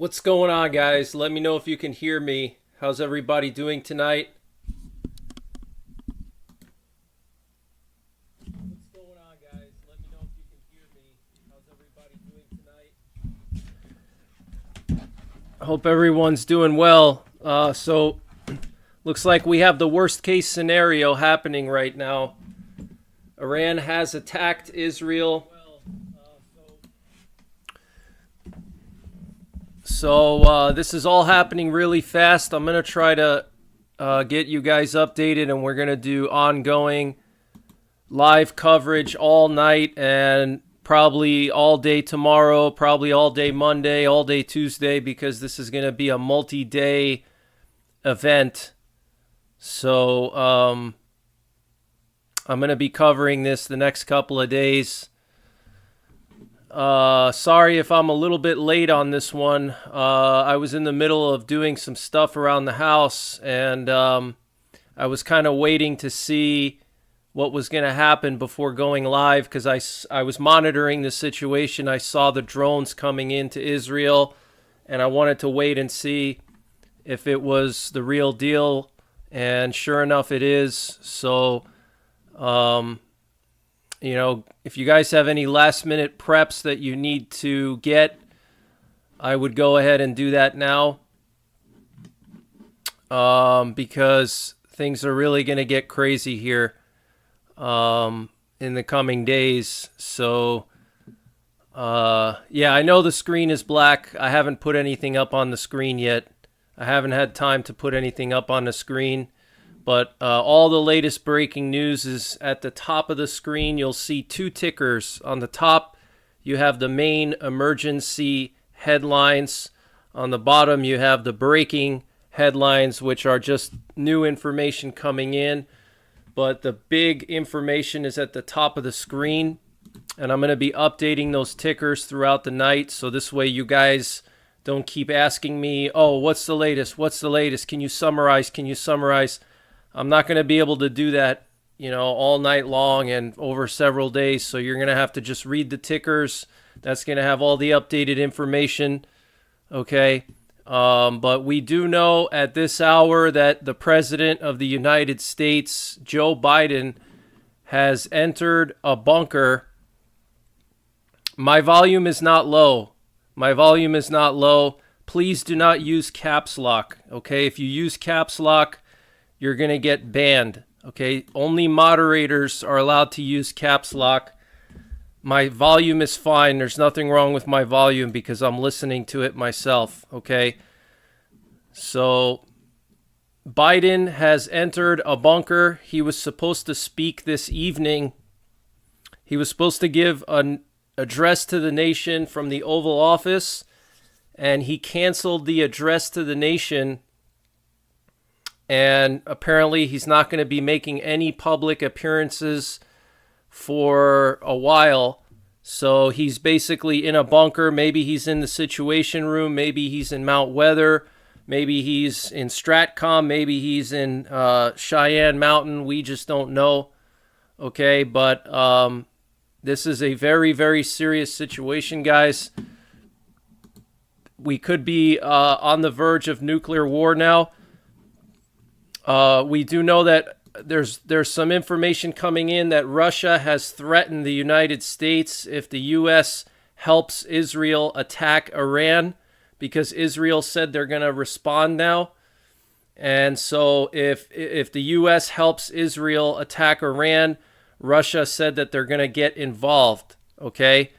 What's going on, guys? Let me know if you can hear me. How's everybody doing tonight? What's going on, guys? Let me know if you can hear me. How's everybody doing tonight? I hope everyone's doing well. So, looks like we have the worst case scenario happening right now. Iran has attacked Israel. So this is all happening really fast. I'm going to try to get you guys updated, and we're going to do ongoing live coverage all night and probably all day tomorrow, probably all day Monday, all day Tuesday, because this is going to be a multi-day event. So I'm going to be covering this the next couple of days. Sorry if I'm a little bit late on this one. I was in the middle of doing some stuff around the house, and I was kind of waiting to see what was going to happen before going live, because I was monitoring the situation. I saw the drones coming into Israel, and I wanted to wait and see if it was the real deal, and sure enough it is. So if you guys have any last minute preps that you need to get, I would go ahead and do that now, because things are really going to get crazy here in the coming days. So I know the screen is black. I haven't put anything up on the screen yet. I haven't had time to put anything up on the screen. But all the latest breaking news is at the top of the screen. You'll see two tickers. On the top, you have the main emergency headlines. On the bottom, you have the breaking headlines, which are just new information coming in. But the big information is at the top of the screen. And I'm going to be updating those tickers throughout the night. So this way you guys don't keep asking me, oh, what's the latest? What's the latest? Can you summarize? Can you summarize? I'm not going to be able to do that, all night long and over several days. So you're going to have to just read the tickers. That's going to have all the updated information. Okay. But we do know at this hour that the President of the United States, Joe Biden, has entered a bunker. My volume is not low. My volume is not low. Please do not use caps lock. Okay. If you use caps lock, you're going to get banned, okay? Only moderators are allowed to use caps lock. My volume is fine. There's nothing wrong with my volume because I'm listening to it myself, okay? So Biden has entered a bunker. He was supposed to speak this evening. He was supposed to give an address to the nation from the Oval Office, and he canceled the address to the nation. And apparently he's not going to be making any public appearances for a while. So he's basically in a bunker. Maybe he's in the Situation Room. Maybe he's in Mount Weather. Maybe he's in Stratcom. Maybe he's in Cheyenne Mountain. We just don't know. Okay, but this is a very, very serious situation, guys. We could be on the verge of nuclear war now. We do know that there's some information coming in that Russia has threatened the United States if the U.S. helps Israel attack Iran, because Israel said they're going to respond now. And so if the U.S. helps Israel attack Iran, Russia said that they're going to get involved. Okay?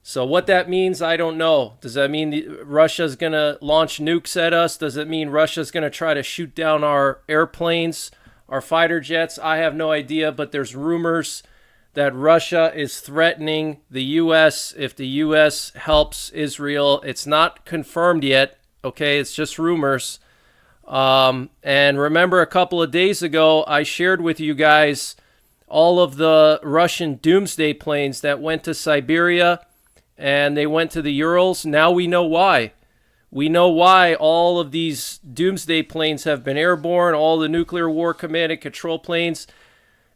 So what that means, I don't know. Does that mean Russia's going to launch nukes at us? Does it mean Russia's going to try to shoot down our airplanes, our fighter jets? I have no idea, but there's rumors that Russia is threatening the U.S. if the U.S. helps Israel. It's not confirmed yet, okay? It's just rumors. And remember a couple of days ago, I shared with you guys all of the Russian doomsday planes that went to Siberia, and they went to the Urals. Now we know why. We know why all of these doomsday planes have been airborne, all the nuclear war command and control planes.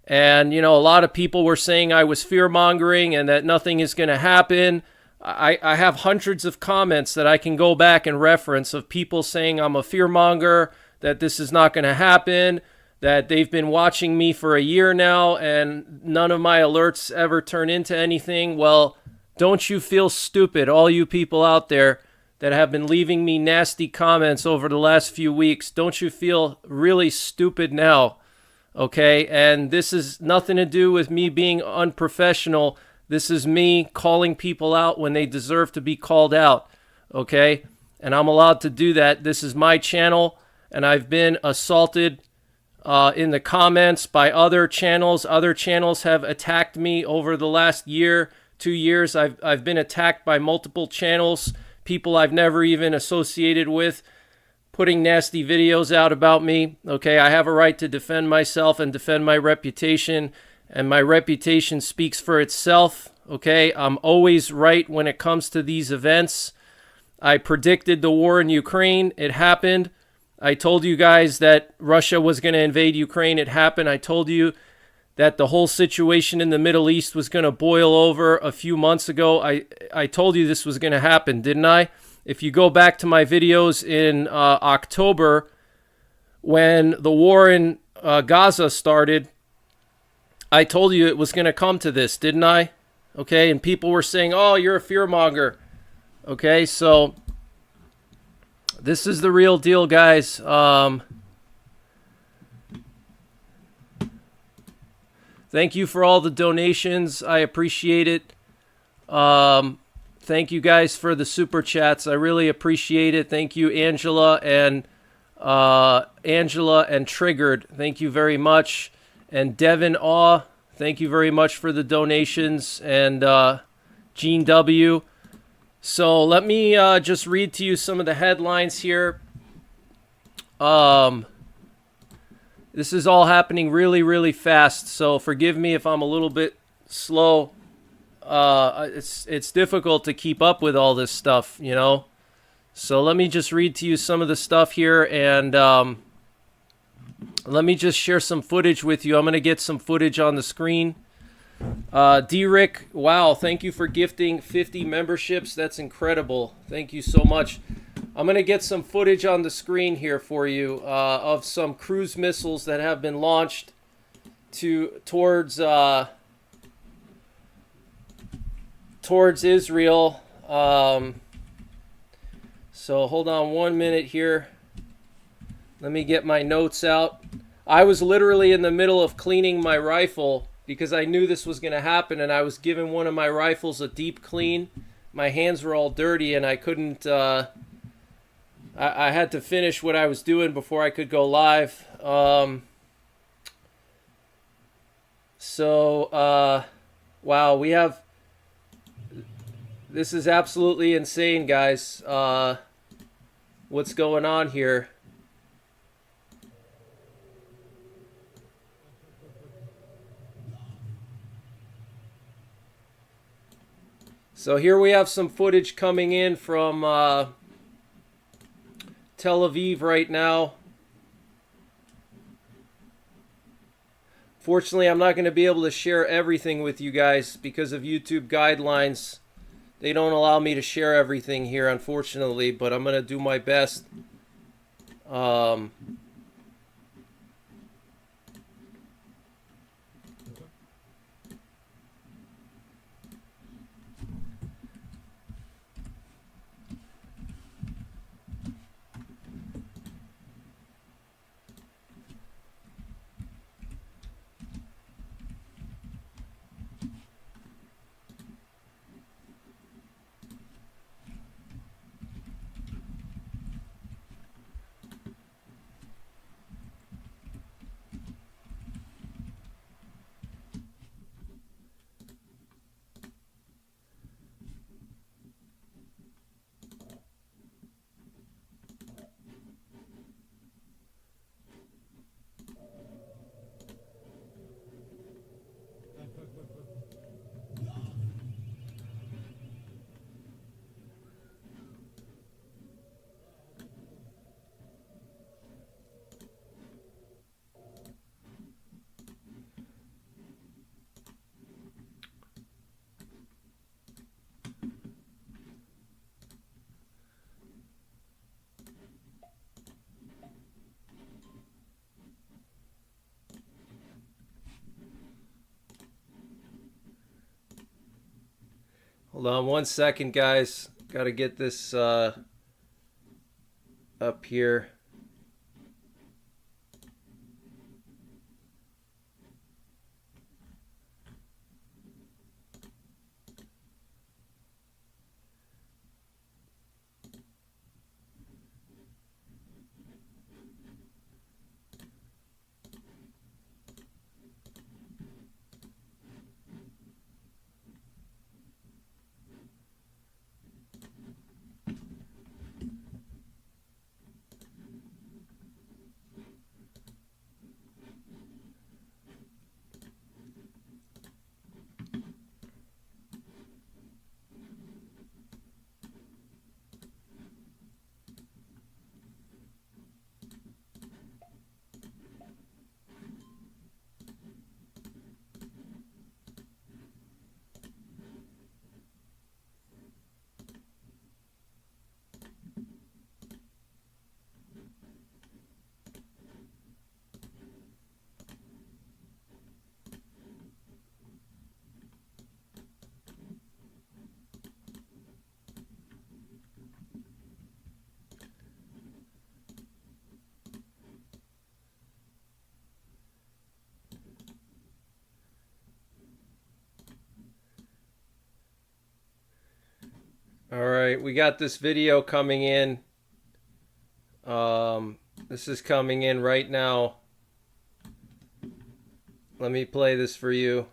And, a lot of people were saying I was fear-mongering and that nothing is going to happen. I have hundreds of comments that I can go back and reference of people saying I'm a fearmonger, that this is not going to happen, that they've been watching me for a year now and none of my alerts ever turn into anything. Well, don't you feel stupid, all you people out there that have been leaving me nasty comments over the last few weeks? Don't you feel really stupid now? Okay, and this is nothing to do with me being unprofessional. This is me calling people out when they deserve to be called out, okay? And I'm allowed to do that. This is my channel, and I've been assaulted in the comments by other channels. Other channels have attacked me over the last year, 2 years. I've been attacked by multiple channels, people I've never even associated with, putting nasty videos out about me. Okay, I have a right to defend myself and defend my reputation, and my reputation speaks for itself. Okay, I'm always right when it comes to these events. I predicted the war in Ukraine. It happened. I told you guys that Russia was going to invade Ukraine. It happened. I told you that the whole situation in the Middle East was going to boil over a few months ago. I told you this was going to happen, didn't I? If you go back to my videos in October, when the war in Gaza started, I told you it was going to come to this, didn't I? Okay, and people were saying, oh, you're a fearmonger. Okay, so this is the real deal, guys. Thank you for all the donations. I appreciate it. Thank you guys for the super chats. I really appreciate it. Thank you, Angela and Triggered. Thank you very much. And Devin Awe, thank you very much for the donations. And Gene W. So let me just read to you some of the headlines here. This is all happening really, really fast. So forgive me if I'm a little bit slow. It's difficult to keep up with all this stuff, you know. So let me just read to you some of the stuff here, and let me just share some footage with you. I'm going to get some footage on the screen. D-Rick, wow, thank you for gifting 50 memberships. That's incredible. Thank you so much. I'm going to get some footage on the screen here for you of some cruise missiles that have been launched towards Israel. So hold on 1 minute here. Let me get my notes out. I was literally in the middle of cleaning my rifle because I knew this was going to happen, and I was giving one of my rifles a deep clean. My hands were all dirty, and I couldn't... I had to finish what I was doing before I could go live. Wow, we have... This is absolutely insane, guys. What's going on here? So here we have some footage coming in from Tel Aviv right now. Fortunately, I'm not going to be able to share everything with you guys because of YouTube guidelines. They don't allow me to share everything here, unfortunately, but I'm going to do my best. Hold on 1 second, guys. Got to get this up here. All right, we got this video coming in. This is coming in right now. Let me play this for you.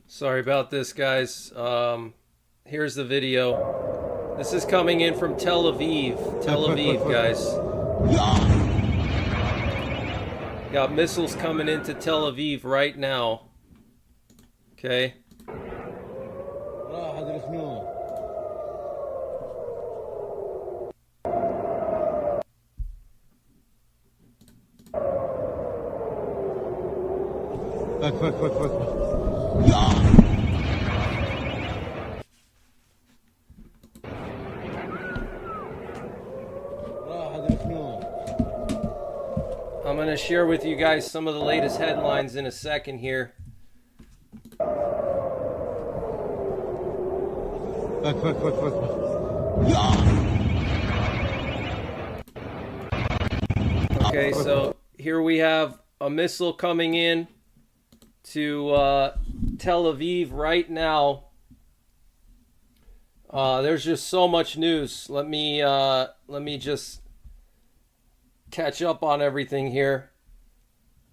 Sorry about this, guys. Here's the video. This is coming in from Tel Aviv. Tel Aviv, guys. Got missiles coming into Tel Aviv right now. Okay. I'm going to share with you guys some of the latest headlines in a second here. Okay, so here we have a missile coming in to Tel Aviv right now. There's just so much news. Let me just catch up on everything here.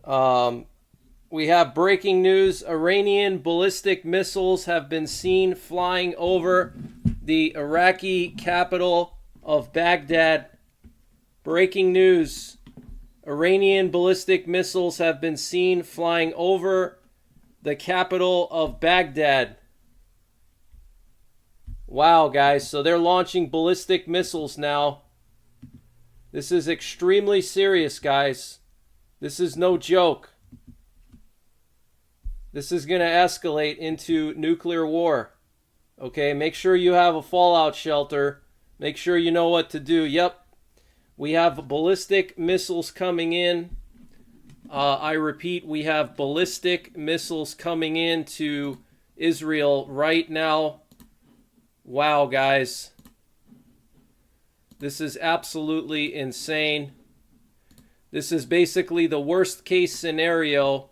We have breaking news. Iranian ballistic missiles have been seen flying over the Iraqi capital of Baghdad. Breaking news. Iranian ballistic missiles have been seen flying over the capital of Baghdad. Wow, guys. So they're launching ballistic missiles now. This is extremely serious, guys. This is no joke. This is going to escalate into nuclear war. Okay, make sure you have a fallout shelter. Make sure you know what to do. Yep, we have ballistic missiles coming in. I repeat, we have ballistic missiles coming into Israel right now. Wow, guys. This is absolutely insane. This is basically the worst case scenario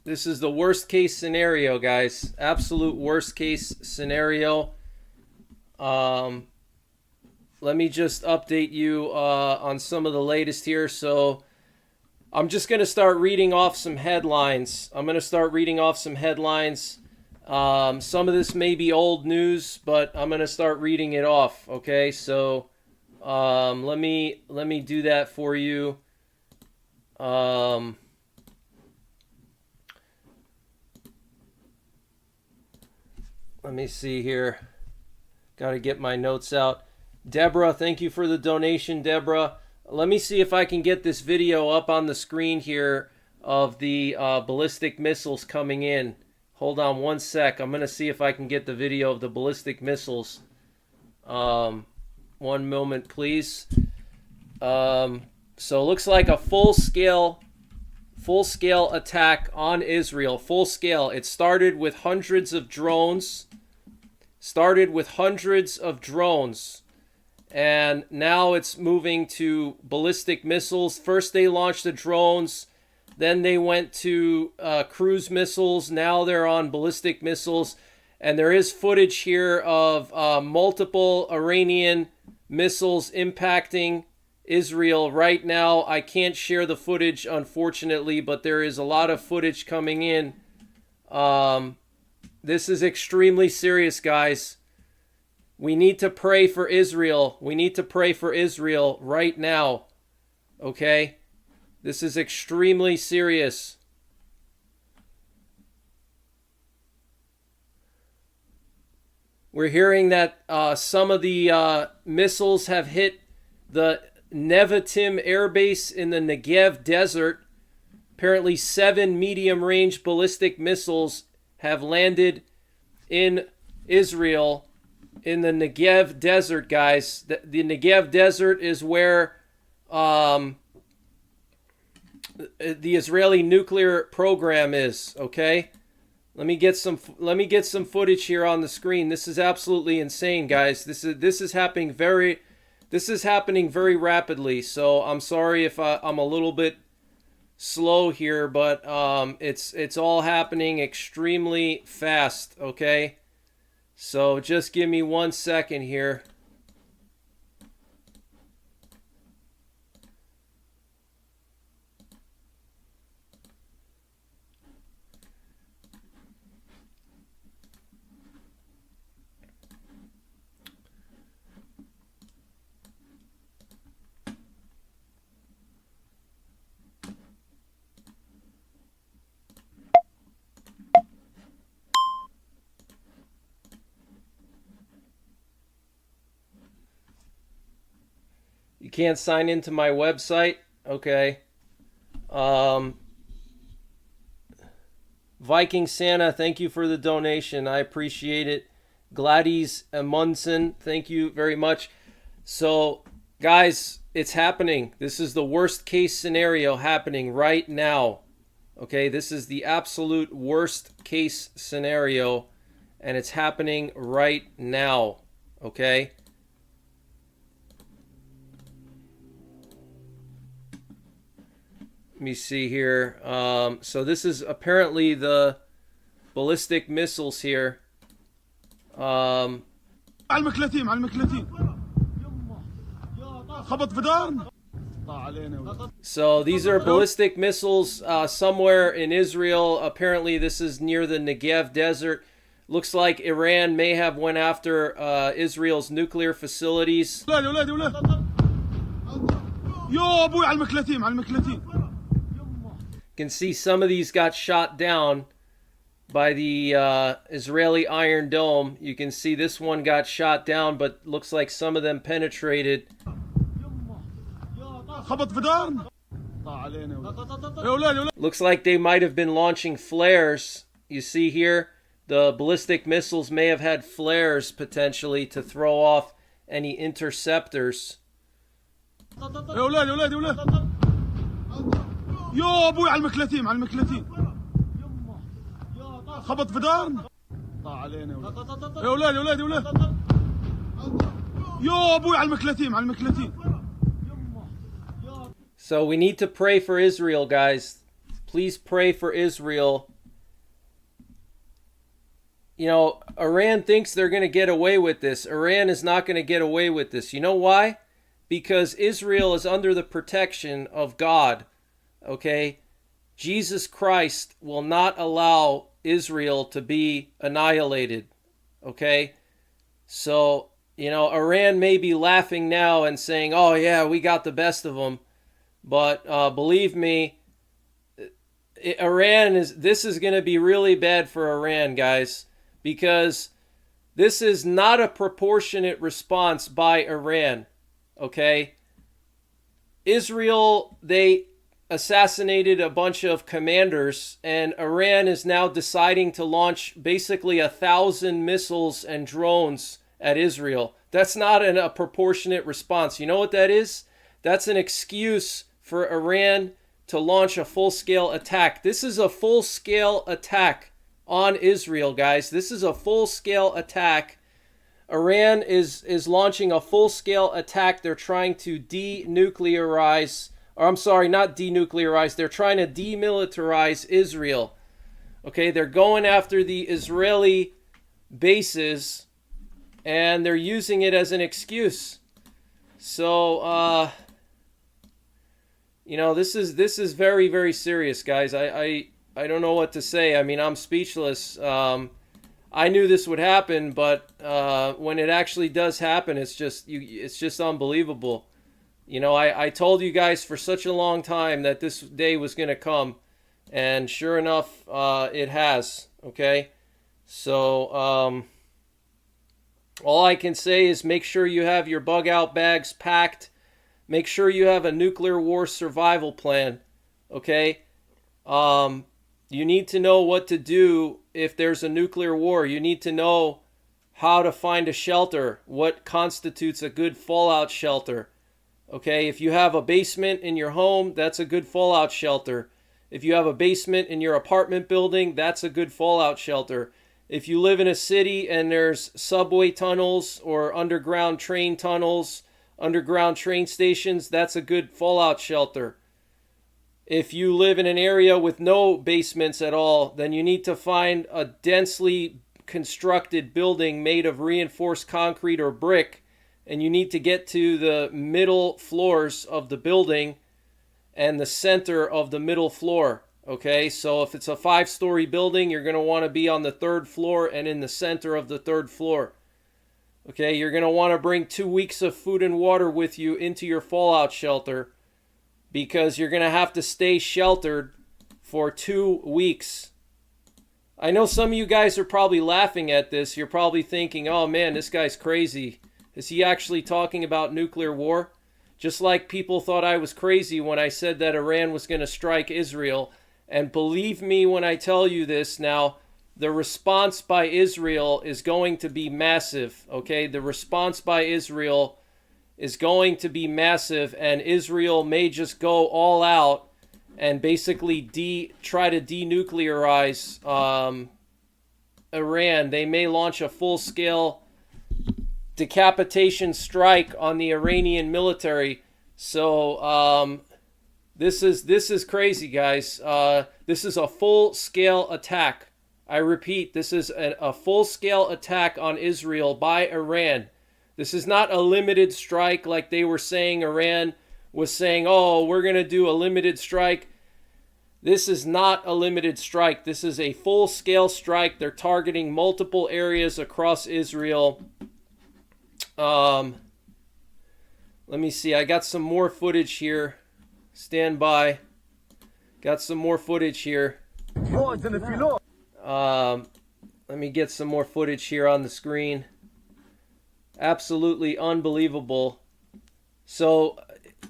This is the worst case scenario, guys. Absolute worst case scenario. Let me just update you on some of the latest here. So I'm just going to start reading off some headlines. Some of this may be old news, but I'm going to start reading it off. Okay, so let me do that for you. Let me see here. Got to get my notes out. Deborah, thank you for the donation, Deborah. Let me see if I can get this video up on the screen here of the ballistic missiles coming in. Hold on one sec. I'm going to see if I can get the video of the ballistic missiles. One moment, please. So it looks like a full-scale attack on Israel. Full scale. It started with hundreds of drones. And now it's moving to ballistic missiles. First they launched the drones. Then they went to cruise missiles. Now they're on ballistic missiles. And there is footage here of multiple Iranian missiles impacting Israel right now. I can't share the footage, unfortunately, but there is a lot of footage coming in. This is extremely serious, guys. We need to pray for Israel. We need to pray for Israel right now. Okay? This is extremely serious. We're hearing that some of the missiles have hit the Nevatim Air Base in the Negev Desert. Apparently 7 medium-range ballistic missiles have landed in Israel in the Negev Desert, guys. The Negev Desert is where the Israeli nuclear program is, okay? Let me get some footage here on the screen. This is absolutely insane, guys. This is happening very rapidly. So I'm sorry if I'm a little bit slow here, but it's all happening extremely fast, okay? So just give me 1 second here. You can't sign into my website? Okay. Viking Santa, thank you for the donation. I appreciate it. Gladys Amundsen, thank you very much. So, guys, it's happening. This is the worst case scenario happening right now. Okay, this is the absolute worst case scenario, and it's happening right now. Okay? Let me see here. So this is apparently the ballistic missiles here. So these are ballistic missiles somewhere in Israel. Apparently this is near the Negev Desert. Looks like Iran may have went after Israel's nuclear facilities. You can see some of these got shot down by the Israeli Iron Dome. You can see this one got shot down, but looks like some of them penetrated. Looks like they might have been launching flares. You see here, the ballistic missiles may have had flares potentially to throw off any interceptors. يا ابوي على المكلتين خبط في دار طلع علينا يا ولاد يا ابوي على المكلتين So we need to pray for Israel, guys. Please pray for Israel. You know, Iran thinks they're going to get away with this. Iran is not going to get away with this. You know why? Because Israel is under the protection of God. Okay? Jesus Christ will not allow Israel to be annihilated. Okay? So, you know, Iran may be laughing now and saying, oh yeah, we got the best of them. But believe me, this is going to be really bad for Iran, guys, because this is not a proportionate response by Iran. Okay? Israel, they assassinated a bunch of commanders, and Iran is now deciding to launch basically 1,000 missiles and drones at Israel. That's not a proportionate response. You know what that is? That's an excuse for Iran to launch a full-scale attack. This is a full-scale attack on Israel, guys. This is a full-scale attack. Iran is launching a full-scale attack. They're trying to denuclearize, or I'm sorry, not denuclearize. They're trying to demilitarize Israel. Okay, they're going after the Israeli bases, and they're using it as an excuse. So, you know, this is very, very serious, guys. I don't know what to say. I mean, I'm speechless. I knew this would happen, but when it actually does happen, it's just unbelievable. You know, I told you guys for such a long time that this day was going to come, and sure enough, it has. Okay, so all I can say is make sure you have your bug out bags packed. Make sure you have a nuclear war survival plan, okay? You need to know what to do if there's a nuclear war. You need to know how to find a shelter, what constitutes a good fallout shelter, okay? If you have a basement in your home, that's a good fallout shelter. If you have a basement in your apartment building, that's a good fallout shelter. If you live in a city and there's subway tunnels or underground train tunnels, underground train stations, that's a good fallout shelter. If you live in an area with no basements at all, then you need to find a densely constructed building made of reinforced concrete or brick, and you need to get to the middle floors of the building and the center of the middle floor. Okay, so if it's a 5-story building, you're going to want to be on the 3rd floor and in the center of the 3rd floor. Okay, you're going to want to bring 2 weeks of food and water with you into your fallout shelter, because you're going to have to stay sheltered for 2 weeks. I know some of you guys are probably laughing at this. You're probably thinking, oh man, this guy's crazy. Is he actually talking about nuclear war? Just like people thought I was crazy when I said that Iran was going to strike Israel. And believe me when I tell you this now, the response by Israel is going to be massive, okay? The response by Israel is going to be massive, and Israel may just go all out and basically try to denuclearize Iran. They may launch a full-scale decapitation strike on the Iranian military. So this is crazy, guys. This is a full-scale attack. I repeat, this is a full-scale attack on Israel by Iran. This is not a limited strike like they were saying. Iran was saying, oh, we're going to do a limited strike. This is not a limited strike. This is a full-scale strike. They're targeting multiple areas across Israel. Let me see. I got some more footage here. Stand by. Got some more footage here. Let me get some more footage here on the screen. Absolutely unbelievable. So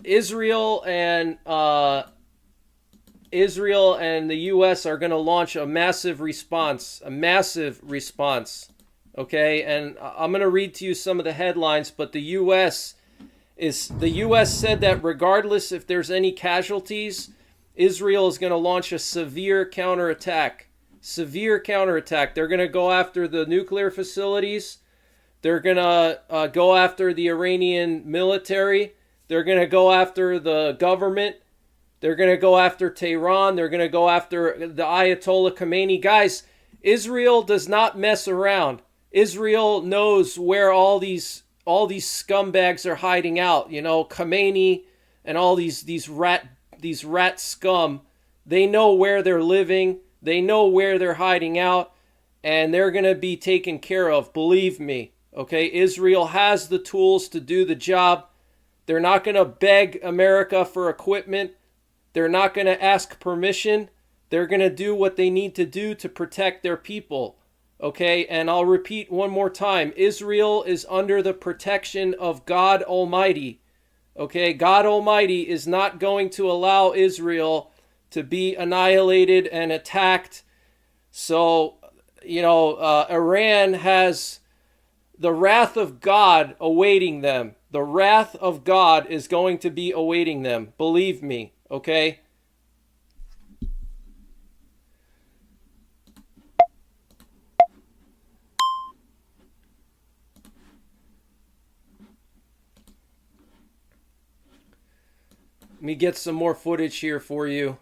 Israel and the U.S. are going to launch a massive response. Okay, and I'm going to read to you some of the headlines, but the U.S. said that regardless if there's any casualties, Israel is going to launch a severe counterattack. Severe counterattack. They're going to go after the nuclear facilities. They're going to go after the Iranian military. They're going to go after the government. They're going to go after Tehran. They're going to go after the Ayatollah Khomeini. Guys, Israel does not mess around. Israel knows where all these scumbags are hiding out. You know, Khomeini and all these rat scum. They know where they're living. They know where they're hiding out, and they're going to be taken care of. Believe me. Okay, Israel has the tools to do the job. They're not going to beg America for equipment. They're not going to ask permission. They're going to do what they need to do to protect their people. Okay, and I'll repeat one more time. Israel is under the protection of God Almighty. Okay, God Almighty is not going to allow Israel to be annihilated and attacked. So, you know, Iran has the wrath of God awaiting them. The wrath of God is going to be awaiting them. Believe me, okay? Let me get some more footage here for you.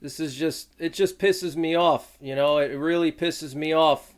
This is it just pisses me off, you know? It really pisses me off.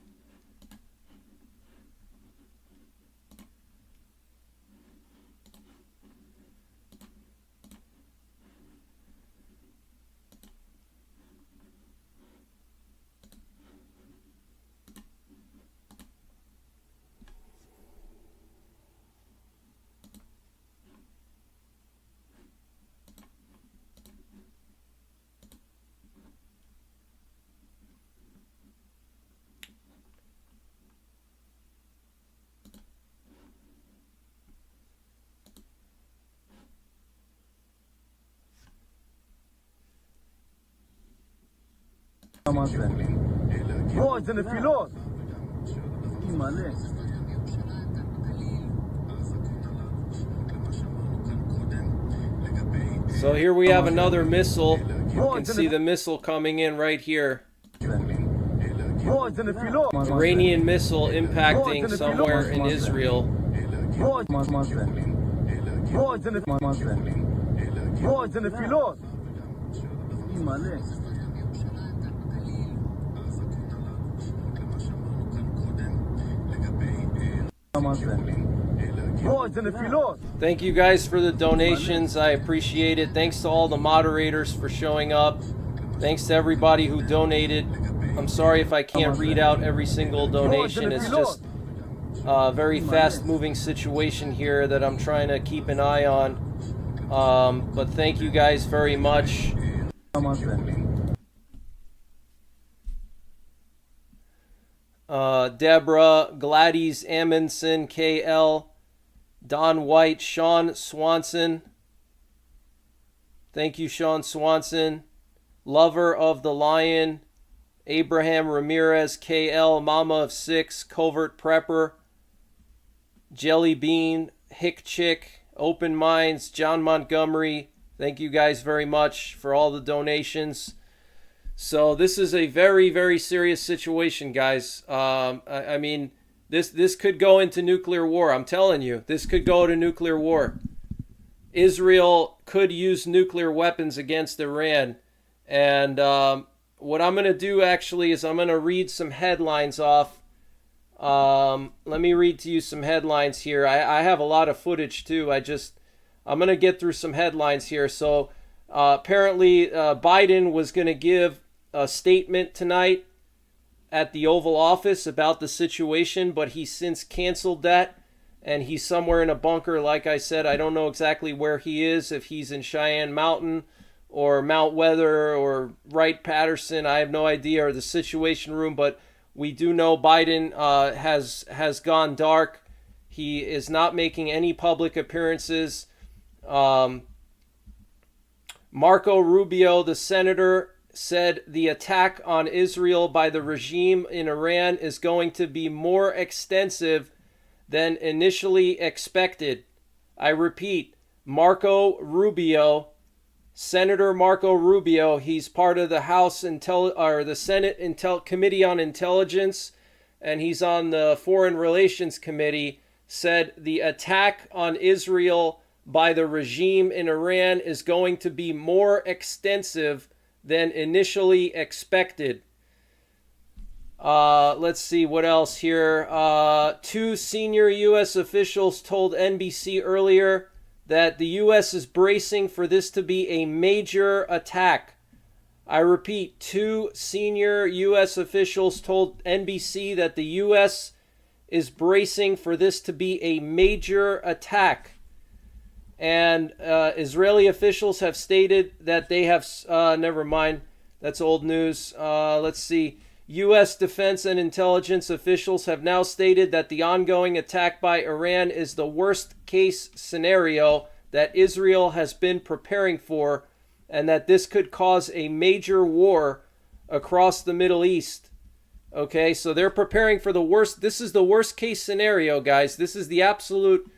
So here we have another missile. You can see the missile coming in right here. Iranian missile impacting somewhere in Israel. Thank you guys for the donations. I appreciate it. Thanks to all the moderators for showing up. Thanks to everybody who donated. I'm sorry if I can't read out every single donation. It's just a very fast-moving situation here that I'm trying to keep an eye on. But thank you guys very much. Deborah, Gladys Amundsen, KL, Don White, Sean Swanson. Thank you, Sean Swanson. Lover of the Lion, Abraham Ramirez, KL, Mama of Six, Covert Prepper, Jelly Bean, Hick Chick, Open Minds, John Montgomery. Thank you guys very much for all the donations. So this is a very, very serious situation, guys. I mean, this could go into nuclear war. I'm telling you, this could go to nuclear war. Israel could use nuclear weapons against Iran. And what I'm going to do actually is I'm going to read some headlines off. Let me read to you some headlines here. I have a lot of footage too. I'm going to get through some headlines here. So apparently Biden was going to give a statement tonight at the Oval Office about the situation, but he's since canceled that, and he's somewhere in a bunker. Like I said, I don't know exactly where he is, if he's in Cheyenne Mountain or Mount Weather or Wright-Patterson. I have no idea, or the Situation Room, but we do know Biden has gone dark. He is not making any public appearances. Marco Rubio, the senator, said the attack on Israel by the regime in Iran is going to be more extensive than initially expected. I repeat, Senator Marco Rubio, he's part of the the Senate Committee on Intelligence, and he's on the Foreign Relations Committee, said the attack on Israel by the regime in Iran is going to be more extensive than initially expected. Let's see what else here. 2 senior U.S. officials told NBC earlier that the U.S. is bracing for this to be a major attack. I repeat, 2 senior U.S. officials told NBC that the U.S. is bracing for this to be a major attack. And Israeli officials have stated that they have... never mind, that's old news. Let's see. U.S. defense and intelligence officials have now stated that the ongoing attack by Iran is the worst-case scenario that Israel has been preparing for, and that this could cause a major war across the Middle East. Okay, so they're preparing for the worst. This is the worst-case scenario, guys. This is the absolute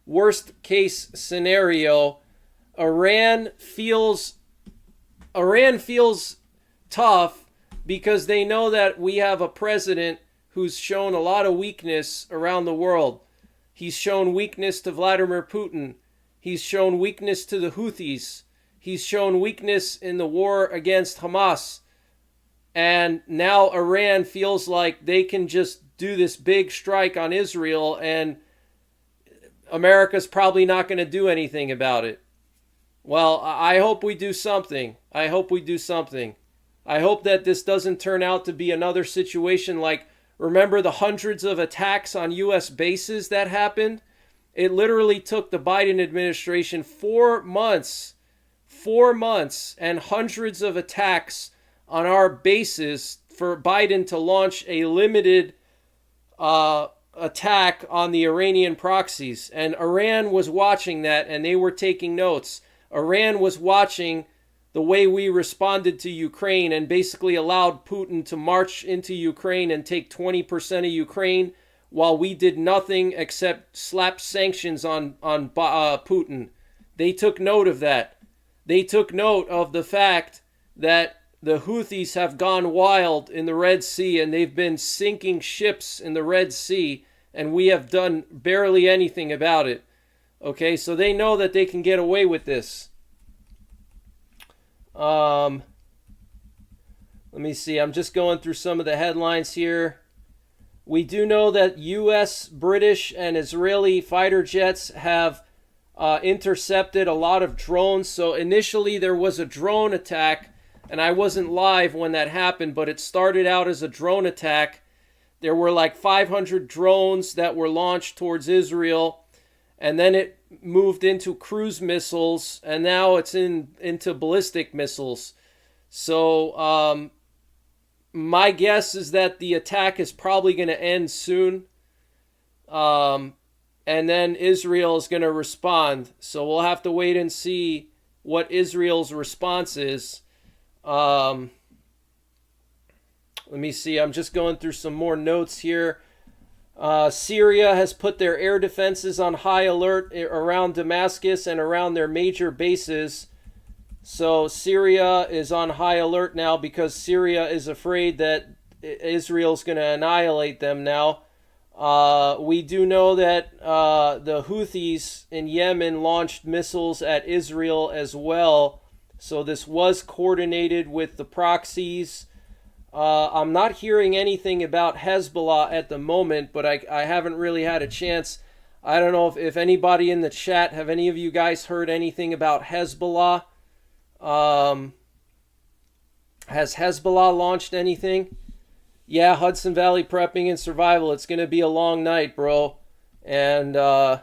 worst-case scenario. Iran feels tough because they know that we have a president who's shown a lot of weakness around the world. He's shown weakness to Vladimir Putin. He's shown weakness to the Houthis. He's shown weakness in the war against Hamas. And now Iran feels like they can just do this big strike on Israel and America's probably not going to do anything about it. Well, I hope we do something. I hope we do something. I hope that this doesn't turn out to be another situation like, remember the hundreds of attacks on U.S. bases that happened? It literally took the Biden administration 4 months, and hundreds of attacks on our bases for Biden to launch a limited attack on the Iranian proxies. And Iran was watching that, and they were taking notes. Iran was watching the way we responded to Ukraine and basically allowed Putin to march into Ukraine and take 20% of Ukraine while we did nothing except slap sanctions on Putin. They took note of that. They took note of the fact that the Houthis have gone wild in the Red Sea and they've been sinking ships in the Red Sea, and we have done barely anything about it. Okay, so they know that they can get away with this. Let me see. I'm just going through some of the headlines here. We do know that U.S., British, and Israeli fighter jets have intercepted a lot of drones. So initially there was a drone attack, and I wasn't live when that happened, but it started out as a drone attack. There were like 500 drones that were launched towards Israel, and then it moved into cruise missiles, and now it's into ballistic missiles. So my guess is that the attack is probably going to end soon, and then Israel is going to respond. So we'll have to wait and see what Israel's response is. Let me see. I'm just going through some more notes here. Syria has put their air defenses on high alert around Damascus and around their major bases. So Syria is on high alert now because Syria is afraid that Israel's going to annihilate them now. We do know that the Houthis in Yemen launched missiles at Israel as well. So this was coordinated with the proxies. I'm not hearing anything about Hezbollah at the moment, but I haven't really had a chance. I don't know if anybody in the chat, have any of you guys heard anything about Hezbollah? Has Hezbollah launched anything? Yeah, Hudson Valley prepping and survival. It's going to be a long night, bro. And yeah,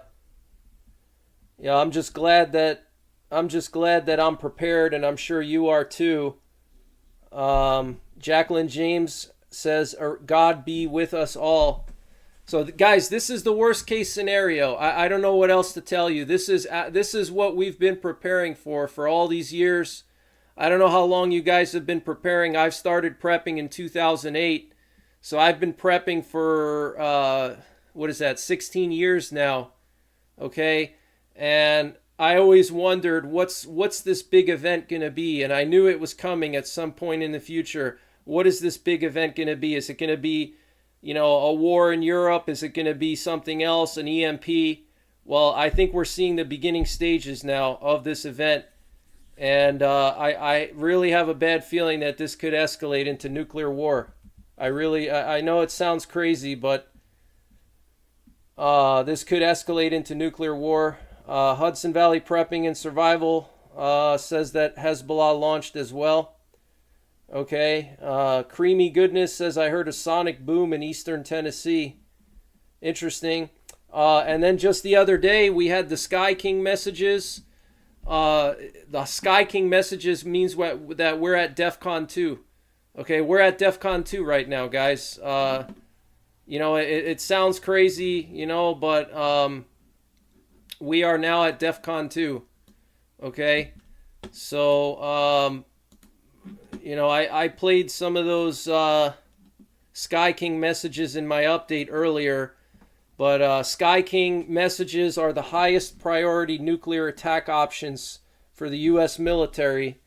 I'm just glad that I'm prepared, and I'm sure you are too. Jacqueline James says, God be with us all. So guys, this is the worst case scenario. I don't know what else to tell you. This is what we've been preparing for all these years. I don't know how long you guys have been preparing. I've started prepping in 2008. So I've been prepping for, 16 years now. Okay. And I always wondered, what's this big event going to be? And I knew it was coming at some point in the future. What is this big event going to be? Is it going to be, a war in Europe? Is it going to be something else, an EMP? Well, I think we're seeing the beginning stages now of this event. And I really have a bad feeling that this could escalate into nuclear war. I know it sounds crazy, but this could escalate into nuclear war. Hudson Valley Prepping and Survival says that Hezbollah launched as well. Okay. Creamy Goodness says, I heard a sonic boom in eastern Tennessee. Interesting. And then just the other day, we had the Sky King messages. The Sky King messages means that we're at Defcon 2. Okay, we're at Defcon 2 right now, guys. It sounds crazy, but we are now at Defcon 2. Okay, so, I played some of those Sky King messages in my update earlier. But Sky King messages are the highest priority nuclear attack options for the U.S. military,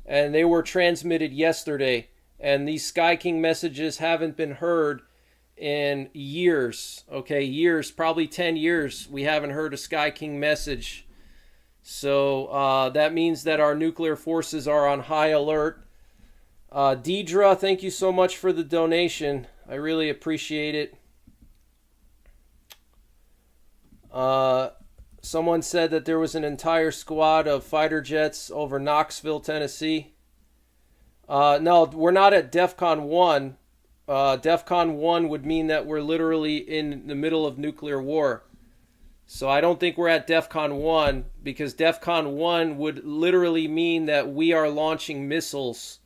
and they were transmitted yesterday. And these Sky King messages haven't been heard in years. Okay, years, probably 10 years. We haven't heard a Sky King message. So that means that our nuclear forces are on high alert. Deidre, thank you so much for the donation. I really appreciate it. Someone said that there was an entire squad of fighter jets over Knoxville, Tennessee. No, we're not at DEFCON 1. DEFCON 1 would mean that we're literally in the middle of nuclear war. So I don't think we're at DEFCON 1, because DEFCON 1 would literally mean that we are launching missiles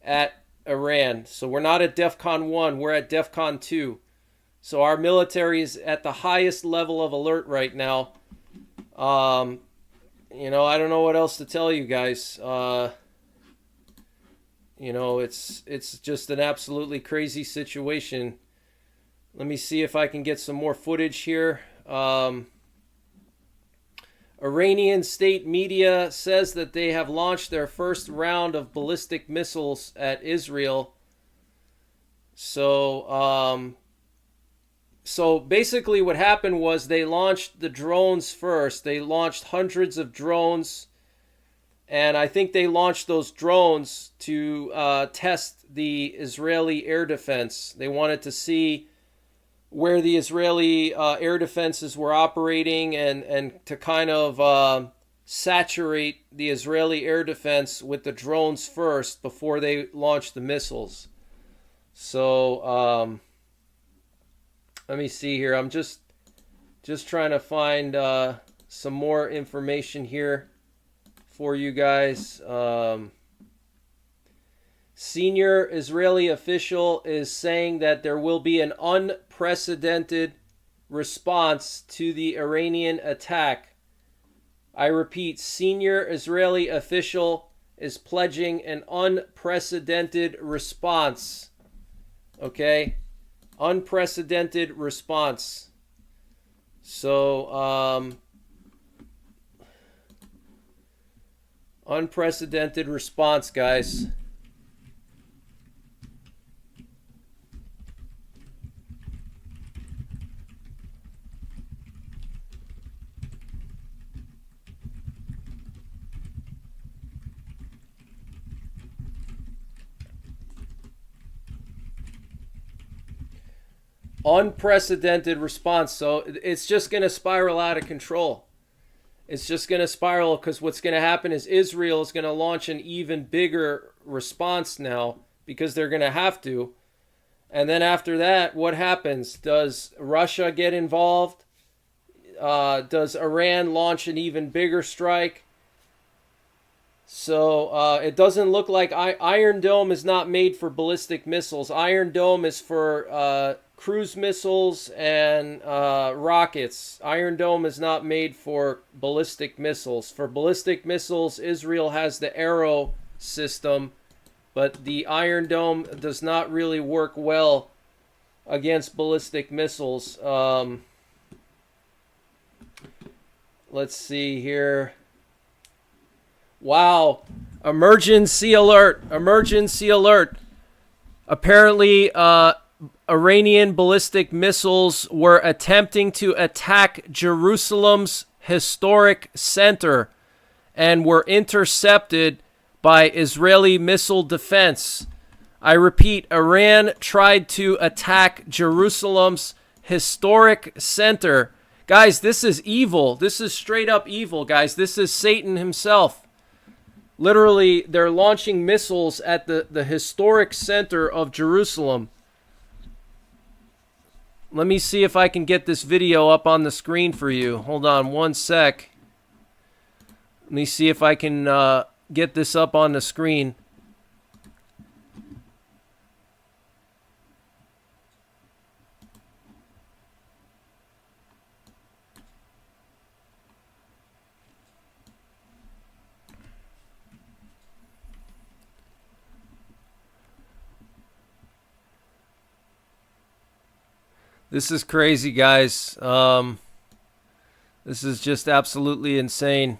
at Iran. So we're not at DEFCON 1, we're at DEFCON 2. So our military is at the highest level of alert right now. I don't know what else to tell you guys. It's just an absolutely crazy situation. Let me see if I can get some more footage here. Iranian state media says that they have launched their first round of ballistic missiles at Israel. So basically what happened was they launched the drones first. They launched hundreds of drones. And I think they launched those drones to test the Israeli air defense. They wanted to see where the Israeli air defenses were operating and to kind of saturate the Israeli air defense with the drones first before they launched the missiles. So let me see here. I'm just trying to find some more information here for you guys. Senior Israeli official is saying that there will be an unprecedented response to the Iranian attack. I repeat, senior Israeli official is pledging an unprecedented response. Okay? Unprecedented response. So, unprecedented response, guys. Unprecedented response. So it's just going to spiral out of control. It's just going to spiral because what's going to happen is Israel is going to launch an even bigger response now because they're going to have to. And then after that, what happens? Does Russia get involved? Does Iran launch an even bigger strike? So it doesn't look like Iron Dome is not made for ballistic missiles. Iron Dome is for cruise missiles and rockets. Iron Dome is not made for ballistic missiles. For ballistic missiles, Israel has the Arrow system, but the Iron Dome does not really work well against ballistic missiles. Let's see here. Wow. Emergency alert. Emergency alert. Apparently, Iranian ballistic missiles were attempting to attack Jerusalem's historic center and were intercepted by Israeli missile defense. I repeat, Iran tried to attack Jerusalem's historic center. Guys, this is evil. This is straight up evil, guys. This is Satan himself. Literally, they're launching missiles at the historic center of Jerusalem. Let me see if I can get this video up on the screen for you. Hold on one sec. Let me see if I can get this up on the screen. This is crazy, guys. This is just absolutely insane.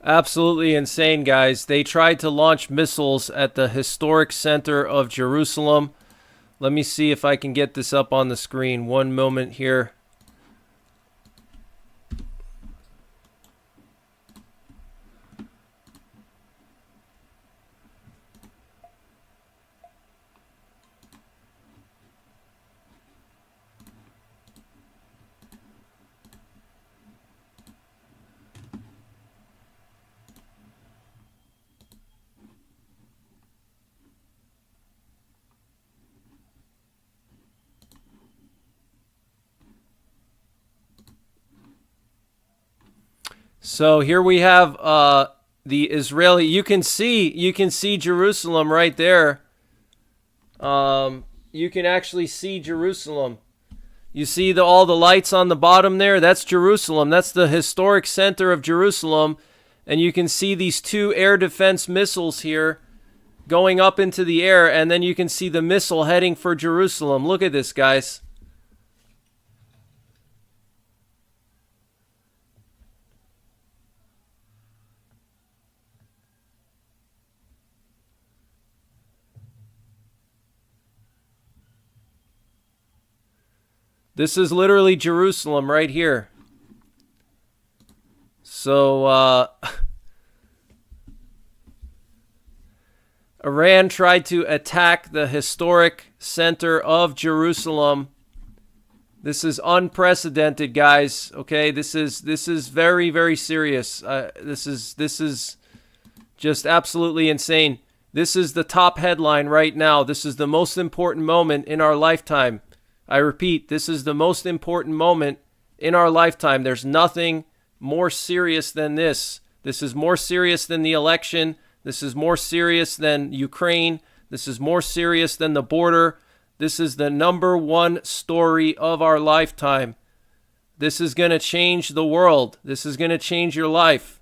Absolutely insane, guys. They tried to launch missiles at the historic center of Jerusalem. Let me see if I can get this up on the screen. One moment here. So here we have the Israeli. You can see Jerusalem right there. You can actually see Jerusalem. You see all the lights on the bottom there? That's Jerusalem. That's the historic center of Jerusalem. And you can see these two air defense missiles here going up into the air, and then you can see the missile heading for Jerusalem. Look at this, guys. This is literally Jerusalem right here. So, Iran tried to attack the historic center of Jerusalem. This is unprecedented, guys. Okay, this is very, very serious. This is just absolutely insane. This is the top headline right now. This is the most important moment in our lifetime. I repeat, this is the most important moment in our lifetime. There's nothing more serious than this. This is more serious than the election. This is more serious than Ukraine. This is more serious than the border. This is the #1 story of our lifetime. This is going to change the world. This is going to change your life.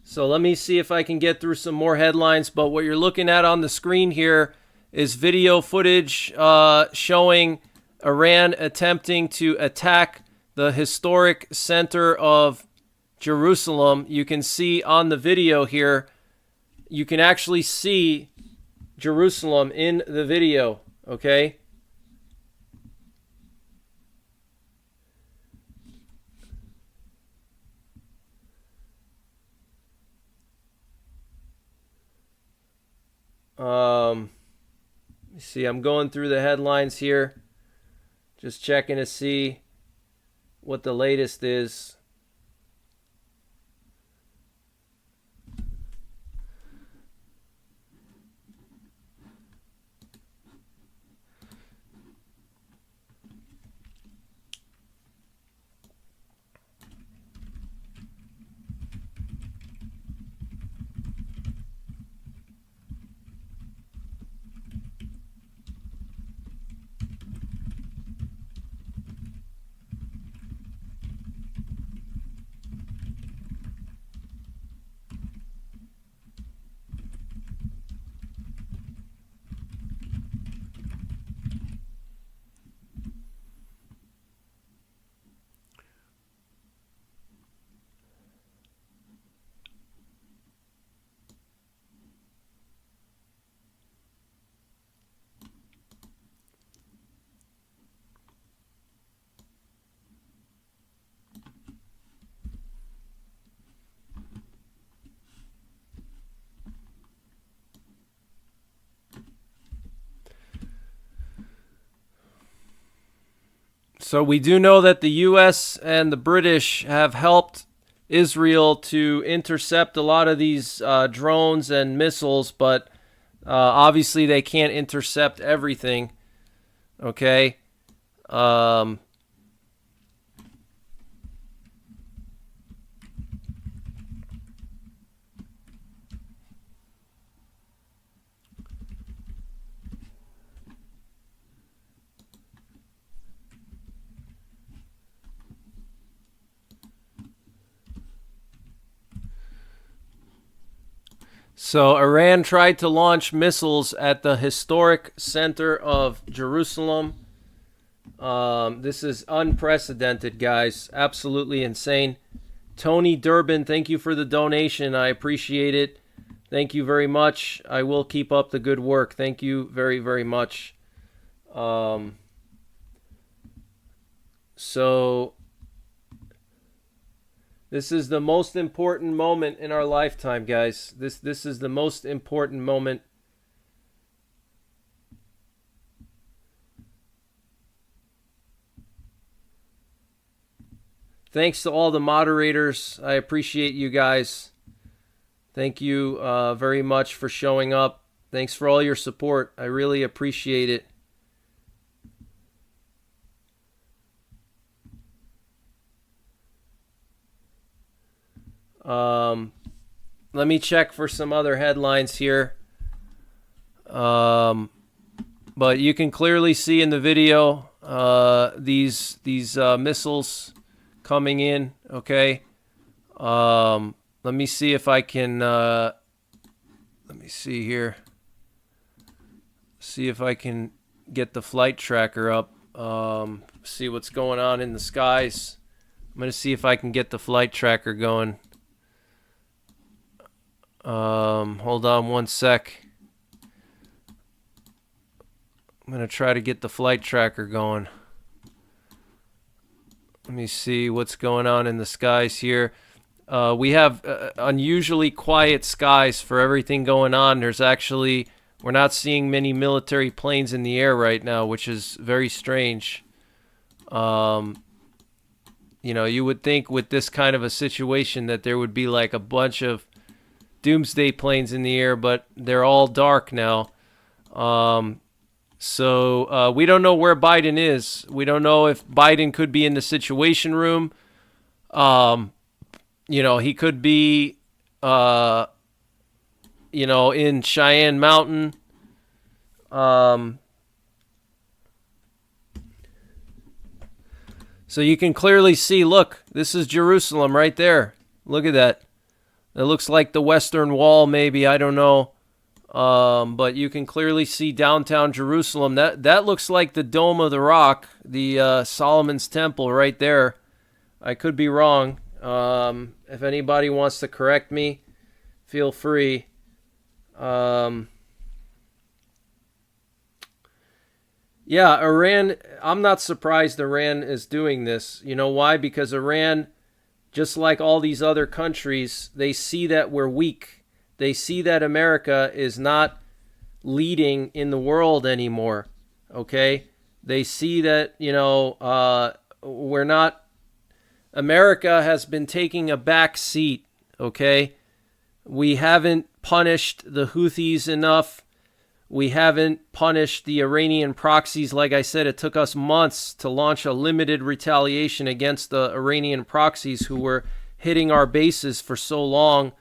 So let me see if I can get through some more headlines. But what you're looking at on the screen here is video footage showing Iran attempting to attack the historic center of Jerusalem. You can see on the video here, you can actually see Jerusalem in the video, okay? See, I'm going through the headlines here, just checking to see what the latest is. So we do know that the U.S. and the British have helped Israel to intercept a lot of these drones and missiles, but obviously they can't intercept everything. Okay. So Iran tried to launch missiles at the historic center of Jerusalem. This is unprecedented, guys. Absolutely insane. Tony Durbin, thank you for the donation. I appreciate it. Thank you very much. I will keep up the good work. Thank you very, very much. So this is the most important moment in our lifetime, guys. This is the most important moment. Thanks to all the moderators. I appreciate you guys. Thank you very much for showing up. Thanks for all your support. I really appreciate it. Let me check for some other headlines here. But you can clearly see in the video these missiles coming in. Okay. Let me see if I can. Let me see here. See if I can get the flight tracker up. See what's going on in the skies. I'm gonna see if I can get the flight tracker going. Hold on one sec. I'm gonna try to get the flight tracker going. Let me see what's going on in the skies here. We have unusually quiet skies for everything going on. We're not seeing many military planes in the air right now, which is very strange. You know, you would think with this kind of a situation that there would be like a bunch of doomsday planes in the air, but they're all dark now. So we don't know where Biden is. We don't know if Biden could be in the Situation Room. You know, he could be, you know, in Cheyenne Mountain. So you can clearly see, look, this is Jerusalem right there. Look at that. It looks like the Western Wall, maybe. I don't know. But you can clearly see downtown Jerusalem. That looks like the Dome of the Rock, the Solomon's Temple right there. I could be wrong. If anybody wants to correct me, feel free. Yeah, Iran, I'm not surprised Iran is doing this. You know why? Because Iran, just like all these other countries, they see that we're weak. They see that America is not leading in the world anymore, okay? They see that, you know, we're not... America has been taking a back seat, okay? We haven't punished the Houthis enough. We haven't punished the Iranian proxies. Like I said, it took us months to launch a limited retaliation against the Iranian proxies who were hitting our bases for so long.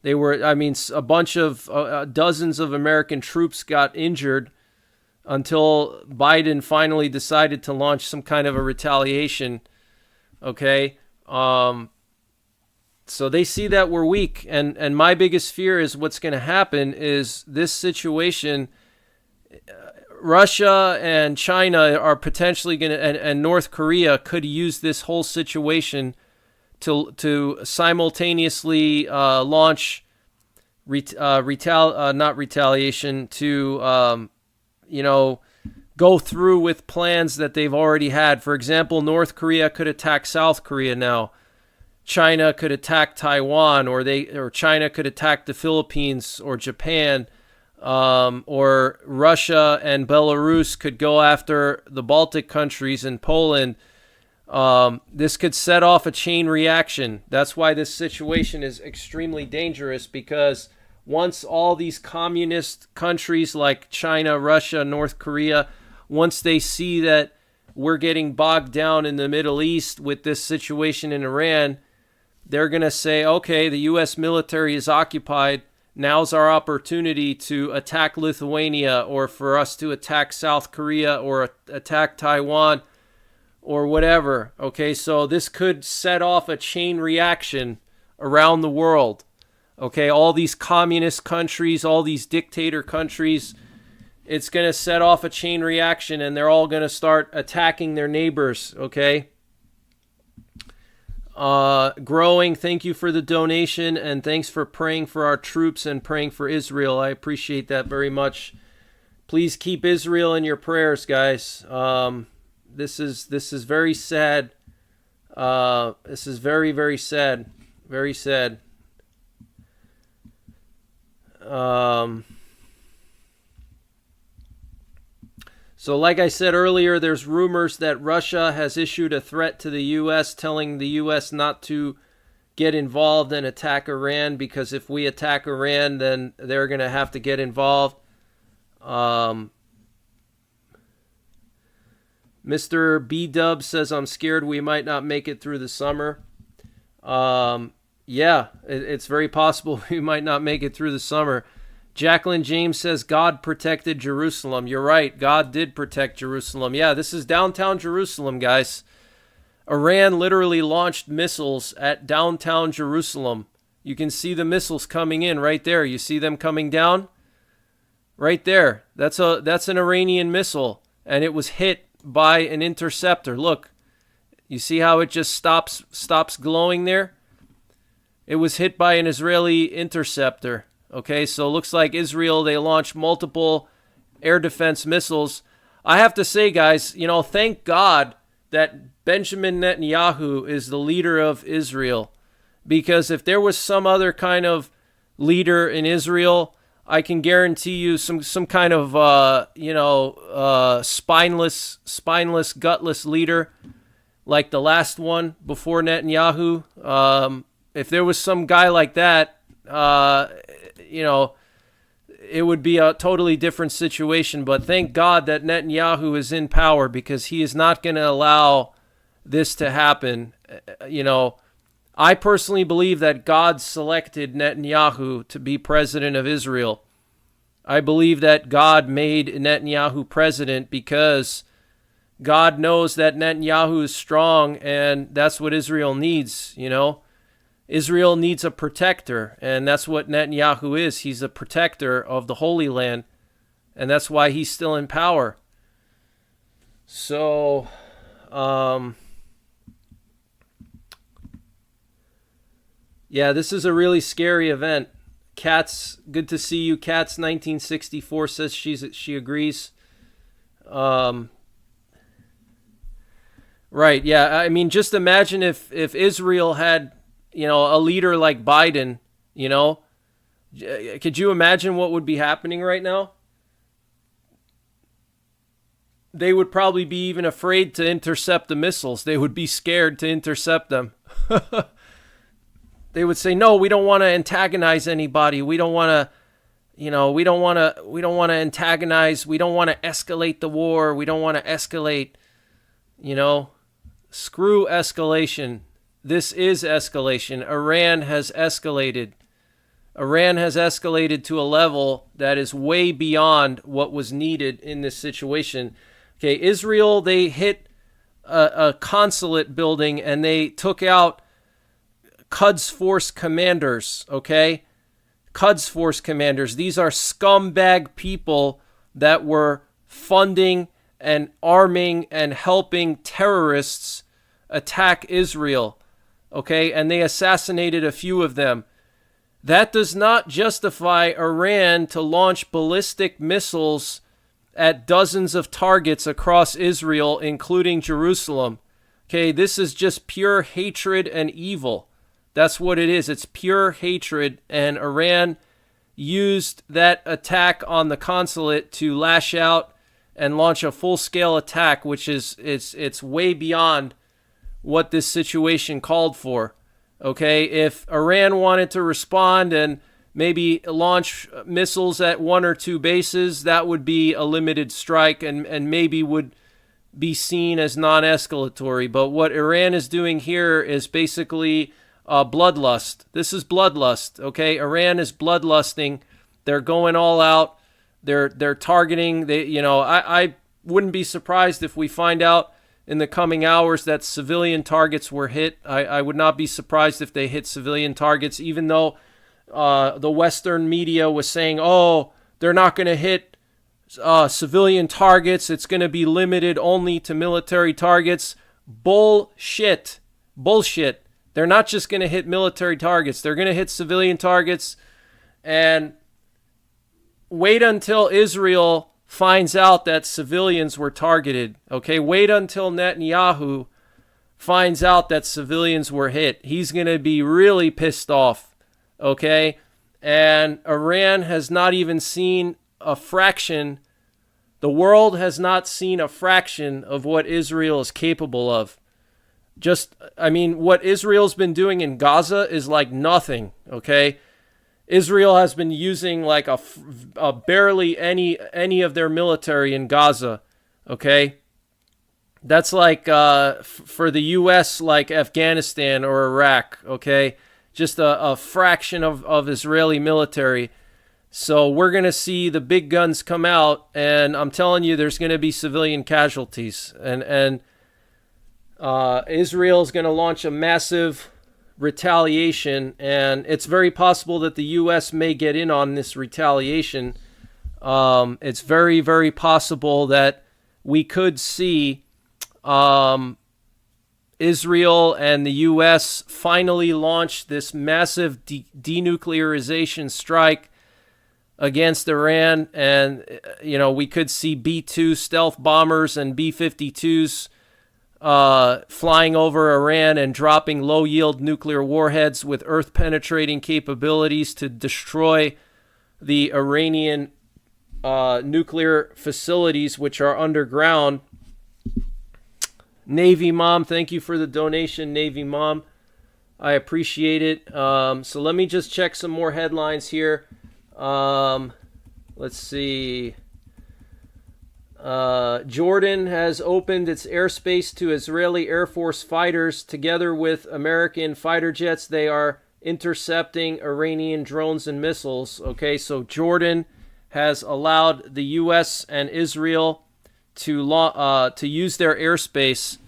They were, I mean, a bunch of dozens of American troops got injured until Biden finally decided to launch some kind of a retaliation. Okay. So they see that we're weak. And my biggest fear is what's going to happen is this situation, Russia and China are potentially going to, and North Korea could use this whole situation to simultaneously launch not retaliation, to you know, go through with plans that they've already had. For example, North Korea could attack South Korea now. China could attack Taiwan, or China could attack the Philippines or Japan. or Russia and Belarus could go after the Baltic countries and Poland, this could set off a chain reaction. That's why this situation is extremely dangerous, because once all these communist countries like China, Russia, North Korea, once they see that we're getting bogged down in the Middle East with this situation in Iran, they're going to say, okay, the U.S. military is occupied. Now's our opportunity to attack Lithuania, or for us to attack South Korea, or attack Taiwan, or whatever. Okay, so this could set off a chain reaction around the world. Okay, all these communist countries, all these dictator countries, it's going to set off a chain reaction, and they're all going to start attacking their neighbors. Okay. Growing, thank you for the donation, and thanks for praying for our troops and praying for Israel. I appreciate that very much. Please keep Israel in your prayers, guys. This is very sad. This is very, very sad. Very sad. So like I said earlier, there's rumors that Russia has issued a threat to the U.S., telling the U.S. not to get involved and attack Iran, because if we attack Iran, then they're going to have to get involved. Mr. B-Dub says, I'm scared we might not make it through the summer. Yeah, it's very possible we might not make it through the summer. Jacqueline James says, God protected Jerusalem. You're right. God did protect Jerusalem. Yeah, this is downtown Jerusalem, guys. Iran literally launched missiles at downtown Jerusalem. You can see the missiles coming in right there. You see them coming down? Right there. That's an Iranian missile, and it was hit by an interceptor. Look. You see how it just stops glowing there? It was hit by an Israeli interceptor. Okay, so it looks like Israel, they launched multiple air defense missiles. I have to say, guys, thank God that Benjamin Netanyahu is the leader of Israel. Because if there was some other kind of leader in Israel, I can guarantee you some kind of, spineless, gutless leader, like the last one before Netanyahu. If there was some guy like that, it would be a totally different situation. But thank God that Netanyahu is in power, because he is not going to allow this to happen. I personally believe that God selected Netanyahu to be president of Israel. I believe that God made Netanyahu president because God knows that Netanyahu is strong, and that's what Israel needs, Israel needs a protector, and that's what Netanyahu is. He's a protector of the Holy Land, and that's why he's still in power. So, yeah, this is a really scary event. Katz, good to see you. Katz 1964 says she agrees. Right, yeah. I mean, just imagine if Israel had, a leader like Biden, could you imagine what would be happening right now? They would probably be even afraid to intercept the missiles. They would be scared to intercept them. They would say, no, we don't want to antagonize anybody. We don't want to, we don't want to antagonize. We don't want to escalate the war. We don't want to escalate, screw escalation. This is escalation. Iran has escalated. Iran has escalated to a level that is way beyond what was needed in this situation. Okay, Israel, they hit a consulate building and they took out Quds Force commanders, okay? Quds Force commanders. These are scumbag people that were funding and arming and helping terrorists attack Israel, okay? And they assassinated a few of them. That does not justify Iran to launch ballistic missiles at dozens of targets across Israel, including Jerusalem. Okay, this is just pure hatred and evil. That's what it is. It's pure hatred, and Iran used that attack on the consulate to lash out and launch a full-scale attack, which is it's way beyond what this situation called for. Okay, if Iran wanted to respond and maybe launch missiles at one or two bases, that would be a limited strike and maybe would be seen as non-escalatory. But what Iran is doing here is basically bloodlust. This is bloodlust. Okay, Iran is bloodlusting. They're going all out. They're targeting. I wouldn't be surprised if we find out in the coming hours that civilian targets were hit. I would not be surprised if they hit civilian targets, even though the Western media was saying, oh, they're not going to hit civilian targets. It's going to be limited only to military targets. Bullshit. Bullshit. They're not just going to hit military targets. They're going to hit civilian targets. And wait until Israel finds out that civilians were targeted. Okay, wait until Netanyahu finds out that civilians were hit. He's going to be really pissed off. Okay, and Iran has not even seen a fraction. The world has not seen a fraction of what Israel is capable of. What Israel's been doing in Gaza is like nothing. Okay, Israel has been using like a barely any of their military in Gaza. Okay, that's like for the U.S. like Afghanistan or Iraq. Okay, just a fraction of Israeli military. So we're going to see the big guns come out, and I'm telling you, there's going to be civilian casualties, and Israel is going to launch a massive retaliation, and it's very possible that the U.S. may get in on this retaliation. It's very, very possible that we could see Israel and the U.S. finally launch this massive denuclearization strike against Iran, and we could see B-2 stealth bombers and B-52s flying over Iran and dropping low-yield nuclear warheads with earth-penetrating capabilities to destroy the Iranian nuclear facilities, which are underground. Navy Mom, thank you for the donation, Navy Mom. I appreciate it. So let me just check some more headlines here. Let's see. Jordan has opened its airspace to Israeli Air Force fighters. Together with American fighter jets, they are intercepting Iranian drones and missiles. Okay, so Jordan has allowed the U.S. and Israel to use their airspace.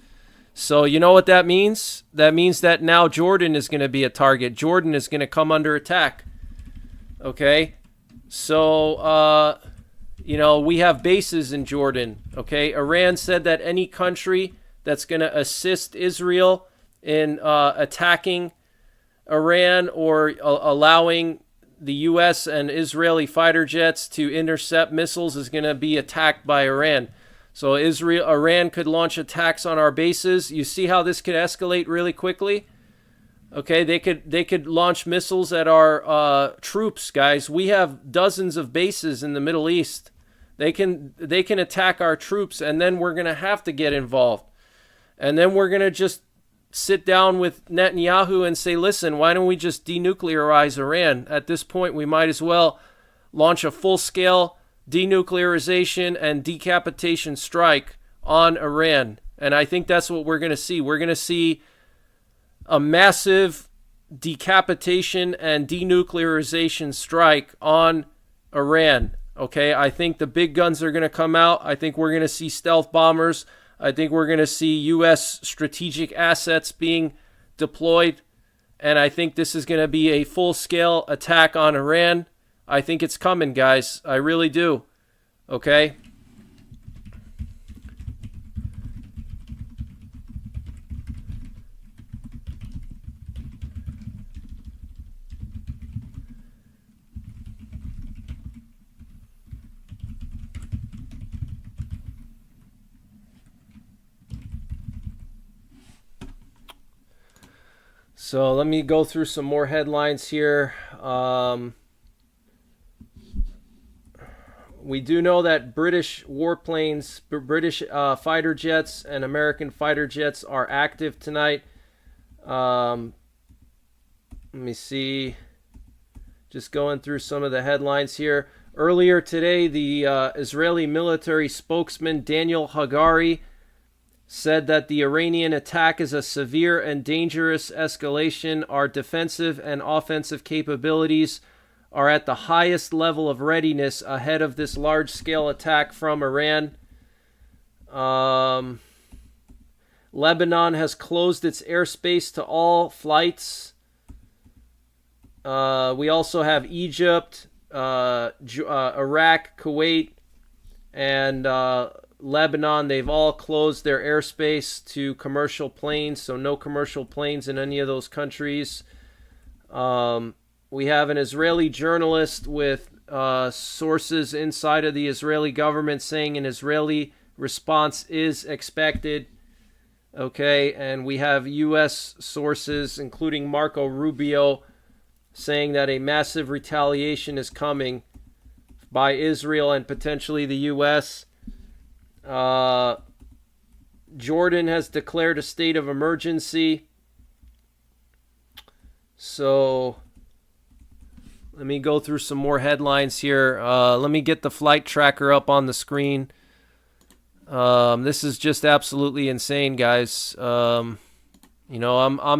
So you know what that means? That means that now Jordan is going to be a target. Jordan is going to come under attack. Okay, so we have bases in Jordan. Okay, Iran said that any country that's going to assist Israel in attacking Iran or allowing the U.S. and Israeli fighter jets to intercept missiles is going to be attacked by Iran. So Iran could launch attacks on our bases. You see how this could escalate really quickly? Okay, they could launch missiles at our troops, guys. We have dozens of bases in the Middle East. They can attack our troops, and then we're going to have to get involved. And then we're going to just sit down with Netanyahu and say, listen, why don't we just denuclearize Iran? At this point, we might as well launch a full-scale denuclearization and decapitation strike on Iran. And I think that's what we're going to see. We're going to see a massive decapitation and denuclearization strike on Iran. Okay, I think the big guns are going to come out. I think we're going to see stealth bombers. I think we're going to see U.S. strategic assets being deployed. And I think this is going to be a full-scale attack on Iran. I think it's coming, guys. I really do. Okay? So let me go through some more headlines here. We do know that British warplanes, British fighter jets, and American fighter jets are active tonight. Let me see. Just going through some of the headlines here. Earlier today, the Israeli military spokesman Daniel Hagari said that the Iranian attack is a severe and dangerous escalation. Our defensive and offensive capabilities are at the highest level of readiness ahead of this large-scale attack from Iran. Lebanon has closed its airspace to all flights. We also have Egypt, Iraq, Kuwait, and Lebanon. They've all closed their airspace to commercial planes, so no commercial planes in any of those countries. We have an Israeli journalist with sources inside of the Israeli government saying an Israeli response is expected. Okay, and we have U.S. sources, including Marco Rubio, saying that a massive retaliation is coming by Israel and potentially the U.S. Jordan has declared a state of emergency. So let me go through some more headlines here. Let me get the flight tracker up on the screen. This is just absolutely insane, guys. I'm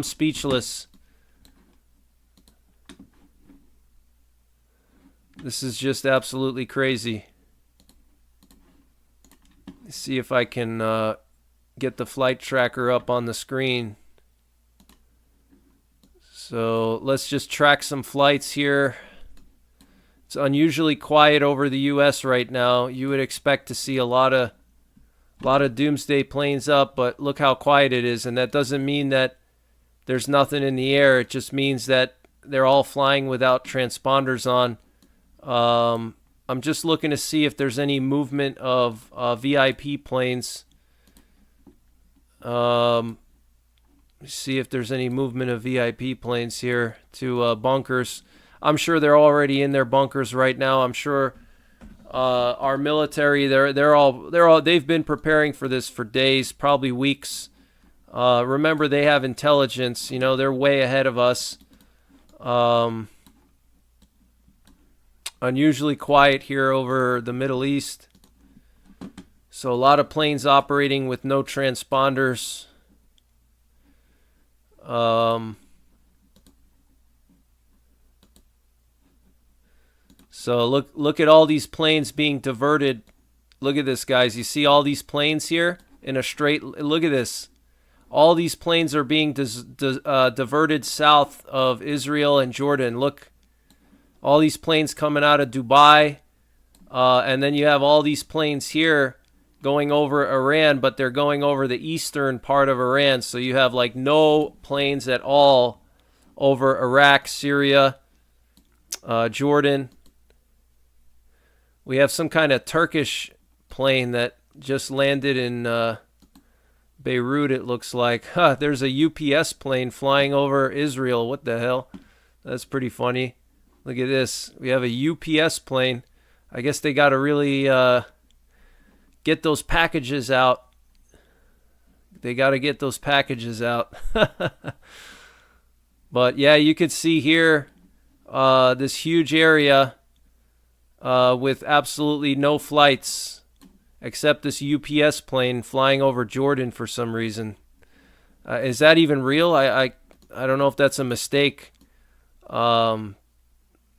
speechless. This is just absolutely crazy. Let's see if I can get the flight tracker up on the screen. So let's just track some flights here. It's unusually quiet over the U.S. right now. You would expect to see a lot of doomsday planes up, but look how quiet it is. And that doesn't mean that there's nothing in the air. It just means that they're all flying without transponders on. I'm just looking to see if there's any movement of VIP planes. See if there's any movement of VIP planes here to bunkers. I'm sure they're already in their bunkers right now. I'm sure our military they've been preparing for this for days, probably weeks. Remember, they have intelligence. They're way ahead of us. Unusually quiet here over the Middle East. So a lot of planes operating with no transponders. So look at all these planes being diverted. Look at this, guys. You see all these planes here in a straight. Look at this. All these planes are being diverted south of Israel and Jordan. Look, all these planes coming out of Dubai, and then you have all these planes here going over Iran, but they're going over the eastern part of Iran. So you have like no planes at all over Iraq, Syria, Jordan. We have some kind of Turkish plane that just landed in Beirut, it looks like. There's a UPS plane flying over Israel. What the hell? That's pretty funny. Look at this. We have a UPS plane. I guess they got to really get those packages out. They got to get those packages out. But yeah, you could see here this huge area with absolutely no flights except this UPS plane flying over Jordan for some reason. Is that even real? I don't know if that's a mistake.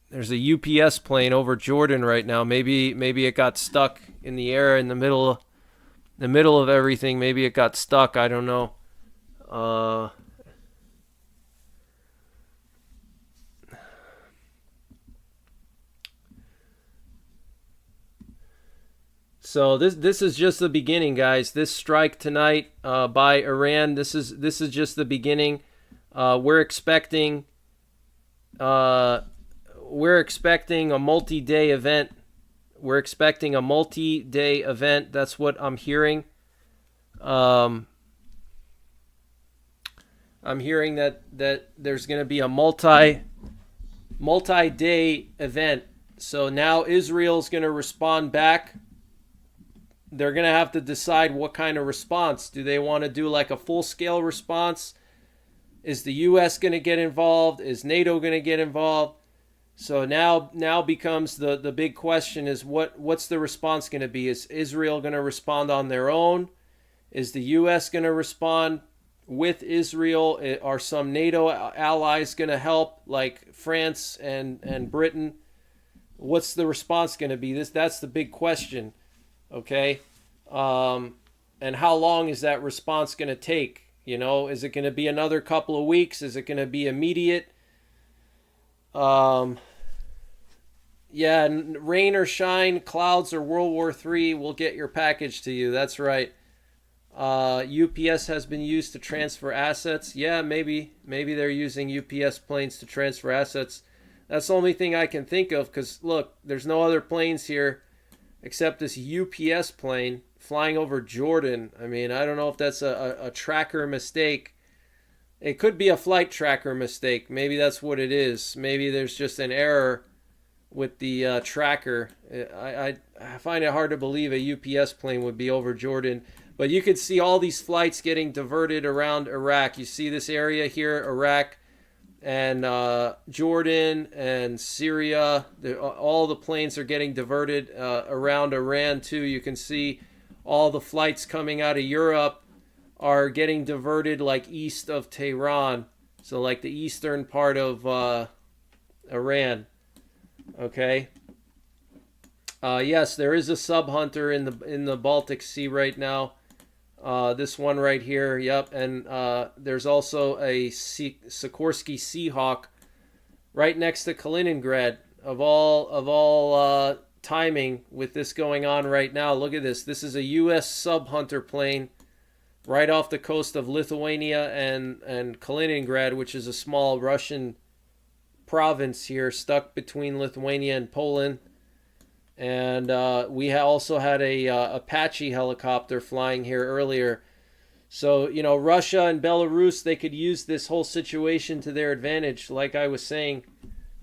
There's a UPS plane over Jordan right now. Maybe it got stuck in the air in the middle of everything. Maybe it got stuck. I don't know. So this is just the beginning, guys. This strike tonight by Iran. This is just the beginning. We're expecting a multi-day event. We're expecting a multi-day event. That's what I'm hearing. I'm hearing that there's going to be a multi-day event So now Israel's going to respond back. They're going to have to decide what kind of response. Do they want to do like a full-scale response? Is the U.S. going to get involved? Is NATO going to get involved? So now becomes the big question is what's the response going to be? Is Israel going to respond on their own? Is the U.S. going to respond with Israel? Are some NATO allies going to help, like France and Britain? What's the response going to be? That's the big question, okay? And how long is that response going to take? You know, is it going to be another couple of weeks? Is it going to be immediate? Yeah, rain or shine, clouds or World War III will get your package to you. That's right. UPS has been used to transfer assets. Yeah, maybe they're using UPS planes to transfer assets. That's the only thing I can think of because, look, there's no other planes here except this UPS plane flying over Jordan. I mean, I don't know if that's a tracker mistake. It could be a flight tracker mistake. Maybe that's what it is. Maybe there's just an error with the tracker. I find it hard to believe a UPS plane would be over Jordan. But you could see all these flights getting diverted around Iraq. You see this area here, Iraq and Jordan and Syria. All the planes are getting diverted around Iran too. You can see all the flights coming out of Europe are getting diverted like east of Tehran. So like the eastern part of Iran. Okay. Yes, there is a sub hunter in the Baltic Sea right now. This one right here, yep, and there's also a Sikorsky Seahawk right next to Kaliningrad. Of all timing with this going on right now, look at this. This is a U.S. sub hunter plane right off the coast of Lithuania and Kaliningrad, which is a small Russian province here, stuck between Lithuania and Poland. And we also had a Apache helicopter flying here earlier. So, you know, Russia and Belarus, they could use this whole situation to their advantage. Like I was saying,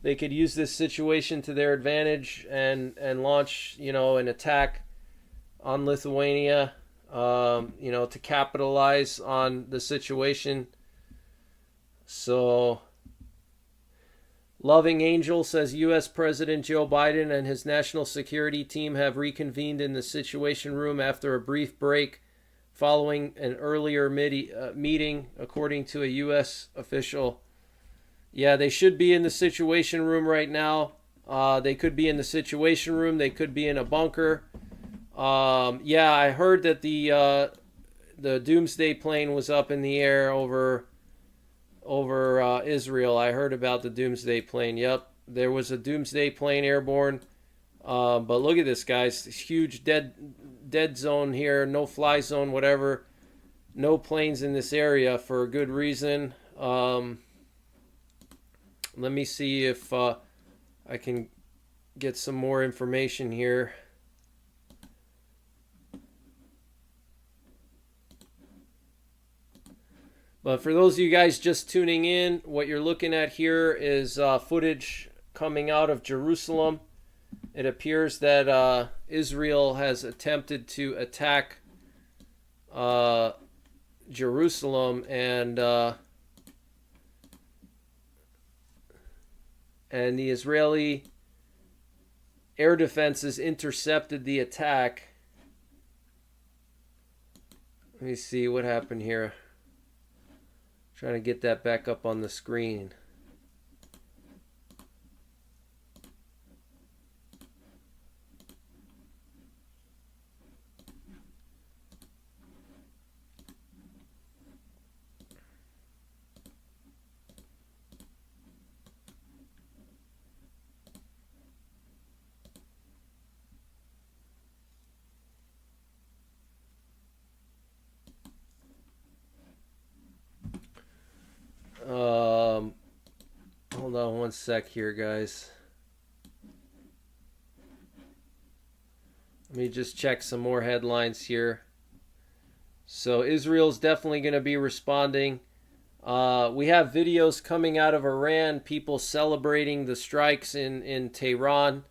they could use this situation to their advantage and launch, you know, an attack on Lithuania, you know, to capitalize on the situation. So Loving Angel says U.S. President Joe Biden and his national security team have reconvened in the Situation Room after a brief break following an earlier meeting, according to a U.S. official. Yeah, they should be in the Situation Room right now. They could be in the Situation Room. They could be in a bunker. Yeah, I heard that the Doomsday plane was up in the air over Israel. I heard about the Doomsday plane. Yep, there was a Doomsday plane airborne. But look at this, guys. This huge dead zone here, no fly zone, whatever. No planes in this area for a good reason. Let me see if I can get some more information here. But for those of you guys just tuning in, what you're looking at here is footage coming out of Jerusalem. It appears that Israel has attempted to attack Jerusalem, and the Israeli air defenses intercepted the attack. Let me see what happened here. Trying to get that back up on the screen. Hold on one sec here, guys. Let me just check some more headlines here. So Israel's definitely going to be responding. We have videos coming out of Iran, people celebrating the strikes in Tehran.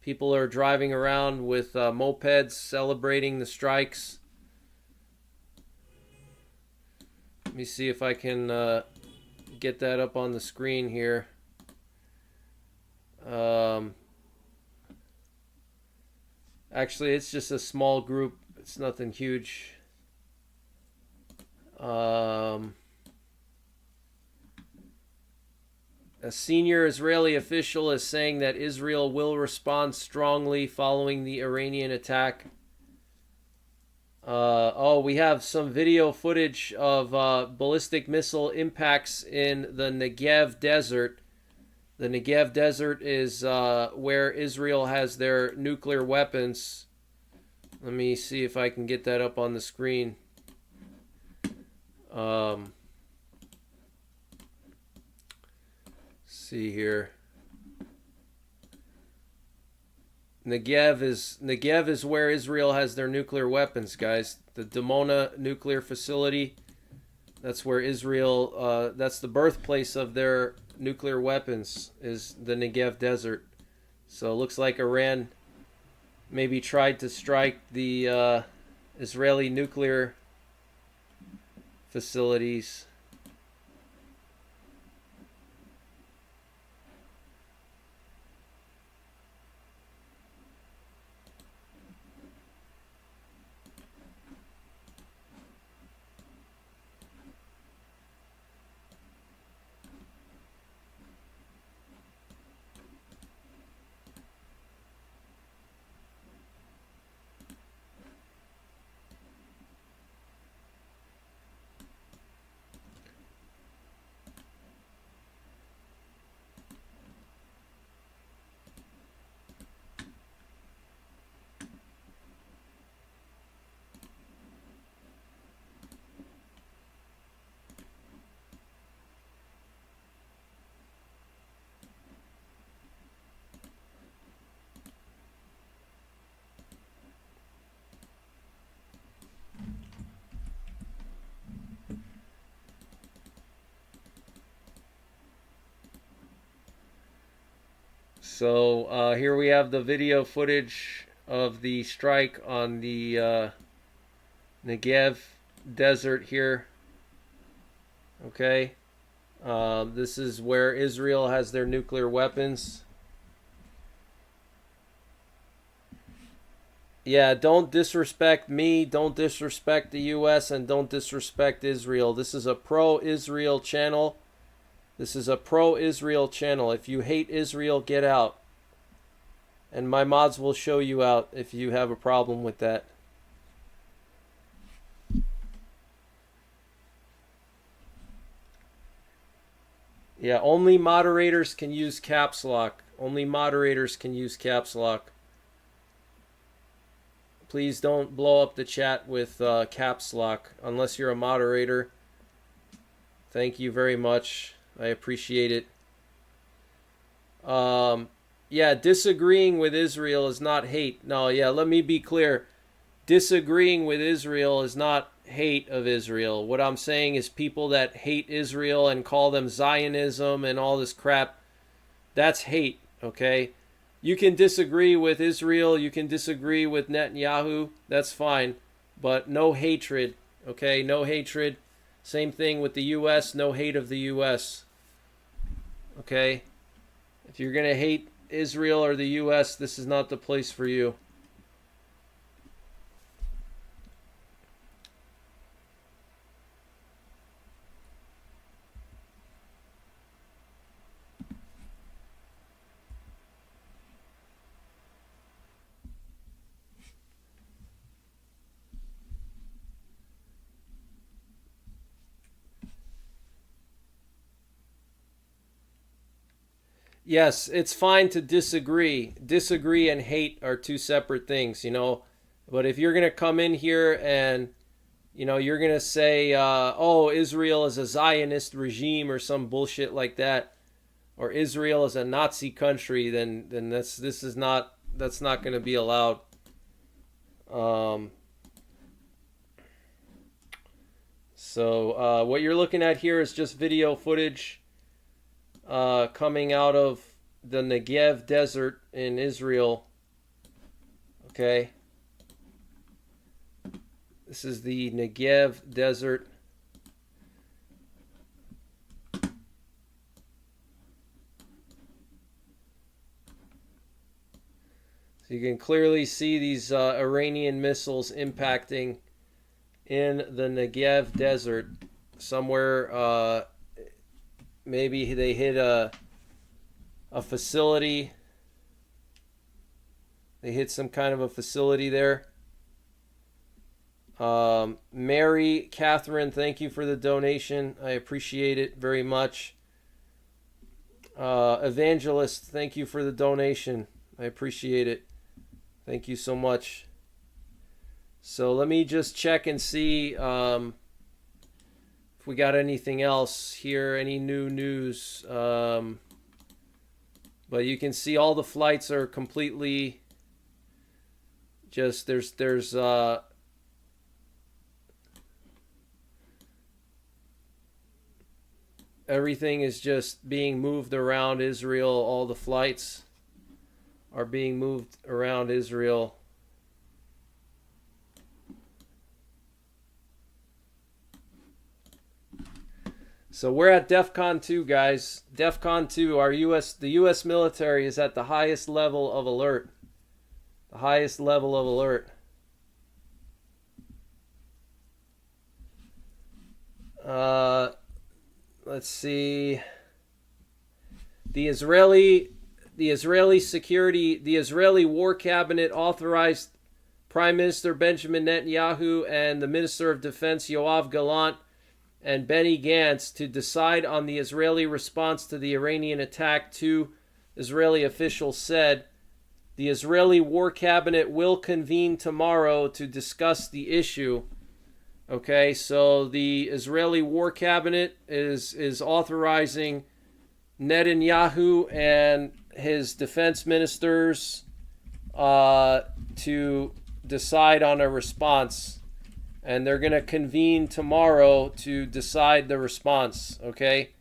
People are driving around with mopeds celebrating the strikes. Let me see if I can get that up on the screen here. Actually, it's just a small group. It's nothing huge. A senior Israeli official is saying that Israel will respond strongly following the Iranian attack. We have some video footage of ballistic missile impacts in the Negev Desert. The Negev Desert is where Israel has their nuclear weapons. Let me see if I can get that up on the screen. See here. Negev is where Israel has their nuclear weapons, guys. The Dimona nuclear facility. That's where Israel. That's the birthplace of their nuclear weapons. Is the Negev Desert. So it looks like Iran maybe tried to strike the Israeli nuclear facilities. So here we have the video footage of the strike on the Negev Desert here. Okay. This is where Israel has their nuclear weapons. Yeah, don't disrespect me, don't disrespect the US, and don't disrespect Israel. This is a pro-Israel channel. This is a pro-Israel channel. If you hate Israel, get out. And my mods will show you out if you have a problem with that. Yeah, only moderators can use caps lock. Only moderators can use caps lock. Please don't blow up the chat with caps lock unless you're a moderator. Thank you very much. I appreciate it. Yeah, disagreeing with Israel is not hate. No, yeah, let me be clear. Disagreeing with Israel is not hate of Israel. What I'm saying is people that hate Israel and call them Zionism and all this crap, that's hate, okay? You can disagree with Israel, you can disagree with Netanyahu, that's fine, but no hatred, okay? No hatred. Same thing with the U.S., no hate of the U.S., okay? If you're going to hate Israel or the U.S., this is not the place for you. Yes, it's fine to disagree. Disagree and hate are two separate things, you know. But if you're going to come in here and, you know, you're going to say, oh, Israel is a Zionist regime or some bullshit like that, or Israel is a Nazi country, then that's not going to be allowed. So what you're looking at here is just video footage coming out of the Negev Desert in Israel. Okay. This is the Negev desert. So you can clearly see these Iranian missiles impacting in the Negev desert. Somewhere, maybe they hit a facility. They hit some kind of a facility there. Mary Catherine, thank you for the donation. I appreciate it very much. Evangelist, thank you for the donation. I appreciate it. Thank you so much. So let me just check and see if we got anything else here, any new news. But you can see all the flights are completely just, there's everything is just being moved around Israel. All the flights are being moved around Israel. So we're at Defcon 2, guys. Defcon 2, the US military is at the highest level of alert. The highest level of alert. Let's see. The Israeli War Cabinet authorized Prime Minister Benjamin Netanyahu and the Minister of Defense Yoav Gallant and Benny Gantz to decide on the Israeli response to the Iranian attack. Two Israeli officials said the Israeli War Cabinet will convene tomorrow to discuss the issue. Okay, so the Israeli War Cabinet is authorizing Netanyahu and his defense ministers to decide on a response. And they're going to convene tomorrow to decide the response, okay?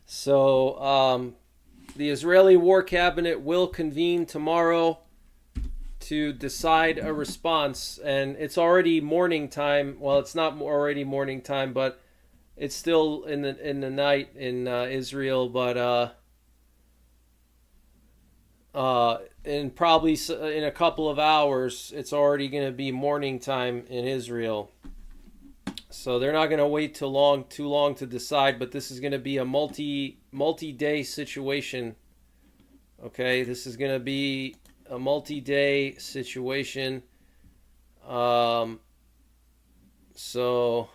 So the Israeli War Cabinet will convene tomorrow to decide a response, and it's already morning time. Well, it's not already morning time, but it's still in the night in Israel. But in probably in a couple of hours, it's already going to be morning time in Israel. So they're not going to wait too long to decide, but this is going to be a multi-day situation. Okay, this is going to be a multi-day situation. So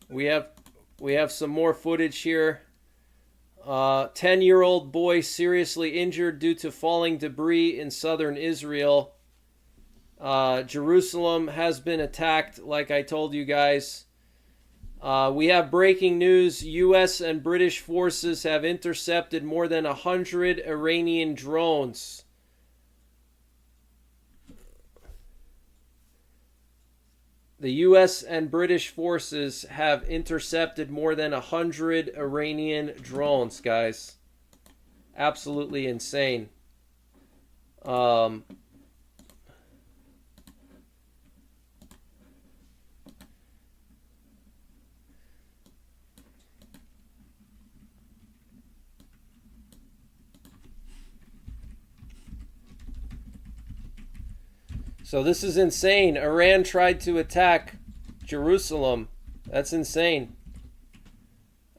we have some more footage here. 10-year-old boy seriously injured due to falling debris in southern Israel. Jerusalem has been attacked, like I told you guys. We have breaking news. U.S. and British forces have intercepted more than 100 Iranian drones. The U.S. and British forces have intercepted more than 100 Iranian drones, guys. Absolutely insane. So this is insane. Iran tried to attack Jerusalem. That's insane.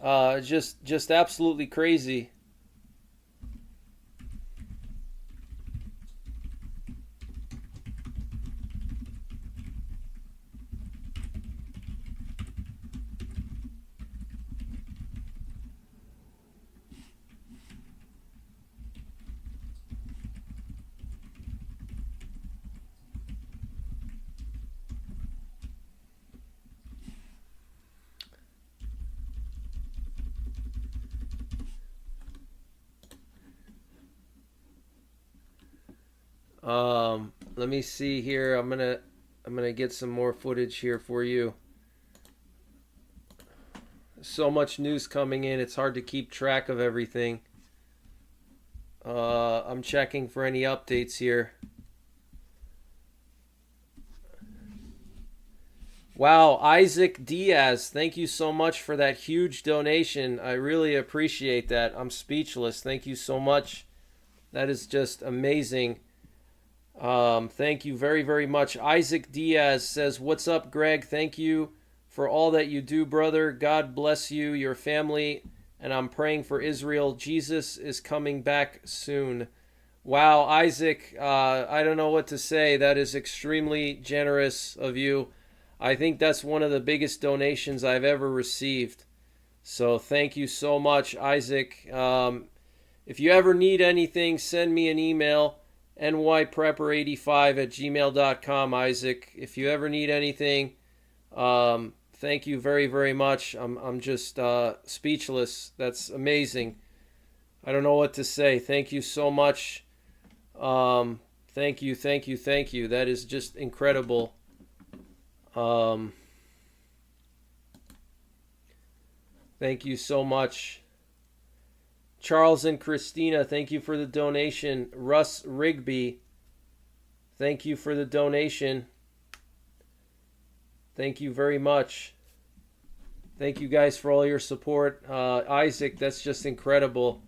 Just absolutely crazy. Let me see here. I'm gonna get some more footage here for you. So much news coming in, it's hard to keep track of everything. I'm checking for any updates here. Wow, Isaac Diaz, thank you so much for that huge donation. I really appreciate that. I'm speechless. Thank you so much. That is just amazing. Thank you very, very much. Isaac Diaz says, "What's up, Greg? Thank you for all that you do, brother. God bless you, your family, and I'm praying for Israel. Jesus is coming back soon." Wow, Isaac, I don't know what to say. That is extremely generous of you. I think that's one of the biggest donations I've ever received. So thank you so much, Isaac. If you ever need anything, send me an email. NYPrepper85@gmail.com, Isaac. If you ever need anything, thank you very, very much. I'm just speechless. That's amazing. I don't know what to say. Thank you so much. Thank you. That is just incredible. Thank you so much. Charles and Christina, thank you for the donation. Russ Rigby, thank you for the donation. Thank you very much. Thank you guys for all your support. Isaac, that's just incredible.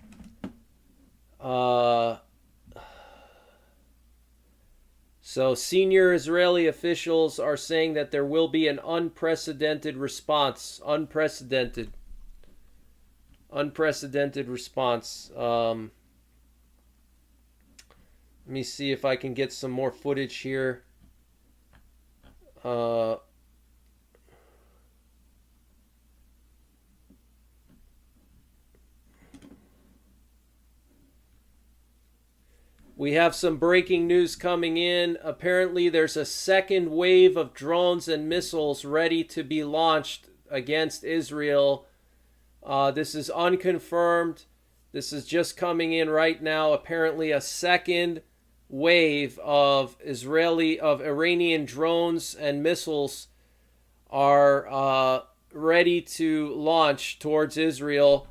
So senior Israeli officials are saying that there will be an unprecedented response. Unprecedented response. Let me see if I can get some more footage here. We have some breaking news coming in. Apparently there's a second wave of drones and missiles ready to be launched against Israel. This is unconfirmed. This is just coming in right now. Apparently a second wave of Iranian drones and missiles are ready to launch towards Israel.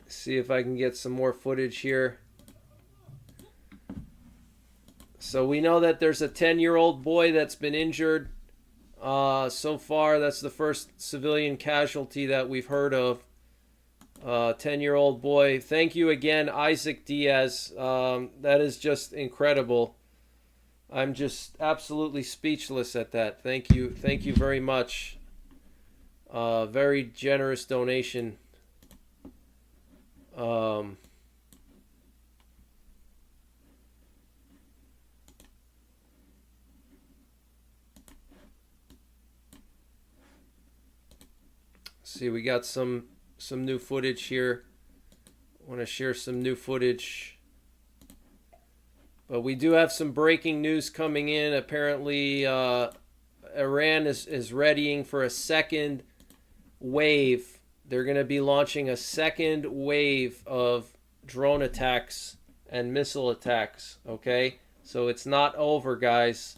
See if I can get some more footage here. So we know that there's a 10-year-old boy that's been injured. So far, that's the first civilian casualty that we've heard of. 10-year-old boy. Thank you again, Isaac Diaz. That is just incredible. I'm just absolutely speechless at that. Thank you very much. Very generous donation. See, we got some new footage here. I want to share some new footage. But we do have some breaking news coming in. Apparently, Iran is readying for a second wave. They're going to be launching a second wave of drone attacks and missile attacks, okay? So it's not over, guys.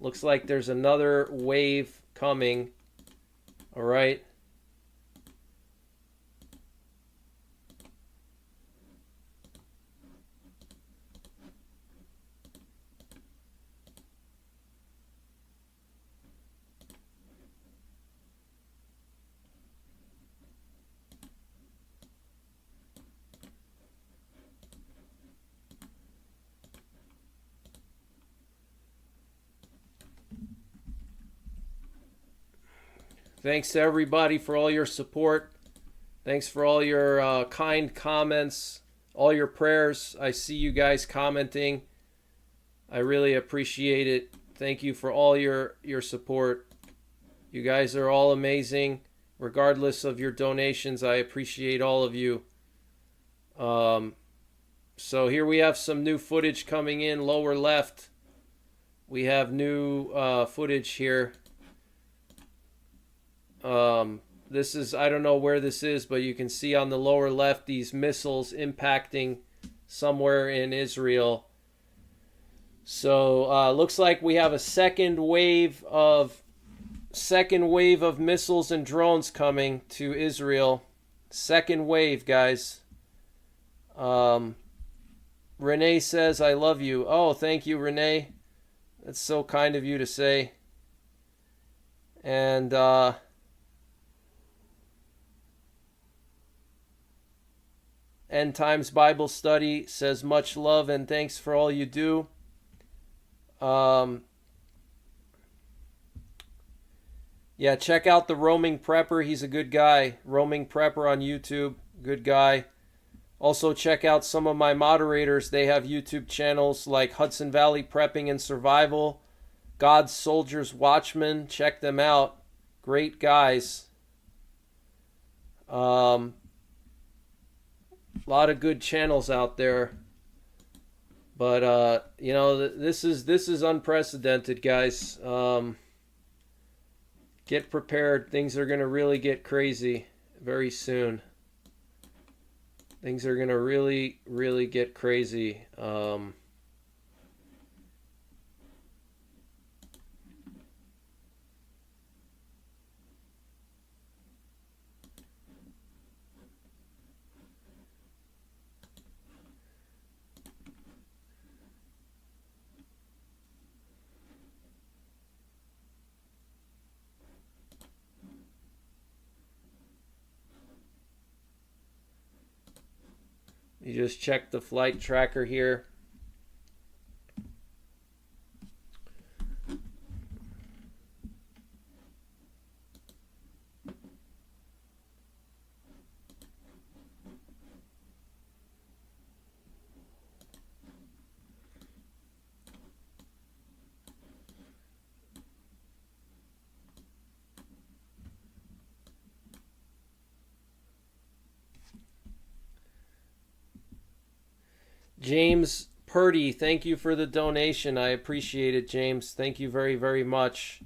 Looks like there's another wave coming, all right? Thanks to everybody for all your support. Thanks for all your kind comments, all your prayers. I see you guys commenting. I really appreciate it. Thank you for all your support. You guys are all amazing. Regardless of your donations, I appreciate all of you. So here we have some new footage coming in, lower left. We have new footage here. This is, I don't know where this is, but you can see on the lower left these missiles impacting somewhere in Israel. So looks like we have a second wave of missiles and drones coming to Israel. Second wave, guys. Renee says, I love you. Oh, thank you, Renee. That's so kind of you to say. And End Times Bible Study says much love and thanks for all you do. Yeah, check out the Roaming Prepper. He's a good guy. Roaming Prepper on YouTube. Good guy. Also check out some of my moderators. They have YouTube channels like Hudson Valley Prepping and Survival, God's Soldiers Watchmen. Check them out. Great guys. A lot of good channels out there. But you know, this is unprecedented, guys. Get prepared. Things are going to really get crazy very soon. Things are going to really, really get crazy. You just check the flight tracker here. James Purdy, thank you for the donation. I appreciate it, James. Thank you very, very much.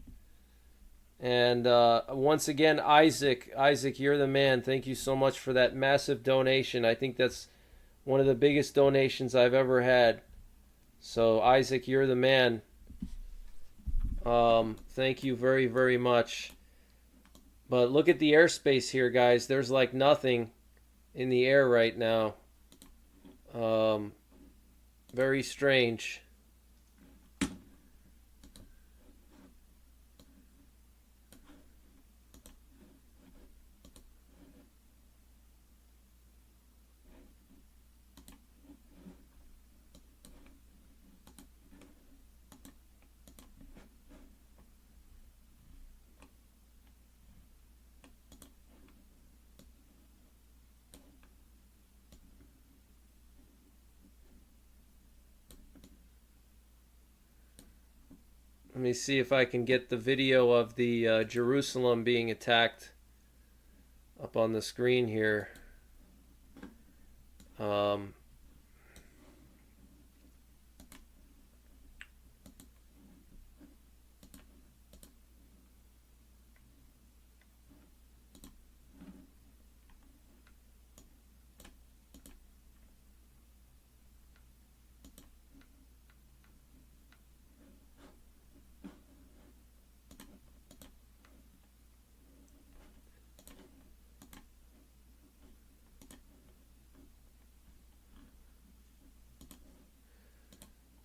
And once again, Isaac, you're the man. Thank you so much for that massive donation. I think that's one of the biggest donations I've ever had. So, Isaac, you're the man. Thank you very, very much. But look at the airspace here, guys. There's like nothing in the air right now. Very strange. Let me see if I can get the video of the Jerusalem being attacked up on the screen here.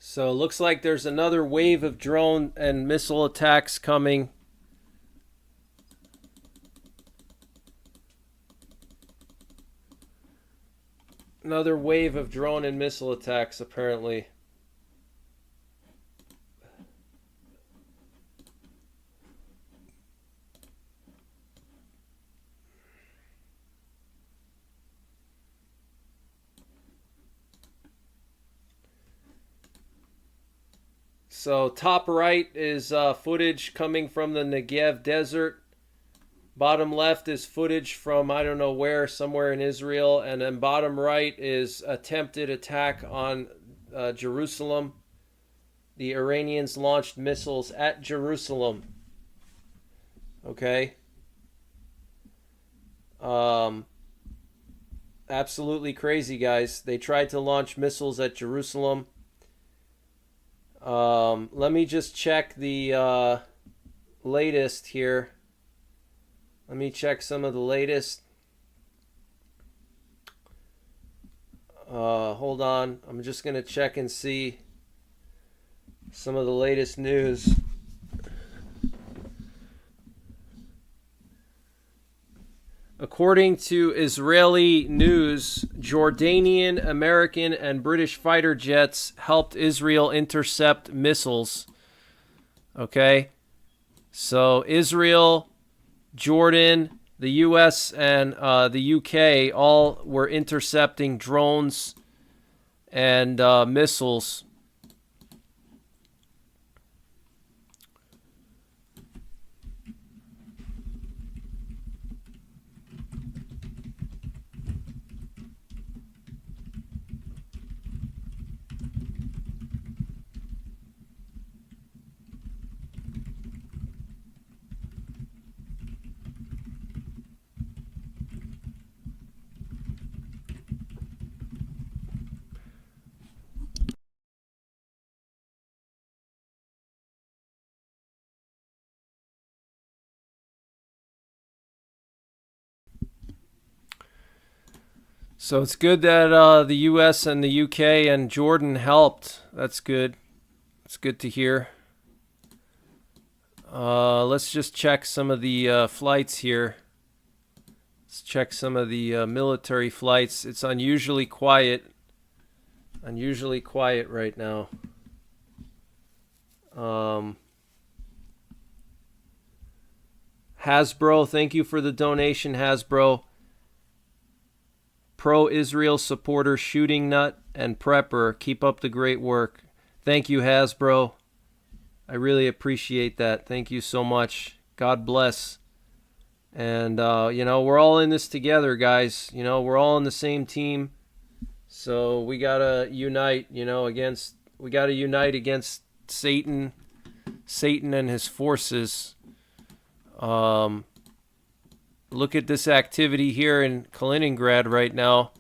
So it looks like there's another wave of drone and missile attacks coming. Another wave of drone and missile attacks, apparently. So top right is footage coming from the Negev desert. Bottom left is footage from I don't know where, somewhere in Israel. And then bottom right is attempted attack on Jerusalem. The Iranians launched missiles at Jerusalem. Okay. Absolutely crazy, guys. They tried to launch missiles at Jerusalem. Let me just check the latest here. Let me check some of the latest. Hold on. I'm just going to check and see some of the latest news. According to Israeli news, Jordanian, American, and British fighter jets helped Israel intercept missiles. Okay? So Israel, Jordan, the US, and the UK all were intercepting drones and missiles. So it's good that the U.S. and the U.K. and Jordan helped. That's good. It's good to hear. Let's just check some of the flights here. Let's check some of the military flights. It's unusually quiet. Unusually quiet right now. Hasbro, thank you for the donation, Hasbro. Pro-Israel supporter Shooting Nut and Prepper, keep up the great work. Thank you, Hasbro. I really appreciate that. Thank you so much. God bless. And, we're all in this together, guys. We're all on the same team. So we got to unite, against Satan and his forces. Look at this activity here in Kaliningrad right now.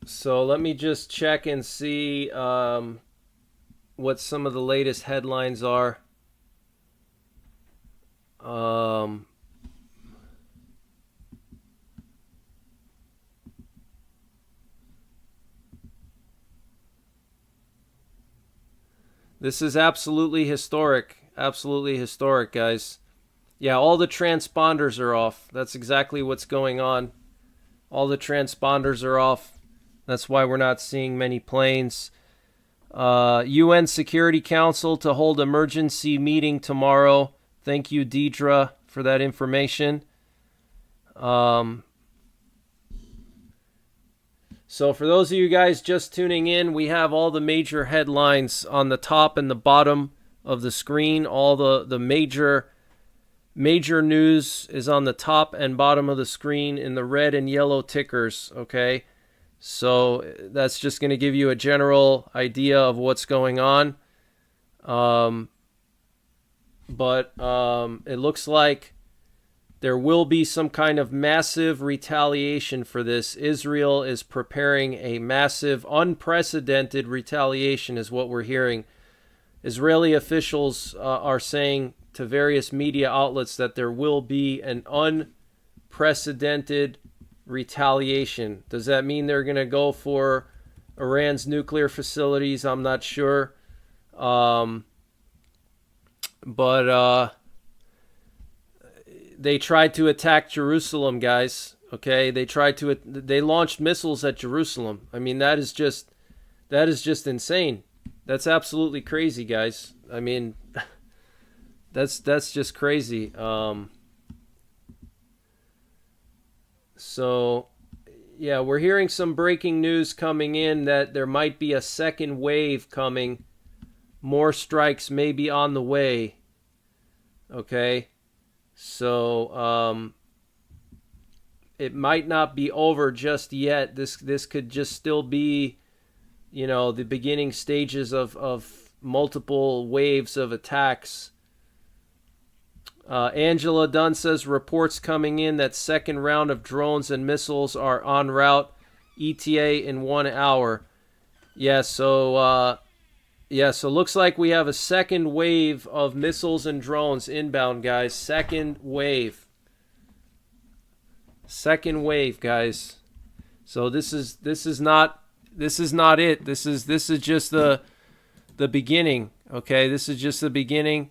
So let me just check and see what some of the latest headlines are. This is absolutely historic. Absolutely historic, guys. Yeah, all the transponders are off. That's exactly what's going on. All the transponders are off. That's why we're not seeing many planes. UN Security Council to hold emergency meeting tomorrow. Thank you, Deidre, for that information. So for those of you guys just tuning in, we have all the major headlines on the top and the bottom of the screen. All the major news is on the top and bottom of the screen in the red and yellow tickers, okay? So that's just going to give you a general idea of what's going on. But it looks like there will be some kind of massive retaliation for this. Israel is preparing a massive, unprecedented retaliation is what we're hearing. Israeli officials are saying to various media outlets that there will be an unprecedented retaliation. Does that mean they're going to go for Iran's nuclear facilities? I'm not sure. But they tried to attack Jerusalem, guys. Okay, they launched missiles at Jerusalem. I mean, that is just insane. That's absolutely crazy, guys. I mean, that's just crazy. So, yeah, we're hearing some breaking news coming in that there might be a second wave coming. More strikes may be on the way. Okay, so it might not be over just yet. This could just still be, the beginning stages of multiple waves of attacks. Angela Dunn says reports coming in that second round of drones and missiles are en route, ETA in 1 hour. Yeah, so looks like we have a second wave of missiles and drones inbound, guys. Second wave, guys. So this is not it. This is just the beginning. Okay, this is just the beginning.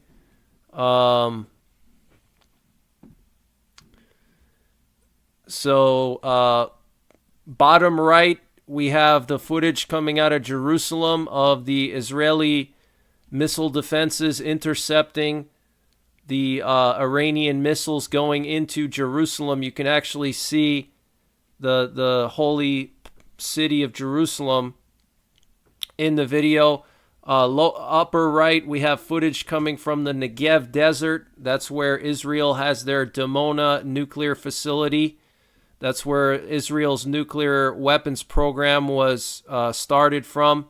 So bottom right, we have the footage coming out of Jerusalem of the Israeli missile defenses intercepting the Iranian missiles going into Jerusalem. You can actually see the holy city of Jerusalem in the video. Upper right, we have footage coming from the Negev desert. That's where Israel has their Dimona nuclear facility. That's where Israel's nuclear weapons program was started from.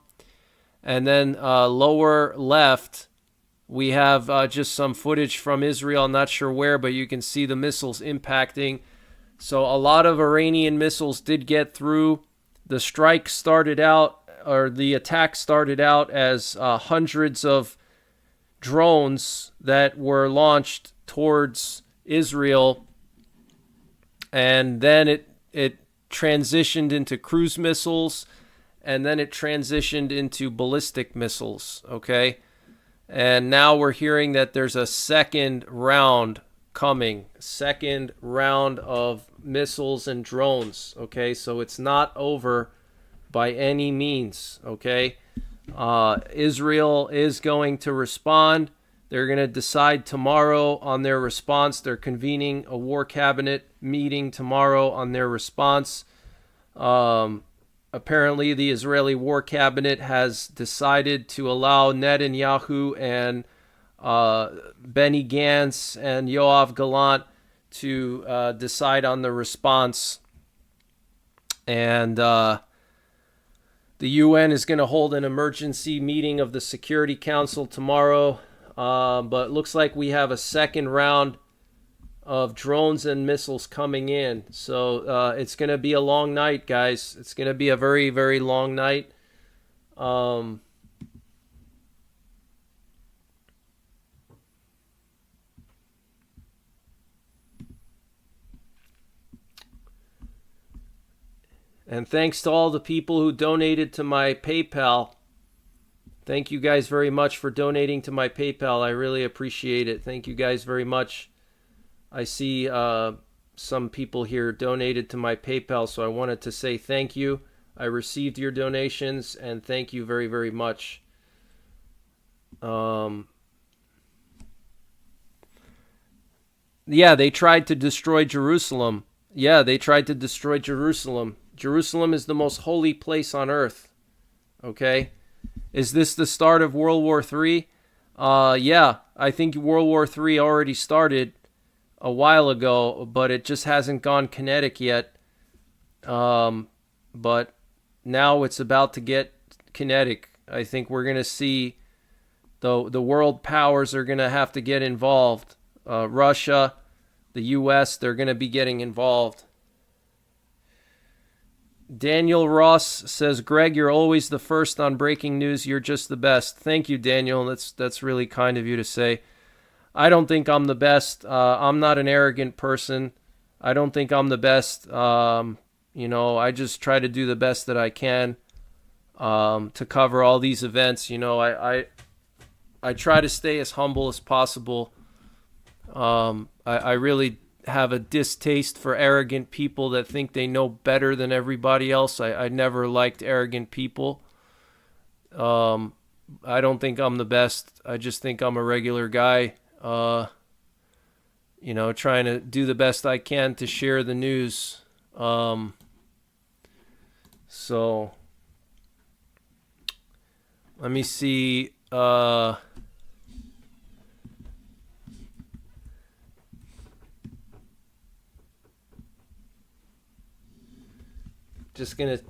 And then lower left, we have just some footage from Israel. I'm not sure where, but you can see the missiles impacting. So a lot of Iranian missiles did get through. The strike started out, or the attack started out as hundreds of drones that were launched towards Israel. And then it transitioned into cruise missiles, and then it transitioned into ballistic missiles, okay? And now we're hearing that there's a second round coming, second round of missiles and drones, okay? So it's not over by any means, okay? Israel is going to respond. They're going to decide tomorrow on their response. They're convening a war cabinet meeting tomorrow on their response. Apparently, the Israeli war cabinet has decided to allow Netanyahu and Benny Gantz and Yoav Gallant to decide on the response. And the UN is going to hold an emergency meeting of the Security Council tomorrow. But it looks like we have a second round of drones and missiles coming in. So it's going to be a long night, guys. It's going to be a very, very long night. And thanks to all the people who donated to my PayPal. Thank you guys very much for donating to my PayPal. I really appreciate it. Thank you guys very much. I see some people here donated to my PayPal, so I wanted to say thank you. I received your donations, and thank you very, very much. Yeah, they tried to destroy Jerusalem. Jerusalem is the most holy place on earth. Okay? Is this the start of World War III? Yeah, I think World War III already started a while ago, but it just hasn't gone kinetic yet. But now it's about to get kinetic. I think we're going to see the world powers are going to have to get involved. Russia, the U.S., they're going to be getting involved. Daniel Ross says, Greg, you're always the first on breaking news. You're just the best. Thank you, Daniel. That's really kind of you to say. I don't think I'm the best. I'm not an arrogant person. I don't think I'm the best. I just try to do the best that I can to cover all these events. I try to stay as humble as possible. I really have a distaste for arrogant people that think they know better than everybody else. I never liked arrogant people. I don't think I'm the best. I just think I'm a regular guy, trying to do the best I can to share the news. So let me see. Just going to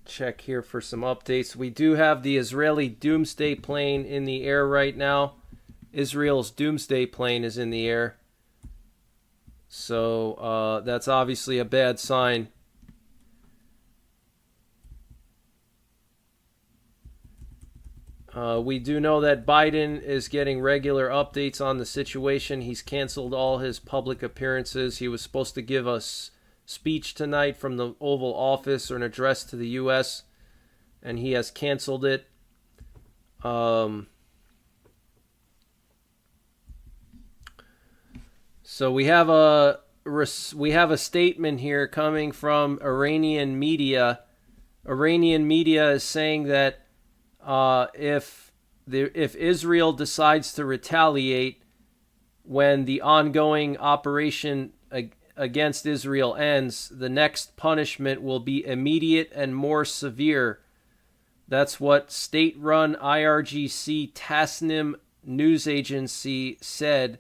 check here for some updates. We do have the Israeli doomsday plane in the air right now. Israel's doomsday plane is in the air. So that's obviously a bad sign. We do know that Biden is getting regular updates on the situation. He's canceled all his public appearances. He was supposed to give us speech tonight from the Oval Office or an address to the U.S., and he has canceled it. So we have a statement here coming from Iranian media. Iranian media is saying that if Israel decides to retaliate when the ongoing operation against Israel ends, the next punishment will be immediate and more severe. That's what state-run IRGC Tasnim news agency said.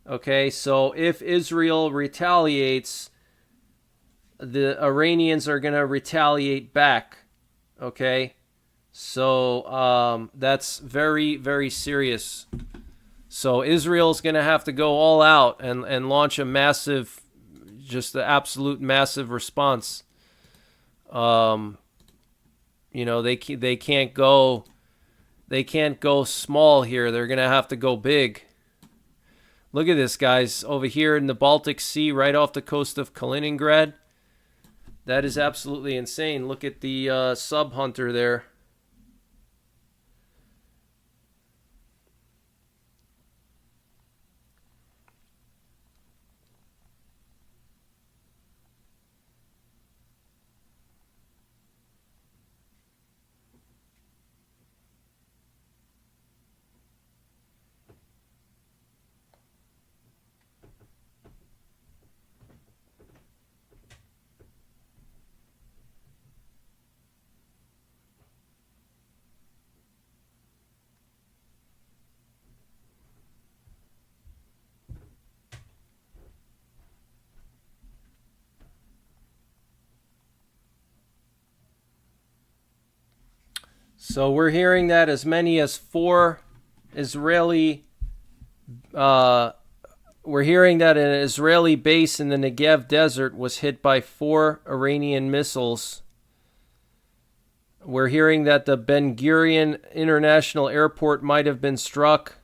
Okay, so if Israel retaliates, the Iranians are going to retaliate back. Okay, so that's very, very serious. So Israel's going to have to go all out and launch a massive, just the absolute massive response. They can't go small here. They're going to have to go big. Look at this, guys, over here in the Baltic Sea, right off the coast of Kaliningrad. That is absolutely insane. Look at the sub hunter there. So we're hearing that as many as 4 Israeli... we're hearing that an Israeli base in the Negev desert was hit by 4 Iranian missiles. We're hearing that the Ben Gurion International Airport might have been struck.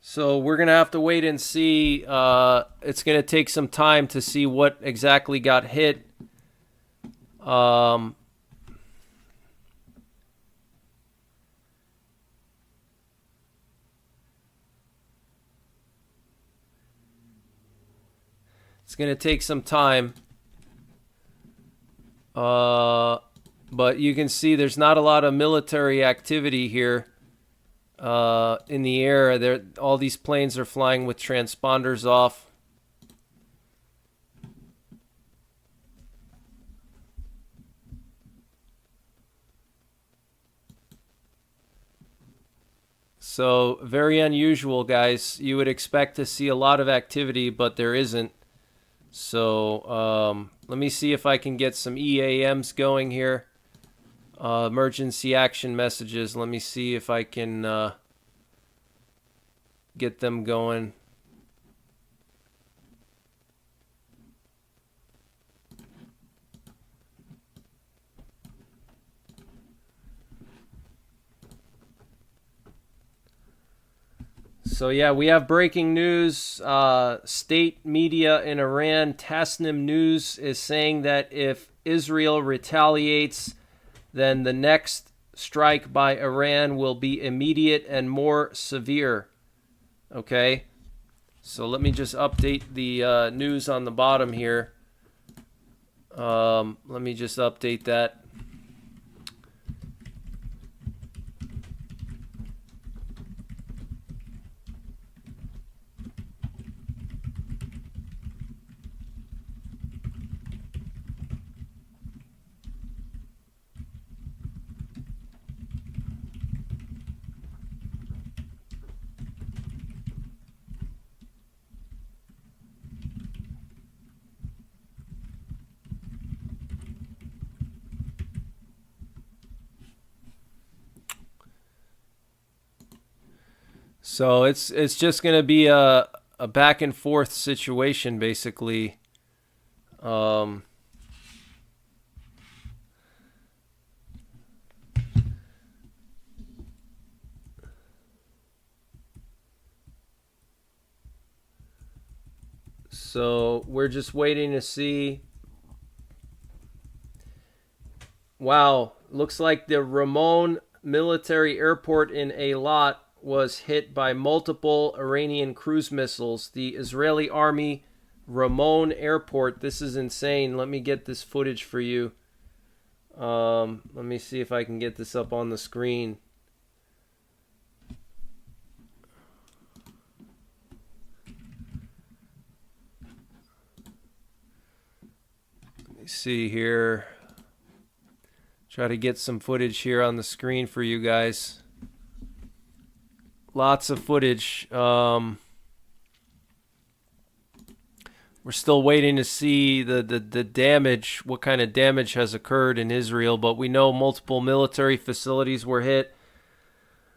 So we're going to have to wait and see. It's going to take some time to see what exactly got hit. It's going to take some time. But you can see there's not a lot of military activity here. In the air, all these planes are flying with transponders off. So very unusual, guys. You would expect to see a lot of activity, but there isn't. So let me see if I can get some EAMs going here. Emergency action messages. Let me see if I can get them going. So yeah, we have breaking news. State media in Iran, Tasnim News, is saying that if Israel retaliates, then the next strike by Iran will be immediate and more severe. Okay, so let me just update the news on the bottom here. Let me just update that. So it's just going to be a back and forth situation, basically. So we're just waiting to see. Wow, looks like the Ramon military airport in Eilat was hit by multiple Iranian cruise missiles. The Israeli Army Ramon Airport. This is insane. Let me get this footage for you. Let me see if I can get this up on the screen. Let me see here. Try to get some footage here on the screen for you guys. Lots of footage. We're still waiting to see the damage, what kind of damage has occurred in Israel, but we know multiple military facilities were hit.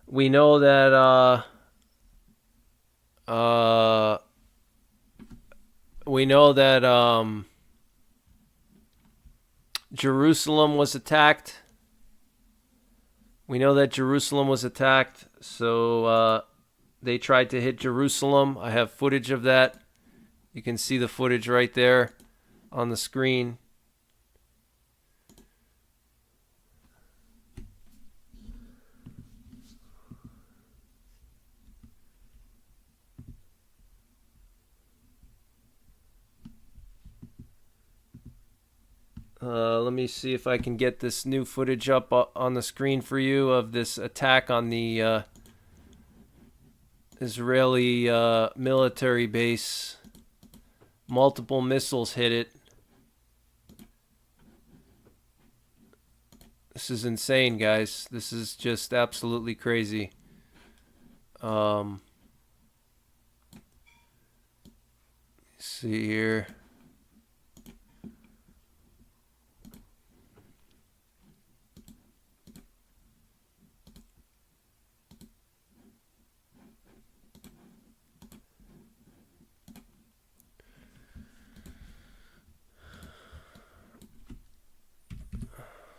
We know that Jerusalem was attacked. We know that Jerusalem was attacked, so they tried to hit Jerusalem. I have footage of that. You can see the footage right there on the screen. Let me see if I can get this new footage up on the screen for you of this attack on the Israeli military base. Multiple missiles hit it. This is insane, guys. This is just absolutely crazy. Let's see here.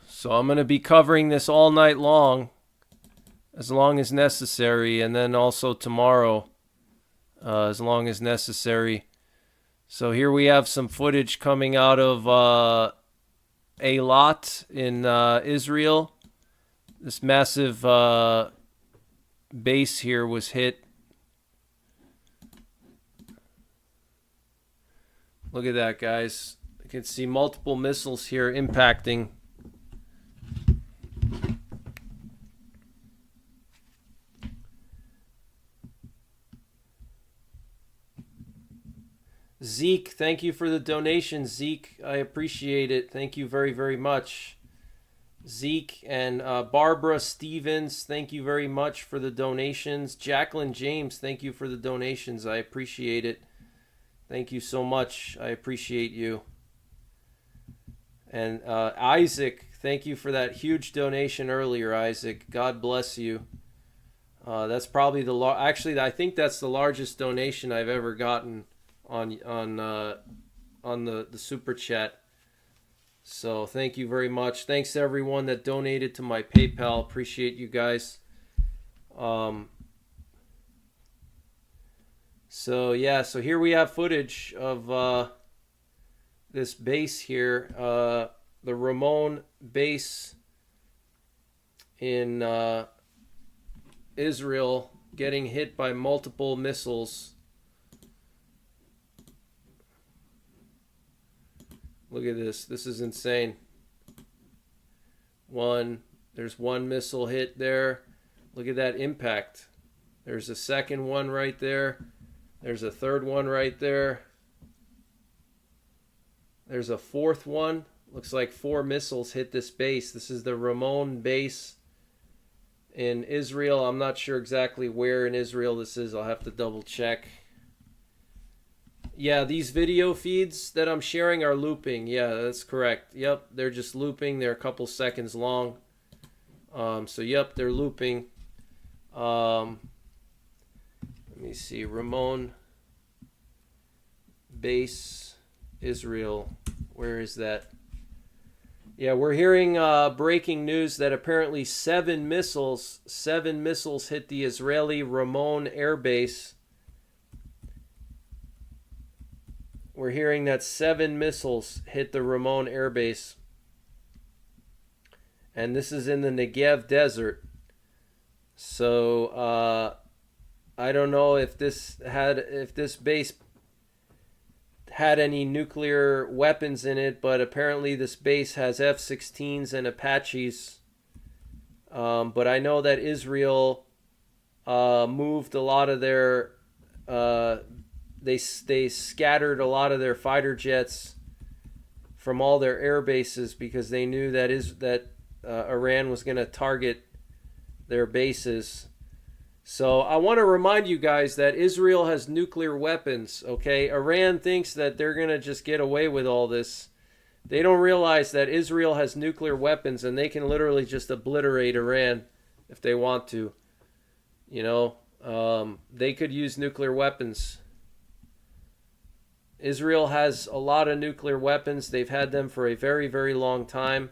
So I'm going to be covering this all night long as necessary, and then also tomorrow as long as necessary. So here we have some footage coming out of Eilat in Israel. This massive base here was hit. Look at that, guys. You can see multiple missiles here impacting. Zeke, thank you for the donation. Zeke, I appreciate it. Thank you very, very much. Zeke and Barbara Stevens, thank you very much for the donations. Jacqueline James, thank you for the donations. I appreciate it. Thank you so much. I appreciate you. And Isaac, thank you for that huge donation earlier, Isaac. God bless you. That's probably actually, I think that's the largest donation I've ever gotten on the super chat. So thank you very much. Thanks to everyone that donated to my PayPal. Appreciate you guys. So yeah, so here we have footage of this base here, the Ramon base in Israel, getting hit by multiple missiles. Look at this. This is insane. There's one missile hit there. Look at that impact. There's a second one right there. There's a third one right there. There's a fourth one. Looks like 4 missiles hit this base. This is the Ramon base in Israel. I'm not sure exactly where in Israel this is. I'll have to double check. Yeah, these video feeds that I'm sharing are looping. Yeah, that's correct. Yep, they're just looping. They're a couple seconds long. So yep, they're looping. Let me see. Ramon base Israel. Where is that? Yeah, we're hearing breaking news that apparently 7 missiles hit the Israeli Ramon air base. We're hearing that 7 missiles hit the Ramon air base. And this is in the Negev desert. So I don't know if this base had any nuclear weapons in it, but apparently this base has F-16s and Apaches. But I know that Israel moved a lot of their they scattered a lot of their fighter jets from all their air bases because they knew that Iran was going to target their bases. So I want to remind you guys that Israel has nuclear weapons, okay? Iran thinks that they're going to just get away with all this. They don't realize that Israel has nuclear weapons and they can literally just obliterate Iran if they want to. You know, they could use nuclear weapons. Israel has a lot of nuclear weapons. They've had them for a very, very long time.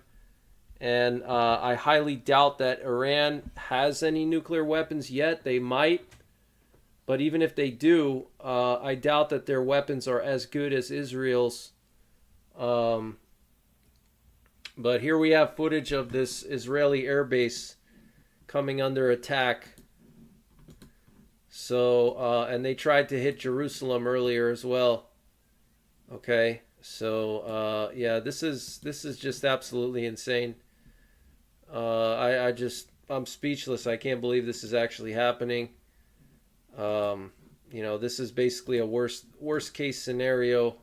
And I highly doubt that Iran has any nuclear weapons yet. They might. But even if they do, I doubt that their weapons are as good as Israel's. But here we have footage of this Israeli air base coming under attack. So, and they tried to hit Jerusalem earlier as well. Okay, so yeah, this is just absolutely insane. I'm speechless. I can't believe this is actually happening. You know, this is basically a worst case scenario.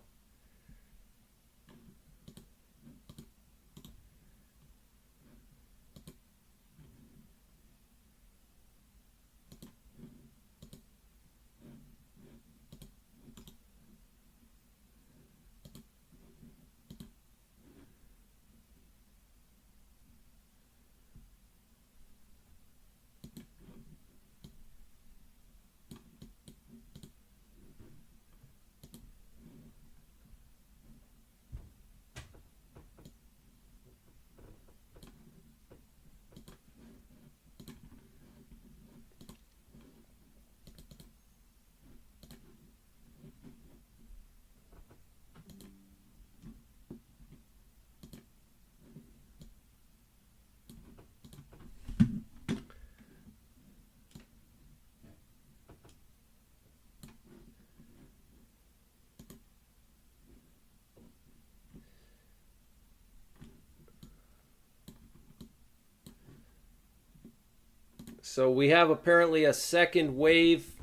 So we have apparently a second wave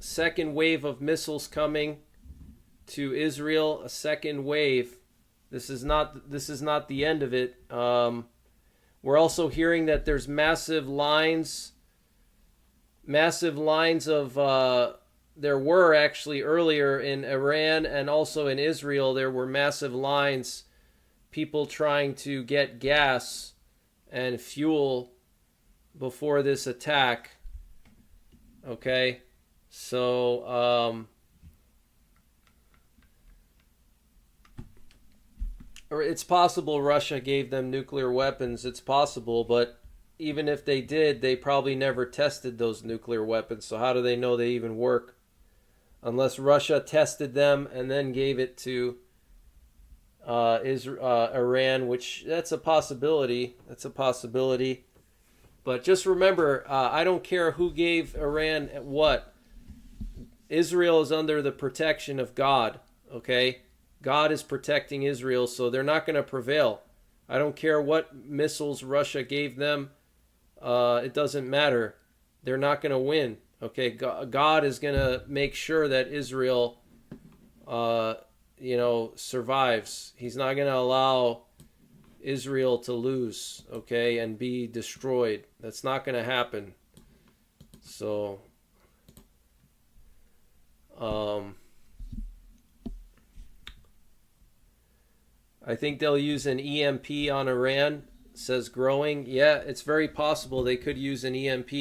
of missiles coming to Israel. A second wave. This is not the end of it. We're also hearing that there's massive lines of. There were actually earlier in Iran and also in Israel. There were massive lines, people trying to get gas and fuel before this attack. Okay, so or it's possible Russia gave them nuclear weapons. It's possible, but even if they did, they probably never tested those nuclear weapons. So how do they know they even work? unless Russia tested them and then gave it to Iran, which that's a possibility. That's a possibility. But just remember, I don't care who gave Iran what. Israel is under the protection of God, okay? God is protecting Israel, so they're not going to prevail. I don't care what missiles Russia gave them. It doesn't matter. They're not going to win, okay? God is going to make sure that Israel, survives. He's not going to allow Israel to lose, okay, and be destroyed. That's not going to happen. So, I think they'll use an EMP on Iran, says Growing. Yeah, it's very possible they could use an EMP.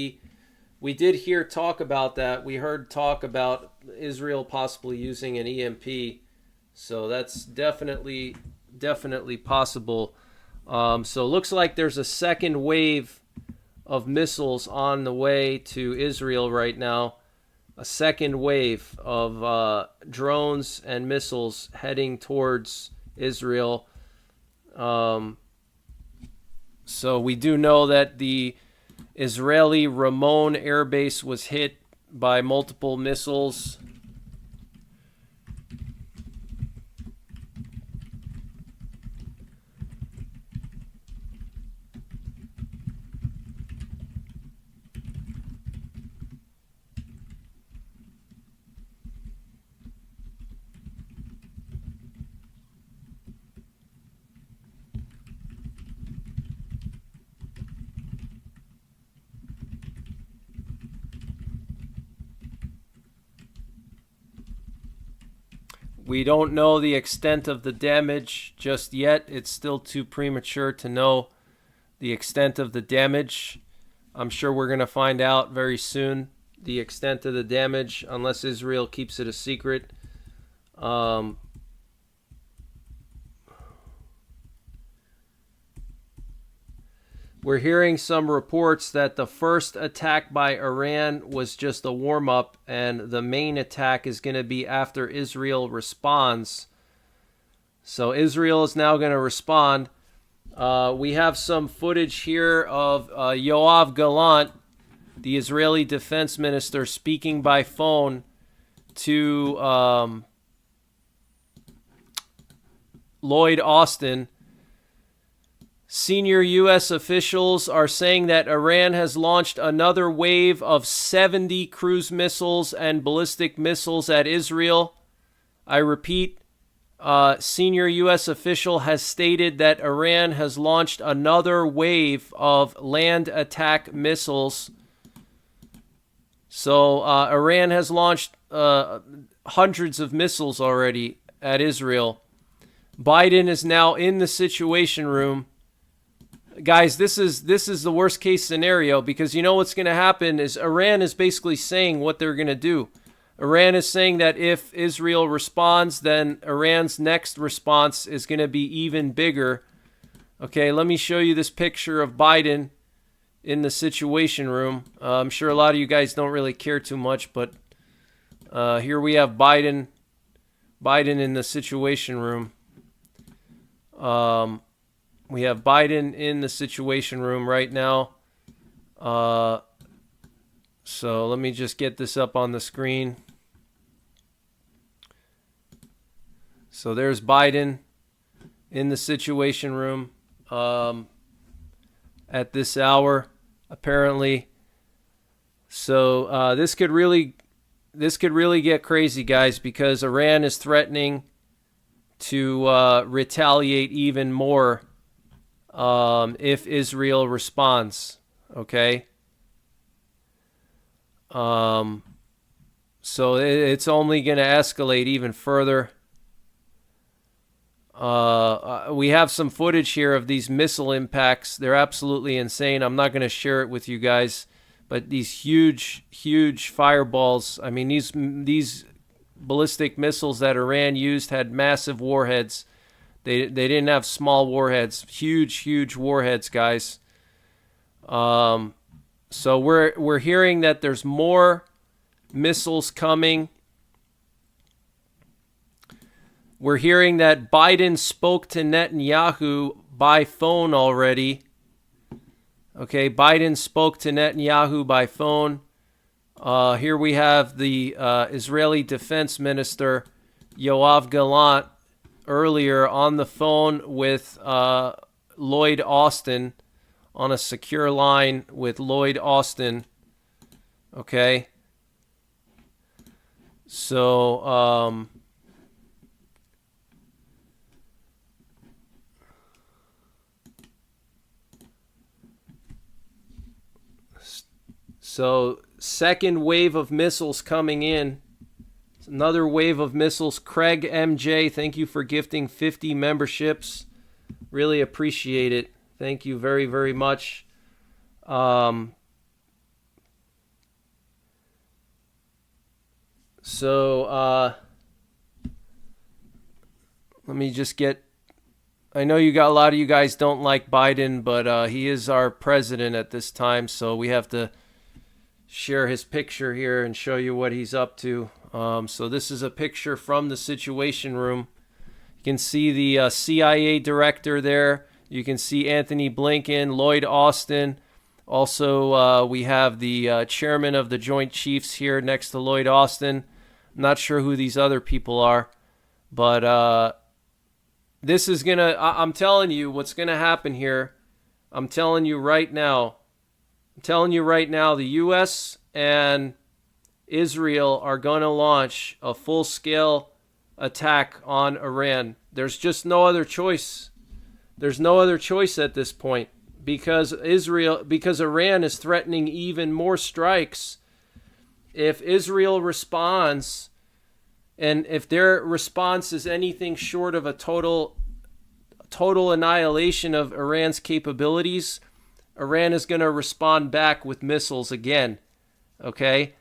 We did hear talk about that. We heard talk about Israel possibly using an EMP. So that's definitely possible. So it looks like there's a second wave of missiles on the way to Israel right now. A second wave of drones and missiles heading towards Israel. So we do know that the Israeli Ramon air base was hit by multiple missiles. We don't know the extent of the damage just yet. It's still too premature to know the extent of the damage. I'm sure we're going to find out very soon the extent of the damage, unless Israel keeps it a secret. We're hearing some reports that the first attack by Iran was just a warm-up, and the main attack is going to be after Israel responds. So Israel is now going to respond. We have some footage here of Yoav Gallant, the Israeli defense minister, speaking by phone to Lloyd Austin. Senior U.S. officials are saying that Iran has launched another wave of 70 cruise missiles and ballistic missiles at Israel. I repeat, senior U.S. official has stated that Iran has launched another wave of land attack missiles. So Iran has launched hundreds of missiles already at Israel. Biden is now in the Situation Room. Guys, this is the worst case scenario, because you know what's going to happen is Iran is basically saying what they're going to do. Iran is saying that if Israel responds, then Iran's next response is going to be even bigger. Okay, let me show you this picture of Biden in the Situation Room. I'm sure a lot of you guys don't really care too much, but here we have Biden in the Situation Room. We have Biden in the Situation Room right now. So let me just get this up on the screen. So there's Biden in the Situation Room at this hour, apparently. So this could really get crazy, guys, because Iran is threatening to retaliate even more if Israel responds, okay? So it's only going to escalate even further. We have some footage here of these missile impacts. They're absolutely insane. I'm not going to share it with you guys, but these huge fireballs. I mean, these ballistic missiles that Iran used had massive warheads. They didn't have small warheads. Huge warheads, guys. So we're hearing that there's more missiles coming We're hearing that Biden spoke to Netanyahu by phone already. Okay, Biden spoke to Netanyahu by phone. Here we have the Israeli Defense Minister, Yoav Gallant, earlier on the phone with Lloyd Austin, on a secure line with Lloyd Austin. Okay. So, second wave of missiles coming in. Another wave of missiles. Craig MJ, thank you for gifting 50 memberships. Really appreciate it. Thank you very, very much. Let me just get... I know a lot of you guys don't like Biden, but he is our president at this time, so we have to share his picture here and show you what he's up to. So this is a picture from the Situation Room. You can see the CIA director there. You can see Anthony Blinken, Lloyd Austin. Also, we have the chairman of the Joint Chiefs here next to Lloyd Austin. I'm not sure who these other people are, but this is going to... I'm telling you what's going to happen here. I'm telling you right now, the U.S. and Israel are going to launch a full-scale attack on Iran. There's just no other choice. There's no other choice at this point because Iran is threatening even more strikes. If Israel responds, and if their response is anything short of a total annihilation of Iran's capabilities, Iran is going to respond back with missiles again. Okay?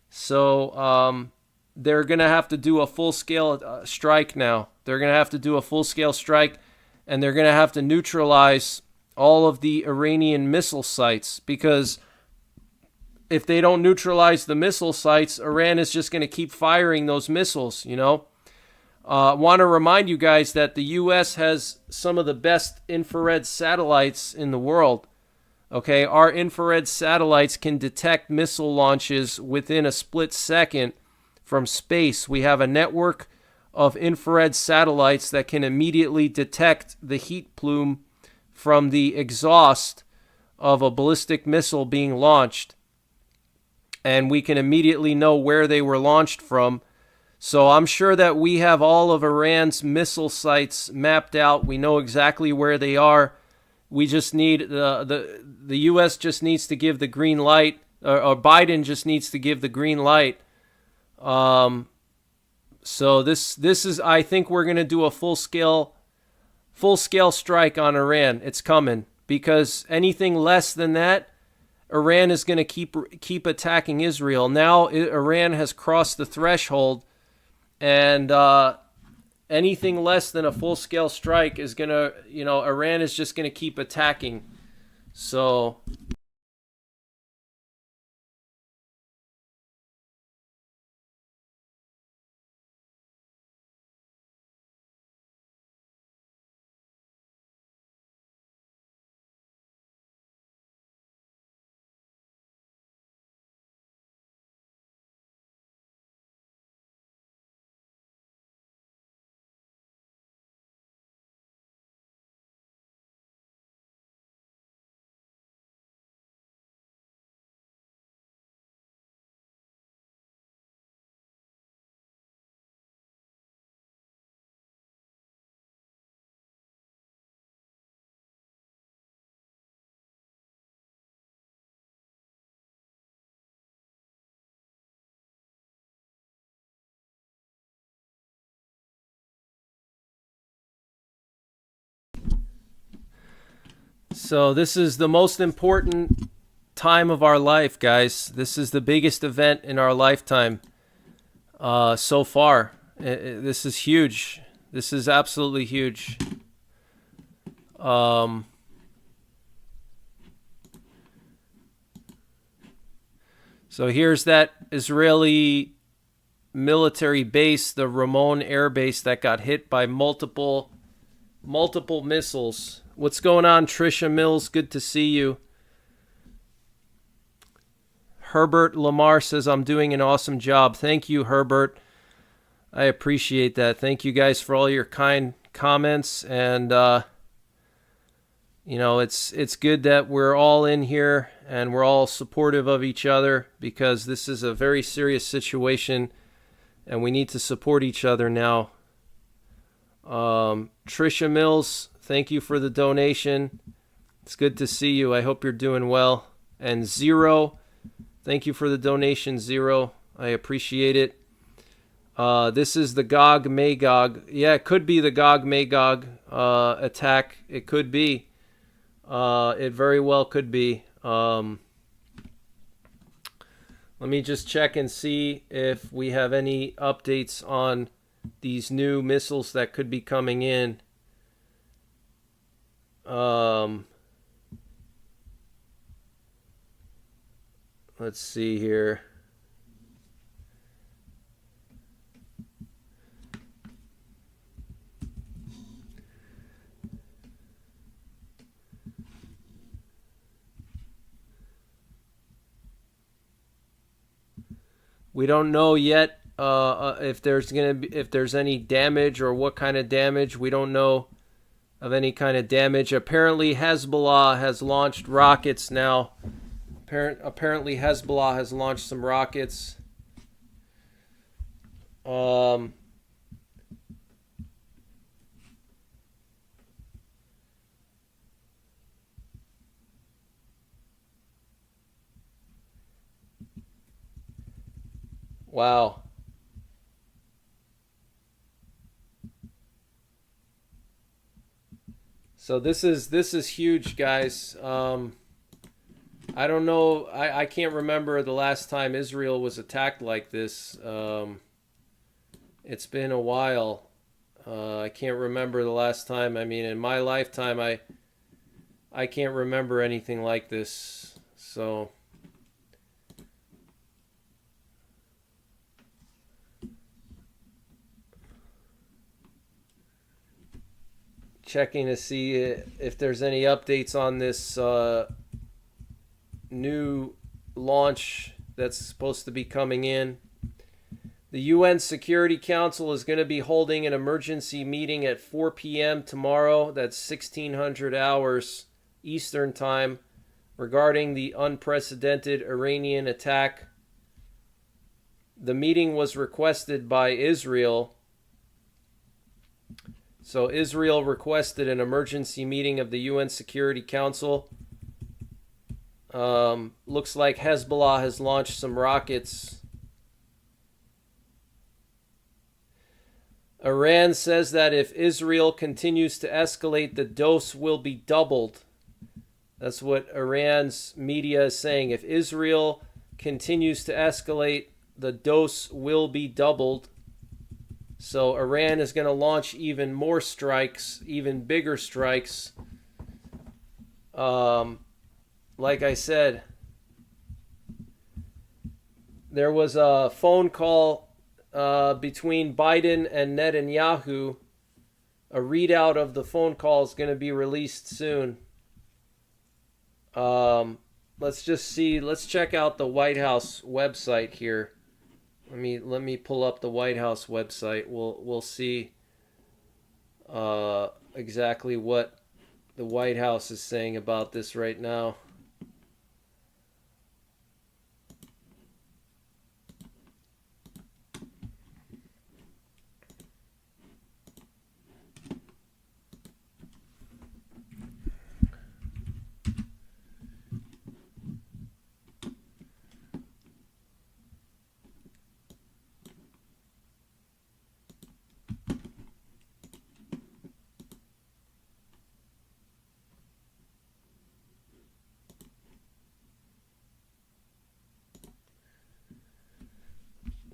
So they're going to have to do a full-scale strike now. They're going to have to do a full-scale strike, and they're going to have to neutralize all of the Iranian missile sites, because if they don't neutralize the missile sites, Iran is just going to keep firing those missiles, you know. I want to remind you guys that the U.S. has some of the best infrared satellites in the world. Okay, our infrared satellites can detect missile launches within a split second from space. We have a network of infrared satellites that can immediately detect the heat plume from the exhaust of a ballistic missile being launched. And we can immediately know where they were launched from. So I'm sure that we have all of Iran's missile sites mapped out. We know exactly where they are. We just need the U.S. just needs to give the green light, or Biden just needs to give the green light. So this is, I think we're going to do a full scale strike on Iran. It's coming, because anything less than that, Iran is going to keep attacking Israel. Now Iran has crossed the threshold, and anything less than a full-scale strike is going to, Iran is just going to keep attacking. So this is the most important time of our life, guys. This is the biggest event in our lifetime so far. This is huge. This is absolutely huge. So here's that Israeli military base, the Ramon Air Base, that got hit by multiple missiles. What's going on, Trisha Mills? Good to see you. Herbert Lamar says, I'm doing an awesome job. Thank you, Herbert. I appreciate that. Thank you guys for all your kind comments. And, it's good that we're all in here and we're all supportive of each other, because this is a very serious situation and we need to support each other now. Trisha Mills, thank you for the donation. It's good to see you. I hope you're doing well. And Zero, thank you for the donation, Zero. I appreciate it. This is the Gog Magog. Yeah, it could be the Gog Magog attack. It could be. It very well could be. Let me just check and see if we have any updates on these new missiles that could be coming in. Let's see here. We don't know yet if there's any damage or what kind of damage. We don't know of any kind of damage. Apparently, Hezbollah has launched rockets now. Apparently, Hezbollah has launched some rockets. Wow. So this is huge, guys. I don't know. I can't remember the last time Israel was attacked like this. It's been a while. I can't remember the last time. I mean, in my lifetime, I can't remember anything like this. So checking to see if there's any updates on this new launch that's supposed to be coming in. The UN Security Council is going to be holding an emergency meeting at 4 p.m. tomorrow. That's 1600 hours Eastern Time, regarding the unprecedented Iranian attack. The meeting was requested by Israel. So Israel requested an emergency meeting of the UN Security Council. Looks like Hezbollah has launched some rockets. Iran says that if Israel continues to escalate, the dose will be doubled. That's what Iran's media is saying. If Israel continues to escalate, the dose will be doubled. So Iran is going to launch even more strikes, even bigger strikes. Like I said, there was a phone call between Biden and Netanyahu. A readout of the phone call is going to be released soon. Let's just see. Let's check out the White House website here. Let me pull up the White House website. We'll see exactly what the White House is saying about this right now.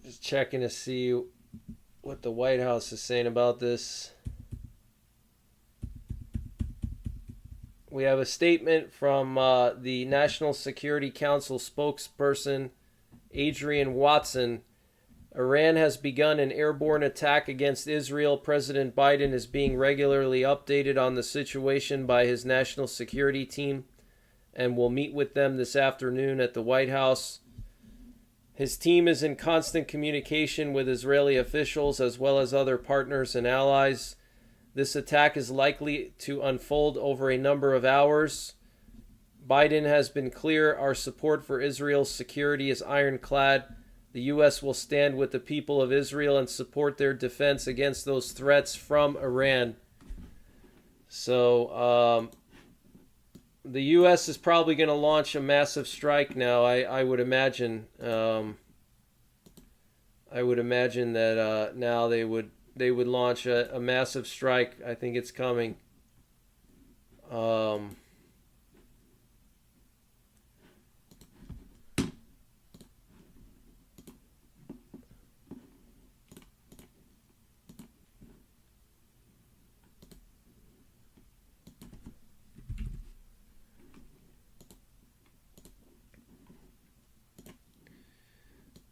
Just checking to see what the White House is saying about this. We have a statement from the National Security Council spokesperson, Adrian Watson. Iran has begun an airborne attack against Israel. President Biden is being regularly updated on the situation by his national security team and will meet with them this afternoon at the White House. His team is in constant communication with Israeli officials as well as other partners and allies. This attack is likely to unfold over a number of hours. Biden has been clear, our support for Israel's security is ironclad. The U.S. will stand with the people of Israel and support their defense against those threats from Iran. So, the U.S. is probably going to launch a massive strike now. I would imagine. I would imagine that now they would launch a massive strike. I think it's coming.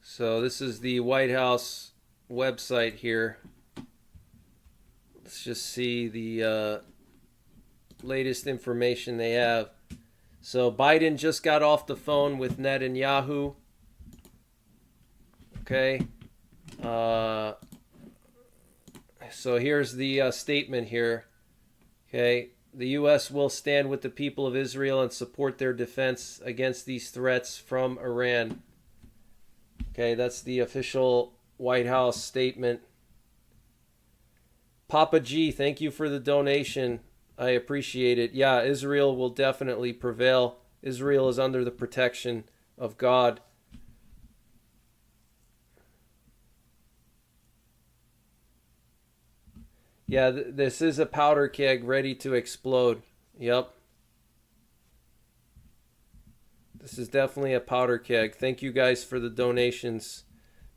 So this is the White House website here. Let's just see the latest information they have. So Biden just got off the phone with Netanyahu. Okay. So here's the statement here. Okay. The U.S. will stand with the people of Israel and support their defense against these threats from Iran. Okay, that's the official White House statement. Papa G, thank you for the donation. I appreciate it. Yeah, Israel will definitely prevail. Israel is under the protection of God. Yeah, this is a powder keg ready to explode. Yep. This is definitely a powder keg. Thank you guys for the donations.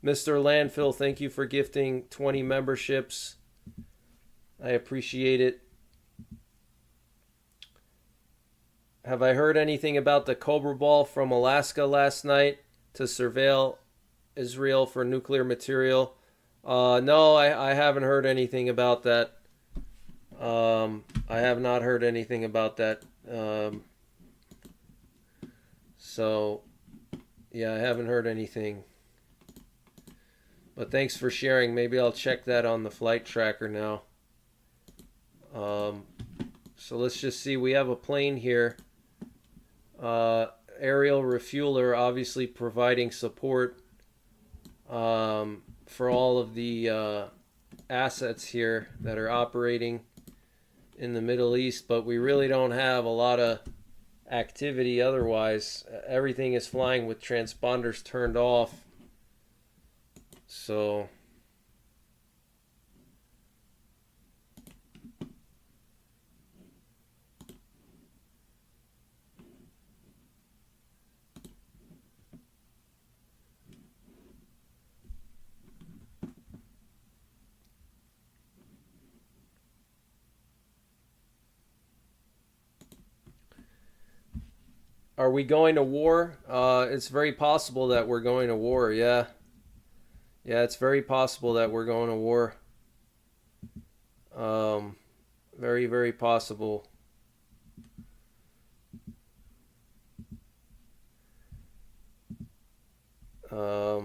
Mr. Landfill, thank you for gifting 20 memberships. I appreciate it. Have I heard anything about the Cobra Ball from Alaska last night to surveil Israel for nuclear material? No, I haven't heard anything about that. I have not heard anything about that. So, yeah, I haven't heard anything. But thanks for sharing. Maybe I'll check that on the flight tracker now. So let's just see. We have a plane here. Aerial refueler, obviously providing support for all of the assets here that are operating in the Middle East. But we really don't have a lot of activity otherwise. Everything is flying with transponders turned off. So are we going to war? It's very possible that we're going to war, yeah. Yeah, it's very possible that we're going to war. Very, very possible. Let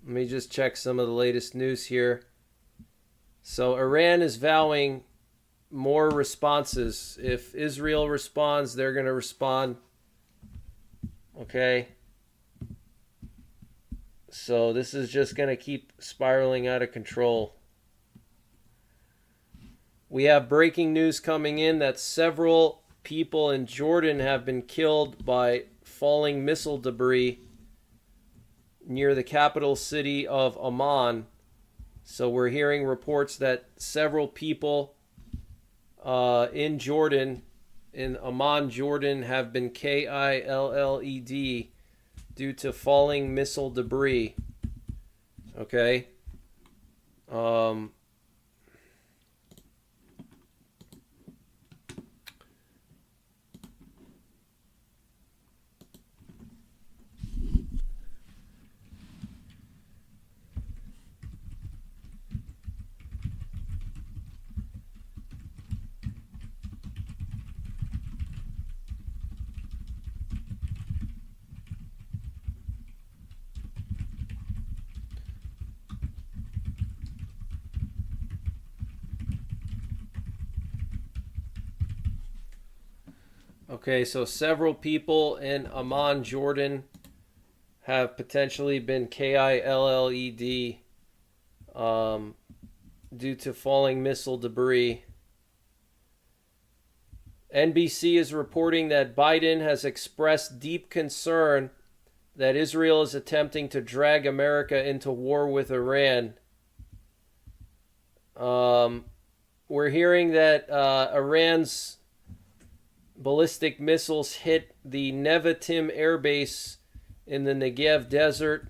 me just check some of the latest news here. So Iran is vowing more responses. If Israel responds, they're going to respond. Okay. So this is just going to keep spiraling out of control. We have breaking news coming in that several people in Jordan have been killed by falling missile debris near the capital city of Amman. So we're hearing reports that several people in Jordan, in Amman, Jordan, have been killed due to falling missile debris. Okay. Okay, so several people in Amman, Jordan have potentially been killed due to falling missile debris. NBC is reporting that Biden has expressed deep concern that Israel is attempting to drag America into war with Iran. We're hearing that Iran's ballistic missiles hit the Nevatim air base in the Negev desert.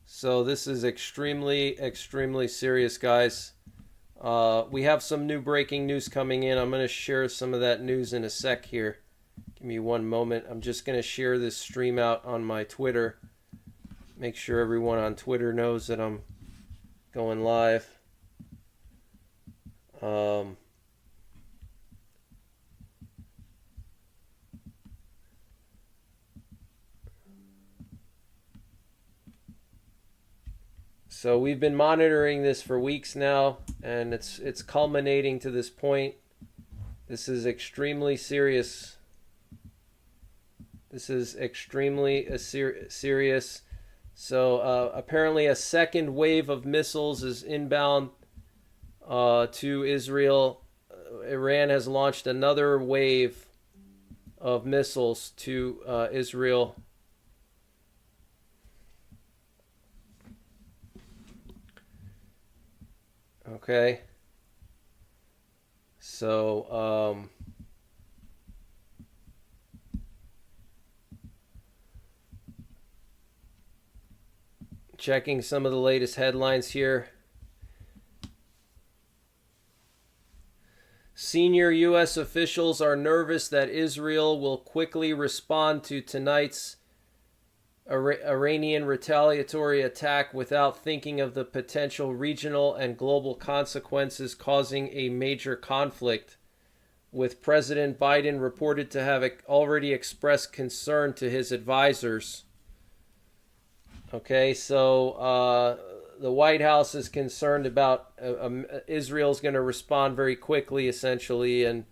So this is extremely, extremely serious, guys. We have some new breaking news coming in. I'm going to share some of that news in a sec here. Give me one moment. I'm just going to share this stream out on my Twitter. Make sure everyone on Twitter knows that I'm going live. So we've been monitoring this for weeks now, and it's culminating to this point. This is extremely serious. This is extremely serious. So apparently a second wave of missiles is inbound to Israel. Iran has launched another wave of missiles to Israel. Okay. So, checking some of the latest headlines here. Senior U.S. officials are nervous that Israel will quickly respond to tonight's Iranian retaliatory attack without thinking of the potential regional and global consequences causing a major conflict, with President Biden reported to have already expressed concern to his advisors. Okay, so the White House is concerned about Israel's going to respond very quickly, essentially, and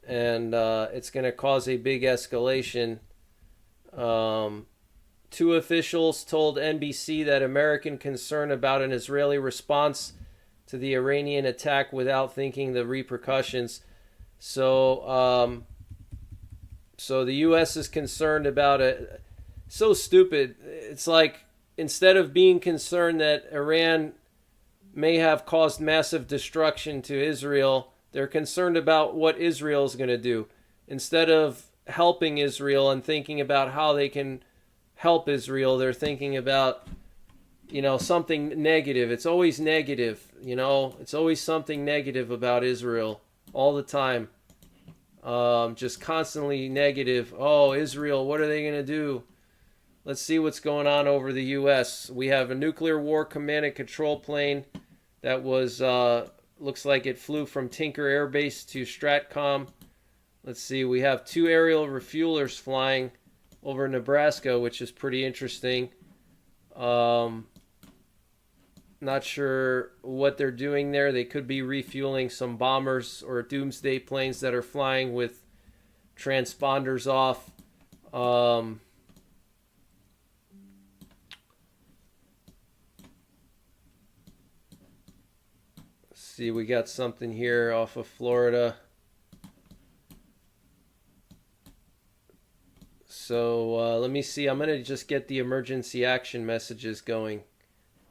it's going to cause a big escalation. Two officials told NBC that American concern about an Israeli response to the Iranian attack without thinking the repercussions. So the U.S. is concerned about it. So stupid. It's like, instead of being concerned that Iran may have caused massive destruction to Israel, they're concerned about what Israel is going to do. Instead of helping Israel and thinking about how they can help Israel, they're thinking about, something negative. It's always negative, It's always something negative about Israel all the time. Just constantly negative. Oh, Israel, what are they going to do? Let's see what's going on over the U.S. We have a nuclear war command and control plane that was, looks like it flew from Tinker Air Base to Stratcom. Let's see, we have 2 aerial refuelers flying over Nebraska, which is pretty interesting. Not sure what they're doing there. They could be refueling some bombers or doomsday planes that are flying with transponders off. Let's see, we got something here off of Florida. So let me see. I'm going to just get the emergency action messages going.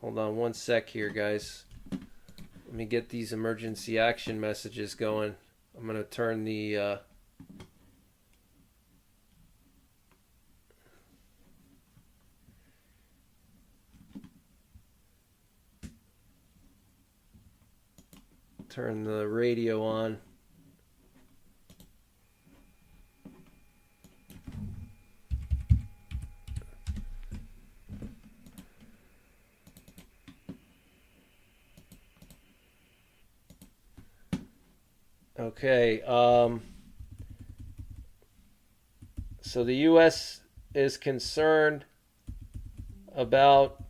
Hold on one sec here, guys. Let me get these emergency action messages going. I'm going to turn the... turn the radio on. Okay, So the U.S. is concerned about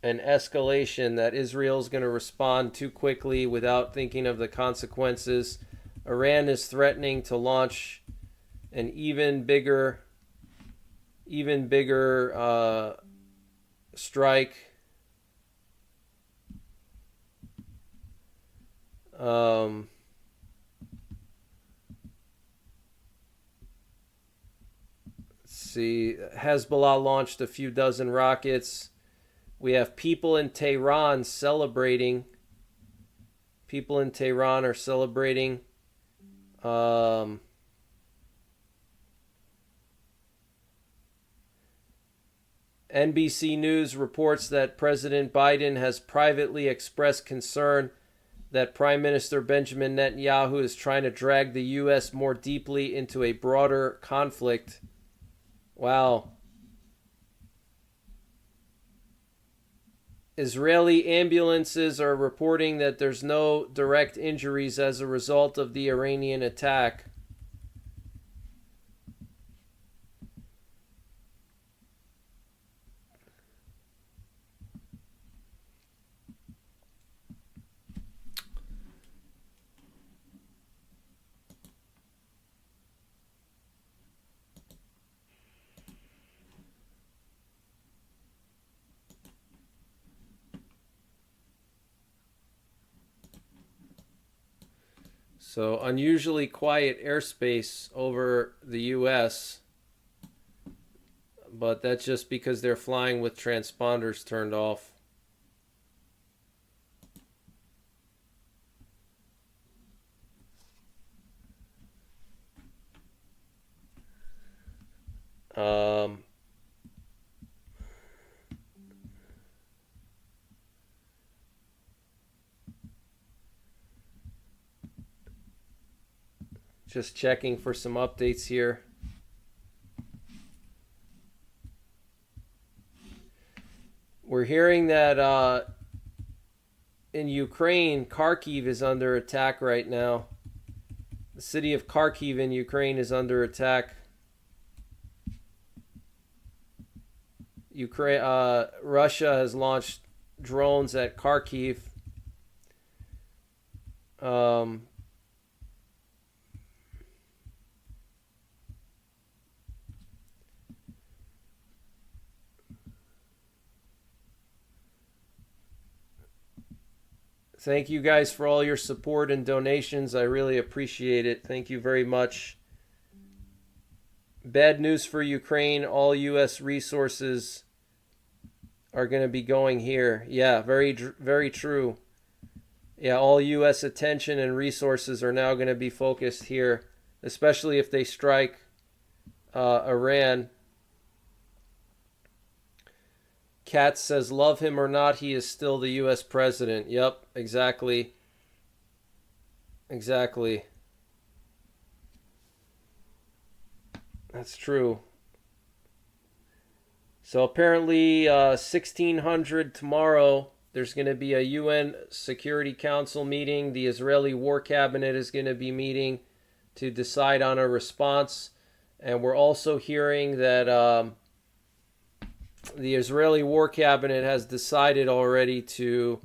an escalation, that Israel is going to respond too quickly without thinking of the consequences. Iran is threatening to launch an even bigger strike. See, Hezbollah launched a few dozen rockets. We have people in Tehran celebrating. People in Tehran are celebrating. NBC News reports that President Biden has privately expressed concern that Prime Minister Benjamin Netanyahu is trying to drag the U.S. more deeply into a broader conflict. Wow. Israeli ambulances are reporting that there's no direct injuries as a result of the Iranian attack. So unusually quiet airspace over the U.S., but that's just because they're flying with transponders turned off. Just checking for some updates here. We're hearing that in Ukraine, Kharkiv is under attack right now. The city of Kharkiv in Ukraine is under attack. Russia has launched drones at Kharkiv. Thank you guys for all your support and donations. I really appreciate it. Thank you very much. Bad news for Ukraine. All U.S. resources are going to be going here. Yeah, very, very true. Yeah, all U.S. attention and resources are now going to be focused here, especially if they strike Iran. Katz says, love him or not, he is still the U.S. president. Yep, exactly. Exactly. That's true. So apparently 1600 tomorrow, there's going to be a UN Security Council meeting. The Israeli War Cabinet is going to be meeting to decide on a response. And we're also hearing that the Israeli War Cabinet has decided already to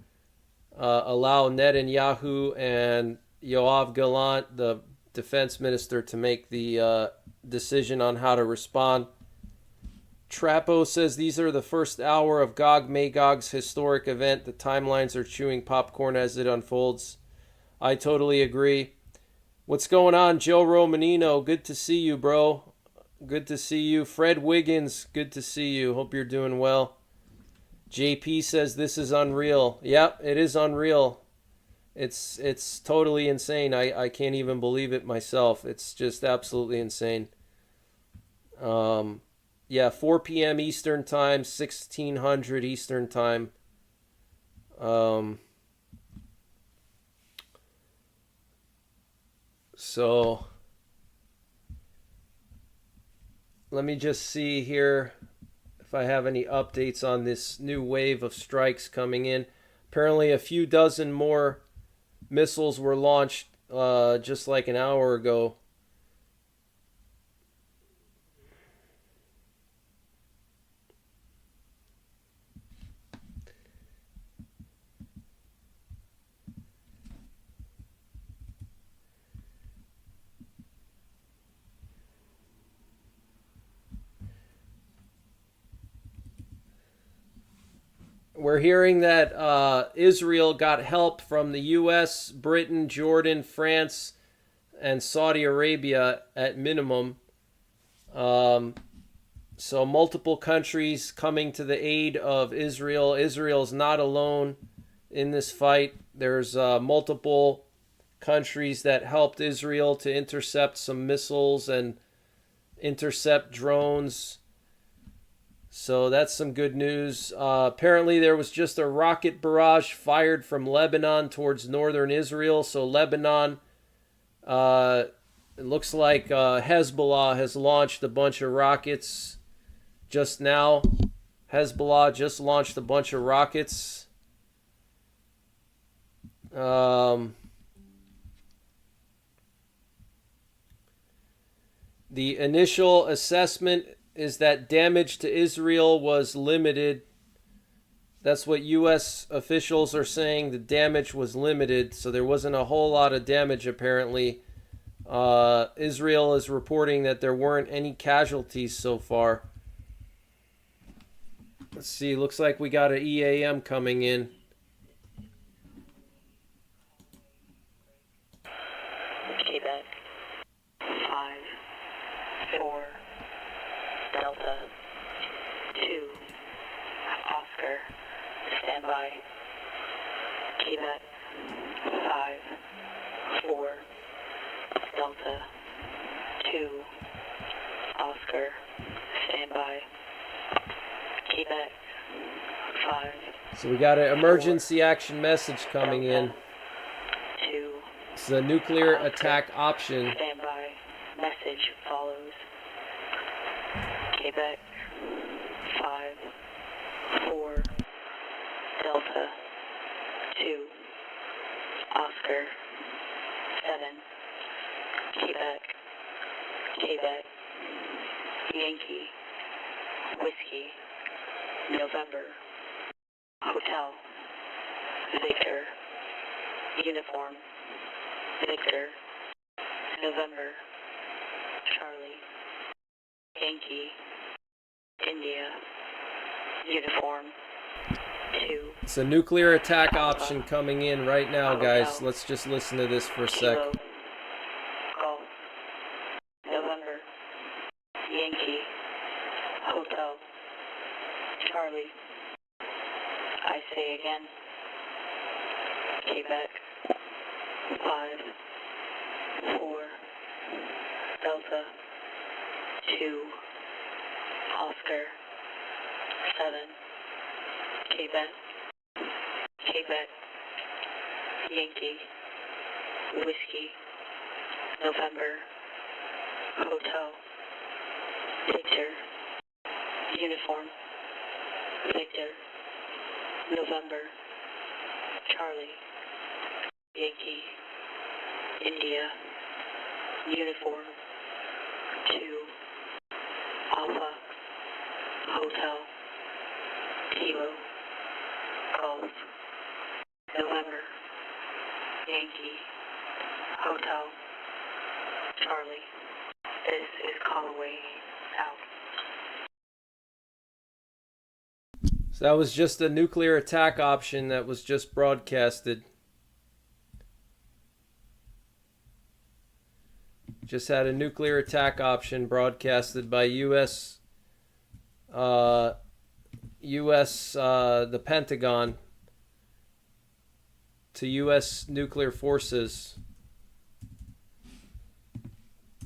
allow Netanyahu and Yoav Gallant, the defense minister, to make the decision on how to respond. Trapo says these are the first hour of Gog Magog's historic event. The timelines are chewing popcorn as it unfolds. I totally agree. What's going on, Joe Romanino? Good to see you, bro. Good to see you. Fred Wiggins, good to see you. Hope you're doing well. JP says this is unreal. Yep, it is unreal. It's totally insane. I can't even believe it myself. It's just absolutely insane. Yeah, 4 p.m. Eastern Time, 1600 Eastern Time. So let me just see here if I have any updates on this new wave of strikes coming in. Apparently a few dozen more missiles were launched just like an hour ago. we're hearing that Israel got help from the U.S., Britain, Jordan, France, and Saudi Arabia at minimum. So multiple countries coming to the aid of Israel. Israel's not alone in this fight. There's multiple countries that helped Israel to intercept some missiles and intercept drones. So that's some good news. Apparently there was just a rocket barrage fired from Lebanon towards northern Israel. So Lebanon, it looks like Hezbollah has launched a bunch of rockets just now. Hezbollah just launched a bunch of rockets. The initial assessment is that damage to Israel was limited. That's what U.S. officials are saying. The damage was limited, so there wasn't a whole lot of damage apparently. Israel is reporting that there weren't any casualties so far. Let's see, looks like we got an EAM coming in. Quebec, 5, 4, Delta, 2, Oscar, stand by. Quebec, 5, 4, Delta, 2, Oscar, stand by. Quebec, 5. So we got an emergency action message coming in. 2. It's a nuclear attack option. Stand by. Message follows. Quebec, 5, 4, Delta, 2, Oscar, 7, Quebec, Quebec, Yankee, Whiskey, November, Hotel, Victor, Uniform, Victor, November, Charlie, Yankee, India, Uniform, 2. It's a nuclear attack option coming in right now, guys. Let's just listen to this for a sec. Kilo, Golf, November, Yankee, Hotel, Charlie. I say again. Quebec, 5, 4, Delta, 2, Oscar, 7, Quebec, Quebec, Yankee, Whiskey, November, Hotel, Victor, Uniform, Victor, November, Charlie, Yankee, India, Uniform, 2, Alpha, Hotel, Kilo, Golf, November, Yankee, Hotel, Charlie. This is Callaway South. So that was just a nuclear attack option that was just broadcasted. Just had a nuclear attack option broadcasted by U.S. The Pentagon to U.S. nuclear forces.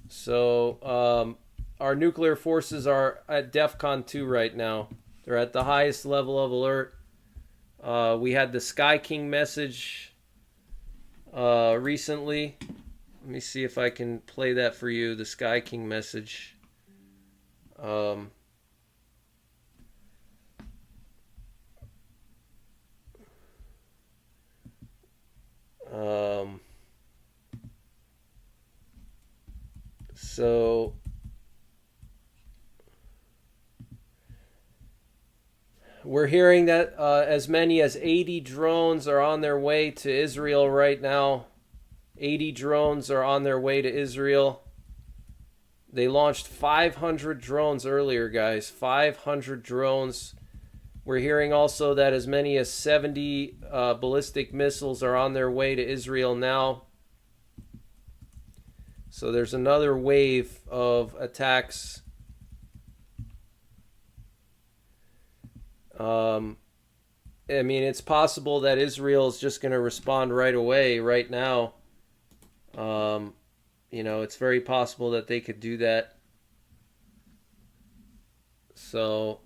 So our nuclear forces are at Defcon 2 right now. They're at the highest level of alert. We had the Sky King message recently. Let me see if I can play that for you, the Sky King message. So we're hearing that as many as 80 drones are on their way to Israel right now. 80 drones are on their way to Israel. They launched 500 drones earlier, guys. 500 drones. We're hearing also that as many as 70 ballistic missiles are on their way to Israel now. So there's another wave of attacks. I mean, it's possible that Israel is just going to respond right away, right now. You know, it's very possible that they could do that. So,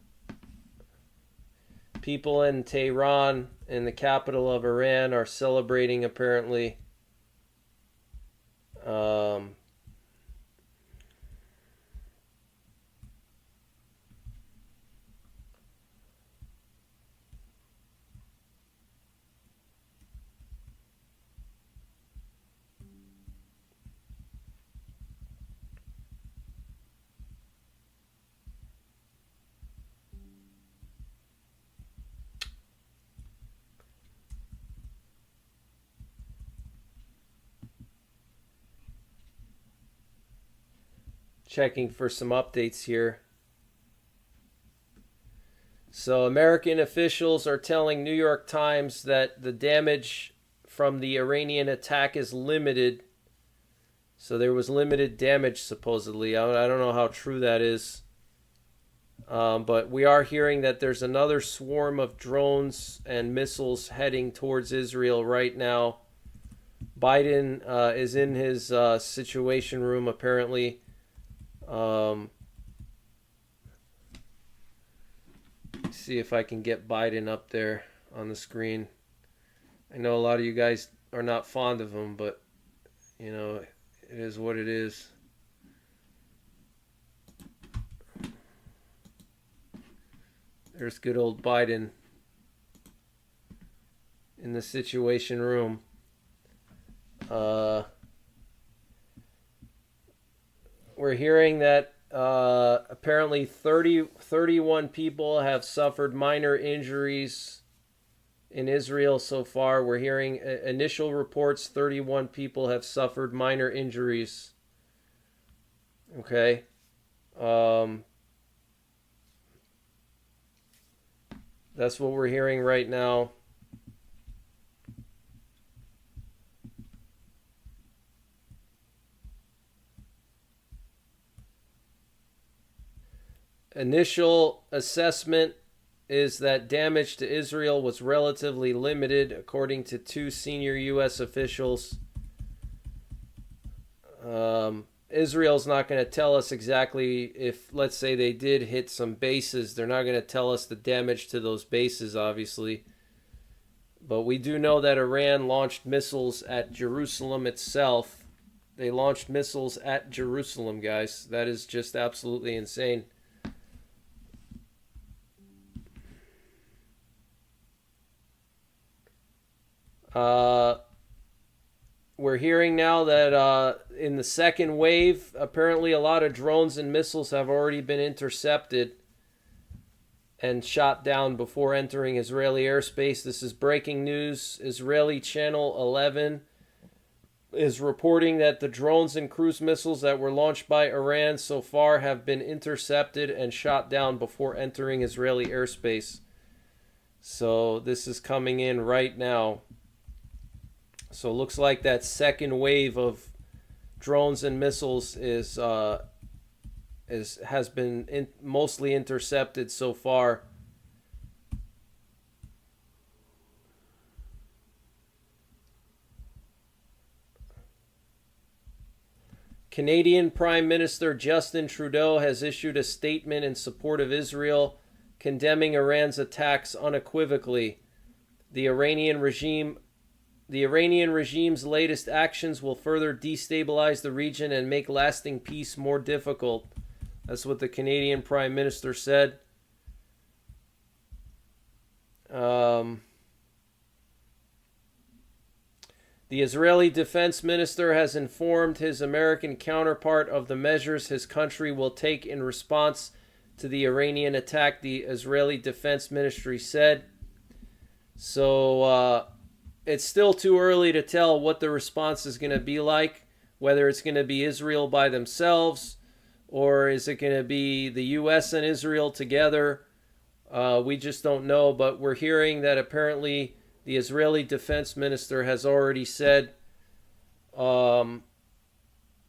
people in Tehran, in the capital of Iran, are celebrating, apparently. Checking for some updates here. So American officials are telling New York Times that the damage from the Iranian attack is limited. So there was limited damage, supposedly. I don't know how true that is. But we are hearing that there's another swarm of drones and missiles heading towards Israel right now. Biden is in his situation room, apparently. See if I can get Biden up there on the screen. I know a lot of you guys are not fond of him, but you know, it is what it is. There's good old Biden in the situation room. We're hearing that apparently 31 people have suffered minor injuries in Israel so far. We're hearing initial reports 31 people have suffered minor injuries. Okay. That's what we're hearing right now. Initial assessment is that damage to Israel was relatively limited, according to two senior U.S. officials. Israel's not going to tell us exactly if, let's say, they did hit some bases. They're not going to tell us the damage to those bases, obviously. But we do know that Iran launched missiles at Jerusalem itself. They launched missiles at Jerusalem, guys. That is just absolutely insane. We're hearing now that in the second wave, apparently a lot of drones and missiles have already been intercepted and shot down before entering Israeli airspace. This is breaking news. Israeli Channel 11 is reporting that the drones and cruise missiles that were launched by Iran so far have been intercepted and shot down before entering Israeli airspace. So this is coming in right now. So it looks like that second wave of drones and missiles has been mostly intercepted so far. Canadian Prime Minister Justin Trudeau has issued a statement in support of Israel, condemning Iran's attacks unequivocally. The Iranian regime's latest actions will further destabilize the region and make lasting peace more difficult. That's what the Canadian Prime Minister said. The Israeli Defense Minister has informed his American counterpart of the measures his country will take in response to the Iranian attack, the Israeli Defense Ministry said. So, it's still too early to tell what the response is going to be like, whether it's going to be Israel by themselves, or is it going to be the U.S. and Israel together. We just don't know, but we're hearing that apparently the Israeli defense minister has already said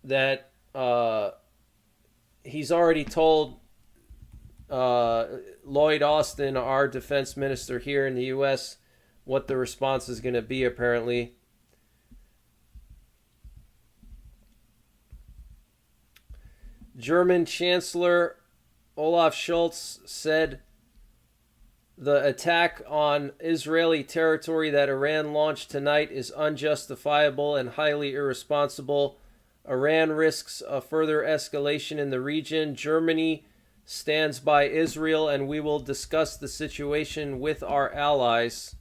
that he's already told Lloyd Austin, our defense minister here in the U.S., what the response is going to be, apparently. German Chancellor Olaf Scholz said the attack on Israeli territory that Iran launched tonight is unjustifiable and highly irresponsible. Iran risks a further escalation in the region. Germany stands by Israel, and we will discuss the situation with our allies.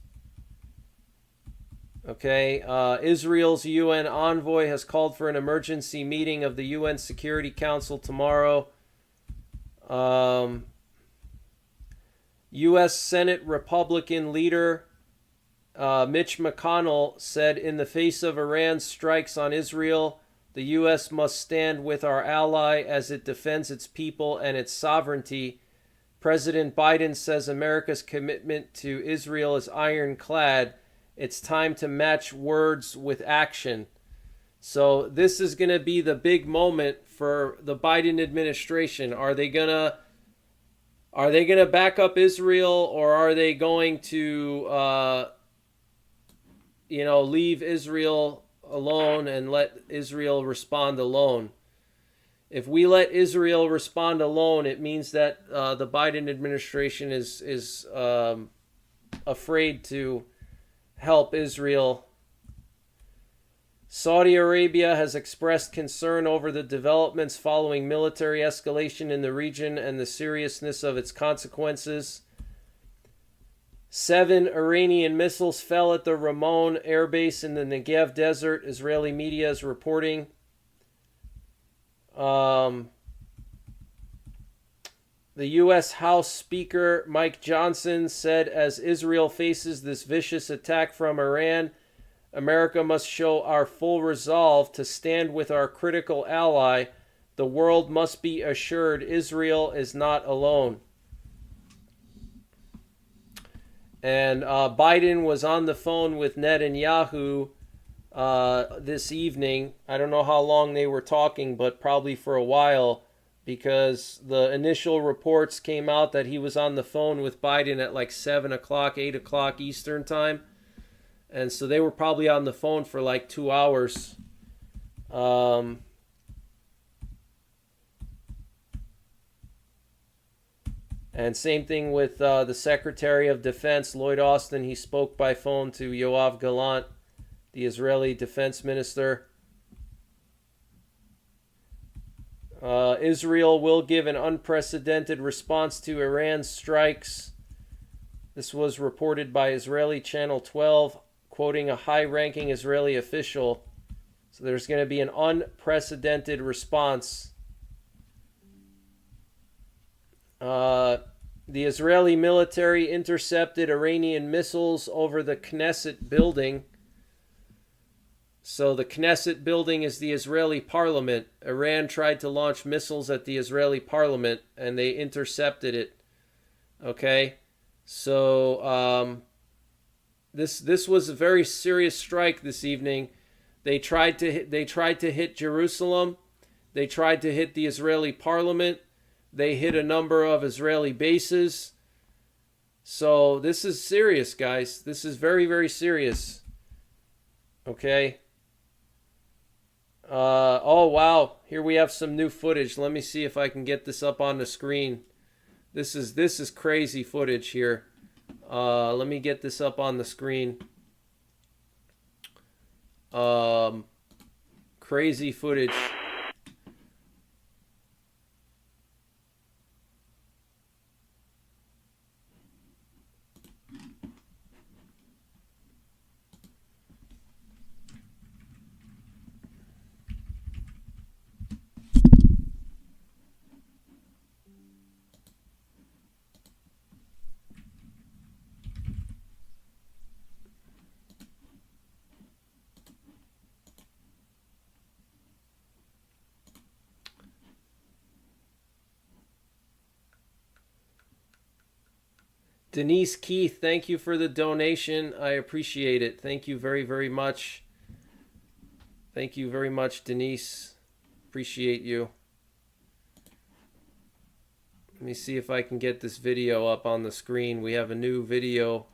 Okay, Israel's UN envoy has called for an emergency meeting of the UN Security Council tomorrow. U.S. Senate Republican leader Mitch McConnell said, in the face of Iran's strikes on Israel, the U.S. must stand with our ally as it defends its people and its sovereignty. President Biden says America's commitment to Israel is ironclad. It's time to match words with action. So this is going to be the big moment for the Biden administration. Are they going to back up Israel, or are they going to leave Israel alone and let Israel respond alone? If we let Israel respond alone, it means that the Biden administration is afraid to help Israel. Saudi Arabia has expressed concern over the developments following military escalation in the region and the seriousness of its consequences. 7 Iranian missiles fell at the Ramon air base in the Negev desert, Israeli media is reporting. The U.S. House Speaker Mike Johnson said, as Israel faces this vicious attack from Iran, America must show our full resolve to stand with our critical ally. The world must be assured Israel is not alone. And Biden was on the phone with Netanyahu this evening. I don't know how long they were talking, but probably for a while, because the initial reports came out that he was on the phone with Biden at like 7 o'clock, 8 o'clock Eastern time. And so they were probably on the phone for like 2 hours. And same thing with the Secretary of Defense, Lloyd Austin. He spoke by phone to Yoav Gallant, the Israeli defense minister. Israel will give an unprecedented response to Iran's strikes. This was reported by Israeli Channel 12, quoting a high-ranking Israeli official. So there's going to be an unprecedented response. The Israeli military intercepted Iranian missiles over the Knesset building. So the Knesset building is the Israeli parliament. Iran tried to launch missiles at the Israeli parliament, and they intercepted it. Okay, so this was a very serious strike this evening. They tried to hit Jerusalem. They tried to hit the Israeli parliament. They hit a number of Israeli bases. So this is serious, guys. This is very, very serious. Okay. Oh, wow. Here we have some new footage. Let me see if I can get this up on the screen. This is crazy footage here. Let me get this up on the screen. Crazy footage. Denise Keith, thank you for the donation. I appreciate it. Thank you very, very much. Thank you very much, Denise. Appreciate you. Let me see if I can get this video up on the screen. We have a new video.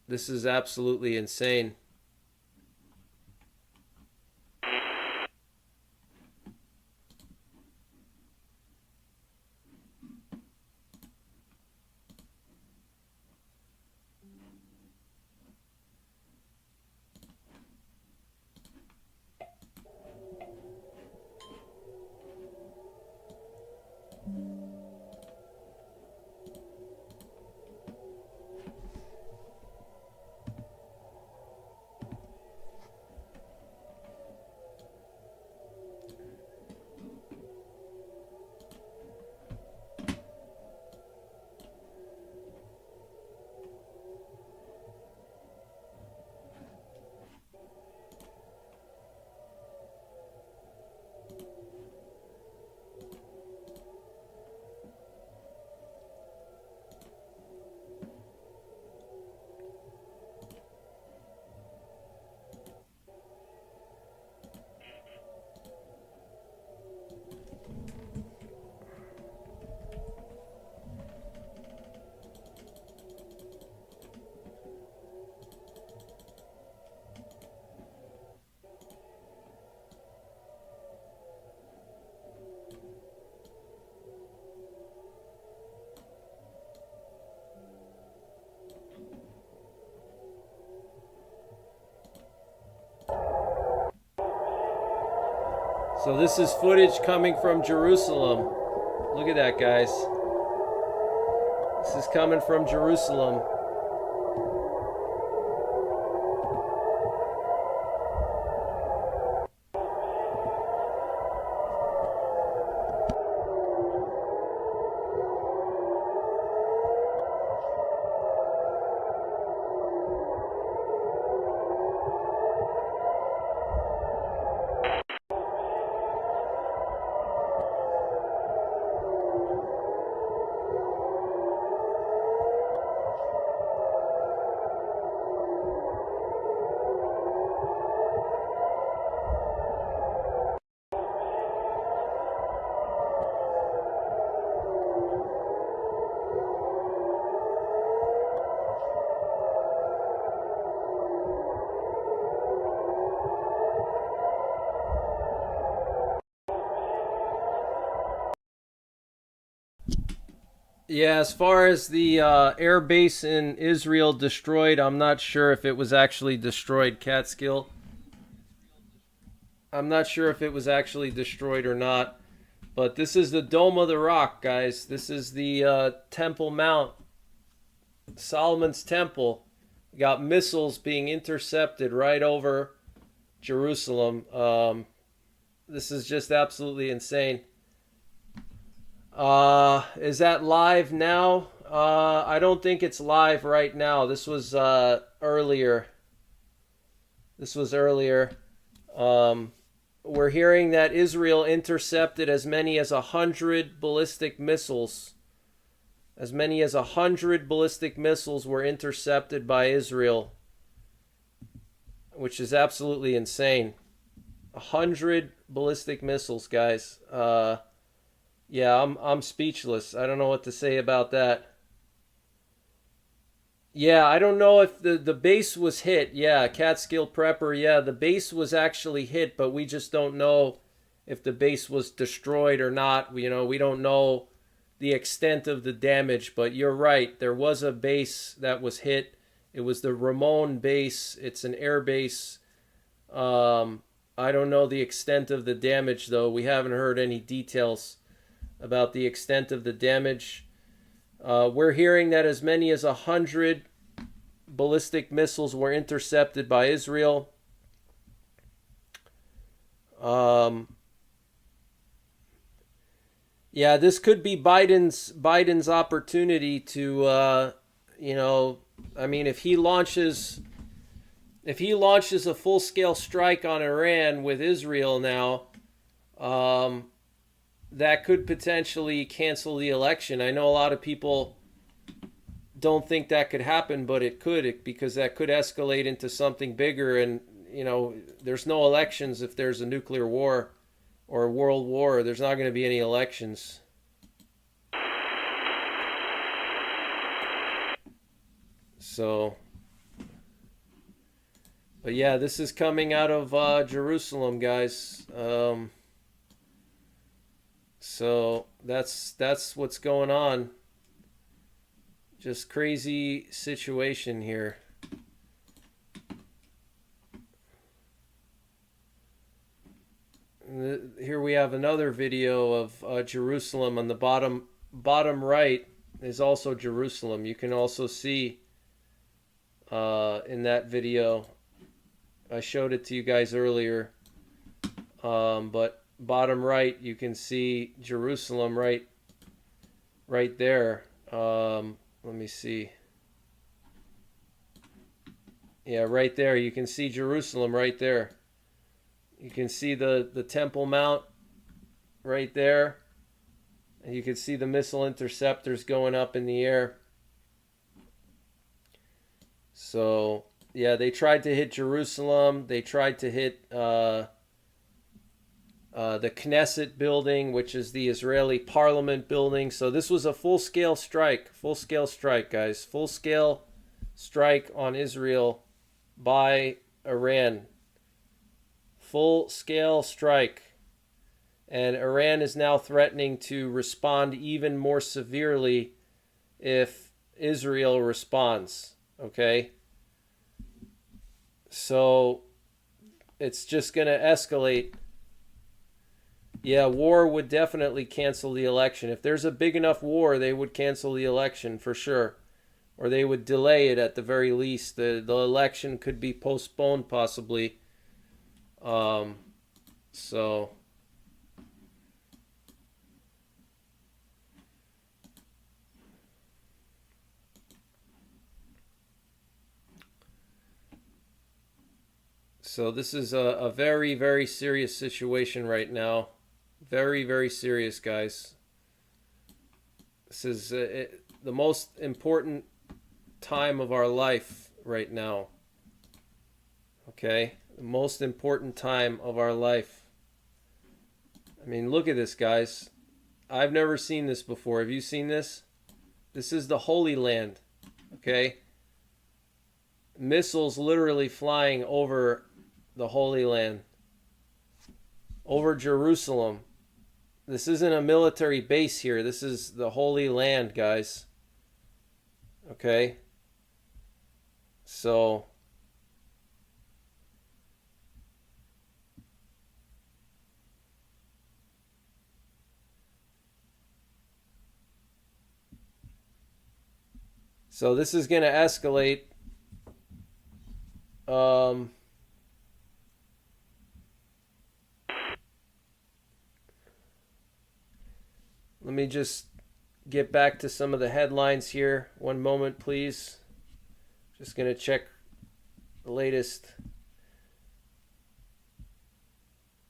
This is absolutely insane. So this is footage coming from Jerusalem. Look at that, guys. This is coming from Jerusalem. Yeah, as far as the air base in Israel destroyed, I'm not sure if it was actually destroyed, Catskill. I'm not sure if it was actually destroyed or not. But this is the Dome of the Rock, guys. This is the Temple Mount, Solomon's Temple. We got missiles being intercepted right over Jerusalem. This is just absolutely insane. Is that live now? I don't think it's live right now. This was earlier. This was earlier. We're hearing that Israel intercepted as many as 100 ballistic missiles. As many as 100 ballistic missiles were intercepted by Israel, which is absolutely insane. 100 ballistic missiles, guys. Yeah, I'm speechless. I don't know what to say about that. Yeah, I don't know if the base was hit. Yeah, Catskill Prepper. Yeah, the base was actually hit, but we just don't know if the base was destroyed or not. We don't know the extent of the damage, but you're right. There was a base that was hit. It was the Ramon base. It's an air base. I don't know the extent of the damage, though. We haven't heard any details about the extent of the damage. We're hearing that as many as 100 ballistic missiles were intercepted by Israel. Yeah, this could be Biden's opportunity to, I mean, if he launches a full-scale strike on Iran with Israel now, that could potentially cancel the election. I know a lot of people don't think that could happen, but it could, because that could escalate into something bigger. And, you know, there's no elections if there's a nuclear war or a world war. There's not going to be any elections. So, but yeah, this is coming out of Jerusalem, guys. So that's what's going on. Just crazy situation here. Here we have another video of Jerusalem. On the bottom right is also Jerusalem. You can also see in that video, I showed it to you guys earlier, but bottom right you can see Jerusalem right there. Let me see. Yeah, right there. You can see Jerusalem right there. You can see the Temple Mount right there. And you can see the missile interceptors going up in the air. So, yeah, they tried to hit Jerusalem. They tried to hit the Knesset building, which is the Israeli parliament building. So this was a full-scale strike, guys. Full-scale strike on Israel by Iran. Full-scale strike. And Iran is now threatening to respond even more severely if Israel responds. Okay? So it's just going to escalate. Yeah, war would definitely cancel the election. If there's a big enough war, they would cancel the election for sure. Or they would delay it at the very least. The election could be postponed possibly. So this is a very, very serious situation right now. Very, very serious, guys. This is the most important time of our life right now. Okay? The most important time of our life. I mean, look at this, guys. I've never seen this before. Have you seen this? This is the Holy Land. Okay? Missiles literally flying over the Holy Land. Over Jerusalem. This isn't a military base here. This is the Holy Land, guys. Okay? So this is going to escalate. Let me just get back to some of the headlines here. One moment, please. Just going to check the latest.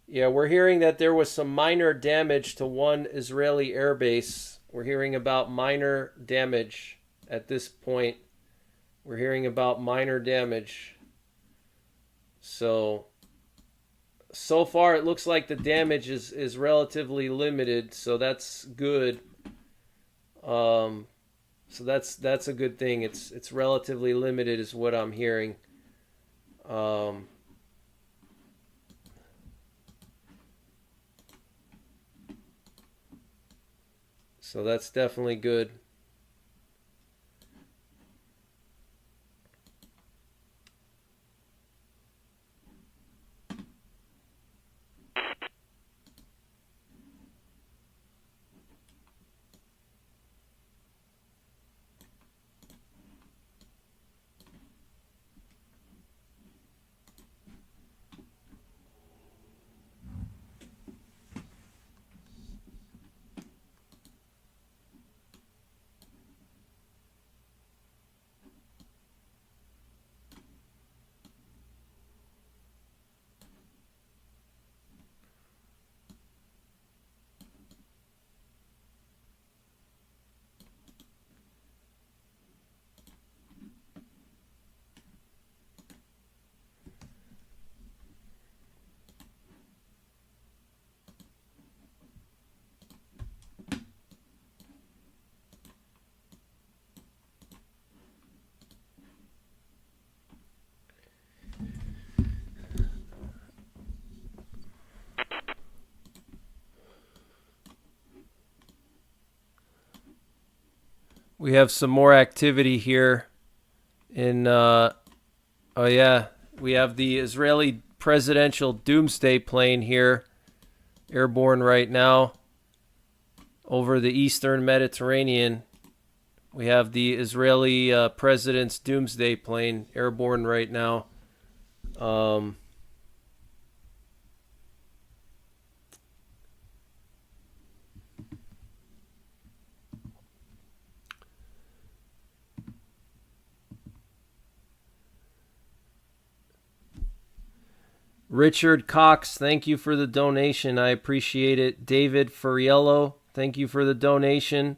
Yeah, we're hearing that there was some minor damage to one Israeli airbase. We're hearing about minor damage at this point. We're hearing about minor damage. So far it looks like the damage is relatively limited, so that's good. So that's a good thing. It's relatively limited is what I'm hearing. So that's definitely good. We have some more activity here in, oh yeah, we have the Israeli presidential doomsday plane here, airborne right now, over the eastern Mediterranean. We have the Israeli president's doomsday plane airborne right now. Richard Cox, thank you for the donation. I appreciate it. David Furiello, thank you for the donation.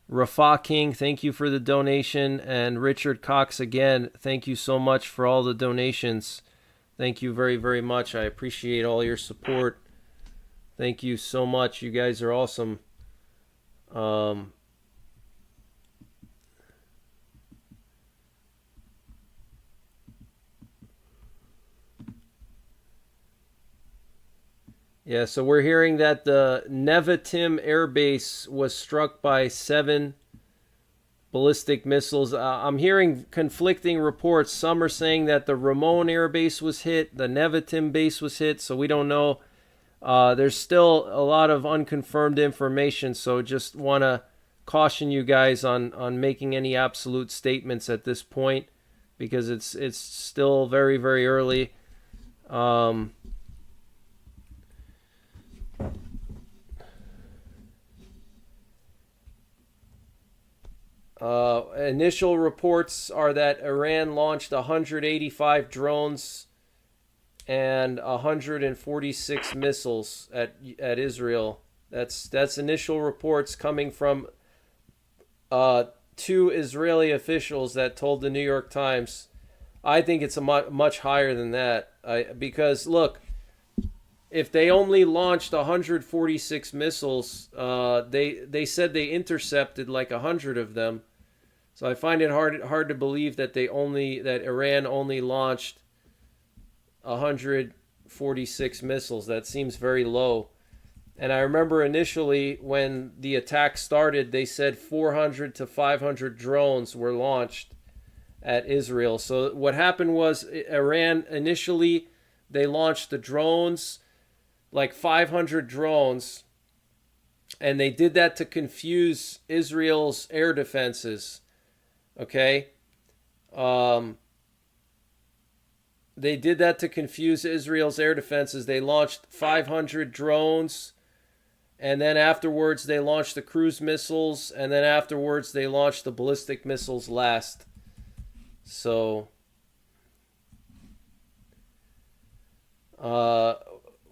Rafa King, thank you for the donation. And Richard Cox, again, thank you so much for all the donations. Thank you very, very much. I appreciate all your support. Thank you so much. You guys are awesome. Yeah, so we're hearing that the Nevatim Air Base was struck by 7 ballistic missiles. I'm hearing conflicting reports. Some are saying that the Ramon Air Base was hit, the Nevatim base was hit, so we don't know. There's still a lot of unconfirmed information, so just want to caution you guys on making any absolute statements at this point, because it's still very, very early. Initial reports are that Iran launched 185 drones and 146 missiles at Israel. That's initial reports coming from 2 Israeli officials that told the New York Times. I think it's a much higher than that. Because look, if they only launched 146 missiles, they said they intercepted like 100 of them. So I find it hard to believe that Iran only launched 146 missiles. That seems very low. And I remember initially when the attack started, they said 400 to 500 drones were launched at Israel. So what happened was Iran initially, they launched the drones, like 500 drones, and they did that to confuse Israel's air defenses. Okay? They did that to confuse Israel's air defenses. They launched 500 drones, and then afterwards they launched the cruise missiles, and then afterwards they launched the ballistic missiles last. So,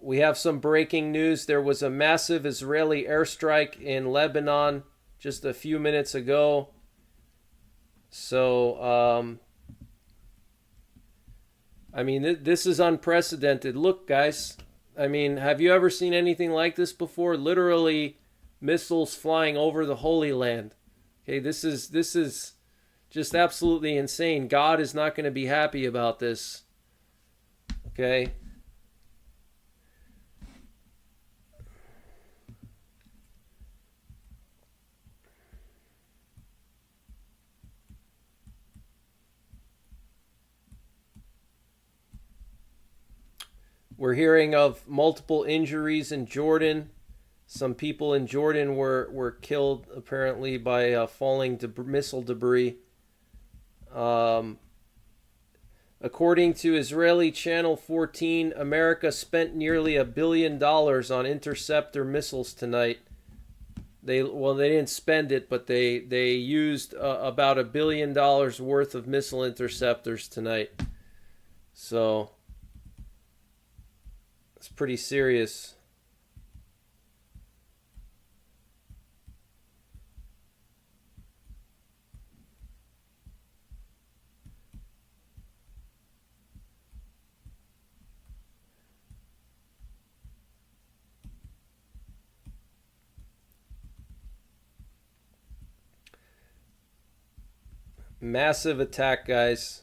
we have some breaking news. There was a massive Israeli airstrike in Lebanon just a few minutes ago. So, I mean, this is unprecedented. Look, guys, I mean, have you ever seen anything like this before? Literally, missiles flying over the Holy Land. Okay, this is just absolutely insane. God is not going to be happy about this. Okay? We're hearing of multiple injuries in Jordan. Some people in Jordan were killed, apparently, by falling missile debris. According to Israeli Channel 14, America spent nearly $1 billion on interceptor missiles tonight. They didn't spend it, but they used about $1 billion worth of missile interceptors tonight. So it's pretty serious. Massive attack, guys.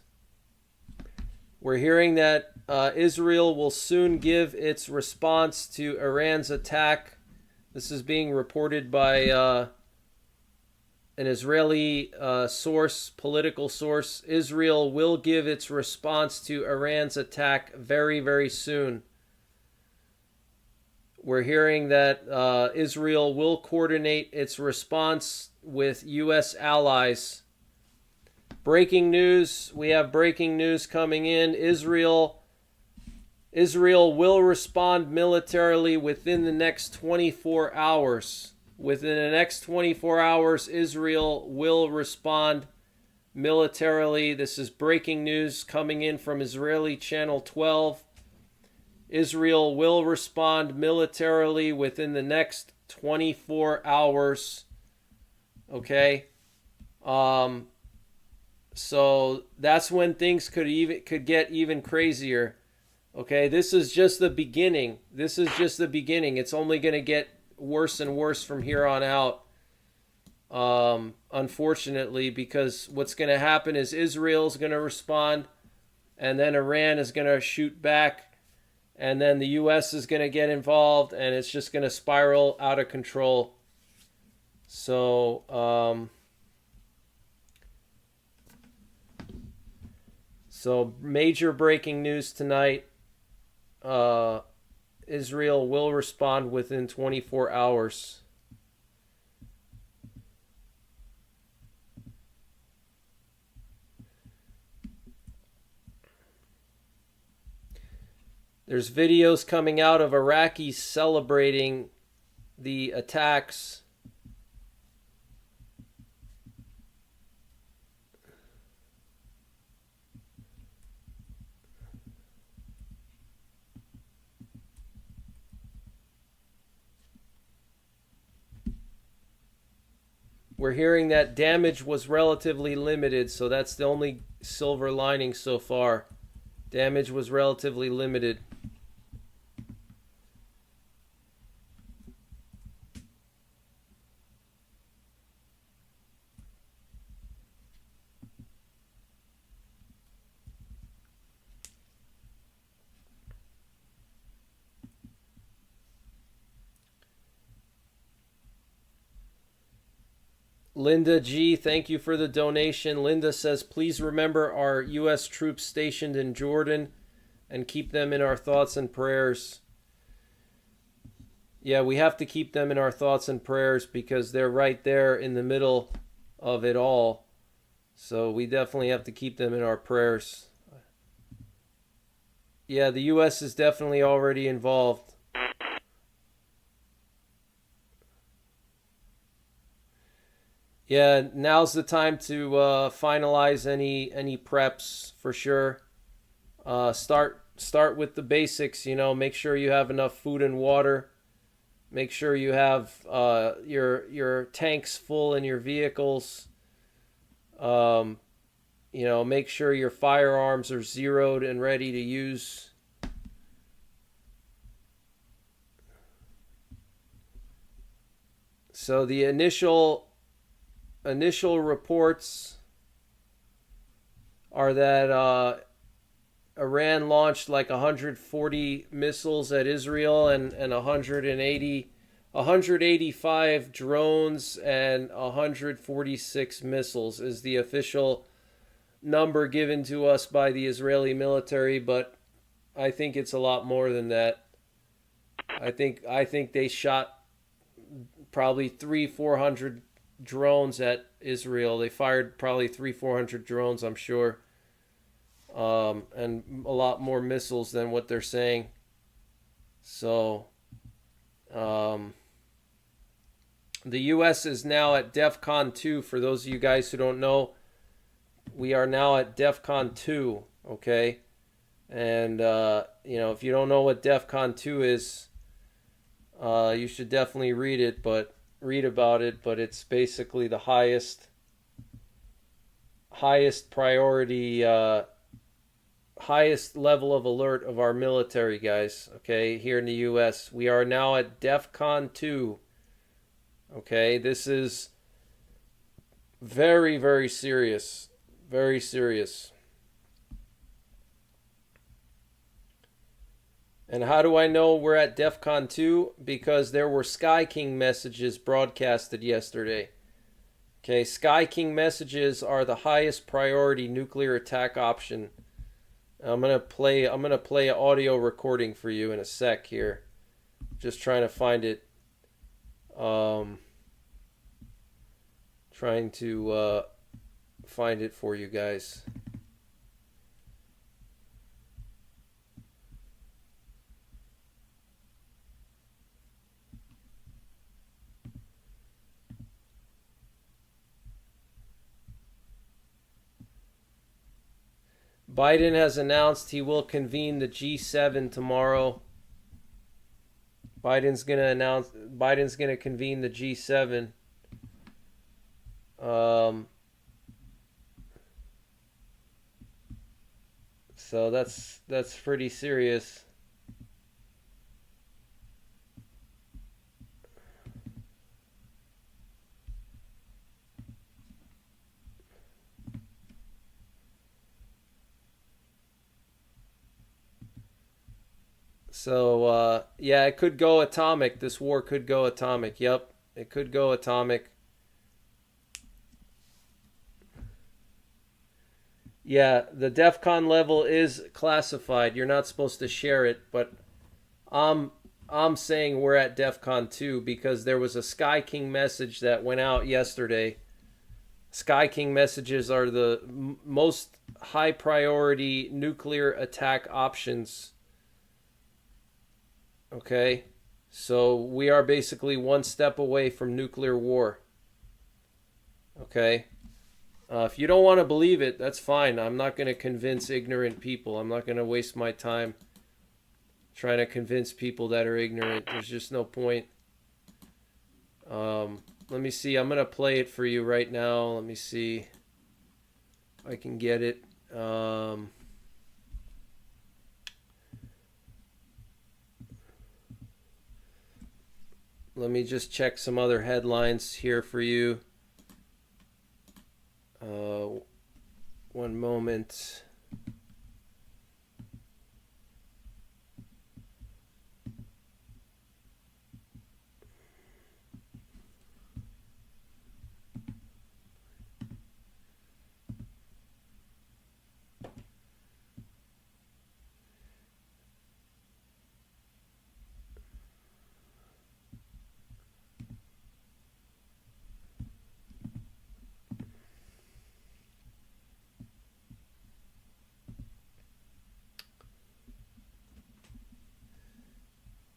We're hearing that Israel will soon give its response to Iran's attack. This is being reported by an Israeli political source, Israel will give its response to Iran's attack very, very soon. We're hearing that Israel will coordinate its response with U.S. allies. Breaking news. We have breaking news coming in. Israel will respond militarily within the next 24 hours. Within the next 24 hours, Israel will respond militarily. This is breaking news coming in from Israeli Channel 12. Israel will respond militarily within the next 24 hours. Okay? So that's when things could get even crazier. Okay, this is just the beginning. It's only going to get worse and worse from here on out. Unfortunately, because what's going to happen is Israel's going to respond, and then Iran is going to shoot back, and then the U.S. is going to get involved, and it's just going to spiral out of control. So major breaking news tonight. Israel will respond within 24 hours. There's videos coming out of Iraqis celebrating the attacks. We're hearing that damage was relatively limited, so that's the only silver lining so far. Damage was relatively limited. Linda G, thank you for the donation. Linda says, please remember our U.S. troops stationed in Jordan and keep them in our thoughts and prayers. Yeah, we have to keep them in our thoughts and prayers because they're right there in the middle of it all. So we definitely have to keep them in our prayers. Yeah, the U.S. is definitely already involved. Yeah, now's the time to finalize any preps for sure. Start with the basics. Make sure you have enough food and water. Make sure you have your tanks full in your vehicles. Make sure your firearms are zeroed and ready to use. So the initial reports are that Iran launched like 140 missiles at Israel and 185 drones and 146 missiles is the official number given to us by the Israeli military, but I think it's a lot more than that. I think they shot probably 300-400 drones at Israel. They fired probably 300-400 drones, I'm sure, and a lot more missiles than what they're saying. So the U.S. is now at Defcon 2. For those of you guys who don't know, we are now at Defcon 2, okay? And if you don't know what Defcon 2 is, you should definitely read about it, but it's basically the highest priority, highest level of alert of our military, guys, okay, here in the U.S. We are now at DEFCON 2, okay? This is very, very serious, very serious. And how do I know we're at DEFCON 2? Because there were Sky King messages broadcasted yesterday. Okay, Sky King messages are the highest priority nuclear attack option. I'm gonna play an audio recording for you in a sec here. Just trying to find it. Trying to find it for you guys. Biden has announced he will convene the G7 tomorrow. Biden's going to convene the G7. So that's pretty serious. So, yeah, it could go atomic. This war could go atomic. Yep, it could go atomic. Yeah, the Defcon level is classified. You're not supposed to share it, but I'm saying we're at Defcon 2 because there was a Sky King message that went out yesterday. Sky King messages are the most high priority nuclear attack options. Okay, so we are basically one step away from nuclear war. Okay, if you don't want to believe it, that's fine. I'm not going to convince ignorant people. I'm not going to waste my time trying to convince people that are ignorant. There's just no point. Let me see. I'm going to play it for you right now. Let me see if I can get it. Let me just check some other headlines here for you. One moment.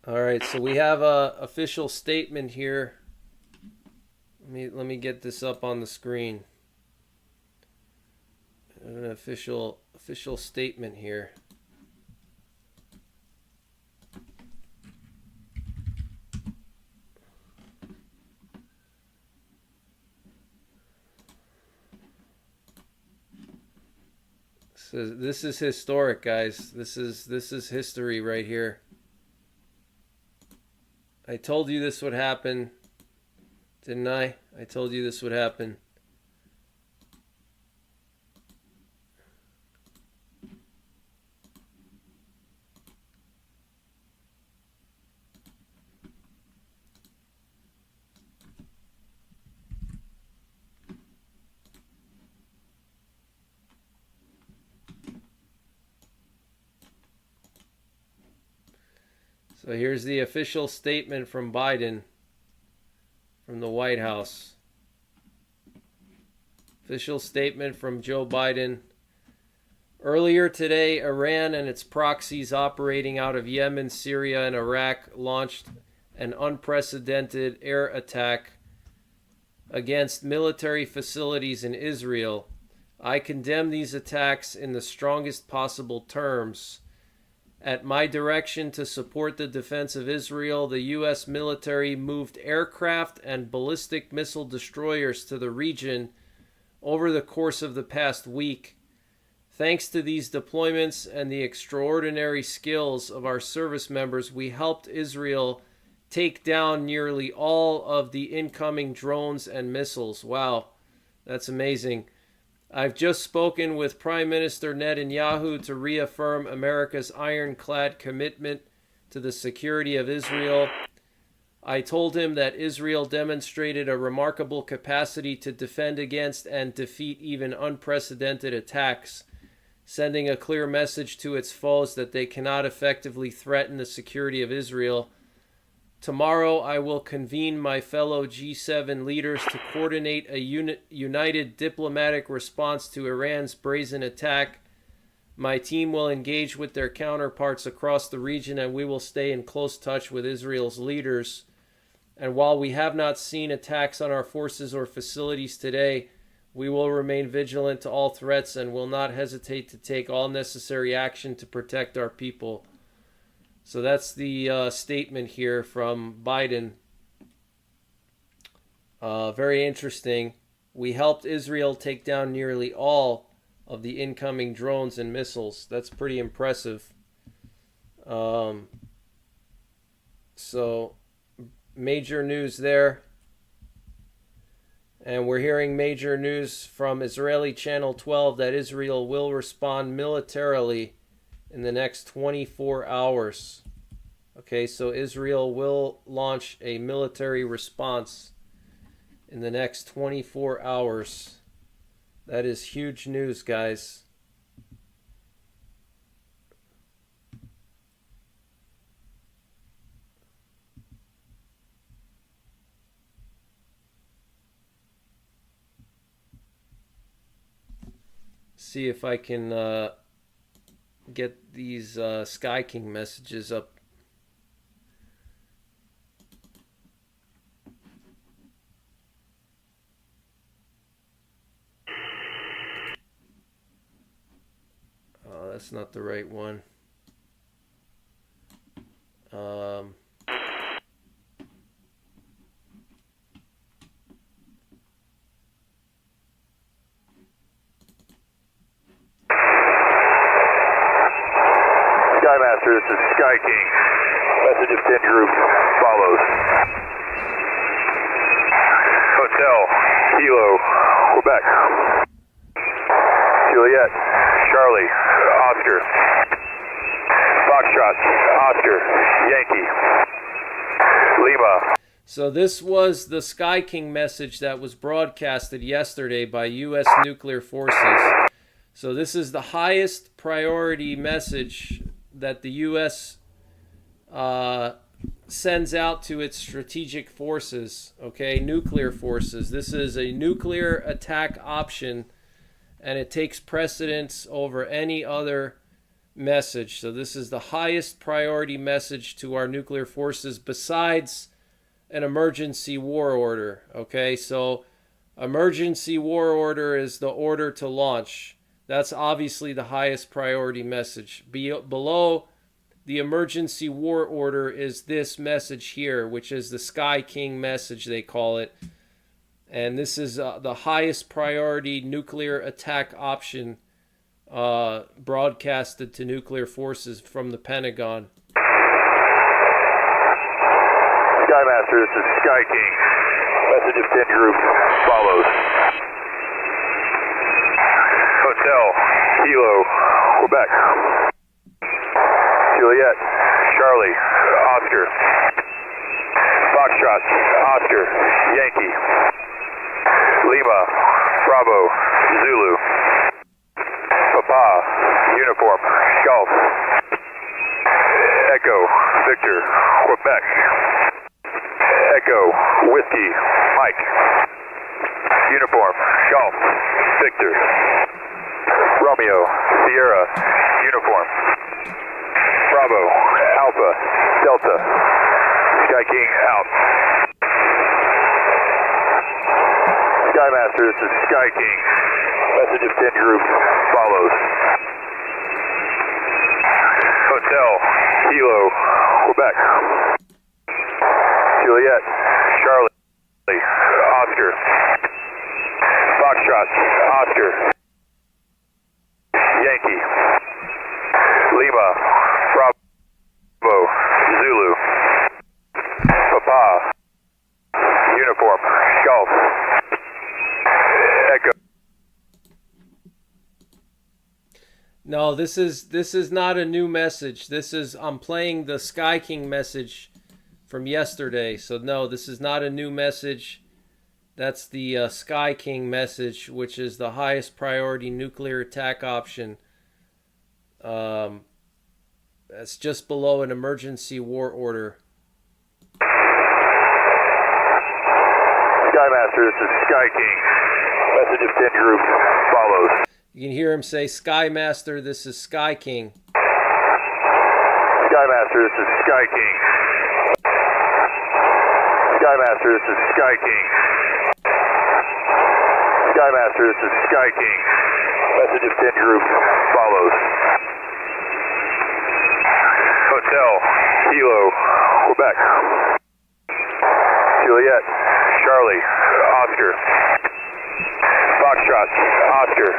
All right, so we have a official statement here. Let me get this up on the screen. An official statement here. So this is historic, guys. This is history right here. I told you this would happen, didn't I? I told you this would happen. So here's the official statement from Biden, from the White House. Official statement from Joe Biden. Earlier today, Iran and its proxies operating out of Yemen, Syria, and Iraq launched an unprecedented air attack against military facilities in Israel. I condemn these attacks in the strongest possible terms. At my direction to support the defense of Israel, the U.S. military moved aircraft and ballistic missile destroyers to the region over the course of the past week. Thanks to these deployments and the extraordinary skills of our service members, we helped Israel take down nearly all of the incoming drones and missiles. Wow, that's amazing. I've just spoken with Prime Minister Netanyahu to reaffirm America's ironclad commitment to the security of Israel. I told him that Israel demonstrated a remarkable capacity to defend against and defeat even unprecedented attacks, sending a clear message to its foes that they cannot effectively threaten the security of Israel. Tomorrow I will convene my fellow G7 leaders to coordinate a united diplomatic response to Iran's brazen attack. My team will engage with their counterparts across the region, and we will stay in close touch with Israel's leaders. And while we have not seen attacks on our forces or facilities today, we will remain vigilant to all threats and will not hesitate to take all necessary action to protect our people. So that's the statement here from Biden. Very interesting. We helped Israel take down nearly all of the incoming drones and missiles. That's pretty impressive. So major news there. And we're hearing major news from Israeli Channel 12 that Israel will respond militarily in the next 24 hours. Okay, so Israel will launch a military response in the next 24 hours. That is huge news, guys. See if I can get these Sky King messages up. Oh, that's not the right one. This is Sky King. Message of 10 group follows. Hotel, Kilo, Quebec. Juliet, Charlie, Oscar. Foxtrot, Oscar, Yankee. Lima. So this was the Sky King message that was broadcasted yesterday by U.S. nuclear forces. So this is the highest priority message that the U.S. Sends out to its strategic forces, okay, nuclear forces. This is a nuclear attack option, and it takes precedence over any other message. So this is the highest priority message to our nuclear forces besides an emergency war order, okay? So emergency war order is the order to launch. That's obviously the highest priority message. Below the emergency war order is this message here, which is the Sky King message, they call it. And this is the highest priority nuclear attack option broadcasted to nuclear forces from the Pentagon. Skymaster, this is Sky King. Message of 10 group follows. Hotel, Kilo, Quebec. Juliet, Charlie, Oscar. Foxtrot, Oscar, Yankee. Lima, Bravo, Zulu. Papa, Uniform, Golf. Echo, Victor, Quebec. Echo, Whiskey, Mike. Uniform, Golf, Victor. Romeo, Sierra, Uniform. Bravo, Alpha, Delta. Sky King out. Skymaster, this is Sky King. Message of 10 group follows. Hotel, Kilo, Quebec. Juliet, Charlie, Oscar. Foxtrot, Oscar. Yankee. Lima, Bravo, Zulu. Papa, Uniform, Golf. Echo. No, this is not a new message. I'm playing the Sky King message from yesterday. So no, this is not a new message. That's the Sky King message, which is the highest priority nuclear attack option. That's just below an emergency war order. Skymaster, this is Sky King. Message of 10 groups follows. You can hear him say, Skymaster, this is Sky King. Skymaster, this is Sky King. Skymaster, this is Sky King. Skymaster, this is Sky King. Message of 10 groups follows. Hotel, Kilo, Quebec. Juliet, Charlie, Oscar. Foxtrot, Oscar,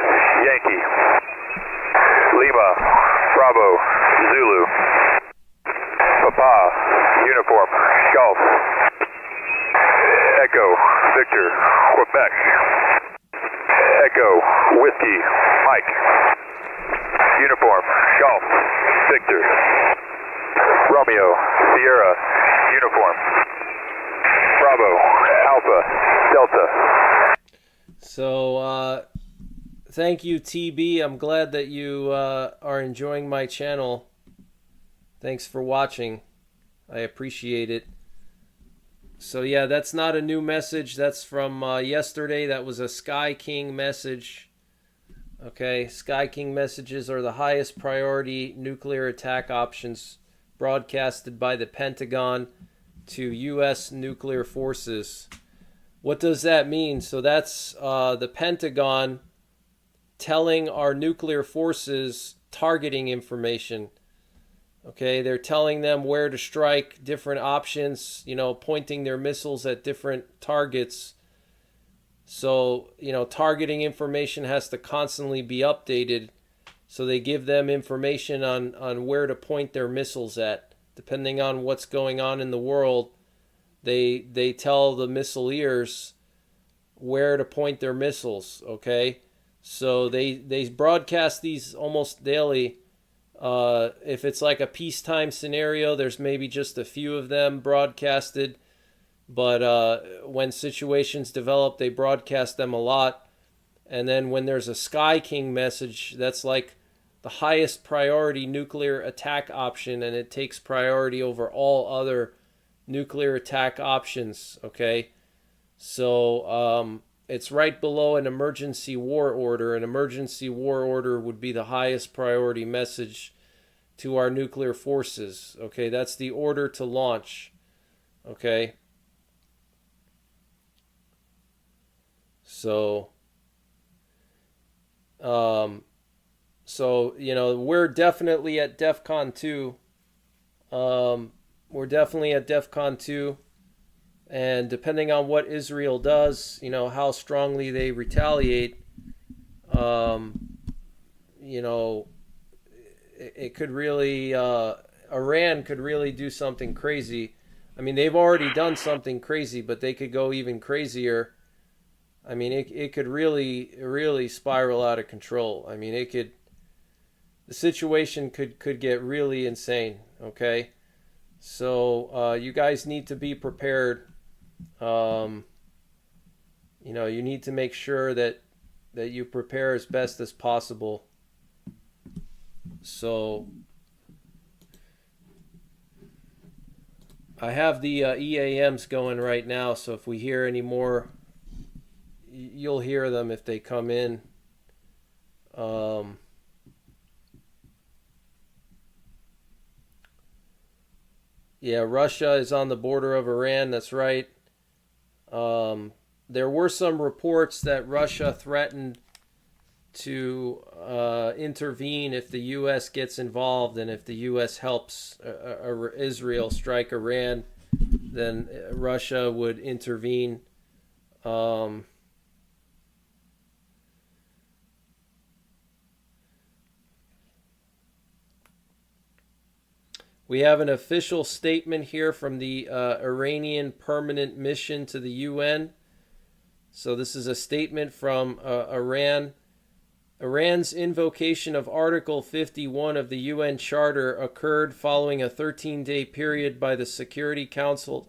Yankee. Lima, Bravo, Zulu. Papa, Uniform, Golf. Echo, Victor, Quebec. Echo, Whiskey, Mike. Uniform, Golf, Victor. Romeo, Sierra, Uniform. Bravo, Alpha, Delta. So, thank you, TB. I'm glad that you are enjoying my channel. Thanks for watching. I appreciate it. So yeah, that's not a new message. That's from yesterday. That was a Sky King message. Okay, Sky King messages are the highest priority nuclear attack options broadcasted by the Pentagon to U.S. nuclear forces. What does that mean? So that's the Pentagon telling our nuclear forces targeting information. Okay, they're telling them where to strike, different options, you know, pointing their missiles at different targets. So, you know, targeting information has to constantly be updated. So they give them information on where to point their missiles at. Depending on what's going on in the world, they tell the missileers where to point their missiles, okay? So they broadcast these almost daily. If it's like a peacetime scenario, there's maybe just a few of them broadcasted. But when situations develop, they broadcast them a lot. And then when there's a Sky King message, that's like the highest priority nuclear attack option, and it takes priority over all other nuclear attack options, okay? So it's right below an emergency war order. An emergency war order would be the highest priority message to our nuclear forces, okay? That's the order to launch, okay? So, you know, we're definitely at Defcon 2. We're definitely at Defcon 2. And depending on what Israel does, you know, how strongly they retaliate, you know, it could really, Iran could really do something crazy. I mean, they've already done something crazy, but they could go even crazier. I mean, it could really spiral out of control. I mean, the situation could get really insane, okay? So you guys need to be prepared. You know, you need to make sure that you prepare as best as possible. So I have the EAMs going right now, so if we hear any more, you'll hear them if they come in. Yeah, Russia is on the border of Iran, that's right. There were some reports that Russia threatened to intervene if the U.S. gets involved, and if the U.S. helps Israel strike Iran, then Russia would intervene. We have an official statement here from the Iranian permanent mission to the UN. So this is a statement from Iran. Iran's invocation of Article 51 of the UN Charter occurred following a 13-day period by the Security Council's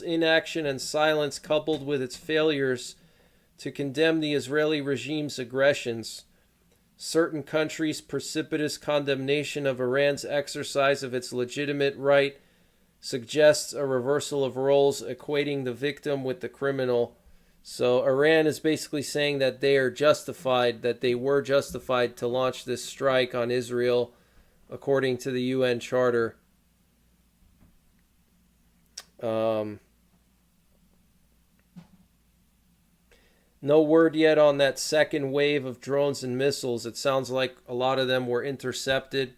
inaction and silence, coupled with its failures to condemn the Israeli regime's aggressions. Certain countries' precipitous condemnation of Iran's exercise of its legitimate right suggests a reversal of roles, equating the victim with the criminal. So Iran is basically saying that they were justified to launch this strike on Israel, according to the UN Charter. No word yet on that second wave of drones and missiles. It sounds like a lot of them were intercepted.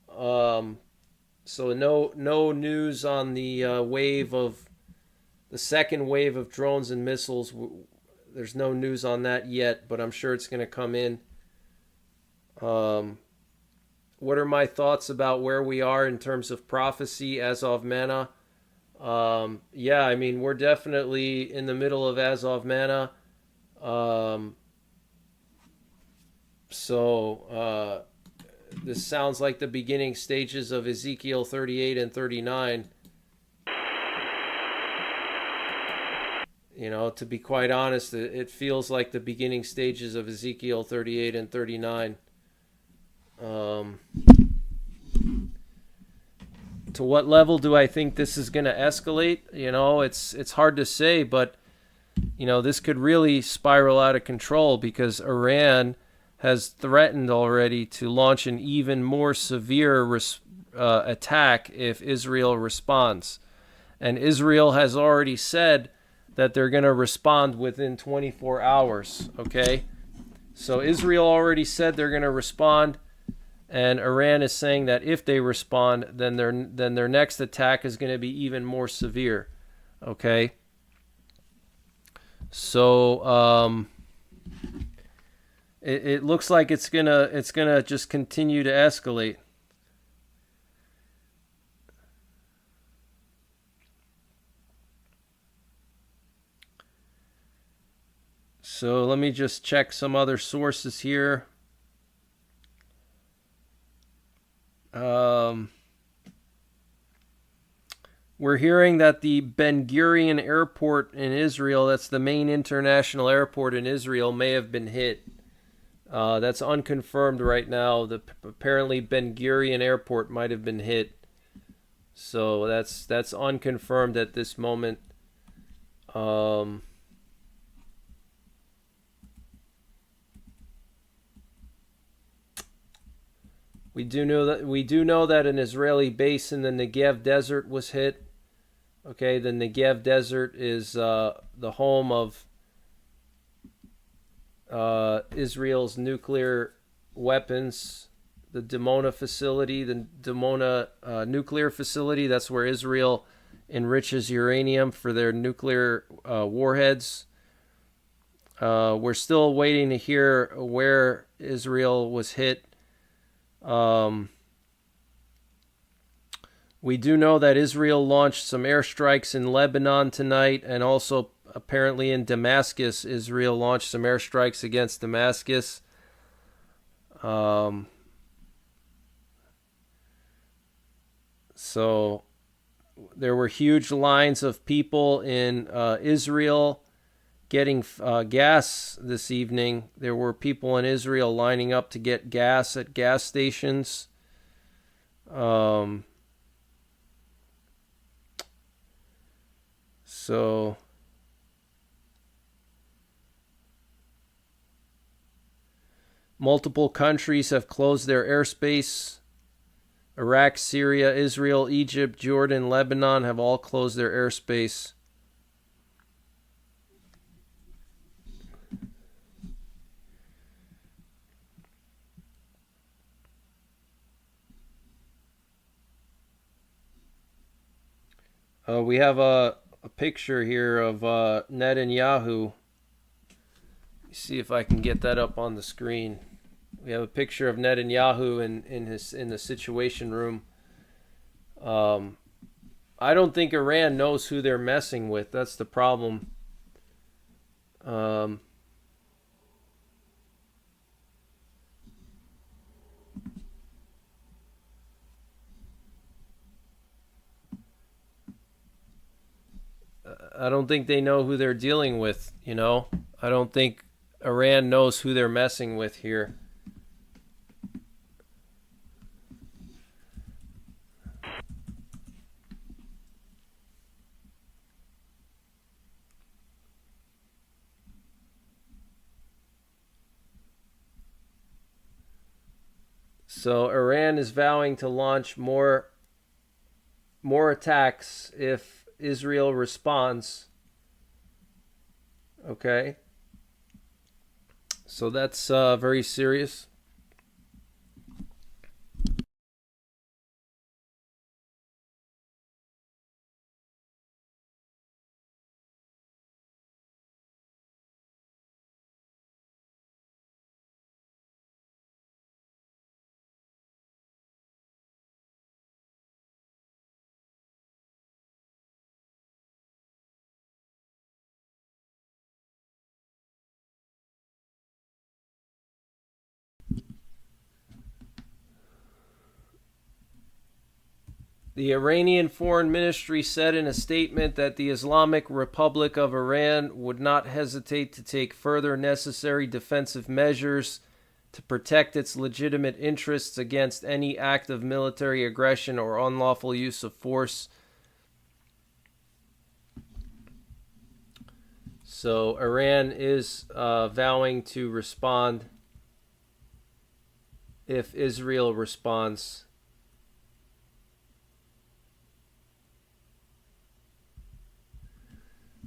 So no news on the the second wave of drones and missiles. There's no news on that yet, but I'm sure it's going to come in. What are my thoughts about where we are in terms of prophecy as of Mana? Yeah, I mean, we're definitely in the middle of as of Mana. This sounds like the beginning stages of Ezekiel 38 and 39. You know, to be quite honest, it feels like the beginning stages of Ezekiel 38 and 39. To what level do I think this is going to escalate? You know, it's hard to say, but, you know, this could really spiral out of control because Iran has threatened already to launch an even more severe attack if Israel responds. And Israel has already said that they're going to respond within 24 hours, okay? So Israel already said they're going to respond, and Iran is saying that if they respond, then their next attack is going to be even more severe, okay? So it looks like it's gonna just continue to escalate. So let me just check some other sources here. We're hearing that the Ben Gurion airport in Israel, that's the main international airport in Israel, may have been hit. That's unconfirmed right now. Apparently Ben Gurion airport might have been hit. So that's unconfirmed at this moment. We do know that an Israeli base in the Negev desert was hit. Okay, the Negev desert is the home of Israel's nuclear weapons. The Dimona facility, the Dimona nuclear facility, that's where Israel enriches uranium for their nuclear warheads. We're still waiting to hear where Israel was hit. We do know that Israel launched some airstrikes in Lebanon tonight, and also apparently in Damascus. Israel launched some airstrikes against Damascus. So there were huge lines of people in Israel getting gas this evening. There were people in Israel lining up to get gas at gas stations. So multiple countries have closed their airspace. Iraq, Syria, Israel, Egypt, Jordan, Lebanon have all closed their airspace. We have a picture here of Netanyahu. See if I can get that up on the screen. We have a picture of Netanyahu in the Situation Room. I don't think Iran knows who they're messing with. That's the problem. I don't think they know who they're dealing with, you know? I don't think Iran knows who they're messing with here. So Iran is vowing to launch more attacks if Israel responds. Okay. So that's very serious. The Iranian Foreign Ministry said in a statement that the Islamic Republic of Iran would not hesitate to take further necessary defensive measures to protect its legitimate interests against any act of military aggression or unlawful use of force. So Iran is vowing to respond if Israel responds.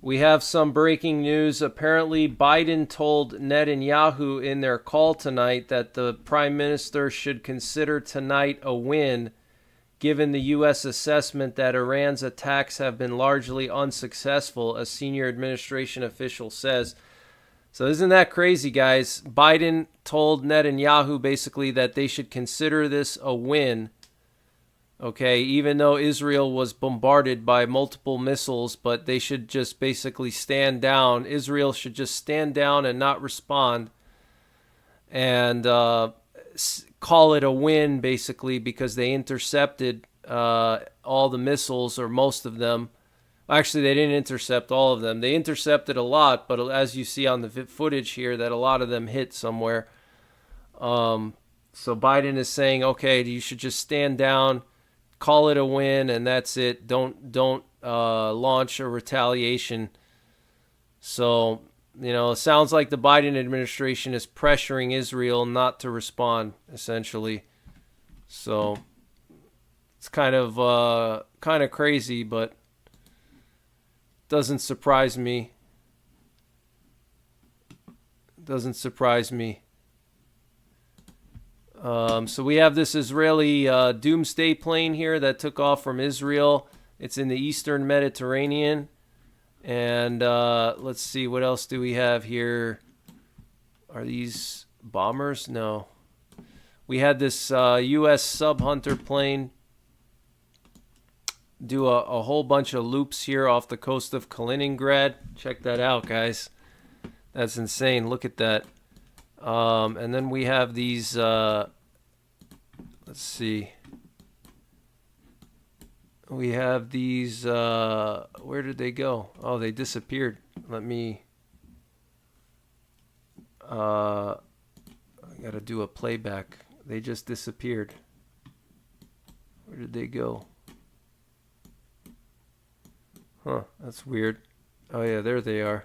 We have some breaking news. Apparently, Biden told Netanyahu in their call tonight that the prime minister should consider tonight a win, given the U.S. assessment that Iran's attacks have been largely unsuccessful, a senior administration official says. So isn't that crazy, guys? Biden told Netanyahu basically that they should consider this a win. Okay, even though Israel was bombarded by multiple missiles, but they should just basically stand down. Israel should just stand down and not respond and call it a win, basically, because they intercepted all the missiles, or most of them. Actually, they didn't intercept all of them. They intercepted a lot, but as you see on the footage here, that a lot of them hit somewhere. So Biden is saying, okay, you should just stand down, call it a win, and that's it. Don't launch a retaliation. So, you know, it sounds like the Biden administration is pressuring Israel not to respond, essentially. So it's kind of crazy, but doesn't surprise me. Doesn't surprise me. So we have this Israeli doomsday plane here that took off from Israel. It's in the eastern Mediterranean. And let's see, what else do we have here? Are these bombers? No. We had this U.S. sub-hunter plane do a whole bunch of loops here off the coast of Kaliningrad. Check that out, guys. That's insane. Look at that. And then we have these, let's see. We have these, where did they go? Oh, they disappeared. Let me, I gotta do a playback. They just disappeared. Where did they go? Huh, that's weird. Oh yeah, there they are.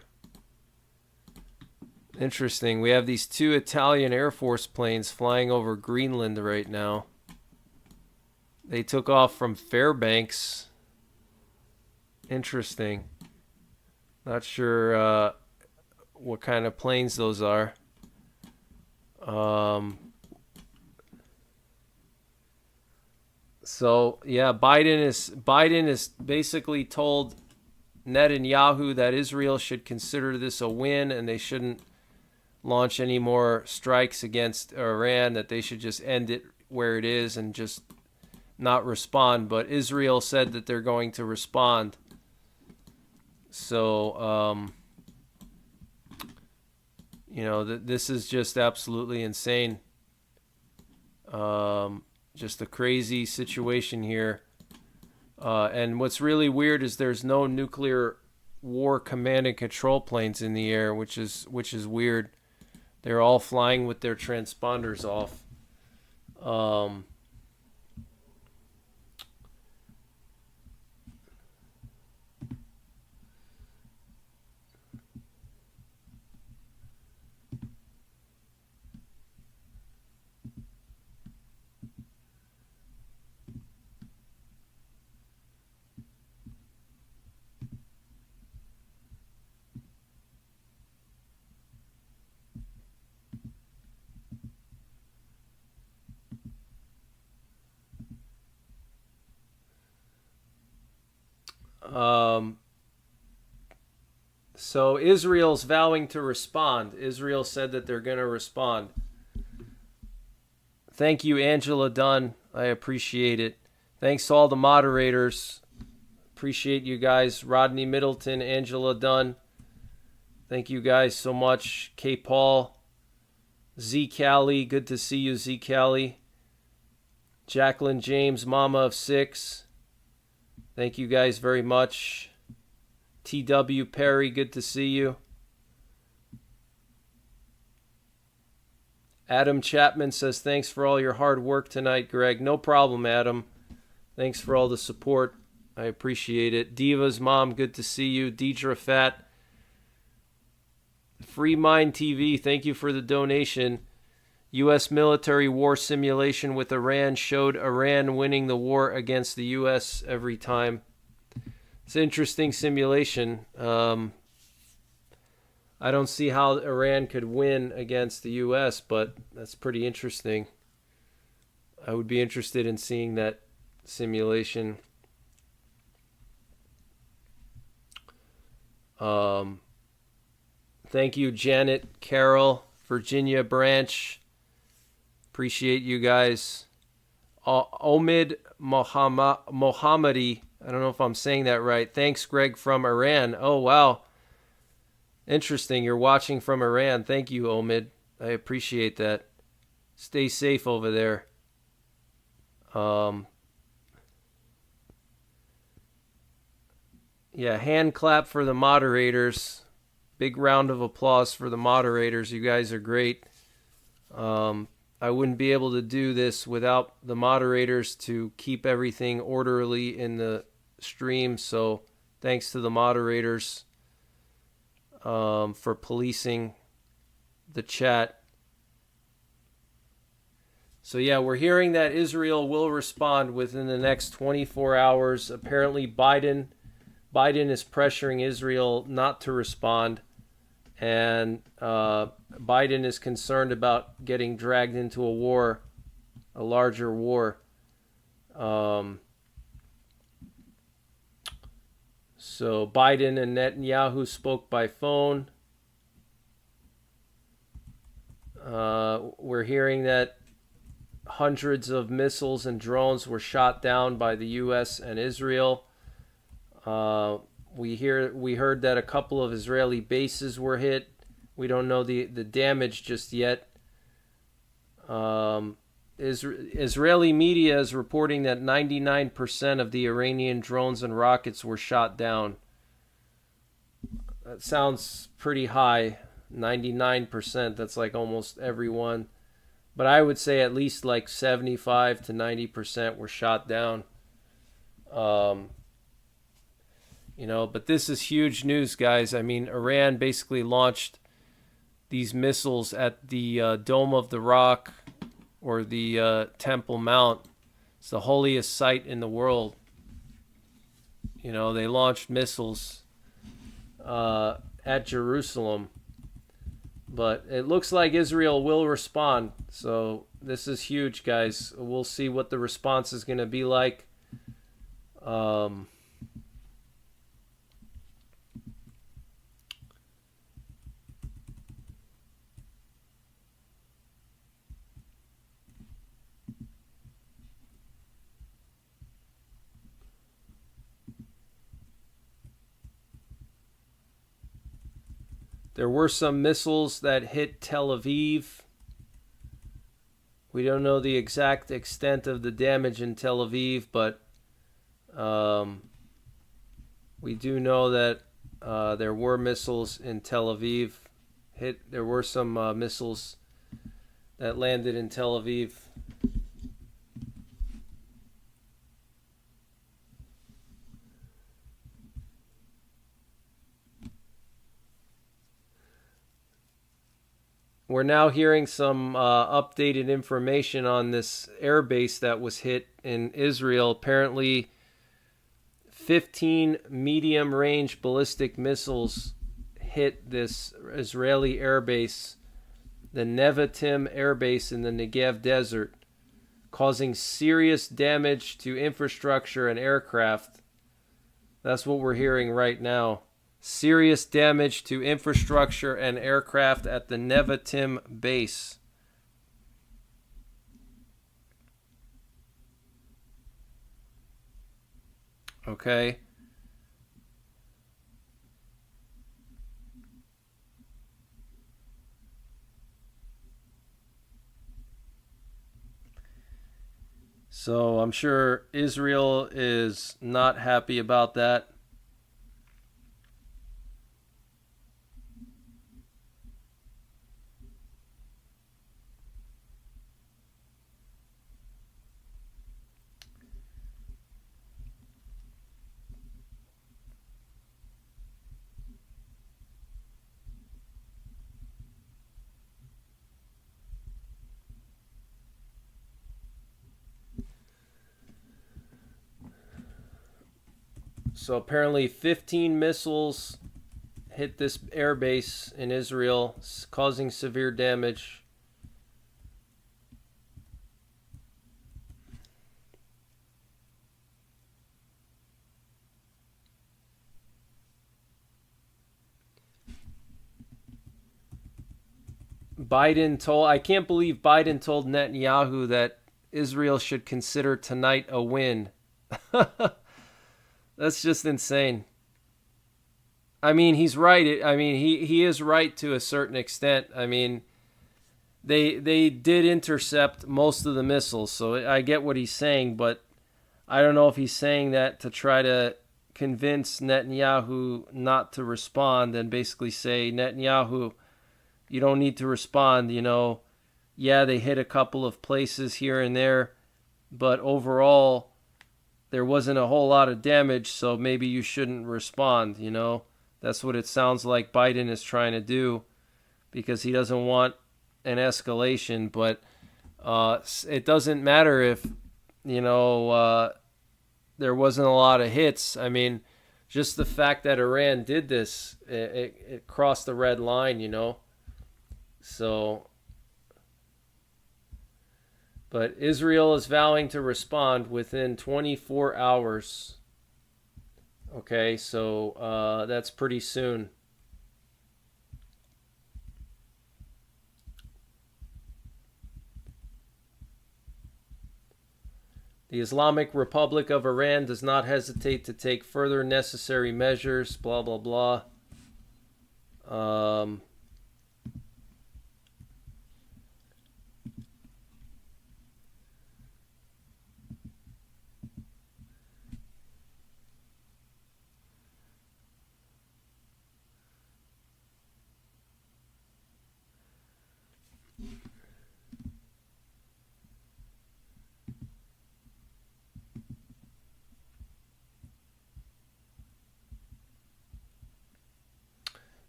Interesting. We have these two Italian Air Force planes flying over Greenland right now. They took off from Fairbanks. Interesting. Not sure what kind of planes those are. So yeah, Biden is basically told Netanyahu that Israel should consider this a win and they shouldn't launch any more strikes against Iran, that they should just end it where it is and just not respond. But Israel said that they're going to respond. So, you know, this is just absolutely insane. Just a crazy situation here. And what's really weird is there's no nuclear war command and control planes in the air, which is weird. They're all flying with their transponders off. So Israel's vowing to respond. Israel said that they're going to respond. Thank you, Angela Dunn. I appreciate it. Thanks to all the moderators. Appreciate you guys. Rodney Middleton, Angela Dunn. Thank you guys so much. K. Paul, Z. Callie. Good to see you, Z. Callie. Jacqueline James, Mama of 6. Thank you guys very much. T.W. Perry, good to see you. Adam Chapman says, thanks for all your hard work tonight, Greg. No problem, Adam. Thanks for all the support. I appreciate it. Diva's mom, good to see you. Deidre Fat. Free Mind TV, thank you for the donation. U.S. military war simulation with Iran showed Iran winning the war against the U.S. every time. It's an interesting simulation. I don't see how Iran could win against the U.S., but that's pretty interesting. I would be interested in seeing that simulation. Thank you, Janet Carroll, Virginia Branch. Appreciate you guys. Omid Mohammadi. I don't know if I'm saying that right. Thanks, Greg, from Iran. Oh, wow. Interesting. You're watching from Iran. Thank you, Omid. I appreciate that. Stay safe over there. Yeah, hand clap for the moderators. Big round of applause for the moderators. You guys are great. I wouldn't be able to do this without the moderators to keep everything orderly in the stream. So thanks to the moderators for policing the chat. So yeah, we're hearing that Israel will respond within the next 24 hours. Apparently Biden is pressuring Israel not to respond. And Biden is concerned about getting dragged into a war, a larger war. So Biden and Netanyahu spoke by phone. We're hearing that hundreds of missiles and drones were shot down by the U.S. and Israel. We heard that a couple of Israeli bases were hit. We don't know the damage just yet. Israeli media is reporting that 99% of the Iranian drones and rockets were shot down. That sounds pretty high. 99%, that's like almost everyone. But I would say at least like 75 to 90% were shot down. But this is huge news, guys. I mean, Iran basically launched these missiles at the Dome of the Rock, or the Temple Mount. It's the holiest site in the world. They launched missiles at Jerusalem. But it looks like Israel will respond. So this is huge, guys. We'll see what the response is going to be like. There were some missiles that hit Tel Aviv. We don't know the exact extent of the damage in Tel Aviv, but we do know that There were missiles in Tel Aviv. There were some missiles that landed in Tel Aviv. We're now hearing some updated information on this airbase that was hit in Israel. Apparently, 15 medium-range ballistic missiles hit this Israeli airbase, the Nevatim airbase in the Negev desert, causing serious damage to infrastructure and aircraft. That's what we're hearing right now. Serious damage to infrastructure and aircraft at the Nevatim base. Okay. So I'm sure Israel is not happy about that. So apparently 15 missiles hit this airbase in Israel, causing severe damage. I can't believe Biden told Netanyahu that Israel should consider tonight a win. That's just insane. I mean, he's right. I mean, he is right to a certain extent. I mean, they did intercept most of the missiles, so I get what he's saying, but I don't know if he's saying that to try to convince Netanyahu not to respond and basically say, Netanyahu, you don't need to respond, you know. Yeah, they hit a couple of places here and there, but overall, there wasn't a whole lot of damage, so maybe you shouldn't respond, you know. That's what it sounds like Biden is trying to do because he doesn't want an escalation, but it doesn't matter if, you know, there wasn't a lot of hits. I mean, just the fact that Iran did this, it crossed the red line, you know. So, but Israel is vowing to respond within 24 hours. Okay, so that's pretty soon. The Islamic Republic of Iran does not hesitate to take further necessary measures, blah, blah, blah.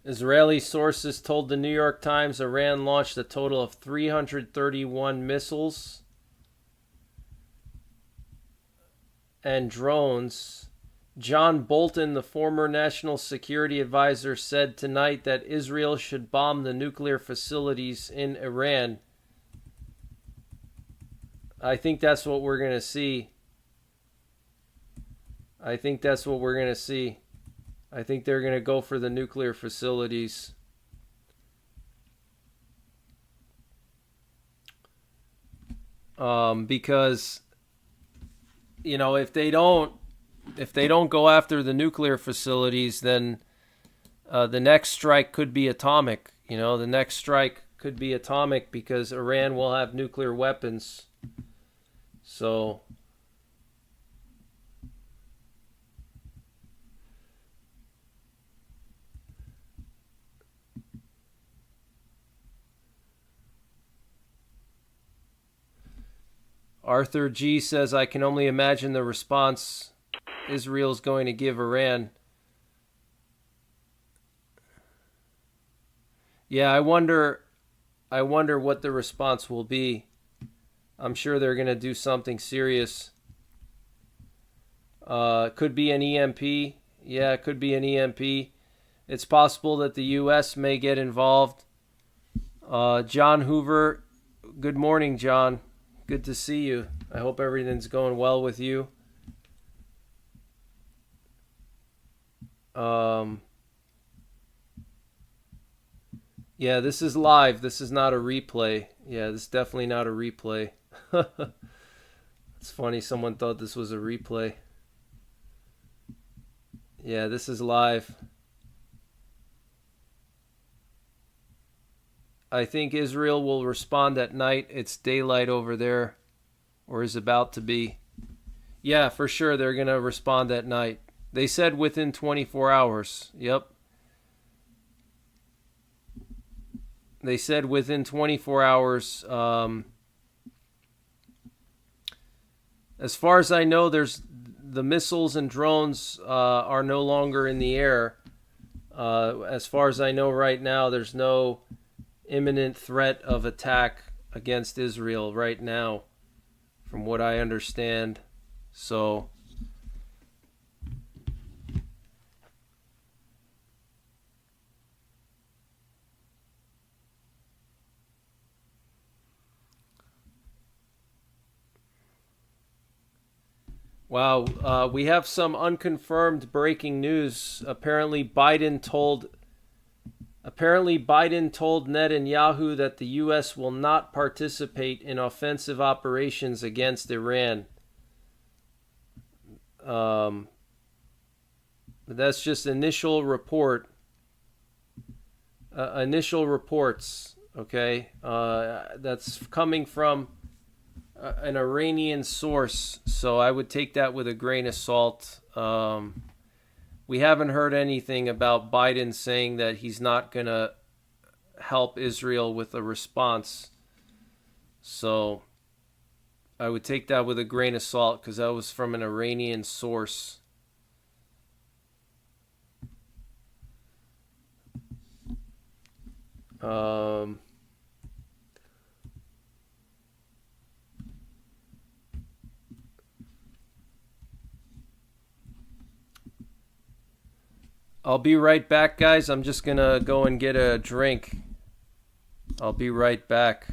Israeli sources told the New York Times Iran launched a total of 331 missiles and drones. John Bolton, the former national security advisor, said tonight that Israel should bomb the nuclear facilities in Iran. I think that's what we're going to see. I think they're going to go for the nuclear facilities. Because, you know, if they don't go after the nuclear facilities, then the next strike could be atomic. You know, the next strike could be atomic because Iran will have nuclear weapons. So Arthur G says, I can only imagine the response Israel's going to give Iran. Yeah, I wonder what the response will be. I'm sure they're going to do something serious. Could be an EMP. Yeah, it could be an EMP. It's possible that the U.S. may get involved. John Hoover, good morning, John. Good to see you. I hope everything's going well with you. Yeah, this is live. This is not a replay. Yeah, this is definitely not a replay. It's funny, someone thought this was a replay. Yeah, this is live. I think Israel will respond at night. It's daylight over there, or is about to be. Yeah, for sure, they're going to respond at night. They said within 24 hours. Yep. They said within 24 hours. As far as I know, the missiles and drones are no longer in the air. As far as I know right now, there's no imminent threat of attack against Israel right now, from what I understand. So wow, we have some unconfirmed breaking news. Apparently Biden told Netanyahu that the U.S. will not participate in offensive operations against Iran. That's just initial reports. Okay, that's coming from an Iranian source, so I would take that with a grain of salt. We haven't heard anything about Biden saying that he's not going to help Israel with a response. So I would take that with a grain of salt because that was from an Iranian source. I'll be right back, guys. I'm just going to go and get a drink. I'll be right back.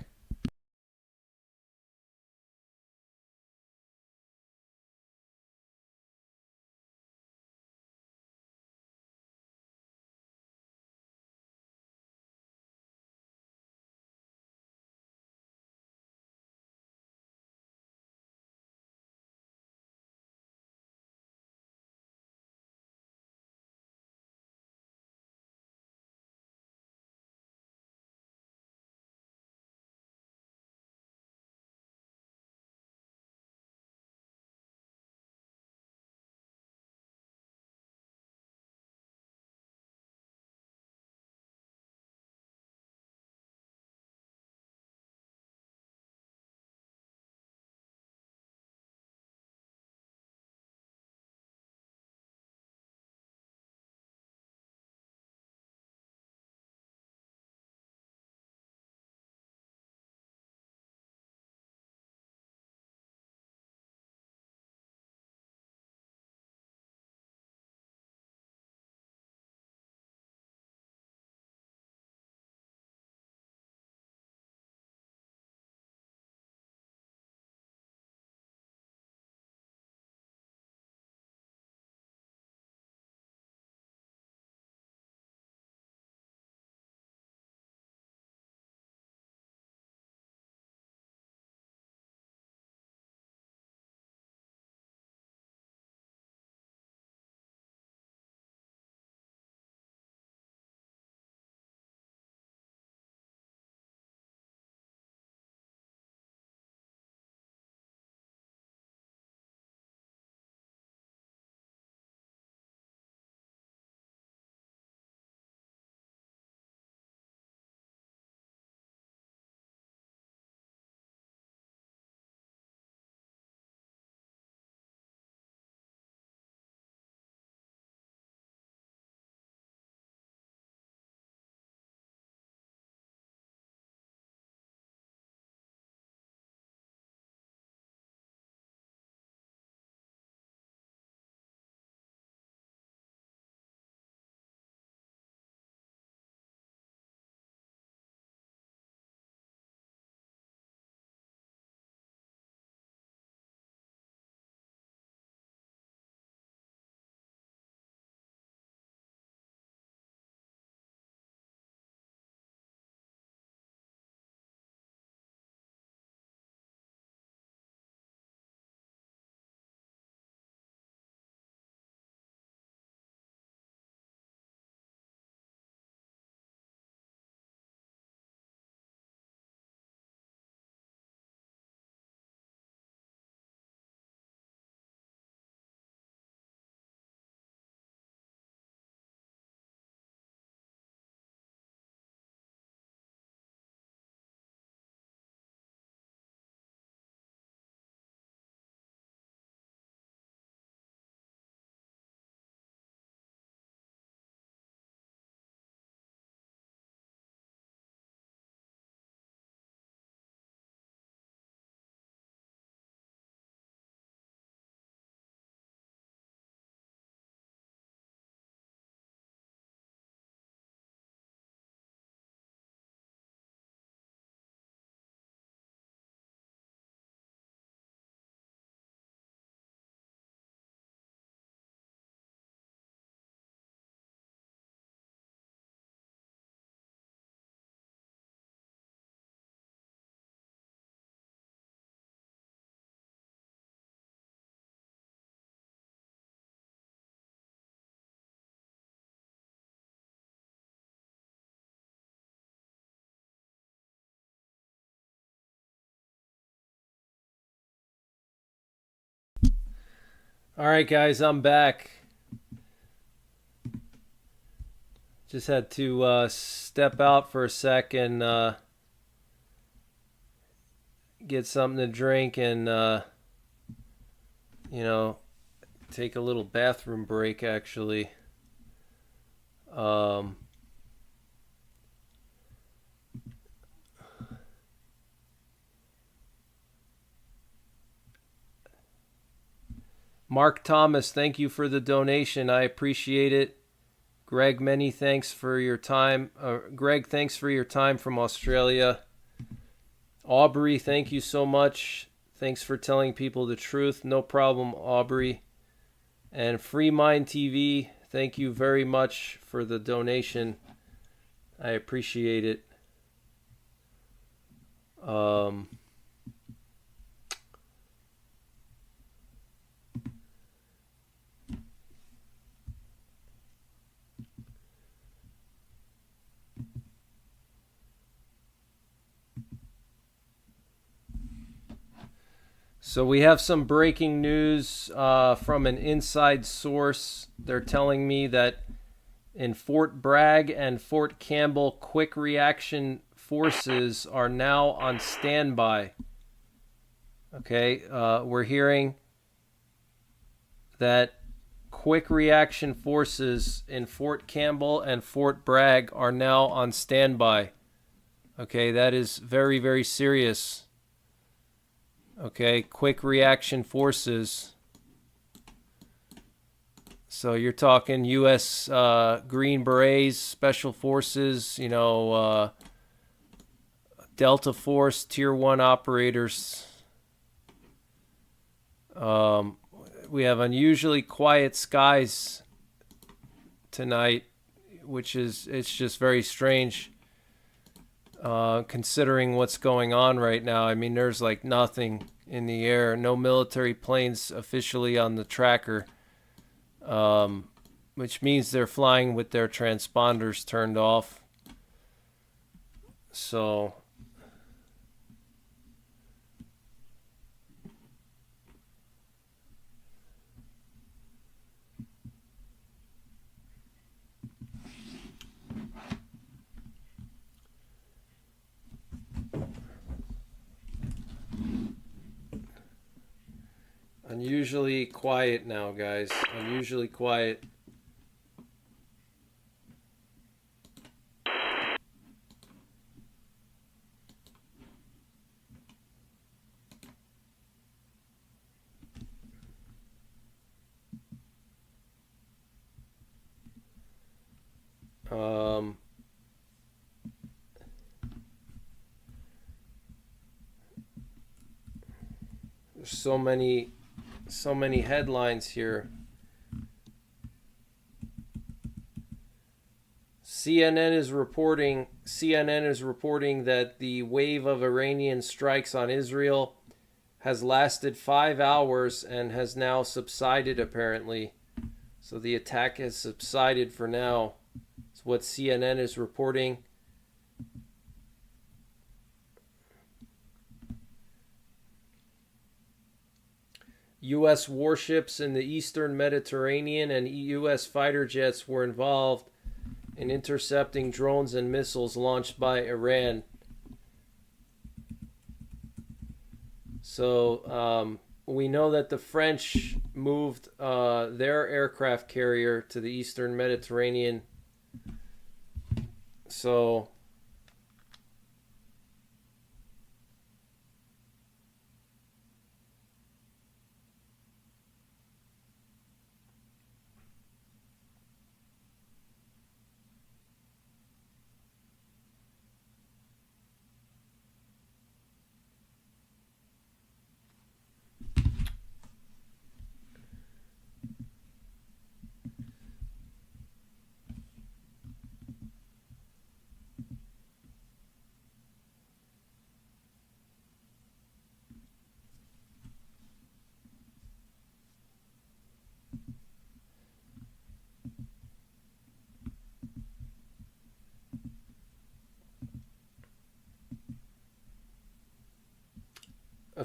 All right, guys, I'm back. Just had to step out for a second, get something to drink, and take a little bathroom break. Actually, Mark Thomas, thank you for the donation. I appreciate it. Greg, many thanks for your time. Greg, thanks for your time from Australia. Aubrey, thank you so much. Thanks for telling people the truth. No problem, Aubrey. And Free Mind TV, thank you very much for the donation. I appreciate it. So we have some breaking news from an inside source. They're telling me that in Fort Bragg and Fort Campbell, quick reaction forces are now on standby. Okay, we're hearing that quick reaction forces in Fort Campbell and Fort Bragg are now on standby. Okay, that is very, very serious. Okay, quick reaction forces. So you're talking U.S. Green Berets, Special Forces, Delta Force, Tier 1 operators. We have unusually quiet skies tonight, it's just very strange. Considering what's going on right now. I mean, there's like nothing in the air, no military planes officially on the tracker, which means they're flying with their transponders turned off. So unusually quiet now, guys. Unusually quiet. There's so many headlines here. CNN is reporting that the wave of Iranian strikes on Israel has lasted 5 hours and has now subsided, apparently. So the attack has subsided for now. It's what CNN is reporting. U.S. warships in the eastern Mediterranean and U.S. fighter jets were involved in intercepting drones and missiles launched by Iran. So we know that the French moved their aircraft carrier to the eastern Mediterranean. So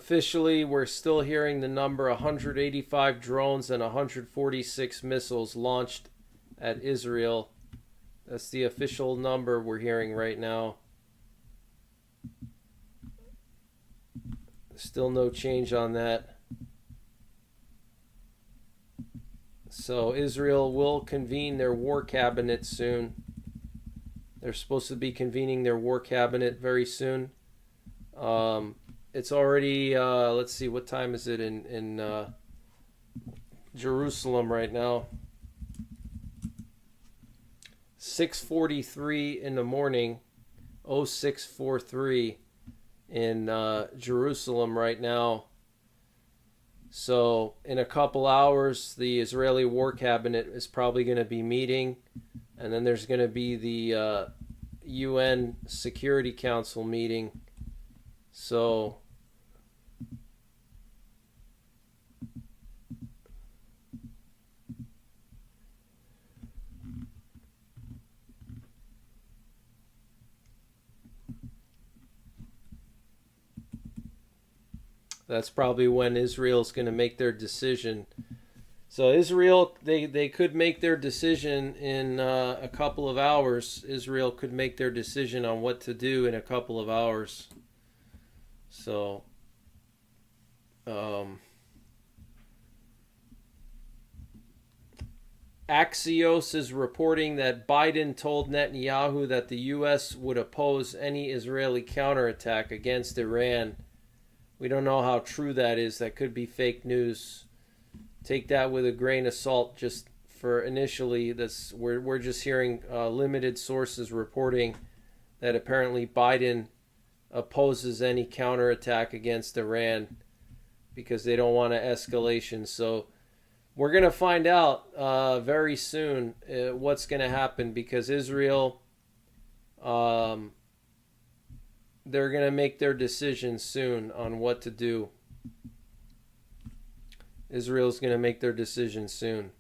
Officially, we're still hearing the number 185 drones and 146 missiles launched at Israel. That's the official number we're hearing right now. Still no change on that. So Israel will convene their war cabinet soon. They're supposed to be convening their war cabinet very soon. It's already, let's see, what time is it in Jerusalem right now? 6:43 in the morning, 0643 in Jerusalem right now. So in a couple hours, the Israeli War Cabinet is probably going to be meeting, and then there's going to be the UN Security Council meeting. So that's probably when Israel's going to make their decision. So Israel, they could make their decision in a couple of hours. Israel could make their decision on what to do in a couple of hours. So, Axios is reporting that Biden told Netanyahu that the U.S. would oppose any Israeli counterattack against Iran. We don't know how true that is. That could be fake news. Take that with a grain of salt. Just for initially, we're just hearing limited sources reporting that apparently Biden opposes any counterattack against Iran because they don't want an escalation. So we're going to find out very soon what's going to happen, because Israel, they're going to make their decision soon on what to do. Israel's going to make their decision soon.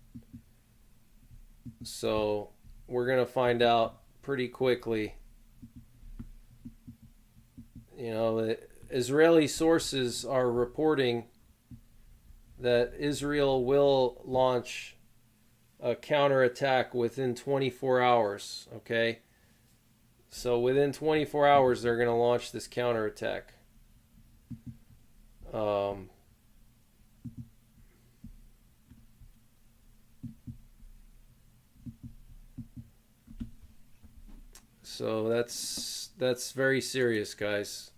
So we're going to find out pretty quickly. You know, Israeli sources are reporting that Israel will launch a counterattack within 24 hours, okay? So within 24 hours, they're going to launch this counterattack. So that's very serious, guys.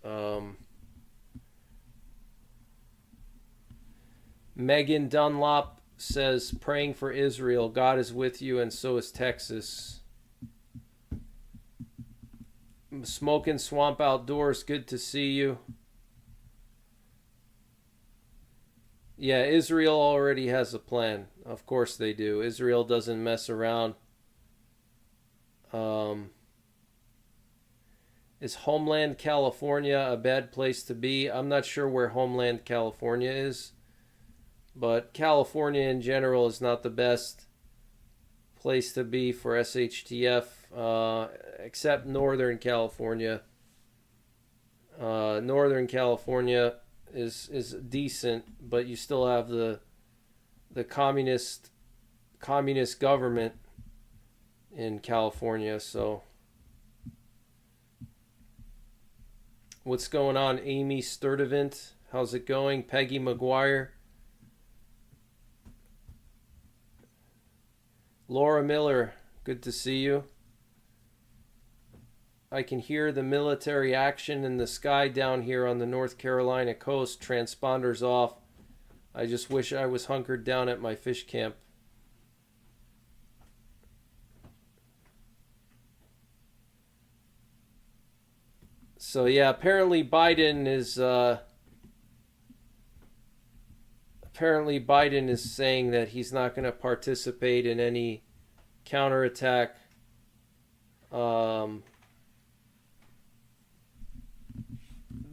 Megan Dunlop says, praying for Israel. God is with you, and so is Texas. Smoking Swamp Outdoors, good to see you. Yeah, Israel already has a plan. Of course they do. Israel doesn't mess around. Is Homeland California a bad place to be? I'm not sure where Homeland California is, but California in general is not the best place to be for SHTF, except Northern California. Northern California is decent, but you still have the communist government in California. So what's going on, Amy Sturdivant? How's it going? Peggy McGuire. Laura Miller, good to see you. I can hear the military action in the sky down here on the North Carolina coast. Transponders off. I just wish I was hunkered down at my fish camp. So yeah, apparently Biden is saying that he's not going to participate in any counterattack.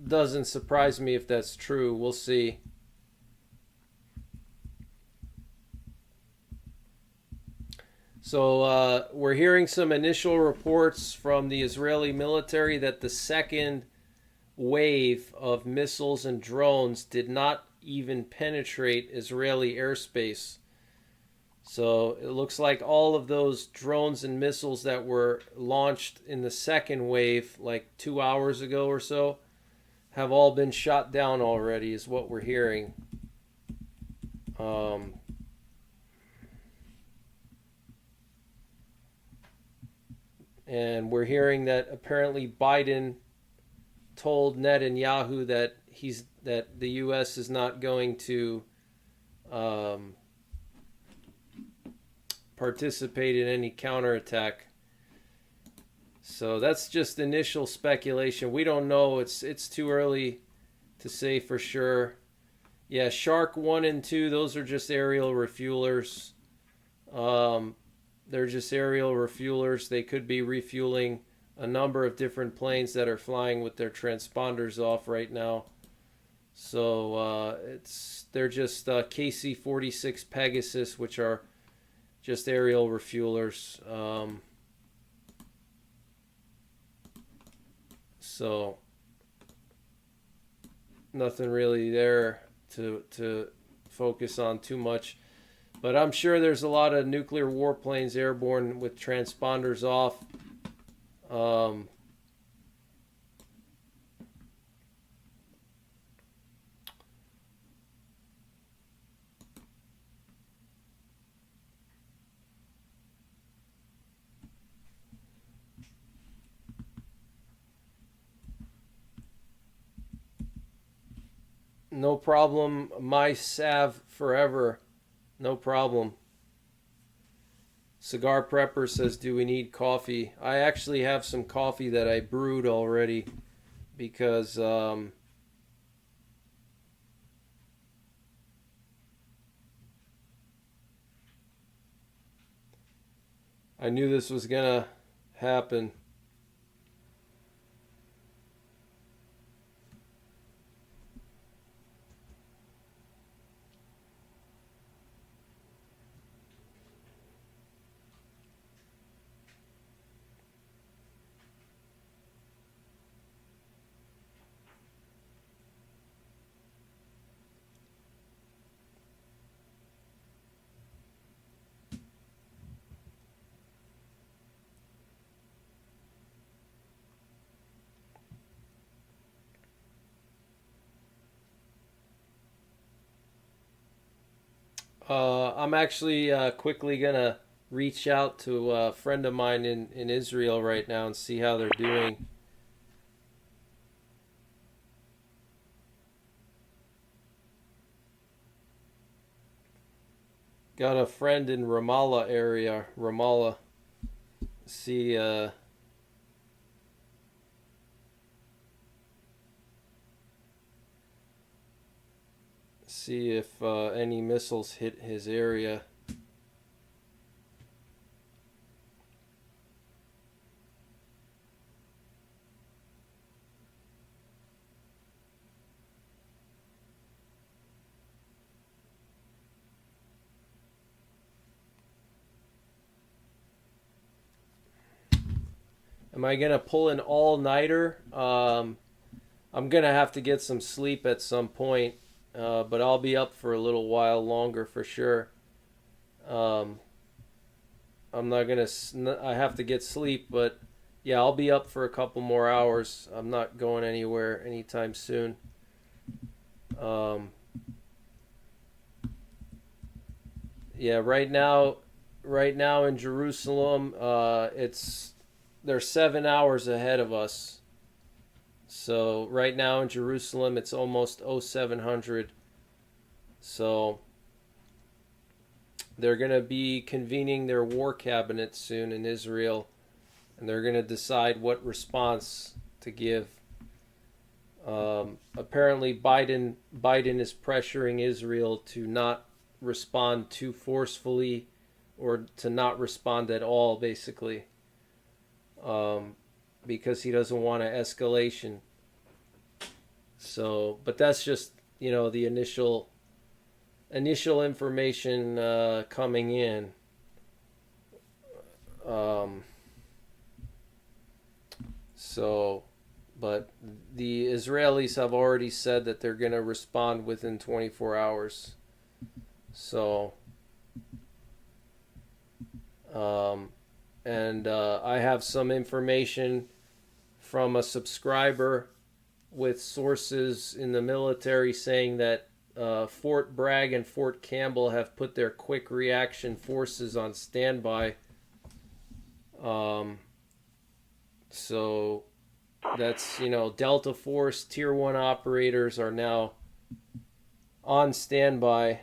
Doesn't surprise me if that's true. We'll see. So we're hearing some initial reports from the Israeli military that the second wave of missiles and drones did not even penetrate Israeli airspace. So it looks like all of those drones and missiles that were launched in the second wave, like 2 hours ago or so, have all been shot down already, is what we're hearing. And we're hearing that apparently Biden told Netanyahu that the U.S. is not going to participate in any counterattack. So that's just initial speculation. We don't know. It's too early to say for sure. Yeah, Shark 1 and 2, those are just aerial refuelers. They're just aerial refuelers. They could be refueling a number of different planes that are flying with their transponders off right now. So they're just KC-46 Pegasus, which are just aerial refuelers. So nothing really there to focus on too much. But I'm sure there's a lot of nuclear warplanes airborne with transponders off. No problem. My Sav forever. No problem. Cigar Prepper says, do we need coffee? I actually have some coffee that I brewed already because I knew this was gonna happen. I'm actually quickly gonna reach out to a friend of mine in Israel right now and see how they're doing. Got a friend in Ramallah area. Ramallah. See if any missiles hit his area. Am I gonna pull an all-nighter? I'm gonna have to get some sleep at some point. But I'll be up for a little while longer for sure. I'm not gonna. I have to get sleep, but yeah, I'll be up for a couple more hours. I'm not going anywhere anytime soon. Yeah, right now in Jerusalem, they're 7 hours ahead of us. So right now in Jerusalem, it's almost 0700. So they're going to be convening their war cabinet soon in Israel, and they're going to decide what response to give. Apparently, Biden is pressuring Israel to not respond too forcefully, or to not respond at all, basically. Because he doesn't want an escalation. So, but that's just, the initial information coming in. So, But the Israelis have already said that they're going to respond within 24 hours. So, I have some information from a subscriber with sources in the military saying that Fort Bragg and Fort Campbell have put their quick reaction forces on standby. So that's, Delta Force Tier 1 operators are now on standby.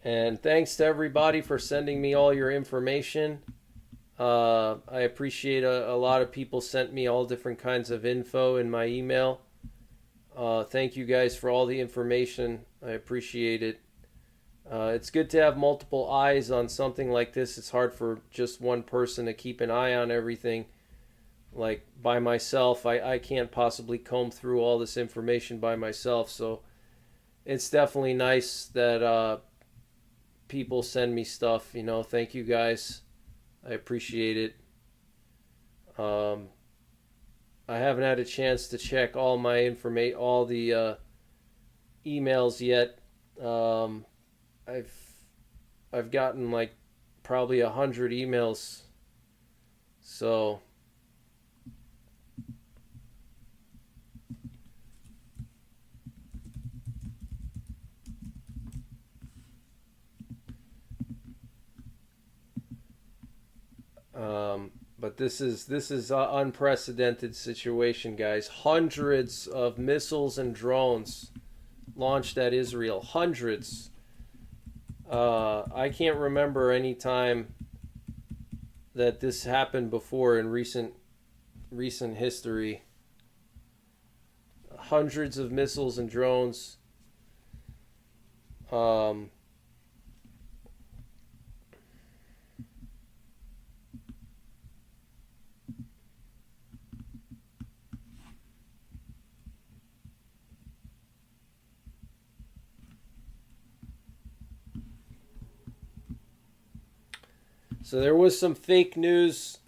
And thanks to everybody for sending me all your information. I appreciate a lot of people sent me all different kinds of info in my email. Thank you guys for all the information. I appreciate it. It's good to have multiple eyes on something like this. It's hard for just one person to keep an eye on everything. Like by myself, I can't possibly comb through all this information by myself. So it's definitely nice that people send me stuff. Thank you guys. I appreciate it. I haven't had a chance to check all my all the emails yet. I've gotten like probably 100 emails. So but this is an unprecedented situation, guys. Hundreds of missiles and drones launched at Israel. Hundreds. I can't remember any time that this happened before in recent history. Hundreds of missiles and drones. So there was some fake news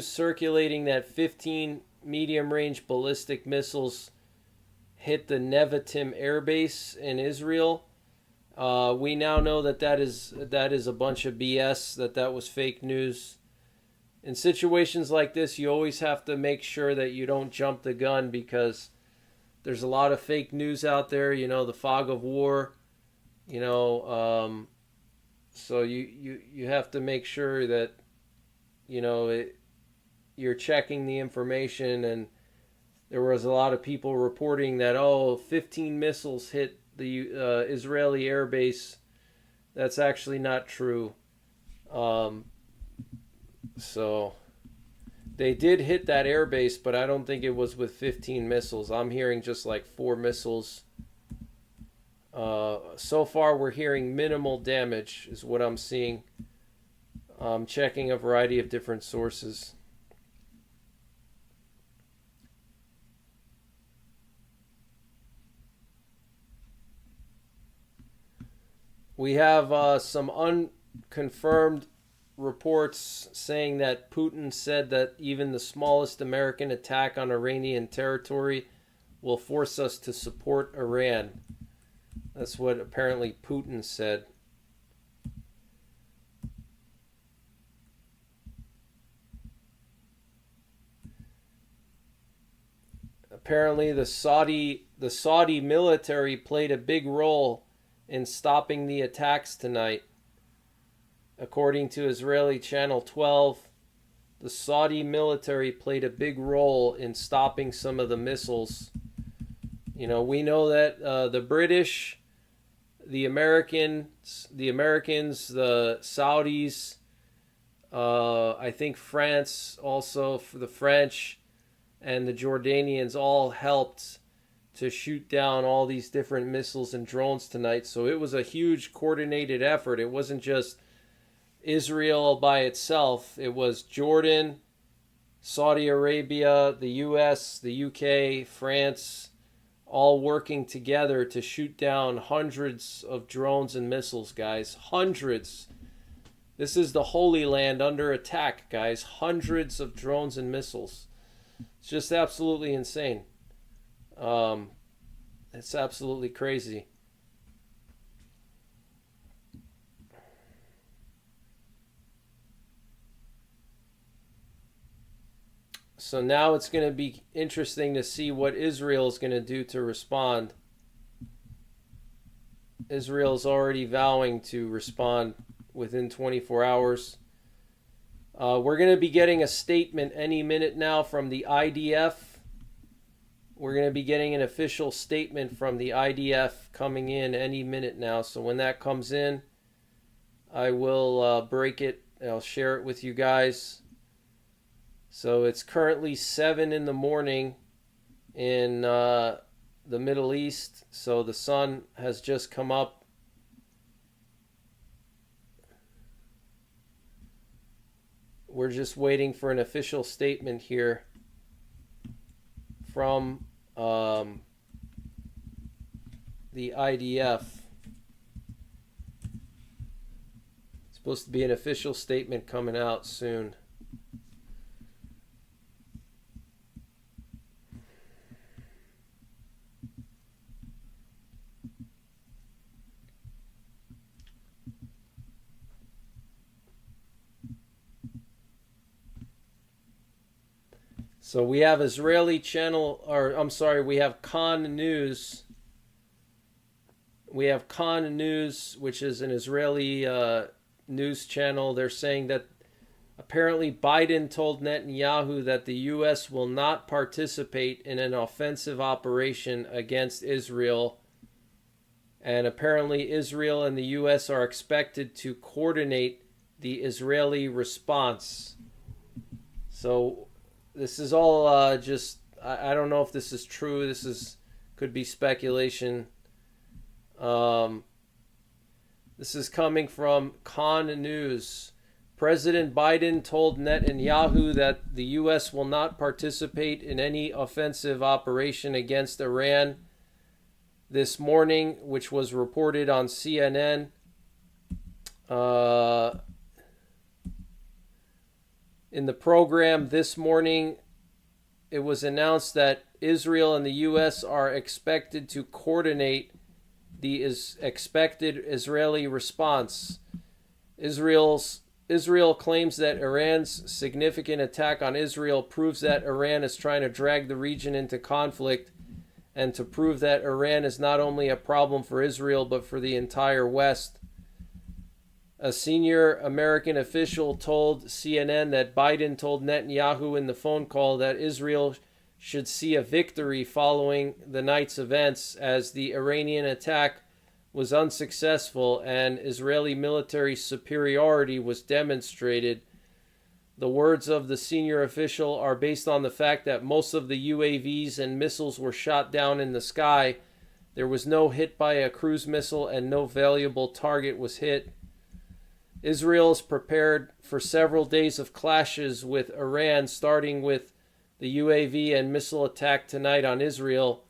circulating that 15 medium-range ballistic missiles hit the Nevatim air base in Israel. We now know that is a bunch of BS, that was fake news. In situations like this, you always have to make sure that you don't jump the gun, because there's a lot of fake news out there, the fog of war, so you have to make sure that, you're checking the information. And there was a lot of people reporting that, 15 missiles hit the Israeli air base. That's actually not true. So they did hit that air base, but I don't think it was with 15 missiles. I'm hearing just like 4 missiles. So far, we're hearing minimal damage is what I'm seeing. I'm checking a variety of different sources. We have some unconfirmed reports saying that Putin said that even the smallest American attack on Iranian territory will force us to support Iran. That's what apparently Putin said. Apparently the Saudi military played a big role in stopping the attacks tonight. According to Israeli Channel 12, the Saudi military played a big role in stopping some of the missiles. We know that the British, the Americans, the Saudis, I think France also, for the French, and the Jordanians all helped to shoot down all these different missiles and drones tonight. So it was a huge coordinated effort. It wasn't just Israel by itself. It was Jordan, Saudi Arabia, the US, the UK, France, all working together to shoot down hundreds of drones and missiles, guys. Hundreds. This is the Holy Land under attack, guys. Hundreds of drones and missiles. It's just absolutely insane. It's absolutely crazy. So now it's going to be interesting to see what Israel is going to do to respond. Israel's already vowing to respond within 24 hours. We're going to be getting a statement any minute now from the IDF. We're going to be getting an official statement from the IDF coming in any minute now. So when that comes in, I will break it. I'll share it with you guys. So it's currently 7 in the morning in the Middle East. So the sun has just come up. We're just waiting for an official statement here from the IDF. It's supposed to be an official statement coming out soon. So we have Israeli channel, or I'm sorry, we have Khan News. We have Khan News, which is an Israeli news channel. They're saying that apparently Biden told Netanyahu that the U.S. will not participate in an offensive operation against Israel. And apparently Israel and the U.S. are expected to coordinate the Israeli response. So this is all I don't know if this is true. Could be speculation. This is coming from Khan News. President Biden told Netanyahu that the U.S. will not participate in any offensive operation against Iran this morning, which was reported on CNN. In the program this morning, it was announced that Israel and the U.S. are expected to coordinate the expected Israeli response. Israel claims that Iran's significant attack on Israel proves that Iran is trying to drag the region into conflict, and to prove that Iran is not only a problem for Israel but for the entire West. A senior American official told CNN that Biden told Netanyahu in the phone call that Israel should see a victory following the night's events, as the Iranian attack was unsuccessful and Israeli military superiority was demonstrated. The words of the senior official are based on the fact that most of the UAVs and missiles were shot down in the sky. There was no hit by a cruise missile and no valuable target was hit. Israel is prepared for several days of clashes with Iran, starting with the UAV and missile attack tonight on Israel.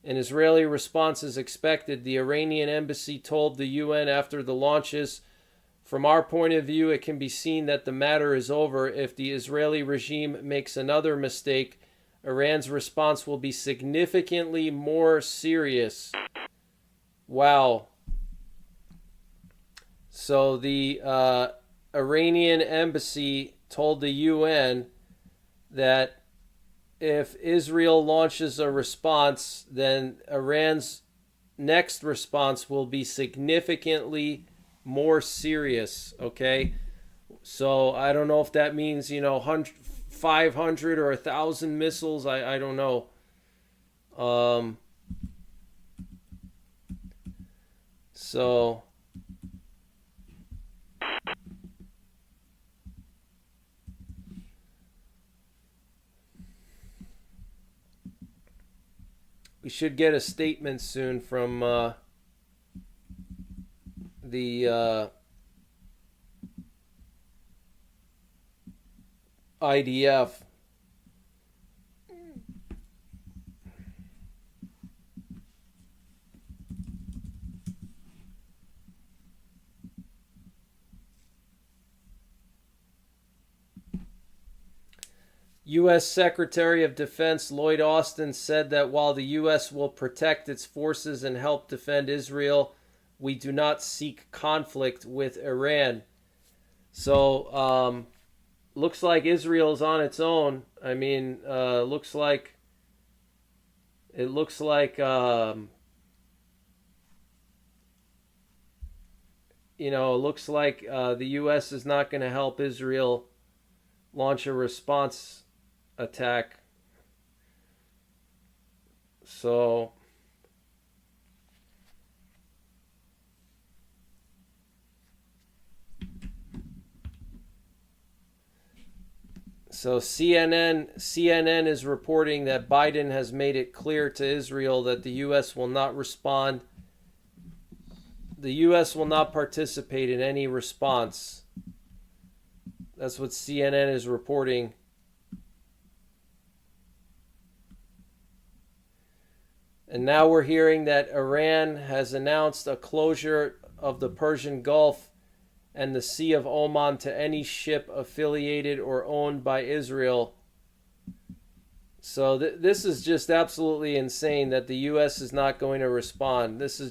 An Israeli response is expected, the Iranian embassy told the UN after the launches. From our point of view, it can be seen that the matter is over. If the Israeli regime makes another mistake, Iran's response will be significantly more serious. Wow. So the Iranian embassy told the UN that if Israel launches a response, then Iran's next response will be significantly more serious, okay? So I don't know if that means, 500 or 1,000 missiles. I don't know. So we should get a statement soon from the IDF. U.S. Secretary of Defense Lloyd Austin said that while the U.S. will protect its forces and help defend Israel, we do not seek conflict with Iran. So, looks like Israel's on its own. I mean, looks like the U.S. is not going to help Israel launch a response attack. So CNN is reporting that Biden has made it clear to Israel that the U.S. will not respond. The U.S. will not participate in any response. That's what CNN is reporting. And now we're hearing that Iran has announced a closure of the Persian Gulf and the Sea of Oman to any ship affiliated or owned by Israel. So this is just absolutely insane that the U.S. is not going to respond. This is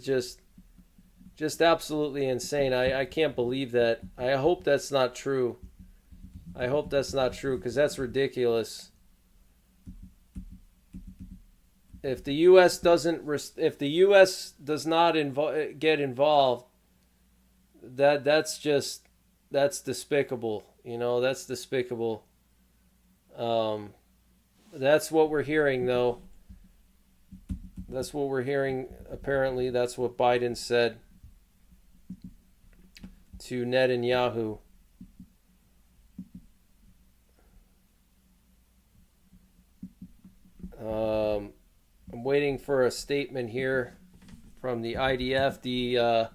just absolutely insane. I can't believe that. I hope that's not true. I hope that's not true, because that's ridiculous. If the U.S. does not get involved, that's despicable. That's despicable. That's what we're hearing, though. That's what we're hearing. Apparently, that's what Biden said to Netanyahu. I'm waiting for a statement here from the IDF. The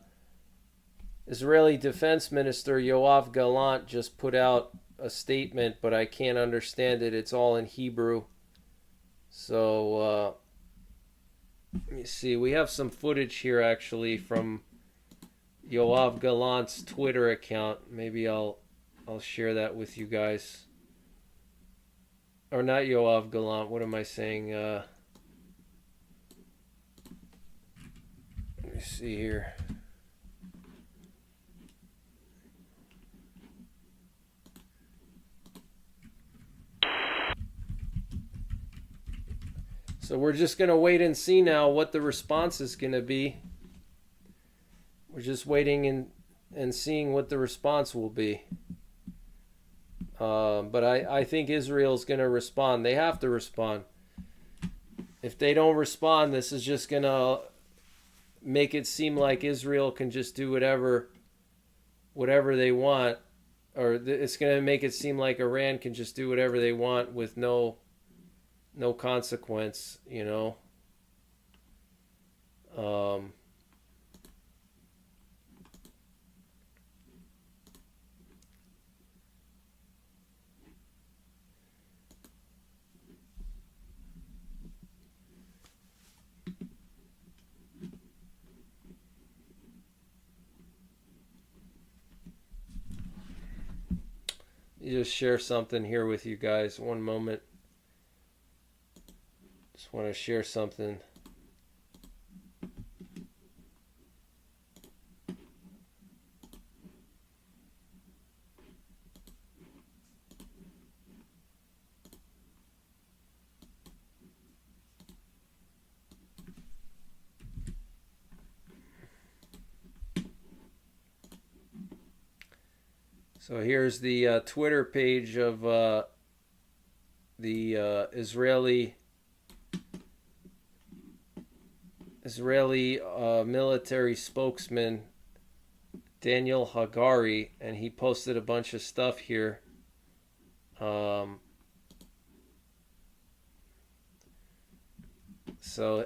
Israeli Defense Minister Yoav Gallant just put out a statement, but I can't understand it. It's all in Hebrew. So let me see. We have some footage here actually from Yoav Gallant's Twitter account. Maybe I'll share that with you guys. Or not Yoav Gallant. What am I saying? Let me see here. So we're just going to wait and see now what the response is going to be. We're just waiting and seeing what the response will be. But I think Israel's going to respond. They have to respond. If they don't respond, this is just going to make it seem like Israel can just do whatever they want. Or it's going to make it seem like Iran can just do whatever they want with no consequence, Just share something here with you guys. One moment. Just want to share something. So here's the Twitter page of the Israeli military spokesman Daniel Hagari, and he posted a bunch of stuff here. So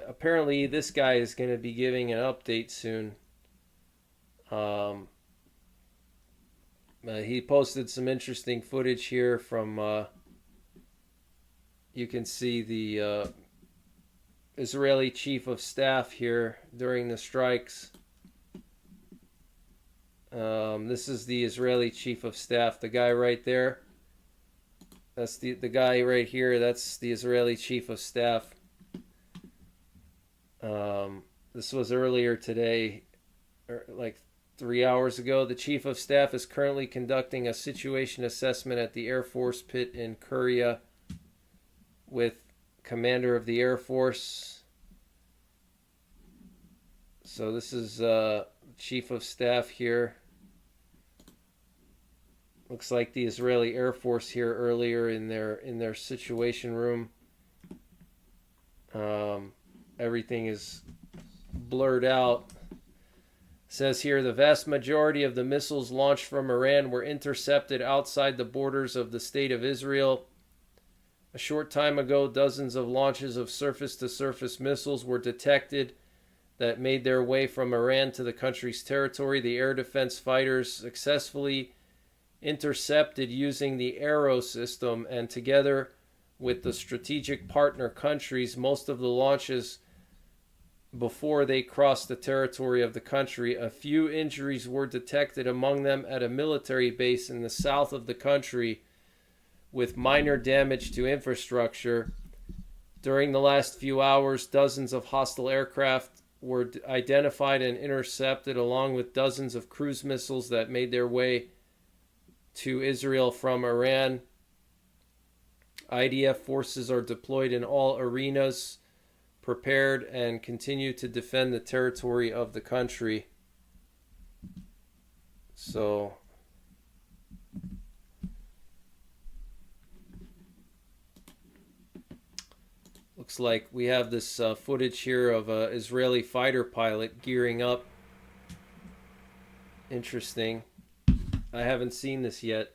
apparently this guy is going to be giving an update soon. He posted some interesting footage here from, you can see the Israeli chief of staff here during the strikes. This is the Israeli chief of staff, the guy right there. That's the guy right here. That's the Israeli chief of staff. This was earlier today, like 3 hours ago. The chief of staff is currently conducting a situation assessment at the Air Force pit in Kuria with commander of the Air Force. So this is chief of staff here. Looks like the Israeli Air Force here earlier in their situation room. Everything is blurred out. It says here the vast majority of the missiles launched from Iran were intercepted outside the borders of the state of Israel. A short time ago, dozens of launches of surface-to-surface missiles were detected that made their way from Iran to the country's territory. The air defense fighters successfully intercepted using the Arrow system, and together with the strategic partner countries, most of the launches before they crossed the territory of the country. A few injuries were detected among them at a military base in the south of the country, with minor damage to infrastructure. During the last few hours, dozens of hostile aircraft were identified and intercepted, along with dozens of cruise missiles that made their way to Israel from Iran. IDF forces are deployed in all arenas, prepared and continue to defend the territory of the country. So looks like we have this footage here of an Israeli fighter pilot gearing up. Interesting. I haven't seen this yet.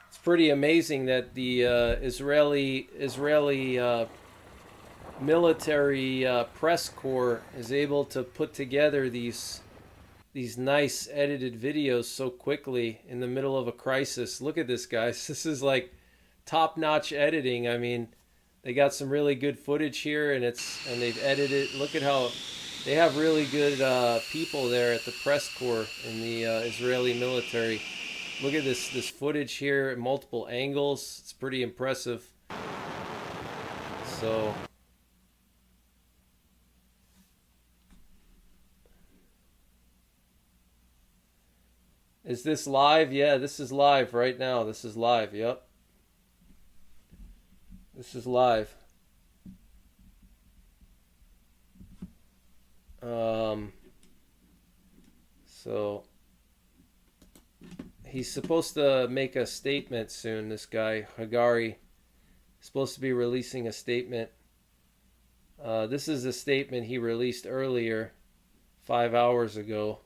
It's pretty amazing that the Israeli military press corps is able to put together these nice edited videos so quickly in the middle of a crisis. Look at this, guys. This is like top-notch editing. I mean, they got some really good footage here, and they've edited. Look at how they have really good people there at the press corps in the Israeli military. Look at this footage here at multiple angles. It's pretty impressive. So is this live? Yeah, this is live right now. This is live. Yep. This is live. So he's supposed to make a statement soon, this guy, Hagari. He's supposed to be releasing a statement. This is a statement he released earlier, 5 hours ago.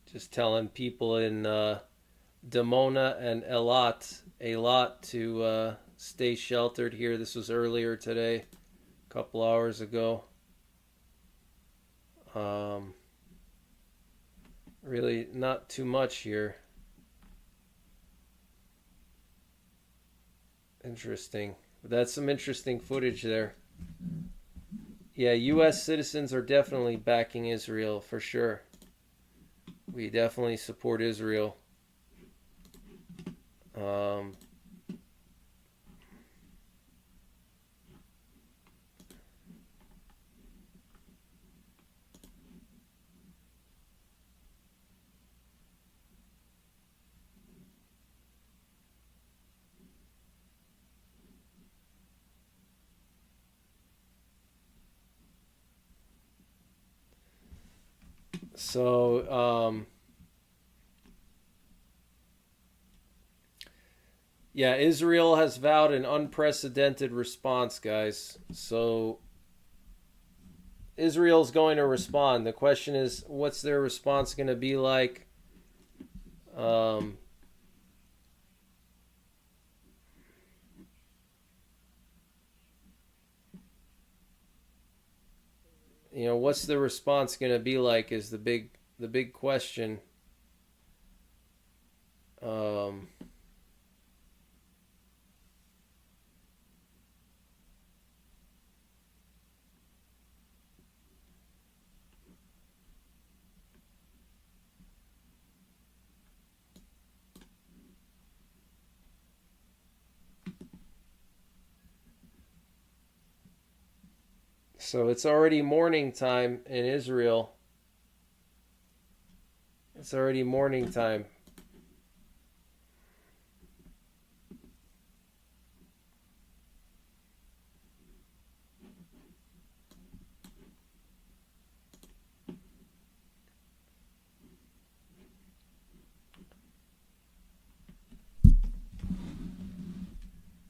Just telling people in Dimona and Eilat to stay sheltered here. This was earlier today, a couple hours ago. Really not too much here. Interesting. That's some interesting footage there. Yeah, U.S. citizens are definitely backing Israel for sure. We definitely support Israel. So, yeah, Israel has vowed an unprecedented response, guys. So, Israel's going to respond. The question is, what's their response going to be like? You know, what's the response going to be like is the big question. So it's already morning time in Israel. It's already morning time.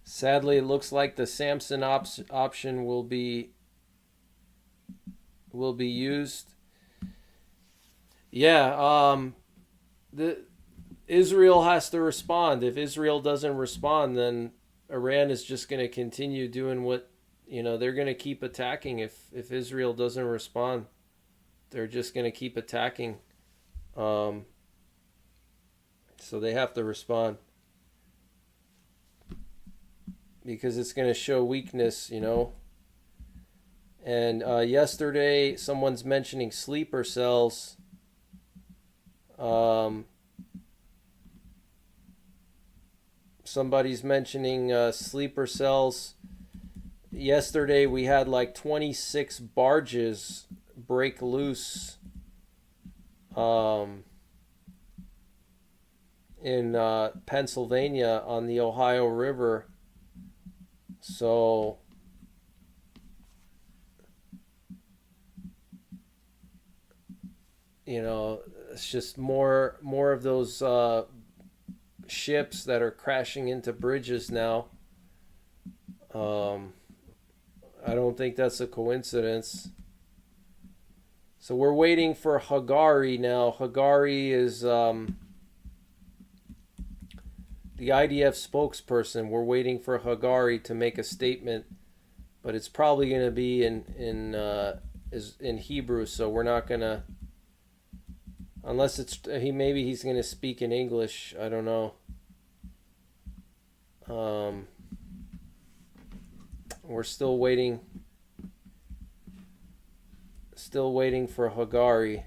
Sadly, it looks like the Samson option will be used. Yeah, the Israel has to respond. If Israel doesn't respond, then Iran is just going to continue doing what, they're going to keep attacking. If Israel doesn't respond, they're just going to keep attacking. So they have to respond, because it's going to show weakness, And yesterday, someone's mentioning sleeper cells. Somebody's mentioning sleeper cells. Yesterday, we had like 26 barges break loose in Pennsylvania on the Ohio River. So it's just more of those ships that are crashing into bridges now. I don't think that's a coincidence. So we're waiting for Hagari now. Hagari is the IDF spokesperson. We're waiting for Hagari to make a statement, but it's probably going to be in Hebrew, so we're not going to, unless maybe he's going to speak in English. I don't know. We're still waiting for Hagari.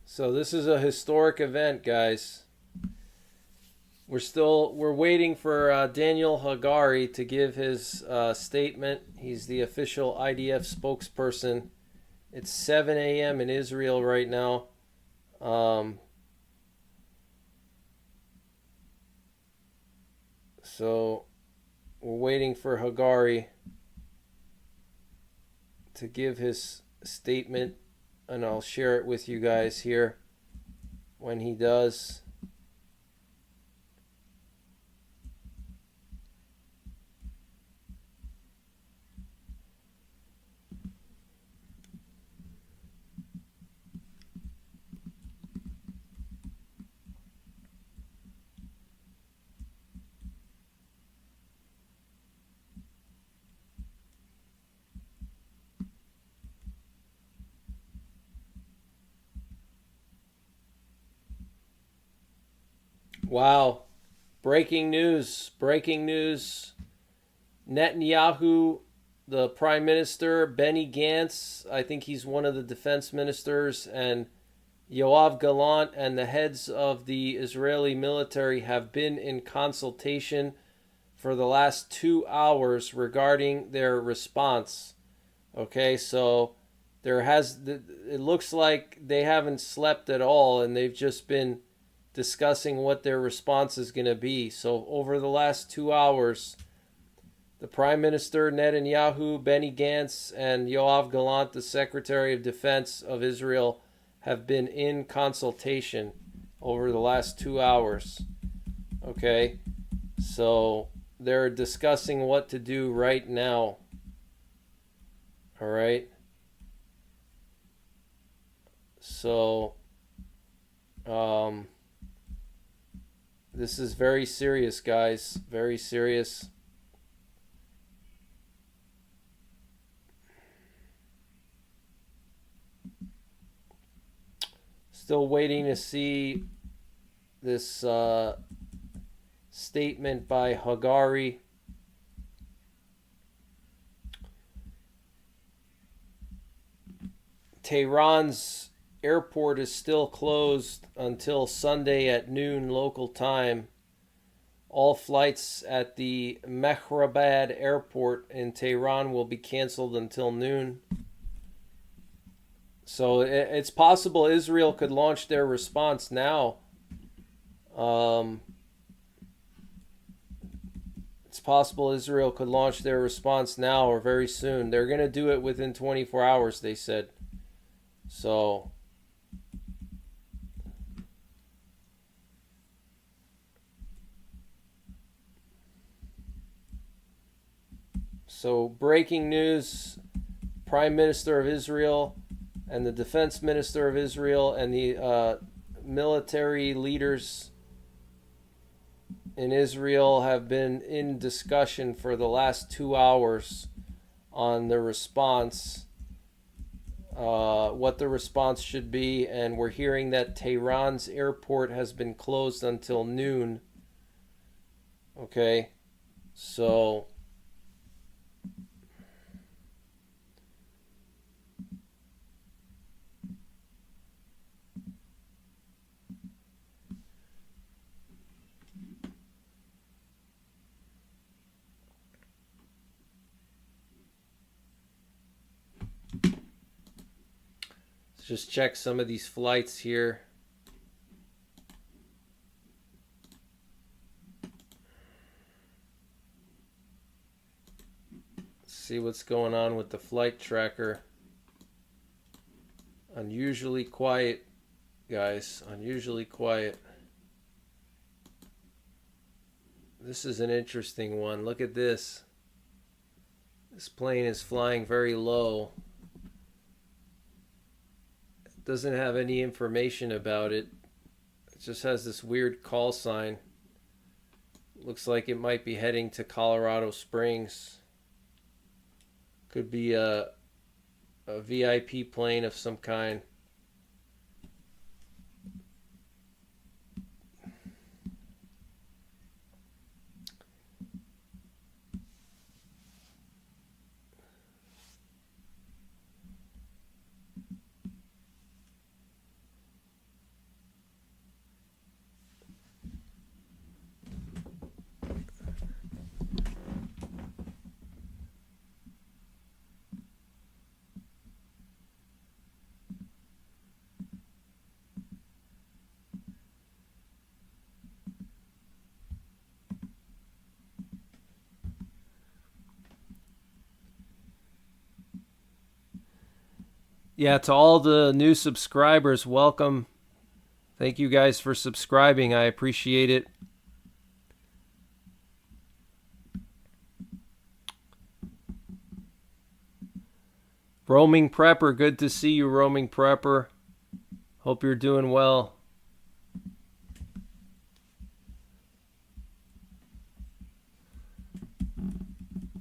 So this is a historic event, guys. We're waiting for Daniel Hagari to give his statement. He's the official IDF spokesperson. It's 7 a.m. in Israel right now. So we're waiting for Hagari to give his statement, and I'll share it with you guys here when he does. Wow. Breaking news. Breaking news. Netanyahu, the Prime Minister, Benny Gantz, I think he's one of the defense ministers, and Yoav Gallant and the heads of the Israeli military have been in consultation for the last 2 hours regarding their response. Okay, so it looks like they haven't slept at all, and they've just been discussing what their response is going to be. So over the last 2 hours, the Prime Minister Netanyahu, Benny Gantz, and Yoav Gallant, the Secretary of Defense of Israel, have been in consultation over the last 2 hours. Okay, so they're discussing what to do right now. All right. So, this is very serious, guys. Very serious. Still waiting to see this statement by Hagari. Tehran's airport is still closed until Sunday at noon local time. All flights at the Mehrabad airport in Tehran will be canceled until noon. So it's possible Israel could launch their response now. It's possible Israel could launch their response now or very soon. They're going to do it within 24 hours, they said. So breaking news, Prime Minister of Israel and the Defense Minister of Israel and the military leaders in Israel have been in discussion for the last 2 hours on the response, what the response should be, and we're hearing that Tehran's airport has been closed until noon. Okay, so let's just check some of these flights here. See what's going on with the flight tracker. Unusually quiet, guys. Unusually quiet. This is an interesting one. Look at this. This plane is flying very low. It doesn't have any information about it. It just has this weird call sign. Looks like it might be heading to Colorado Springs. Could be a VIP plane of some kind. Yeah, to all the new subscribers, welcome. Thank you guys for subscribing. I appreciate it. Roaming Prepper, good to see you, Roaming Prepper. Hope you're doing well.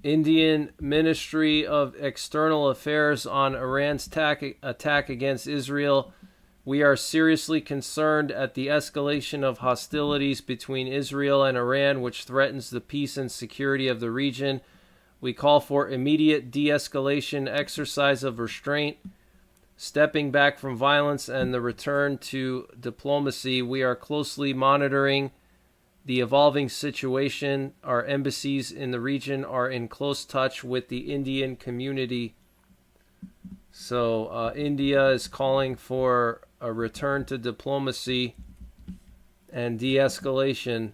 Indian Ministry of External Affairs on Iran's attack against Israel. We are seriously concerned at the escalation of hostilities between Israel and Iran, which threatens the peace and security of the region. We call for immediate de-escalation, exercise of restraint, stepping back from violence, and the return to diplomacy. We are closely monitoring the evolving situation. Our embassies in the region are in close touch with the Indian community. So India is calling for a return to diplomacy and de-escalation.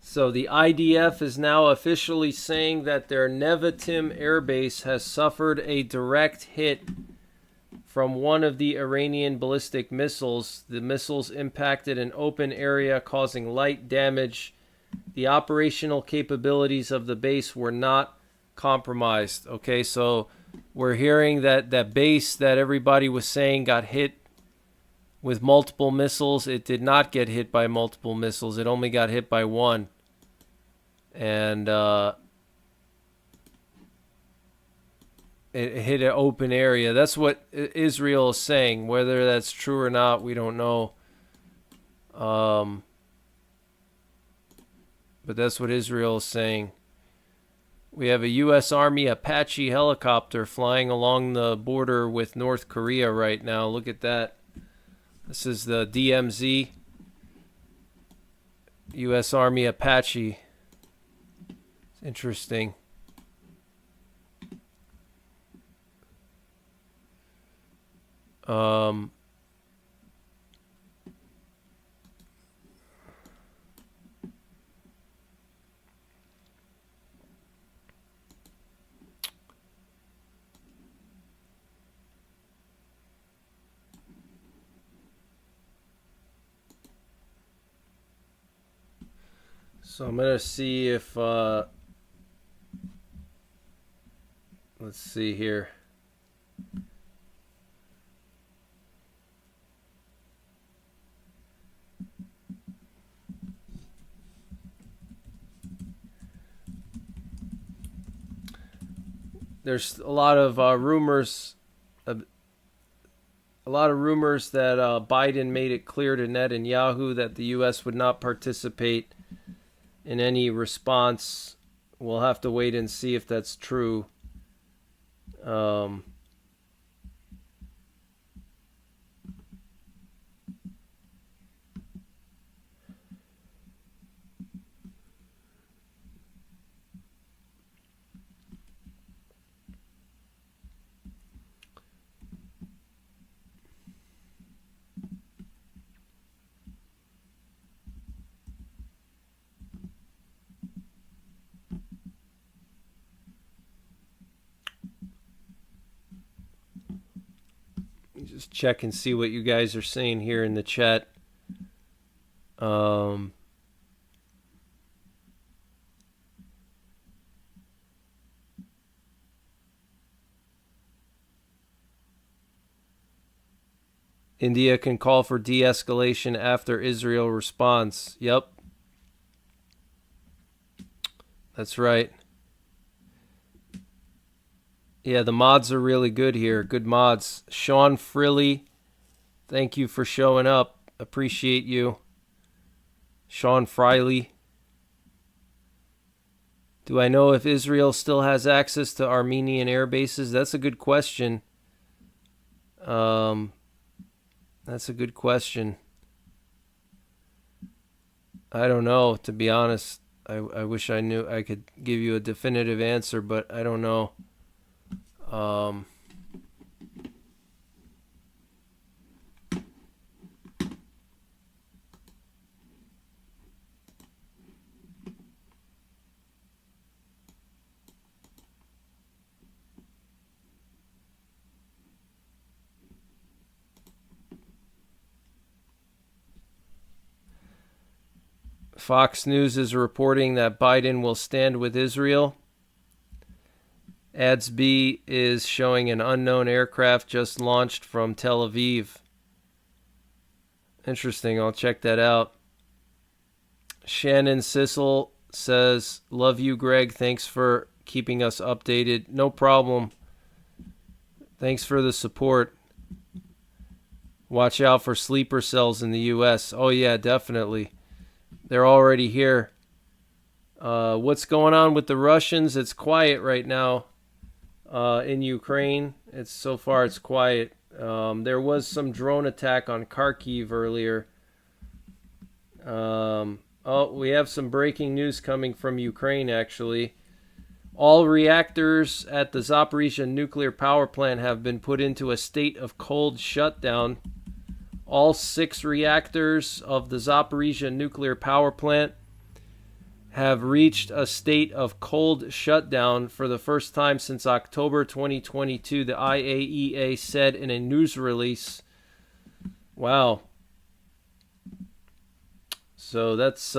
So the IDF is now officially saying that their Nevatim airbase has suffered a direct hit from one of the Iranian ballistic missiles. The missiles impacted an open area, causing light damage. The operational capabilities of the base were not compromised. Okay, so we're hearing that that base that everybody was saying got hit with multiple missiles. It did not get hit by multiple missiles. It only got hit by one. And it hit an open area. That's what Israel is saying. Whether that's true or not, we don't know. But that's what Israel is saying. We have a U.S. Army Apache helicopter flying along the border with North Korea right now. Look at that. This is the DMZ. U.S. Army Apache. Interesting. So I'm going to see if let's see here. There's a lot of rumors that Biden made it clear to Netanyahu that the U.S. would not participate in any response. We'll have to wait and see if that's true. Just check and see what you guys are saying here in the chat. India can call for de-escalation after Israel responds. Yep. That's right. Yeah, the mods are really good here. Good mods. Sean Frilly, thank you for showing up. Appreciate you. Sean Friley. Do I know if Israel still has access to Armenian air bases? That's a good question. That's a good question. I don't know, to be honest. I wish I knew. I could give you a definitive answer, but I don't know. Fox News is reporting that Biden will stand with Israel. ADS-B is showing an unknown aircraft just launched from Tel Aviv. Interesting, I'll check that out. Shannon Sissel says, love you, Greg. Thanks for keeping us updated. No problem. Thanks for the support. Watch out for sleeper cells in the U.S. Oh, yeah, definitely. They're already here. What's going on with the Russians? It's quiet right now in Ukraine. So far it's quiet. There was some drone attack on Kharkiv earlier. We have some breaking news coming from Ukraine, actually. All reactors at the Zaporizhzhia nuclear power plant have been put into a state of cold shutdown. All 6 reactors of the Zaporizhzhia nuclear power plant have reached a state of cold shutdown for the first time since October 2022, the IAEA said in a news release. Wow. So that's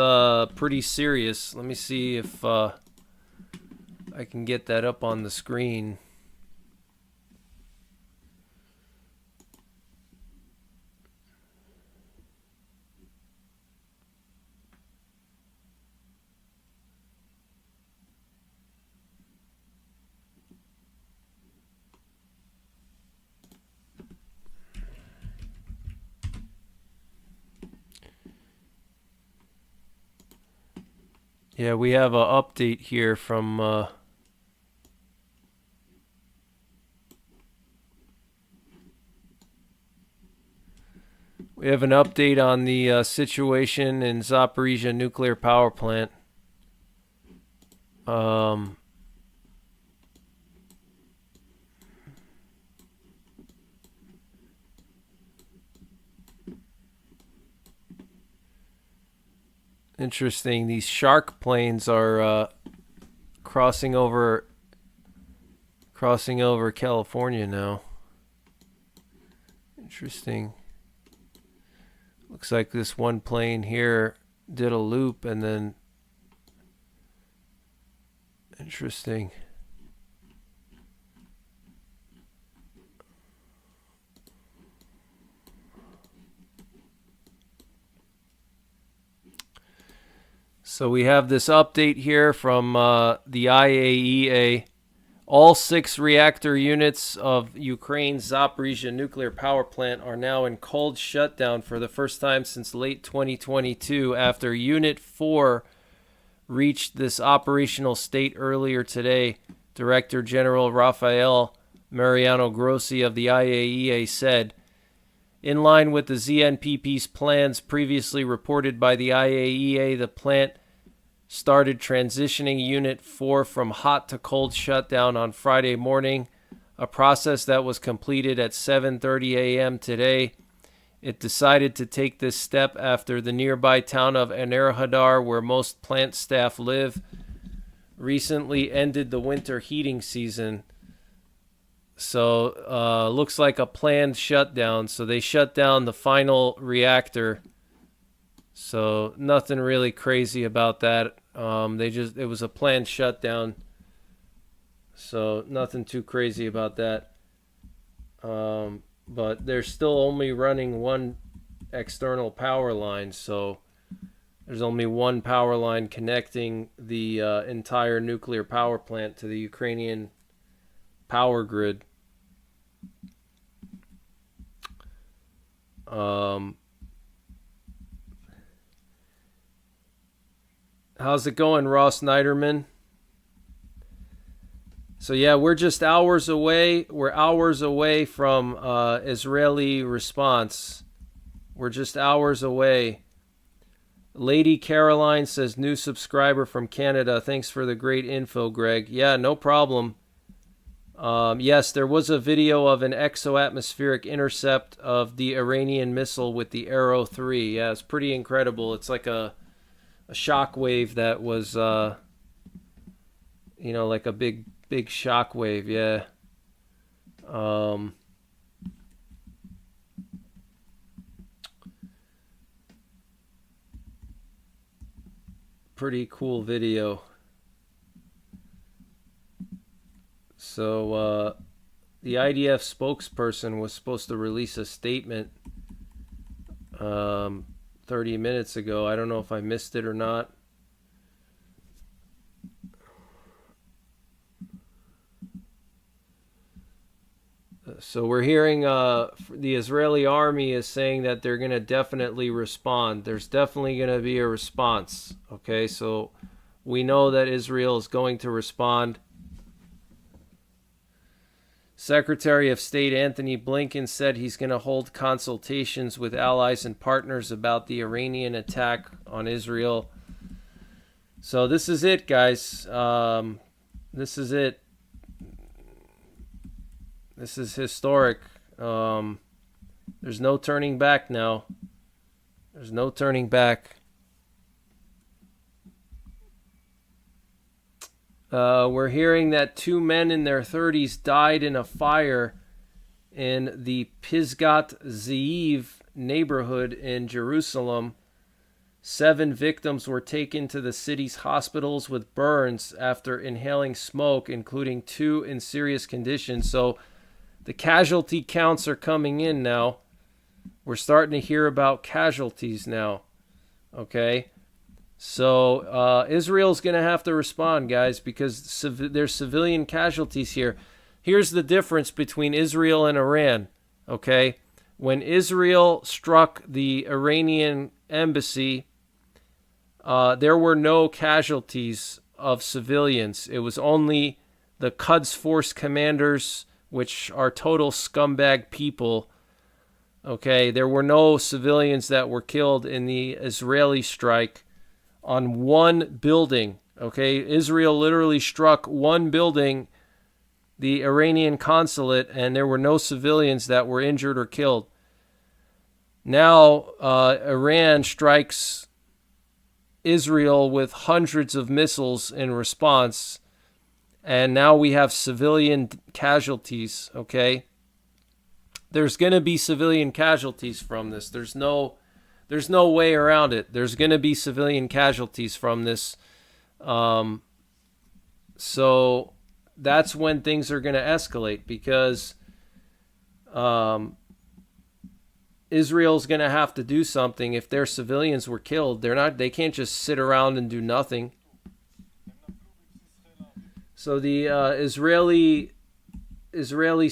pretty serious. Let me see if I can get that up on the screen. Yeah, we have an update here from we have an update on the situation in Zaporizhzhia nuclear power plant. Interesting. These shark planes are crossing over California now. Interesting. Looks like this one plane here did a loop and then... Interesting. So we have this update here from the IAEA. All 6 reactor units of Ukraine's Zaporizhzhia nuclear power plant are now in cold shutdown for the first time since late 2022 after Unit 4 reached this operational state earlier today. Director General Rafael Mariano Grossi of the IAEA said, in line with the ZNPP's plans previously reported by the IAEA, the plant started transitioning Unit 4 from hot to cold shutdown on Friday morning, a process that was completed at 7:30 a.m. today. It decided to take this step after the nearby town of Enerhadar, where most plant staff live, recently ended the winter heating season. So, looks like a planned shutdown. So they shut down the final reactor. So nothing really crazy about that. It was a planned shutdown. So nothing too crazy about that. But they're still only running one external power line. So there's only one power line connecting the entire nuclear power plant to the Ukrainian power grid. How's it going, Ross Niderman? So yeah, we're just hours away. We're hours away from Israeli response. We're just hours away. Lady Caroline says, new subscriber from Canada. Thanks for the great info, Greg. Yeah, no problem. Yes, there was a video of an exo-atmospheric intercept of the Iranian missile with the Arrow 3. Yeah, it's pretty incredible. It's like a shock wave that was, like a big shock wave. Yeah. pretty cool video. So the IDF spokesperson was supposed to release a statement 30 minutes ago. I don't know if I missed it or not. So we're hearing the Israeli army is saying that they're going to definitely respond. There's definitely going to be a response. Okay, so we know that Israel is going to respond. Secretary of State Anthony Blinken said he's going to hold consultations with allies and partners about the Iranian attack on Israel. So this is it, guys. This is it. This is historic. There's no turning back now. There's no turning back. We're hearing that 2 men in their 30s died in a fire in the Pisgat Zeev neighborhood in Jerusalem. 7 victims were taken to the city's hospitals with burns after inhaling smoke, including 2 in serious condition. So the casualty counts are coming in now. We're starting to hear about casualties now. Okay? So Israel's going to have to respond, guys, because there's civilian casualties here. Here's the difference between Israel and Iran. Okay? When Israel struck the Iranian embassy, there were no casualties of civilians. It was only the Quds Force commanders, which are total scumbag people. Okay, there were no civilians that were killed in the Israeli strike on one building. Okay, Israel literally struck one building, the Iranian consulate, and there were no civilians that were injured or killed. Now, Iran strikes Israel with hundreds of missiles in response. And now we have civilian casualties, okay? There's going to be civilian casualties from this. There's no way around it. There's going to be civilian casualties from this. So that's when things are going to escalate, because Israel's going to have to do something. If their civilians were killed, they can't just sit around and do nothing. So the Israeli military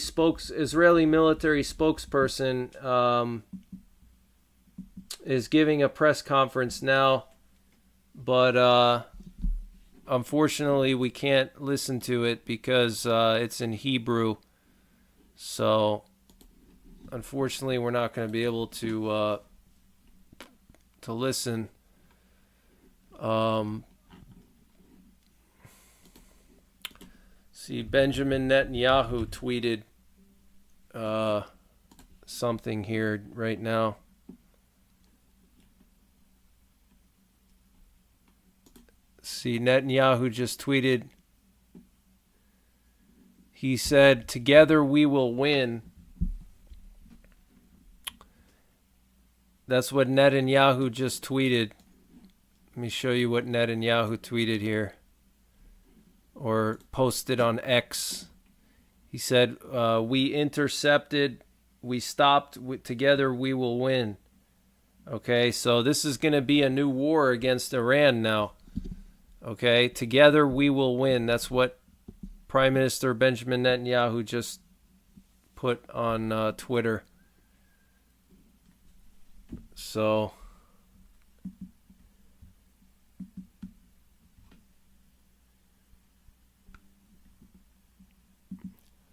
spokesperson is giving a press conference now, but unfortunately we can't listen to it because it's in Hebrew. So unfortunately we're not going to be able to listen. See, Benjamin Netanyahu tweeted something here right now. See, Netanyahu just tweeted. He said, "Together we will win." That's what Netanyahu just tweeted. Let me show you what Netanyahu tweeted here, or posted on X. He said, we intercepted, we stopped, together we will win. Okay, so this is going to be a new war against Iran now. Okay, together we will win. That's what Prime Minister Benjamin Netanyahu just put on Twitter. So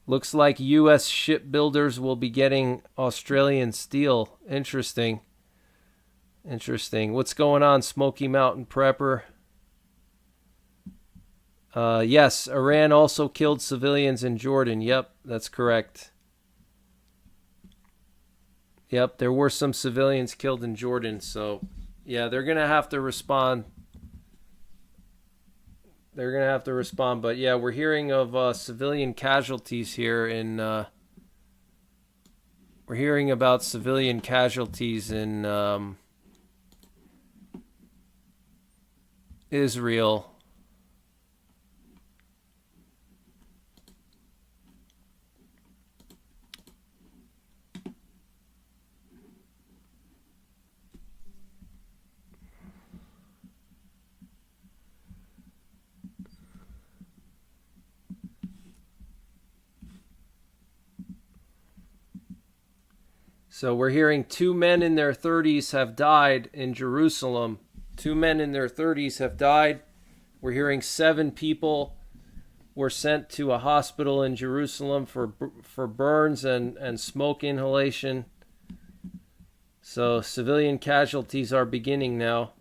looks like U.S. shipbuilders will be getting Australian steel. Interesting. What's going on, Smoky Mountain Prepper? Yes, Iran also killed civilians in Jordan. Yep, that's correct. Yep, there were some civilians killed in Jordan. So, yeah, they're going to have to respond. But, yeah, we're hearing of civilian casualties here in... we're hearing about civilian casualties in Israel. So we're hearing 2 men in their 30s have died in Jerusalem. 2 men in their 30s have died. We're hearing 7 people were sent to a hospital in Jerusalem for burns and smoke inhalation. So civilian casualties are beginning now.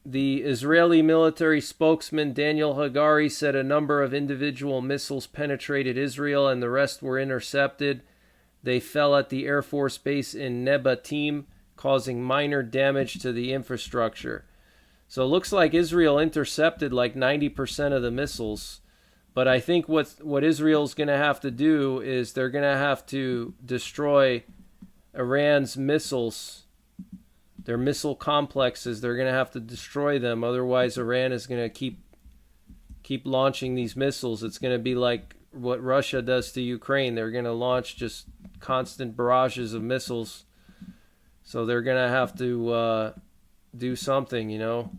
The Israeli military spokesman Daniel Hagari said a number of individual missiles penetrated Israel and the rest were intercepted. They fell at the Air Force Base in Nebatim, causing minor damage to the infrastructure. So it looks like Israel intercepted like 90% of the missiles. But I think what Israel's going to have to do is they're going to have to destroy Iran's missiles. Their missile complexes, they're going to have to destroy them. Otherwise, Iran is going to keep launching these missiles. It's going to be like what Russia does to Ukraine. They're going to launch just constant barrages of missiles. So they're going to have to do something, you know.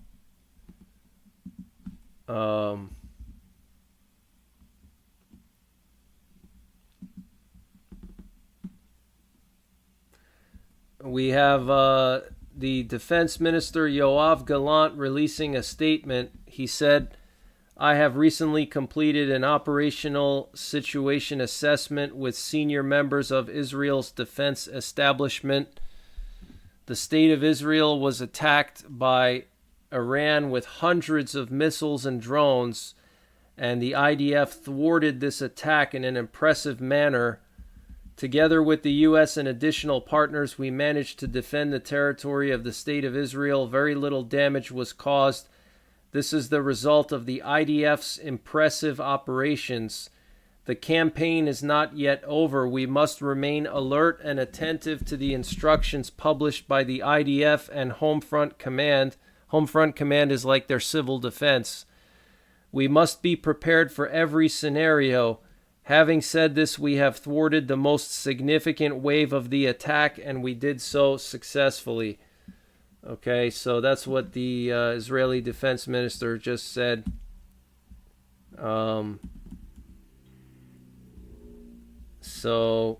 We have the Defense Minister Yoav Gallant releasing a statement. He said, I have recently completed an operational situation assessment with senior members of Israel's defense establishment. The state of Israel was attacked by Iran with hundreds of missiles and drones, and the IDF thwarted this attack in an impressive manner. Together with the U.S. and additional partners, we managed to defend the territory of the State of Israel. Very little damage was caused. This is the result of the IDF's impressive operations. The campaign is not yet over. We must remain alert and attentive to the instructions published by the IDF and Homefront Command. Homefront Command is like their civil defense. We must be prepared for every scenario. Having said this, we have thwarted the most significant wave of the attack, and we did so successfully. Okay, so that's what the Israeli defense minister just said. So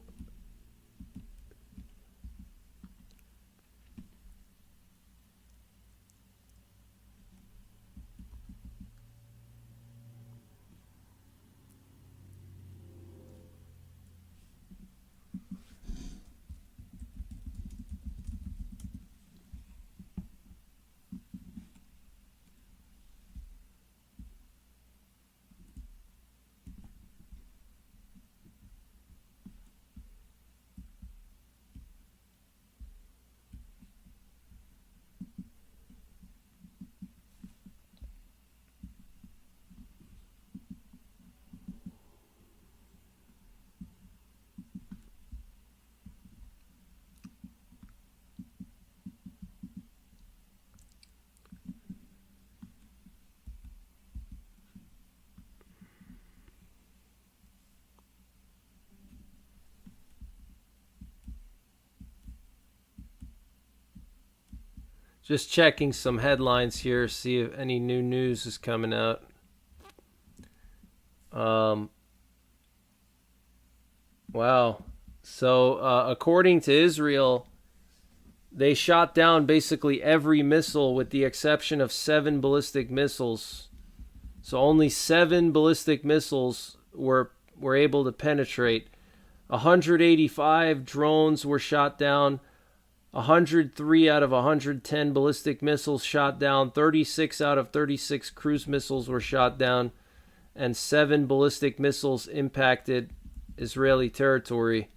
just checking some headlines here, see if any new news is coming out. Wow. So, according to Israel, they shot down basically every missile with the exception of 7 ballistic missiles. So only 7 ballistic missiles were able to penetrate. 185 drones were shot down. 103 out of 110 ballistic missiles shot down. 36 out of 36 cruise missiles were shot down. And 7 ballistic missiles impacted Israeli territory.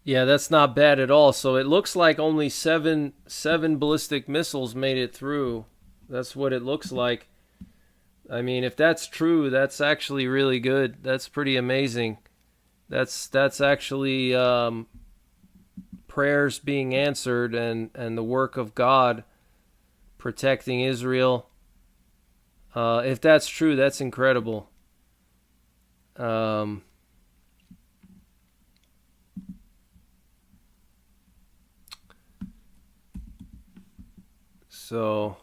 Yeah, that's not bad at all. So it looks like only seven ballistic missiles made it through. That's what it looks like. I mean, if that's true, that's actually really good. That's pretty amazing. That's actually prayers being answered, and the work of God protecting Israel. If that's true, that's incredible. Um, so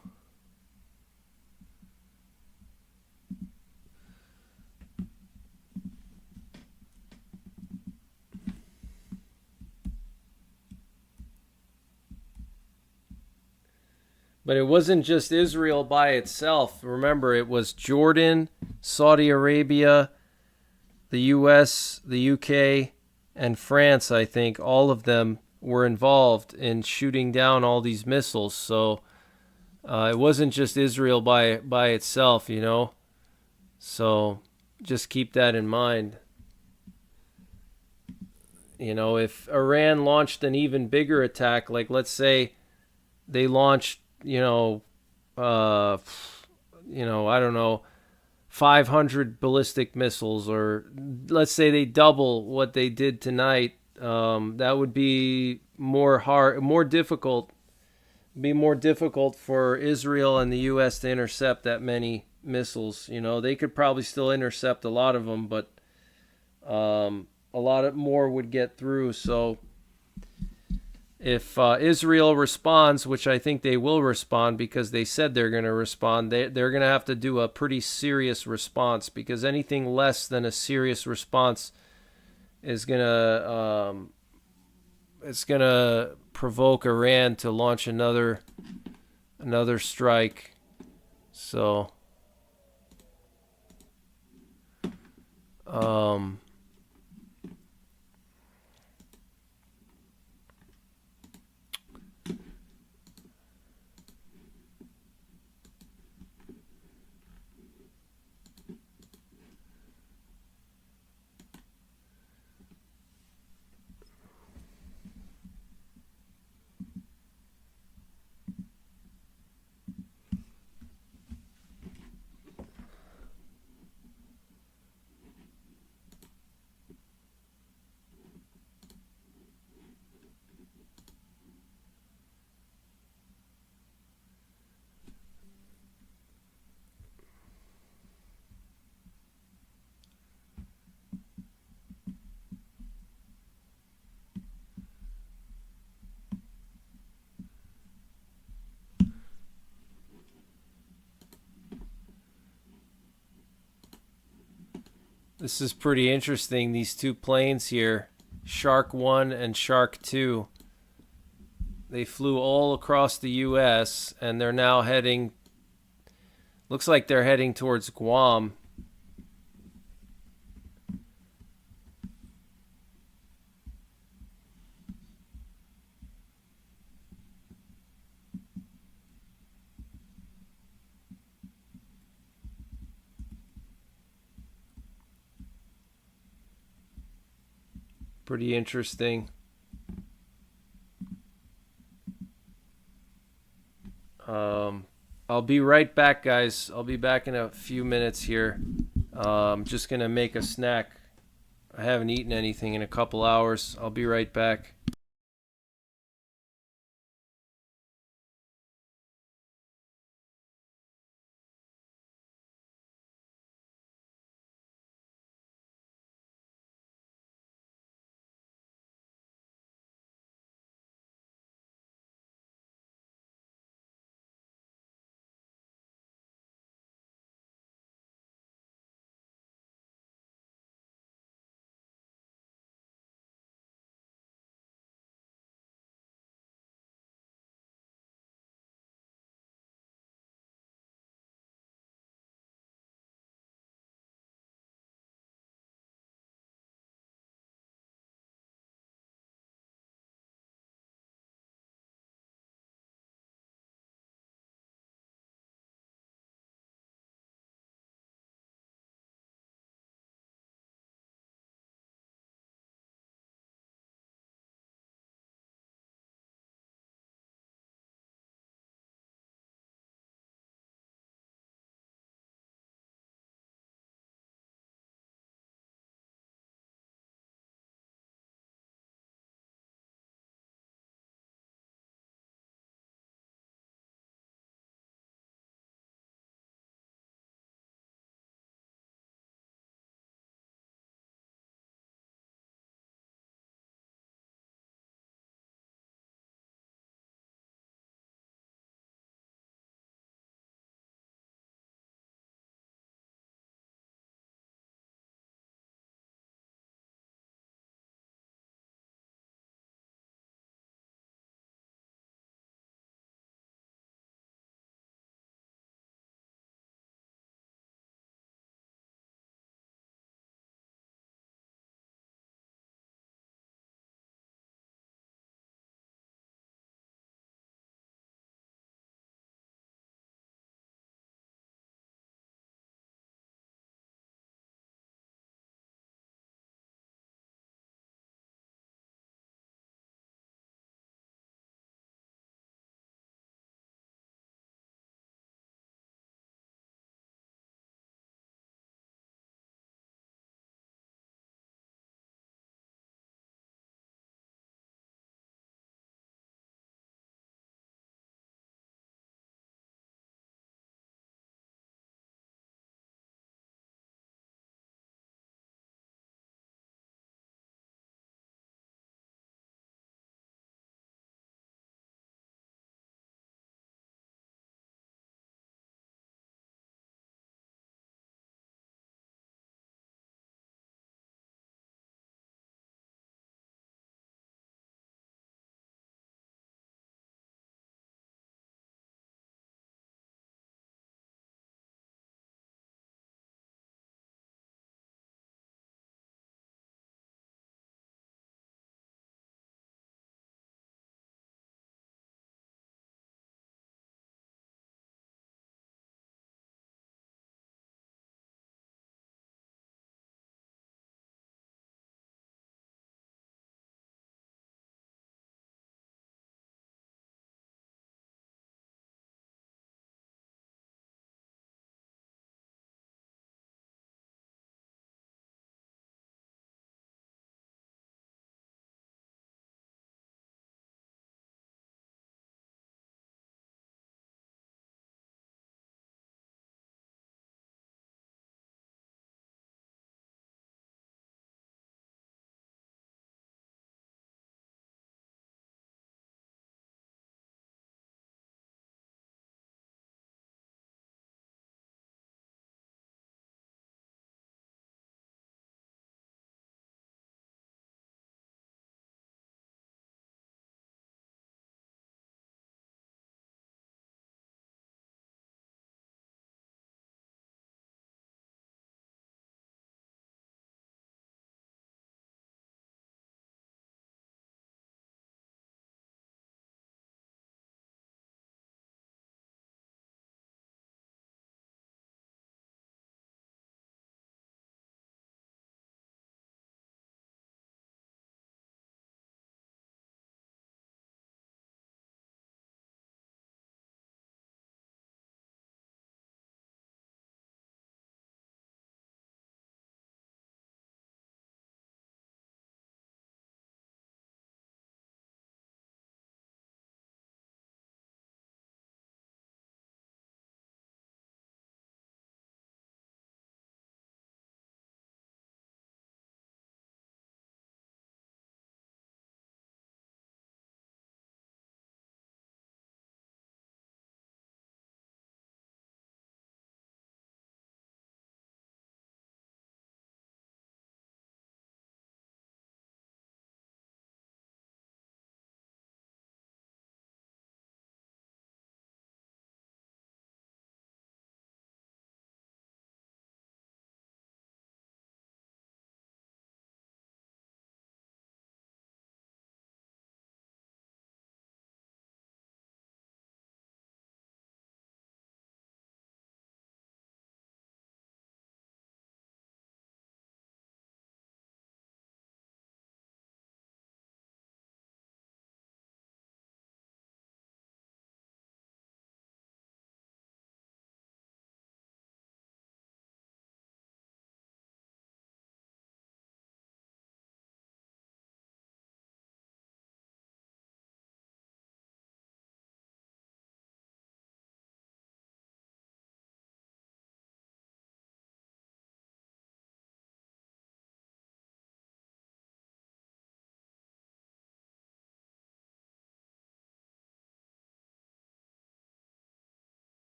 But it wasn't just Israel by itself. Remember, it was Jordan, Saudi Arabia, the US, the UK, and France, I think. All of them were involved in shooting down all these missiles. So it wasn't just Israel by itself, you know. So just keep that in mind. You know, if Iran launched an even bigger attack, like let's say they launched, I don't know, 500 ballistic missiles, or let's say they double what they did tonight, that would be more difficult for Israel and the U.S. to intercept that many missiles. You know, they could probably still intercept a lot of them, but a lot more would get through. So if Israel responds, which I think they will respond because they said they're going to respond, they're going to have to do a pretty serious response, because anything less than a serious response is going to provoke Iran to launch another strike. So this is pretty interesting. These two planes here, Shark 1 and Shark 2, they flew all across the U.S. and they're now looks like they're heading towards Guam. Pretty interesting. I'll be right back, guys. I'll be back in a few minutes here. I'm just going to make a snack. I haven't eaten anything in a couple hours. I'll be right back.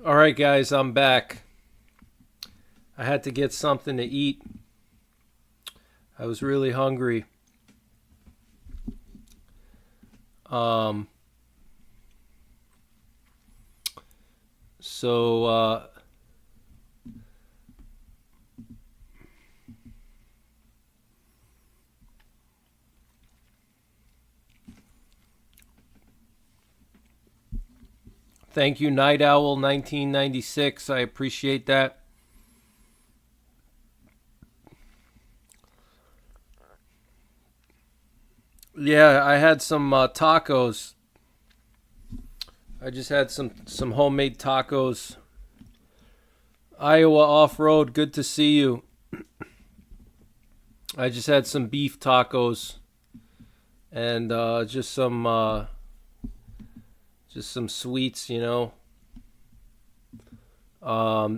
All right, guys, I'm back. I had to get something to eat. I was really hungry. So thank you, Night Owl 1996. I appreciate that. Yeah, I had some tacos. I just had some homemade tacos. Iowa Off-Road, good to see you. I just had some beef tacos and just some sweets, you know.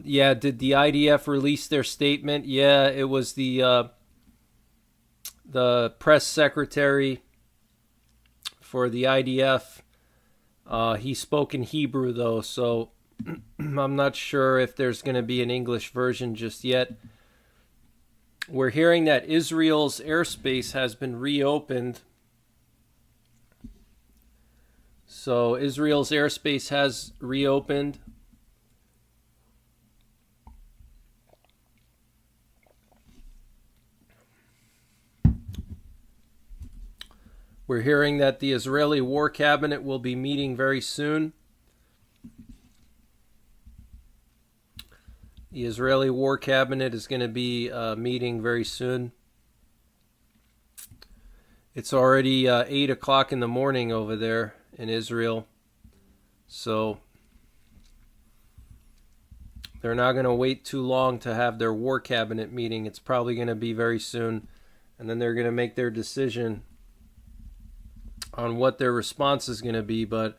Yeah, did the IDF release their statement? Yeah, it was the press secretary for the IDF. He spoke in Hebrew, though, so I'm not sure if there's going to be an English version just yet. We're hearing that Israel's airspace has been reopened. So Israel's airspace has reopened. We're hearing that the Israeli War Cabinet will be meeting very soon. The Israeli War Cabinet is going to be meeting very soon. It's already 8 o'clock in the morning over there in Israel. So they're not going to wait too long to have their War Cabinet meeting. It's probably going to be very soon. And then they're going to make their decision on what their response is going to be. But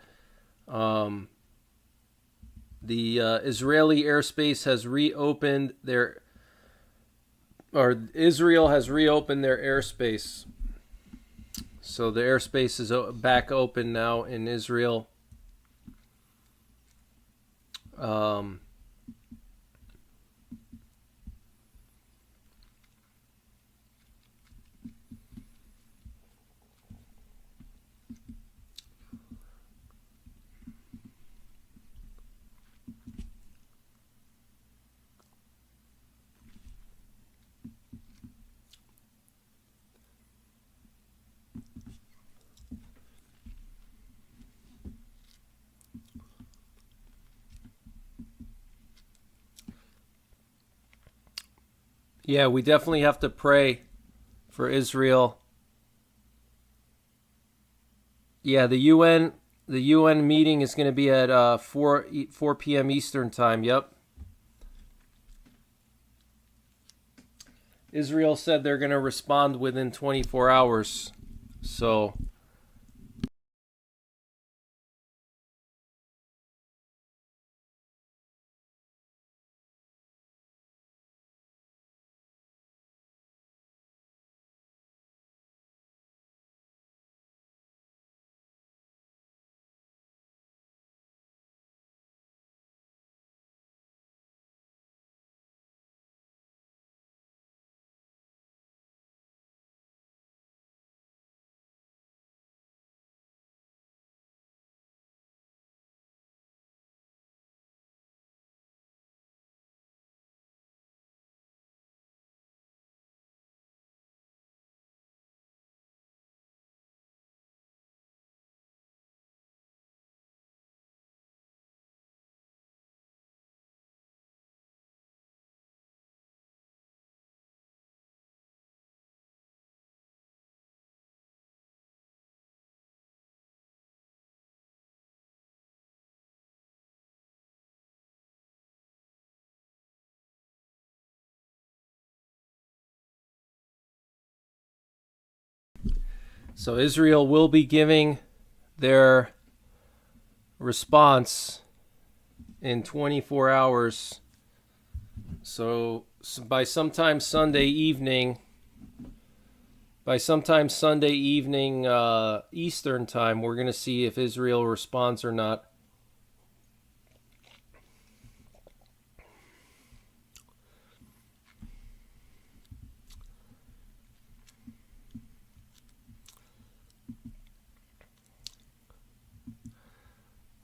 the Israeli airspace has reopened Israel has reopened their airspace. So the airspace is back open now in Israel. Yeah, we definitely have to pray for Israel. Yeah, the UN meeting is going to be at 4 p.m. Eastern time. Yep. Israel said they're going to respond within 24 hours. So Israel will be giving their response in 24 hours. So by sometime Sunday evening Eastern time, we're going to see if Israel responds or not.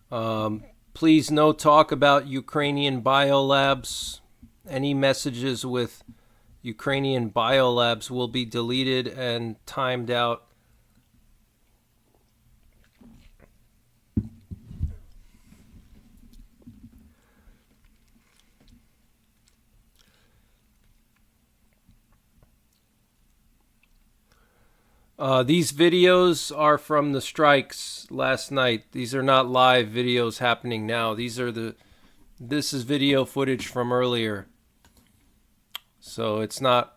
Please no talk about Ukrainian biolabs. Any messages with Ukrainian biolabs will be deleted and timed out. These videos are from the strikes last night. These are not live videos happening now. This is video footage from earlier. So it's not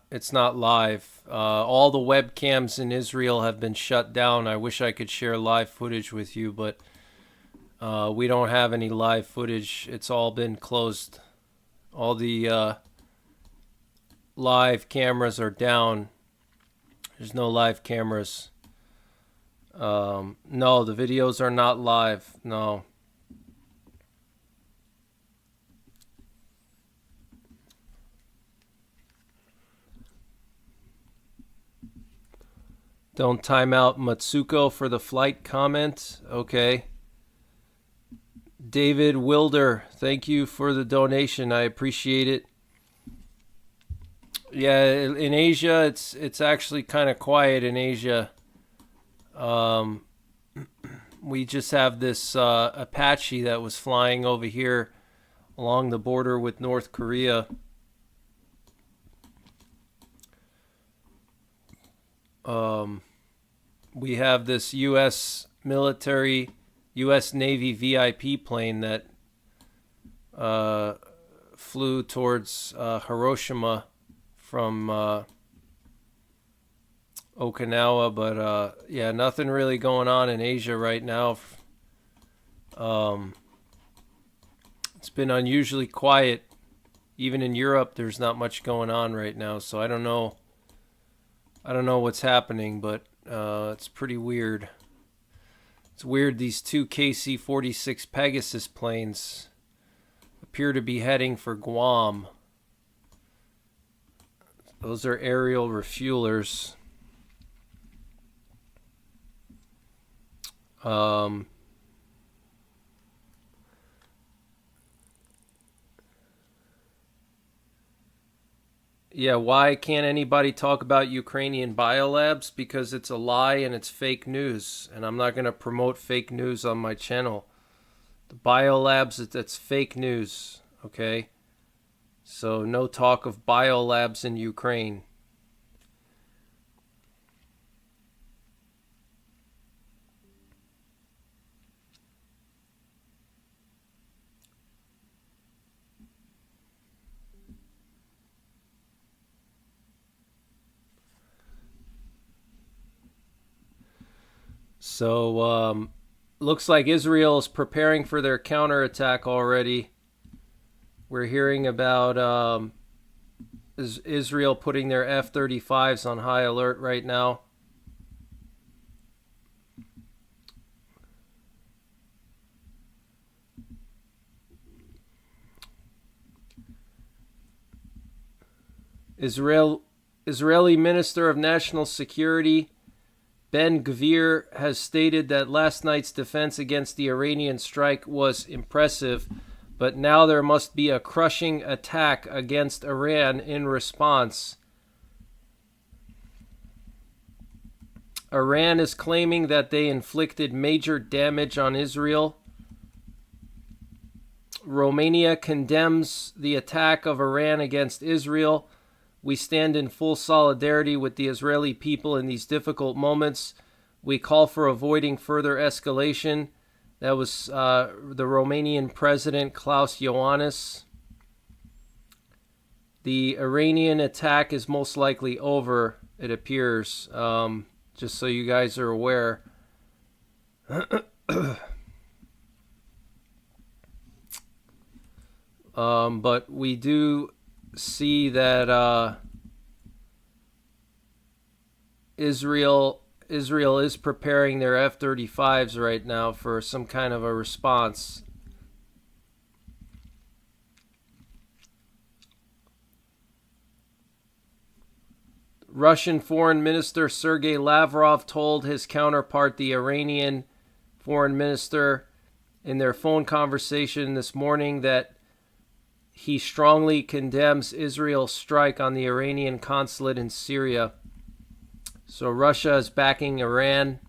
live. All the webcams in Israel have been shut down. I wish I could share live footage with you, but we don't have any live footage. It's all been closed. All the live cameras are down. There's no live cameras. No, the videos are not live. No. Don't time out Matsuko for the flight comment. Okay. David Wilder, thank you for the donation. I appreciate it. Yeah, in Asia, it's actually kind of quiet in Asia. We just have this Apache that was flying over here along the border with North Korea. We have this U.S. military, U.S. Navy VIP plane that flew towards Hiroshima from Okinawa, but yeah, nothing really going on in Asia right now. It's been unusually quiet. Even in Europe, there's not much going on right now, so I don't know what's happening, but it's pretty weird. It's weird these two KC-46 Pegasus planes appear to be heading for Guam. Those are aerial refuelers. Yeah, why can't anybody talk about Ukrainian biolabs? Because it's a lie and it's fake news. And I'm not going to promote fake news on my channel. The biolabs, that's fake news. Okay? So no talk of biolabs in Ukraine. So looks like Israel is preparing for their counterattack already. We're hearing about Israel putting their F-35s on high alert right now. Israeli Minister of National Security Ben Gvir has stated that last night's defense against the Iranian strike was impressive, but now there must be a crushing attack against Iran in response. Iran is claiming that they inflicted major damage on Israel. Romania condemns the attack of Iran against Israel. We stand in full solidarity with the Israeli people in these difficult moments. We call for avoiding further escalation. That was the Romanian President Klaus Iohannis. The Iranian attack is most likely over, it appears, just so you guys are aware. But we do see that Israel is preparing their F-35s right now for some kind of a response. Russian Foreign Minister Sergei Lavrov told his counterpart, the Iranian Foreign Minister in their phone conversation this morning that he strongly condemns Israel's strike on the Iranian consulate in Syria. So Russia is backing Iran.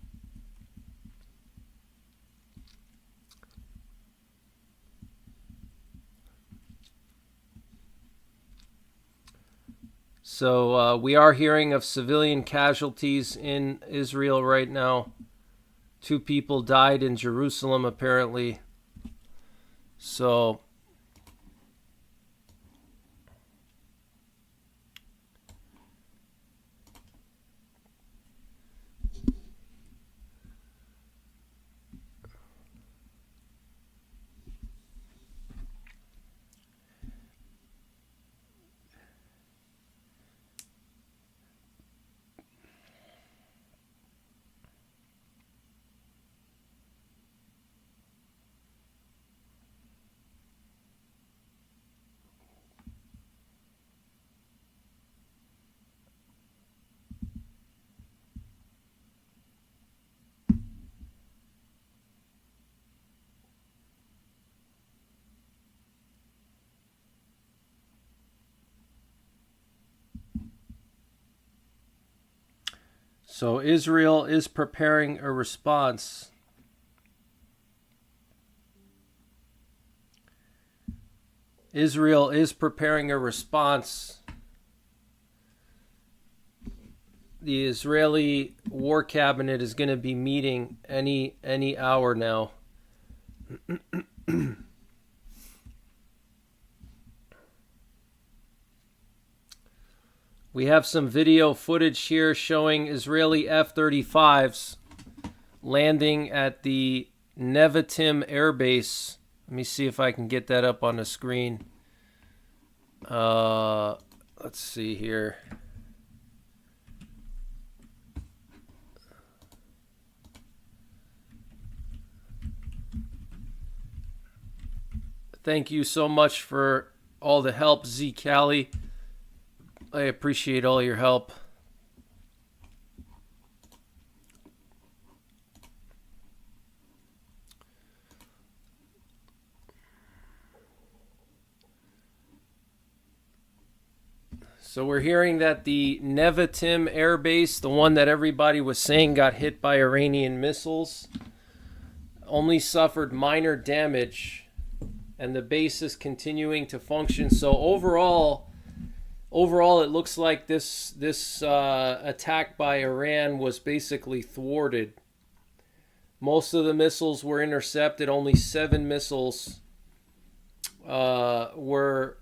So we are hearing of civilian casualties in Israel right now. 2 people died in Jerusalem, apparently. So Israel is preparing a response. Israel is preparing a response. The Israeli War Cabinet is going to be meeting any hour now. We have some video footage here showing Israeli F-35s landing at the Nevatim Air Base. Let me see if I can get that up on the screen. Let's see here. Thank you so much for all the help, Z Cali. I appreciate all your help. So we're hearing that the Nevatim Air Base, the one that everybody was saying got hit by Iranian missiles, only suffered minor damage, and the base is continuing to function. So overall, it looks like this attack by Iran was basically thwarted. Most of the missiles were intercepted. Only 7 missiles were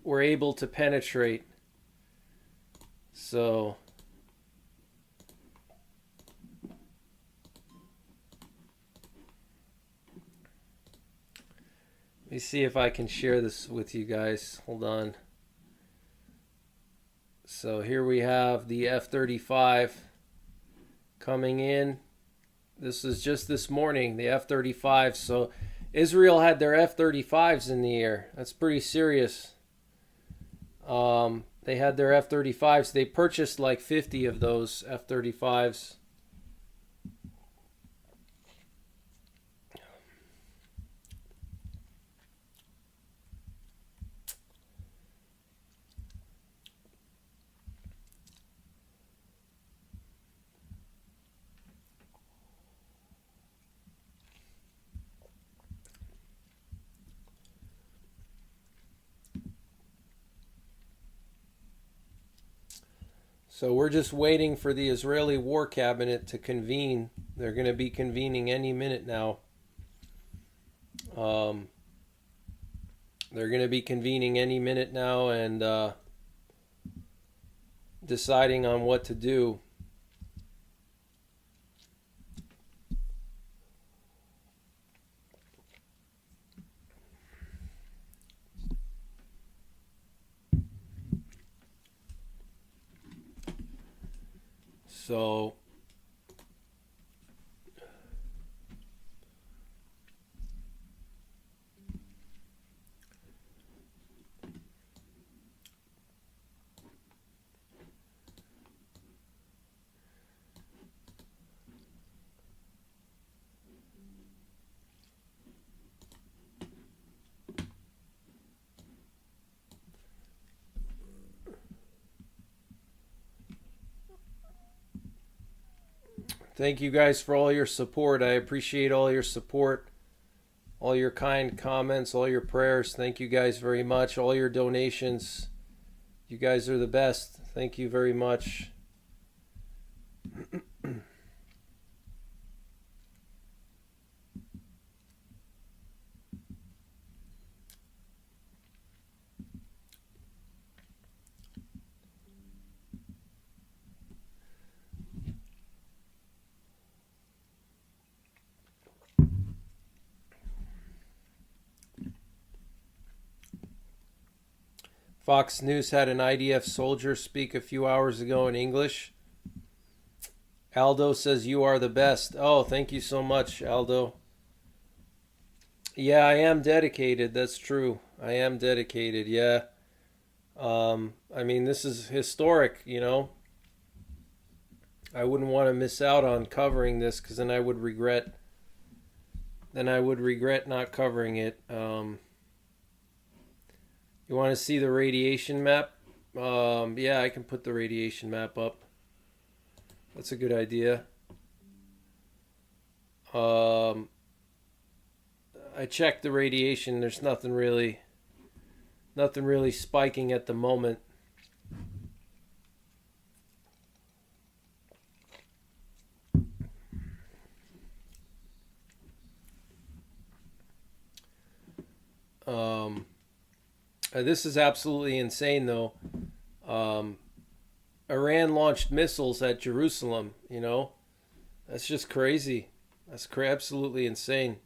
able to penetrate. So let me see if I can share this with you guys. Hold on. So here we have the F-35 coming in. This is just this morning, the F-35. So Israel had their F-35s in the air. That's pretty serious. They had their F-35s. They purchased like 50 of those F-35s. So we're just waiting for the Israeli War Cabinet to convene. They're going to be convening any minute now. They're going to be convening any minute now and deciding on what to do. So Thank you guys for all your support. I appreciate all your support, all your kind comments, all your prayers. Thank you guys very much. All your donations. You guys are the best. Thank you very much. Fox News had an IDF soldier speak a few hours ago in English. Aldo says you are the best. Oh, thank you so much, Aldo. Yeah, I am dedicated. That's true. I am dedicated. Yeah. I mean, this is historic, you know. I wouldn't want to miss out on covering this because then I would regret. Then I would regret not covering it. You want to see the radiation map? Yeah, I can put the radiation map up. That's a good idea. I checked the radiation. There's nothing really spiking at the moment. This is absolutely insane, though. Iran launched missiles at Jerusalem, you know. That's just crazy. That's absolutely insane.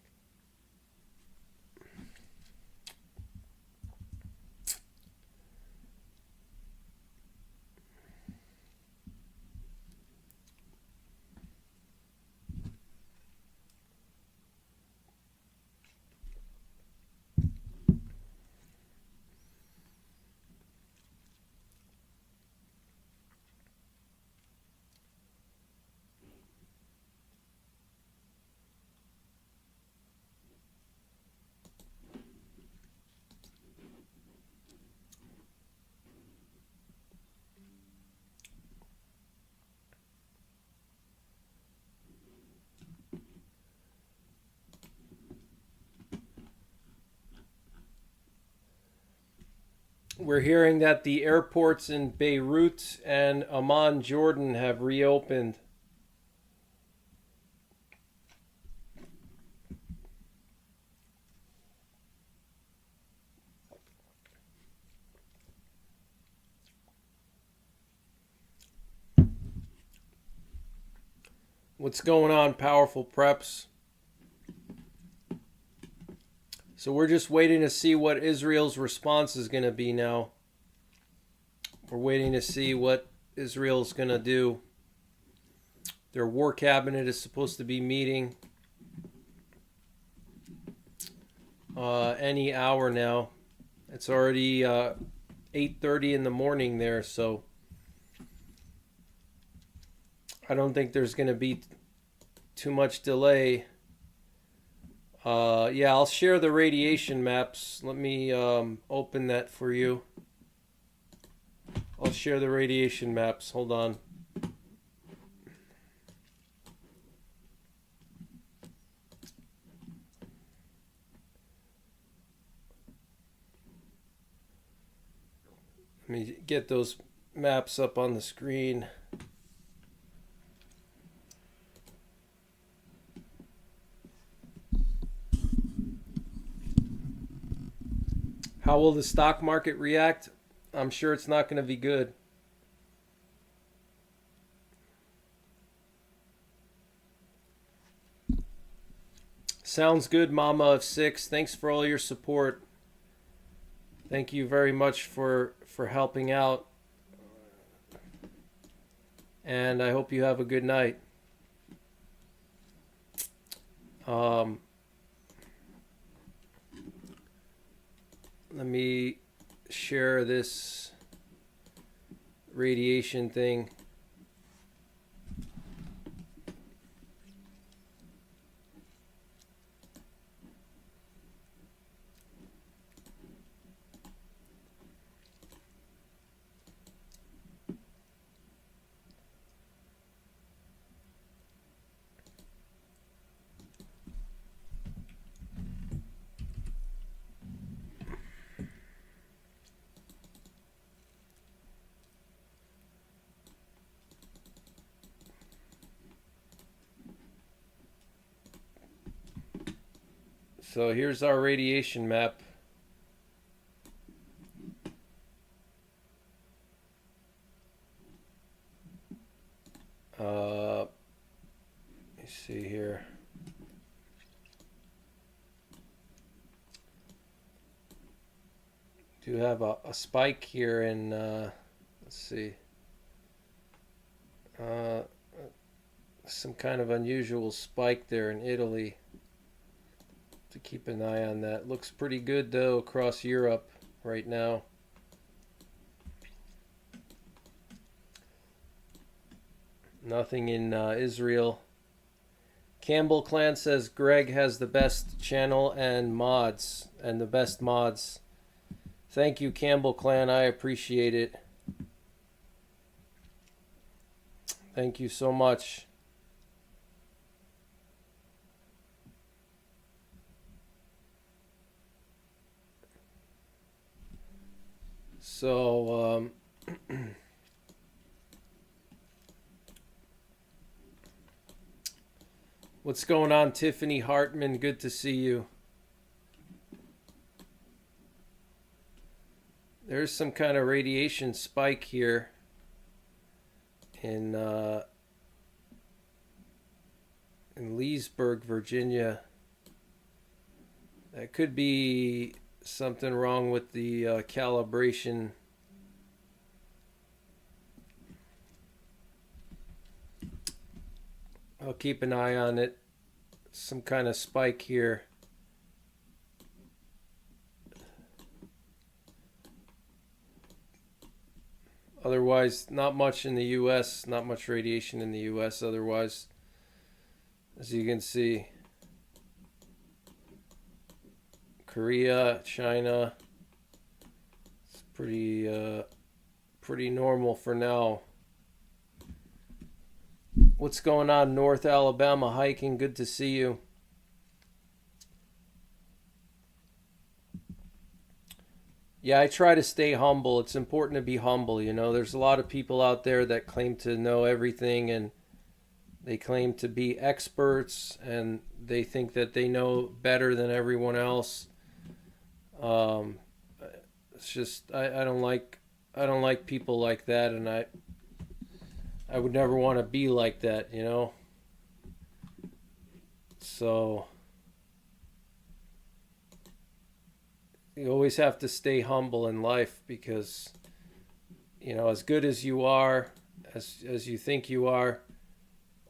We're hearing that the airports in Beirut and Amman, Jordan have reopened. What's going on, powerful preps? So we're just waiting to see what Israel's response is going to be now. We're waiting to see what Israel's going to do. Their war cabinet is supposed to be meeting any hour now. It's already 8:30 in the morning there, so I don't think there's going to be too much delay. Yeah, I'll share the radiation maps. Let me open that for you. I'll share the radiation maps. Hold on. Let me get those maps up on the screen. How will the stock market react? I'm sure it's not going to be good. Sounds good, Mama of 6. Thanks for all your support. Thank you very much for helping out. And I hope you have a good night. Let me share this radiation thing. So here's our radiation map. Let me see here. Do have a spike here in, let's see, some kind of unusual spike there in Italy. To keep an eye on that. Looks pretty good though across Europe right now. Nothing in Israel. Campbell Clan says Greg has the best channel and mods, and the best mods. Thank you, Campbell Clan. I appreciate it. Thank you so much. So, what's going on, Tiffany Hartman? Good to see you. There's some kind of radiation spike here in Leesburg, Virginia. That could be something wrong with the calibration. I'll keep an eye on it. Some kind of spike here. Otherwise, not much in the US, not much radiation in the US otherwise, as you can see. Korea, China, it's pretty normal for now. What's going on, North Alabama hiking? Good to see you. Yeah, I try to stay humble. It's important to be humble, you know. There's a lot of people out there that claim to know everything, and they claim to be experts, and they think that they know better than everyone else. It's just I don't like people like that, and I would never want to be like that, you know. So you always have to stay humble in life, because, you know, as good as you are, as you think you are,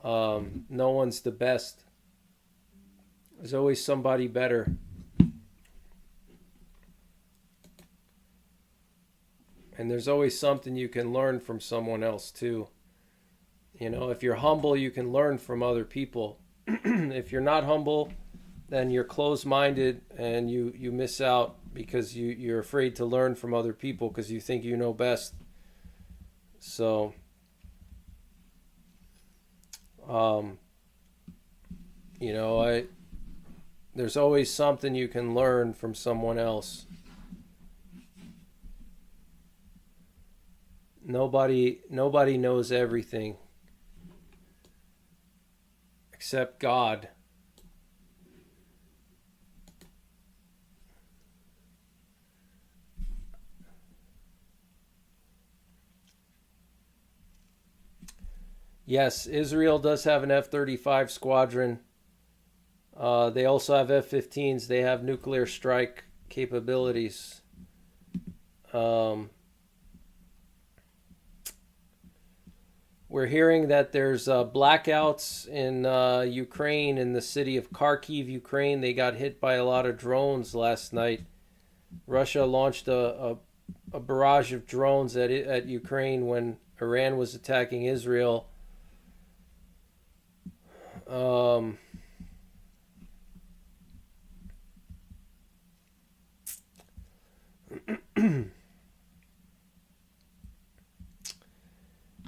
no one's the best. There's always somebody better. And there's always something you can learn from someone else too. You know, if you're humble, you can learn from other people. If you're not humble, then you're closed-minded and you miss out, because you're afraid to learn from other people because you think you know best. So, you know, there's always something you can learn from someone else. Nobody knows everything except God. Yes, Israel does have an F-35 squadron. They also have F-15s. They have nuclear strike capabilities. We're hearing that there's blackouts in Ukraine, in the city of Kharkiv, Ukraine. They got hit by a lot of drones last night. Russia launched a barrage of drones at Ukraine when Iran was attacking Israel.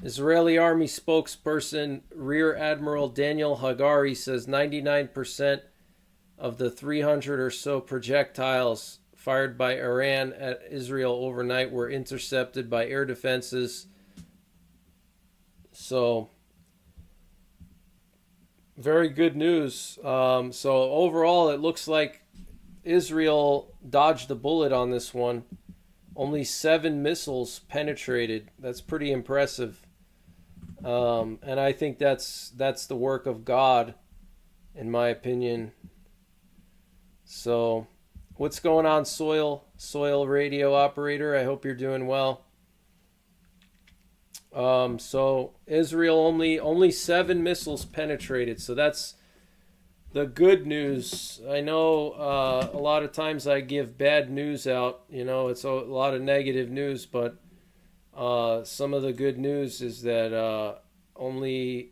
Israeli Army spokesperson Rear Admiral Daniel Hagari says 99% of the 300 or so projectiles fired by Iran at Israel overnight were intercepted by air defenses. So, very good news. So overall, it looks like Israel dodged a bullet on this one. Only 7 missiles penetrated. That's pretty impressive. And I think that's the work of God, in my opinion. So, what's going on, Soil radio operator? I hope you're doing well. So Israel only 7 missiles penetrated. So that's the good news. I know a lot of times I give bad news out. It's a lot of negative news, but some of the good news is that only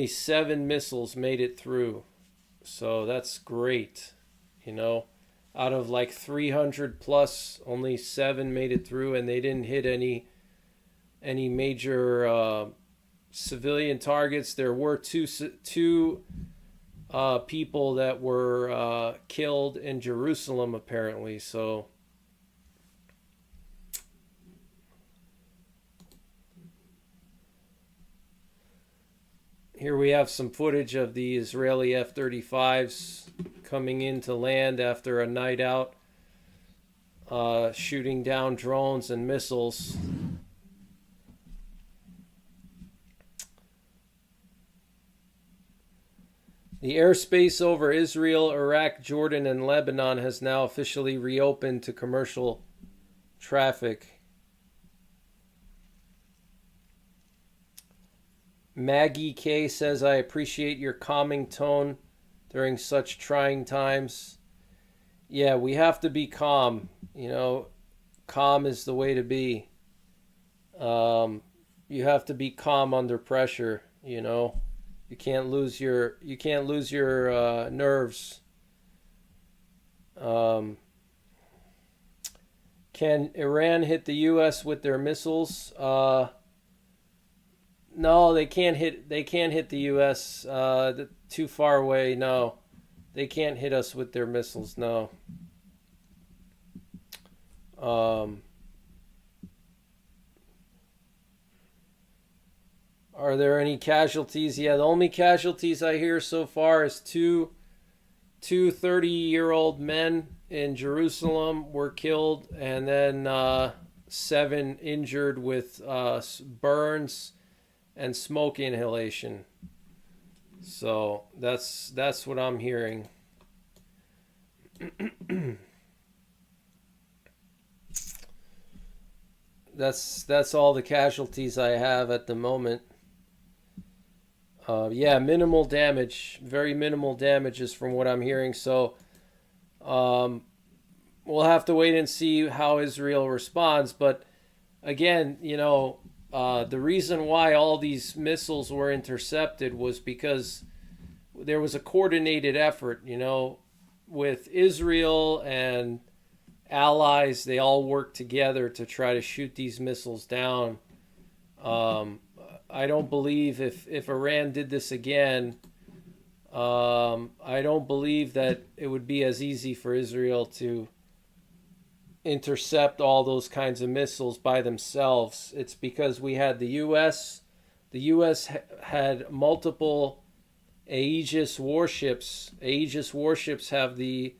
7 missiles made it through. So that's great. Out of like 300 plus, only 7 made it through, and they didn't hit any major civilian targets. There were two people that were killed in Jerusalem, apparently. So here we have some footage of the Israeli F-35s coming into land after a night out, shooting down drones and missiles. The airspace over Israel, Iraq, Jordan, and Lebanon has now officially reopened to commercial traffic. Maggie K says, I appreciate your calming tone during such trying times. Yeah, we have to be calm. Calm is the way to be. You have to be calm under pressure. You can't lose your nerves. Can Iran hit the U.S. with their missiles? No, they can't hit the U.S. Too far away. No, they can't hit us with their missiles. No. Are there any casualties? Yeah, the only casualties I hear so far is two 30-year-old men in Jerusalem were killed, and then 7 injured with burns and smoke inhalation. So that's what I'm hearing. That's all the casualties I have at the moment. Yeah, minimal damage, very minimal damages from what I'm hearing. So we'll have to wait and see how Israel responds. But again, the reason why all these missiles were intercepted was because there was a coordinated effort, with Israel and allies. They all worked together to try to shoot these missiles down. I don't believe if Iran did this again, I don't believe that it would be as easy for Israel to intercept all those kinds of missiles by themselves. It's because we had the U.S. The U.S. had multiple Aegis warships. Aegis warships have the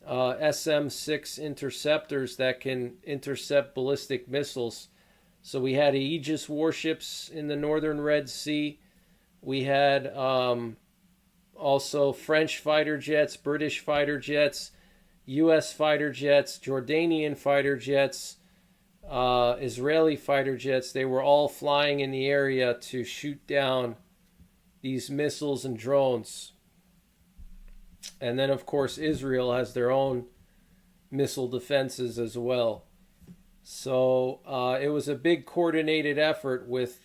SM-6 interceptors that can intercept ballistic missiles. So we had Aegis warships in the northern Red Sea. We had also French fighter jets, British fighter jets, U.S. fighter jets, Jordanian fighter jets, Israeli fighter jets. They were all flying in the area to shoot down these missiles and drones. And then, of course, Israel has their own missile defenses as well. So it was a big coordinated effort with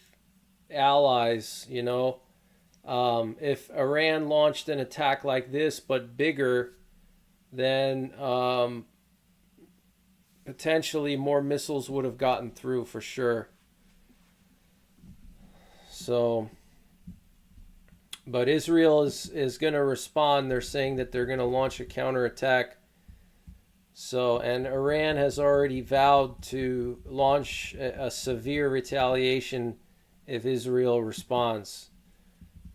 allies, If Iran launched an attack like this, but bigger, then potentially more missiles would have gotten through for sure. So, but Israel is going to respond. They're saying that they're going to launch a counterattack. So, and Iran has already vowed to launch a severe retaliation if Israel responds.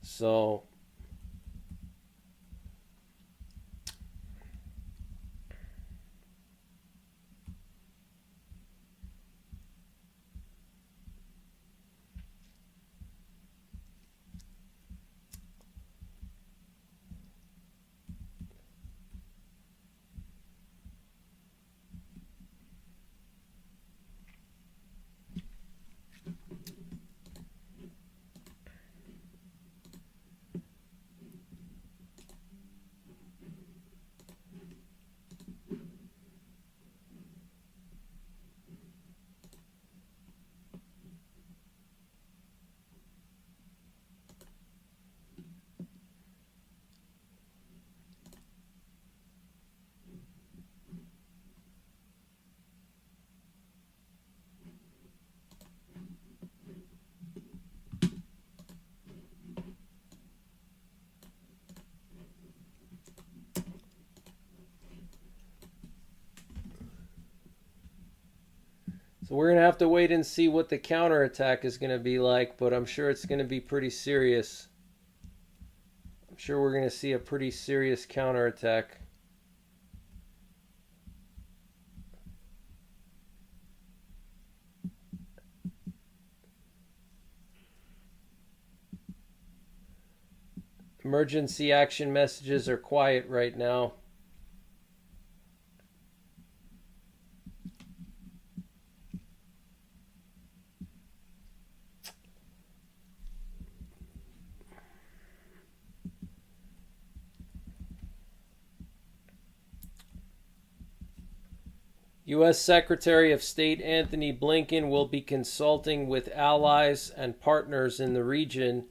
So, So we're going to have to wait and see what the counterattack is going to be like, but I'm sure it's going to be pretty serious. I'm sure we're going to see a pretty serious counterattack. Emergency action messages are quiet right now. U.S. Secretary of State Anthony Blinken will be consulting with allies and partners in the region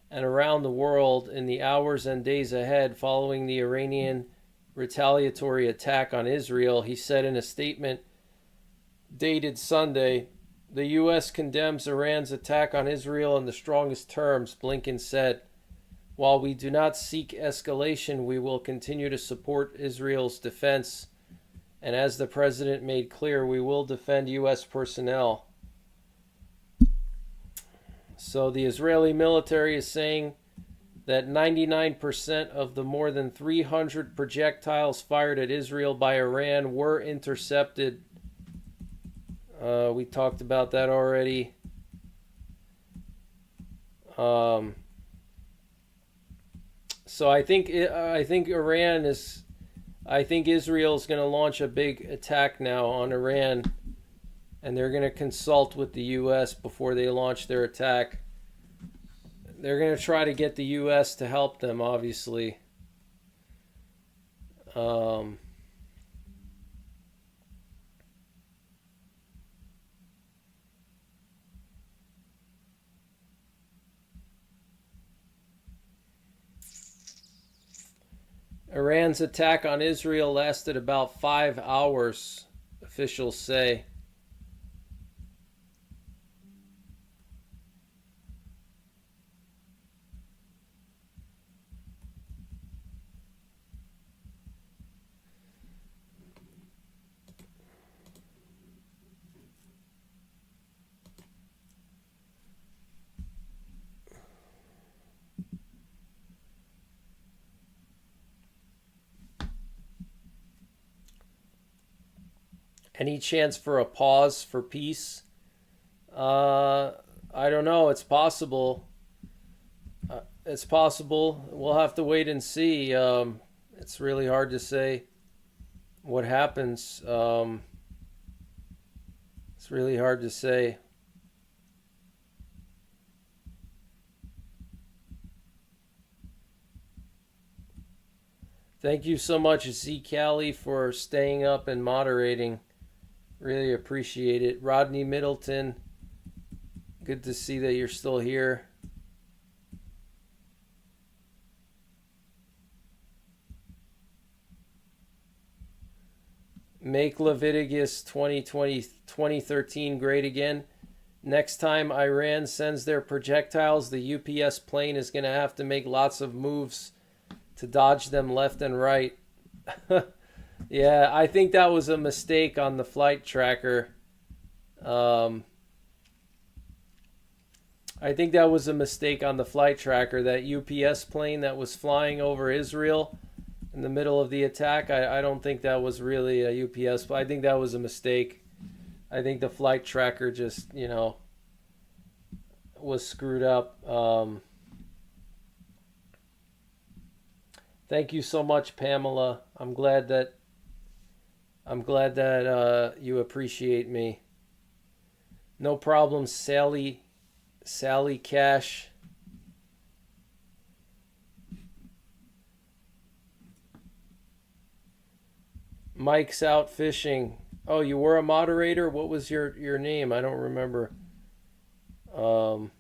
and around the world in the hours and days ahead following the Iranian retaliatory attack on Israel. He said in a statement dated Sunday, "The U.S. condemns Iran's attack on Israel in the strongest terms," Blinken said. "While we do not seek escalation, we will continue to support Israel's defense. And as the president made clear, we will defend U.S. personnel." So the Israeli military is saying that 99% of the more than 300 projectiles fired at Israel by Iran were intercepted. We talked about that already. So I think Israel is going to launch a big attack now on Iran, and they're going to consult with the U.S. before they launch their attack. They're going to try to get the U.S. to help them, obviously. Iran's attack on Israel lasted about 5 hours, officials say. Any chance for a pause for peace? I don't know. It's possible. It's possible. We'll have to wait and see. It's really hard to say what happens. It's really hard to say. Thank you so much, Z Cali, for staying up and moderating. Really appreciate it. Rodney Middleton, good to see that you're still here. Make Leviticus 2013 great again. Next time Iran sends their projectiles, the UPS plane is going to have to make lots of moves to dodge them left and right. Yeah, I think that was a mistake on the flight tracker. I think that was a mistake on the flight tracker, that UPS plane that was flying over Israel in the middle of the attack. I don't think that was really a UPS, but I think that was a mistake. I think the flight tracker just, was screwed up. Thank you so much, Pamela. I'm glad that you appreciate me. No problem, Sally Cash. Mike's out fishing. Oh, you were a moderator? What was your name? I don't remember. Paula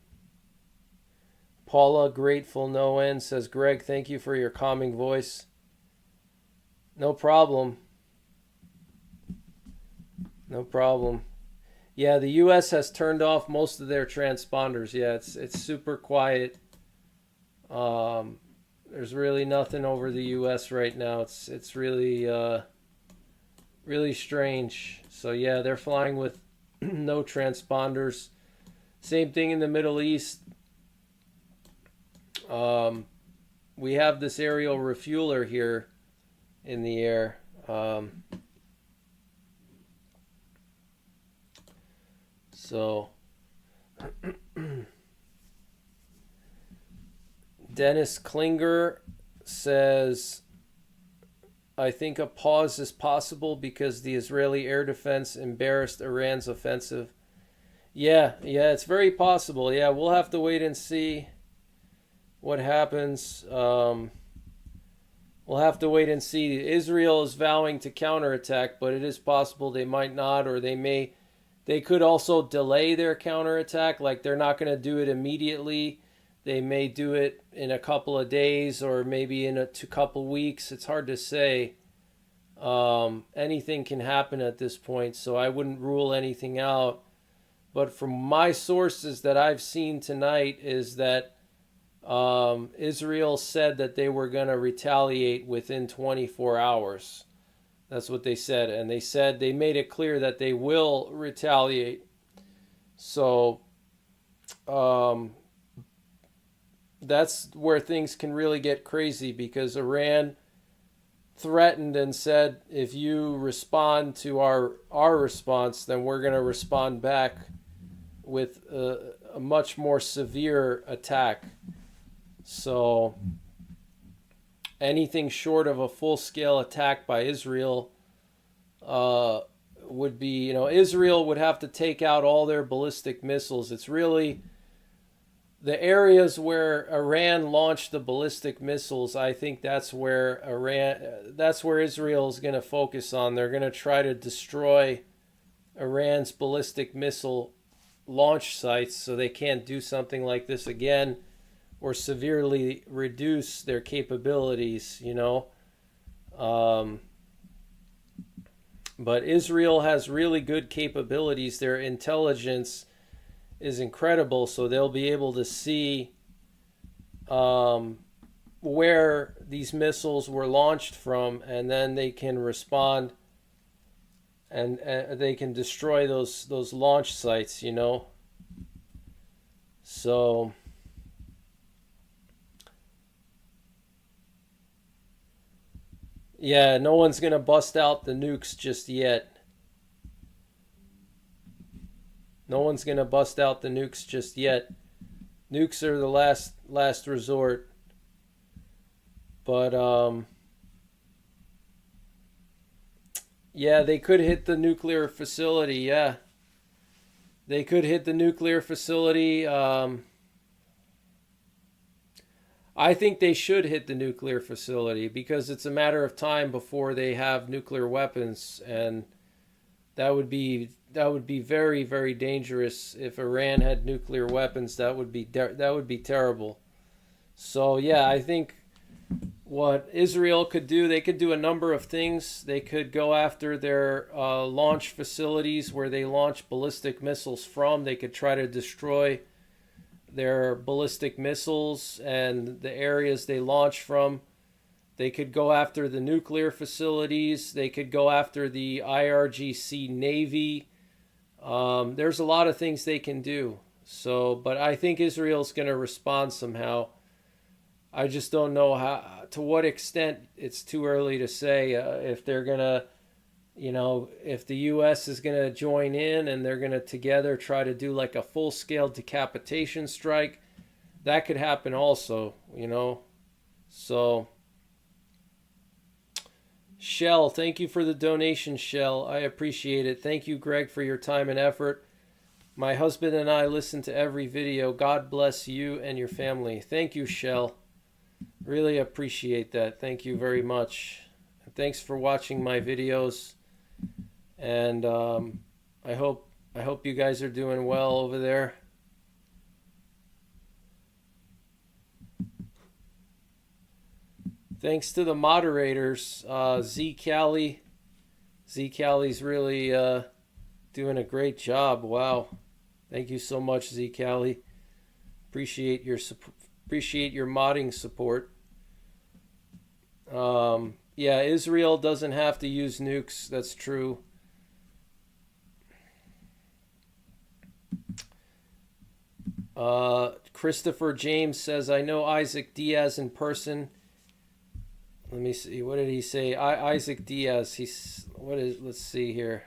Grateful No End says, "Greg, thank you for your calming voice." No problem. No problem. Yeah, the U.S. has turned off most of their transponders. Yeah, it's super quiet. There's really nothing over the U.S. right now. It's really really strange. So yeah, they're flying with No transponders. Same thing in the Middle East. We have this aerial refueler here in the air. So Dennis Klinger says, I think a pause is possible because the Israeli air defense embarrassed Iran's offensive. Yeah, it's very possible. Yeah, we'll have to wait and see what happens. We'll have to wait and see. Israel is vowing to counterattack, but it is possible they might not, or they could also delay their counterattack. Like, they're not going to do it immediately. They may do it in a couple of days or maybe in a couple weeks. It's hard to say. Anything can happen at this point, so I wouldn't rule anything out. But from my sources that I've seen tonight is that Israel said that they were going to retaliate within 24 hours. That's what they said. And they said they made it clear that they will retaliate. So that's where things can really get crazy, because Iran threatened and said, if you respond to our response, then we're going to respond back with a much more severe attack. So anything short of a full-scale attack by Israel would be, Israel would have to take out all their ballistic missiles. It's really the areas where Iran launched the ballistic missiles. I think that's where Israel is going to focus on. They're going to try to destroy Iran's ballistic missile launch sites so they can't do something like this again, or severely reduce their capabilities, But Israel has really good capabilities. Their intelligence is incredible, so they'll be able to see where these missiles were launched from, and then they can respond and they can destroy those launch sites, So yeah, no one's going to bust out the nukes just yet. No one's going to bust out the nukes just yet. Nukes are the last resort. But yeah, they could hit the nuclear facility. Yeah. They could hit the nuclear facility. I think they should hit the nuclear facility, because it's a matter of time before they have nuclear weapons, and that would be very, very dangerous. If Iran had nuclear weapons, that would be terrible. So yeah, I think what Israel could do, they could do a number of things. They could go after their launch facilities where they launch ballistic missiles from. They could try to destroy their ballistic missiles and the areas they launch from. They could go after the nuclear facilities. They could go after the IRGC Navy. There's a lot of things they can do. So, but I think Israel's going to respond somehow. I just don't know to what extent. It's too early to say if they're going to, if the U.S. is going to join in and they're going to together try to do like a full-scale decapitation strike. That could happen also, So, Shell, thank you for the donation, Shell. I appreciate it. Thank you, Greg, for your time and effort. My husband and I listen to every video. God bless you and your family. Thank you, Shell. Really appreciate that. Thank you very much. And thanks for watching my videos. And I hope you guys are doing well over there. Thanks to the moderators, Z Cali. Z Cali's really doing a great job. Wow, thank you so much, Z Cali. Appreciate your modding support. Yeah, Israel doesn't have to use nukes. That's true. Christopher James says, I know Isaac Diaz in person. Let me see. What did he say? Isaac Diaz. Let's see here.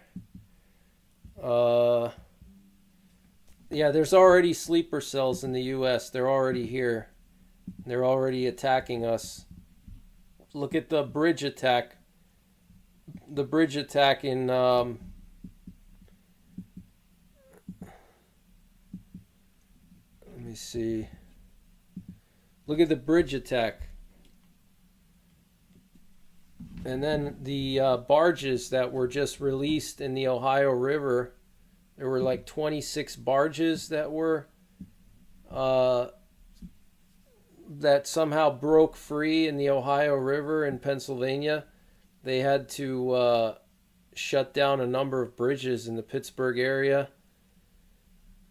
Yeah, there's already sleeper cells in the U.S. They're already here. They're already attacking us. Look at the bridge attack. The bridge attack in let me see. Look at the bridge attack. And then the barges that were just released in the Ohio River. There were like 26 barges that were that somehow broke free in the Ohio River in Pennsylvania. They had to shut down a number of bridges in the Pittsburgh area.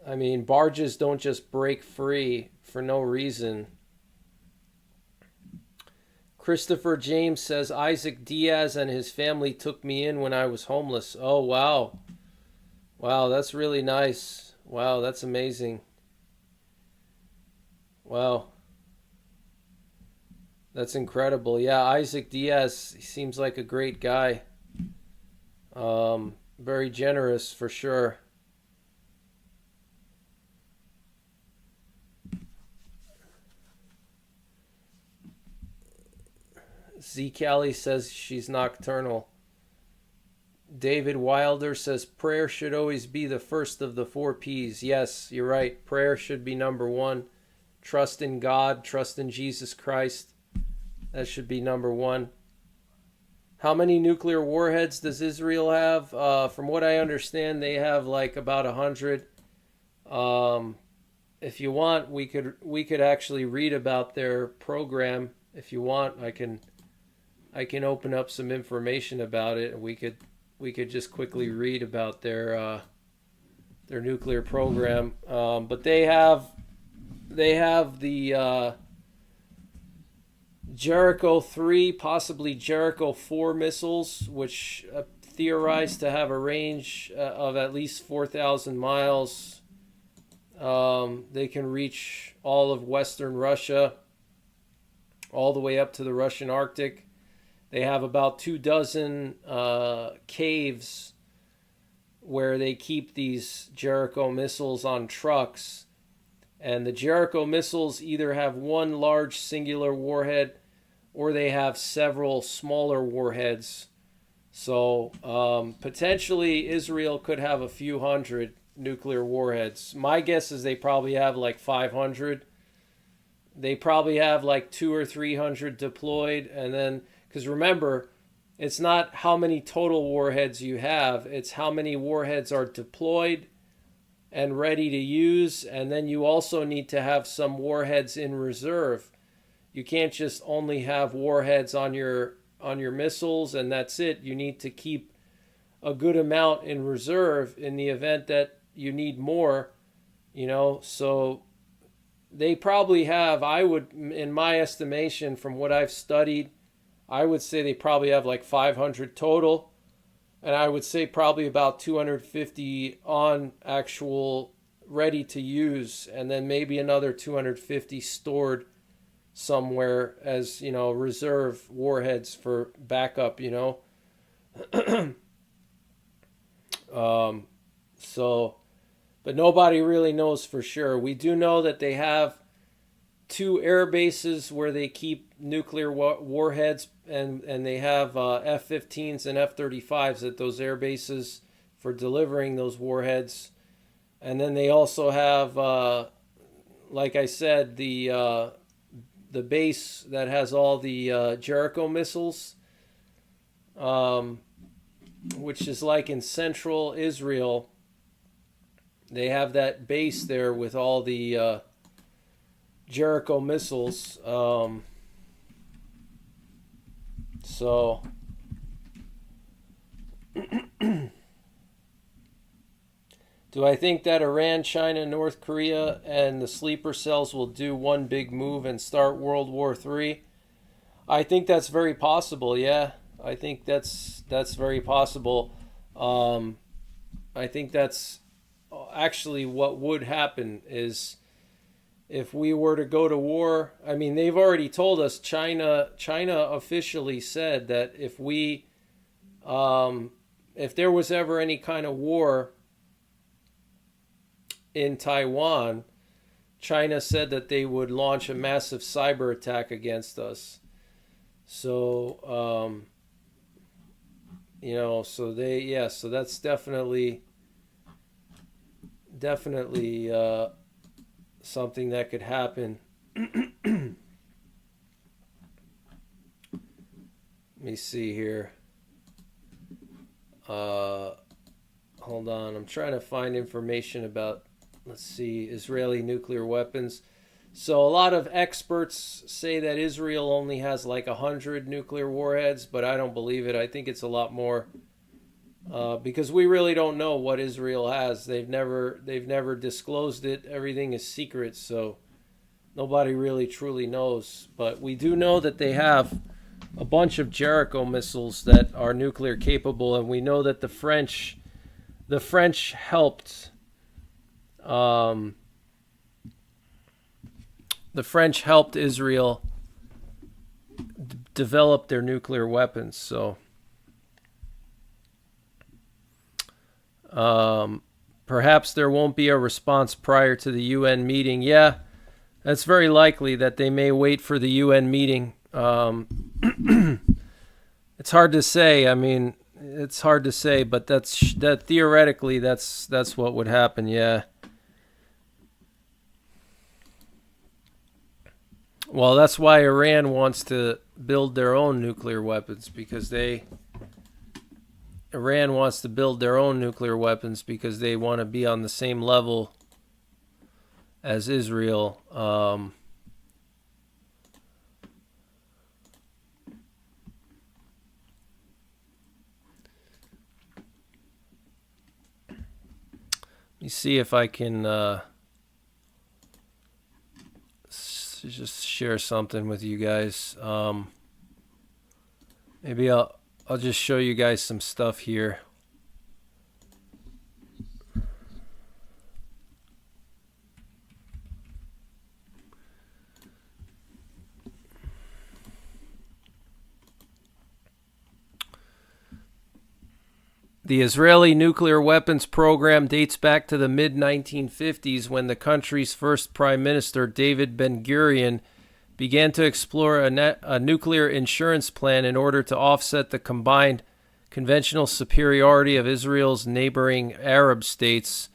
I mean, barges don't just break free for no reason. Christopher James says, Isaac Diaz and his family took me in when I was homeless. Oh, wow. Wow, that's really nice. Wow, that's amazing. Wow. That's incredible. Yeah, Isaac Diaz, he seems like a great guy. Very generous for sure. Z. Callie says she's nocturnal. David Wilder says prayer should always be the first of the 4 P's. Yes, you're right. Prayer should be number 1. Trust in God, trust in Jesus Christ. That should be number 1. How many nuclear warheads does Israel have? From what I understand, they have like about 100. If you want, we could actually read about their program. If you want, I can open up some information about it, and we could just quickly read about their nuclear program. But they have the Jericho 3, possibly Jericho 4 missiles, which theorized to have a range of at least 4,000 miles. They can reach all of Western Russia, all the way up to the Russian Arctic. They have about 24 caves where they keep these Jericho missiles on trucks. And the Jericho missiles either have one large singular warhead or they have several smaller warheads. So potentially Israel could have a few hundred nuclear warheads. My guess is they probably have like 500. They probably have like 200 or 300 deployed. And then, because remember, it's not how many total warheads you have, it's how many warheads are deployed and ready to use. And then you also need to have some warheads in reserve. You can't just only have warheads on your missiles and that's it. You need to keep a good amount in reserve in the event that you need more, so they probably have, in my estimation from what I've studied, I would say they probably have like 500 total. And I would say probably about 250 on actual ready to use. And then maybe another 250 stored somewhere as, reserve warheads for backup, but nobody really knows for sure. We do know that they have 2 air bases where they keep nuclear warheads, and they have F-15s and F-35s at those air bases for delivering those warheads. And then they also have, like I said, the base that has all the Jericho missiles, which is like in central Israel. They have that base there with all the Jericho missiles. So do I think that Iran, China, North Korea, and the sleeper cells will do one big move and start World War III? I think that's very possible, yeah. I think that's very possible. I think that's actually what would happen is if we were to go to war, I mean, they've already told us, China officially said that if there was ever any kind of war in Taiwan, China said that they would launch a massive cyber attack against us. So, so that's definitely something that could happen. Let me see here. Hold on. I'm trying to find information about, let's see, Israeli nuclear weapons. So a lot of experts say that Israel only has like 100 nuclear warheads, but I don't believe it. I think it's a lot more. Because we really don't know what Israel has. They've never disclosed it. Everything is secret, so nobody really truly knows. But we do know that they have a bunch of Jericho missiles that are nuclear capable, and we know that the French helped. The French helped Israel develop their nuclear weapons, so. Perhaps there won't be a response prior to the UN meeting. Yeah, that's very likely that they may wait for the UN meeting. It's hard to say. I mean, it's hard to say, but that theoretically that's what would happen. Yeah. Well, that's why Iran wants to build their own nuclear weapons, because Iran wants to build their own nuclear weapons because they want to be on the same level as Israel. Let me see if I can just share something with you guys. Maybe I'll just show you guys some stuff here. The Israeli nuclear weapons program dates back to the mid-1950s when the country's first prime minister, David Ben-Gurion, began to explore a nuclear insurance plan in order to offset the combined conventional superiority of Israel's neighboring Arab states.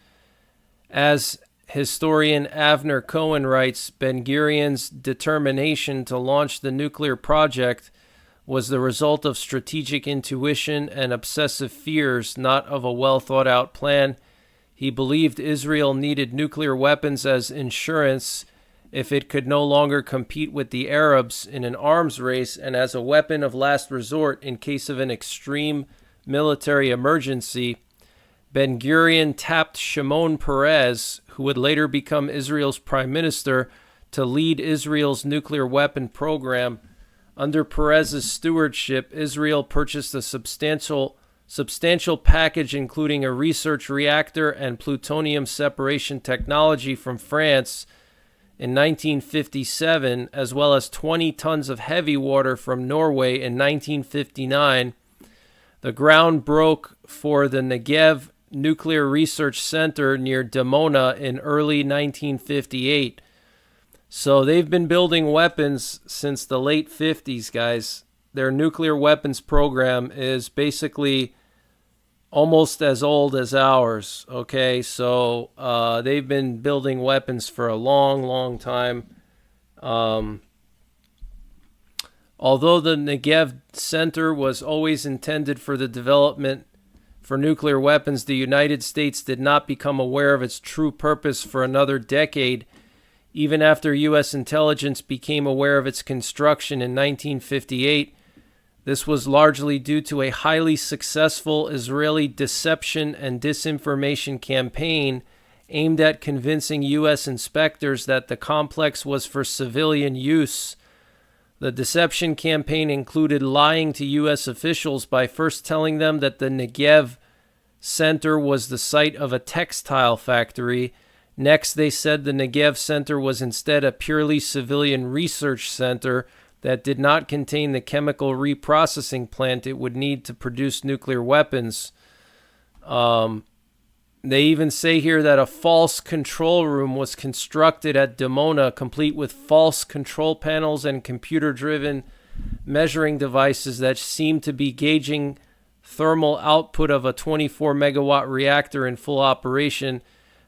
As historian Avner Cohen writes, Ben-Gurion's determination to launch the nuclear project was the result of strategic intuition and obsessive fears, not of a well-thought-out plan. He believed Israel needed nuclear weapons as insurance if it could no longer compete with the Arabs in an arms race, and as a weapon of last resort in case of an extreme military emergency. Ben-Gurion tapped Shimon Peres, who would later become Israel's prime minister, to lead Israel's nuclear weapon program. Under Peres's stewardship, Israel purchased a substantial package including a research reactor and plutonium separation technology from France in 1957, as well as 20 tons of heavy water from Norway in 1959. The ground broke for the Negev Nuclear Research Center near Dimona in early 1958. So they've been building weapons since the late 50s, guys. Their nuclear weapons program is basically almost as old as ours, okay? So they've been building weapons for a long, long time. Although the Negev Center was always intended for the development for nuclear weapons, the United States did not become aware of its true purpose for another decade, even after U.S. intelligence became aware of its construction in 1958. This was largely due to a highly successful Israeli deception and disinformation campaign aimed at convincing U.S. inspectors that the complex was for civilian use. The deception campaign included lying to U.S. officials by first telling them that the Negev Center was the site of a textile factory, Next, they said the Negev Center was instead a purely civilian research center that did not contain the chemical reprocessing plant it would need to produce nuclear weapons. They even say here that a false control room was constructed at Dimona, complete with false control panels and computer-driven measuring devices that seemed to be gauging thermal output of a 24-megawatt reactor in full operation.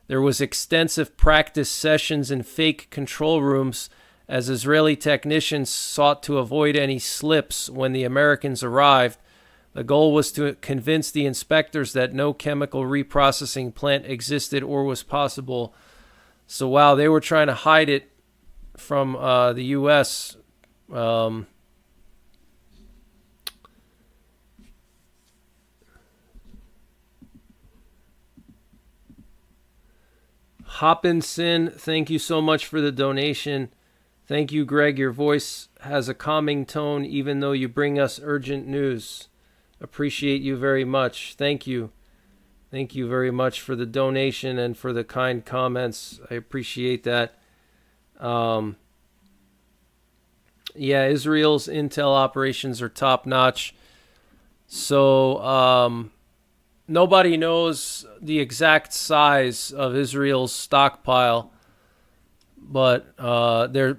There was extensive practice sessions in fake control rooms as Israeli technicians sought to avoid any slips when the Americans arrived. The goal was to convince the inspectors that no chemical reprocessing plant existed or was possible. So, wow, they were trying to hide it from the U.S. Hopinson, thank you so much for the donation. Thank you, Greg. Your voice has a calming tone even though you bring us urgent news. Appreciate you very much. Thank you. Thank you very much for the donation and for the kind comments. I appreciate that. Yeah, Israel's intel operations are top-notch. So, nobody knows the exact size of Israel's stockpile, but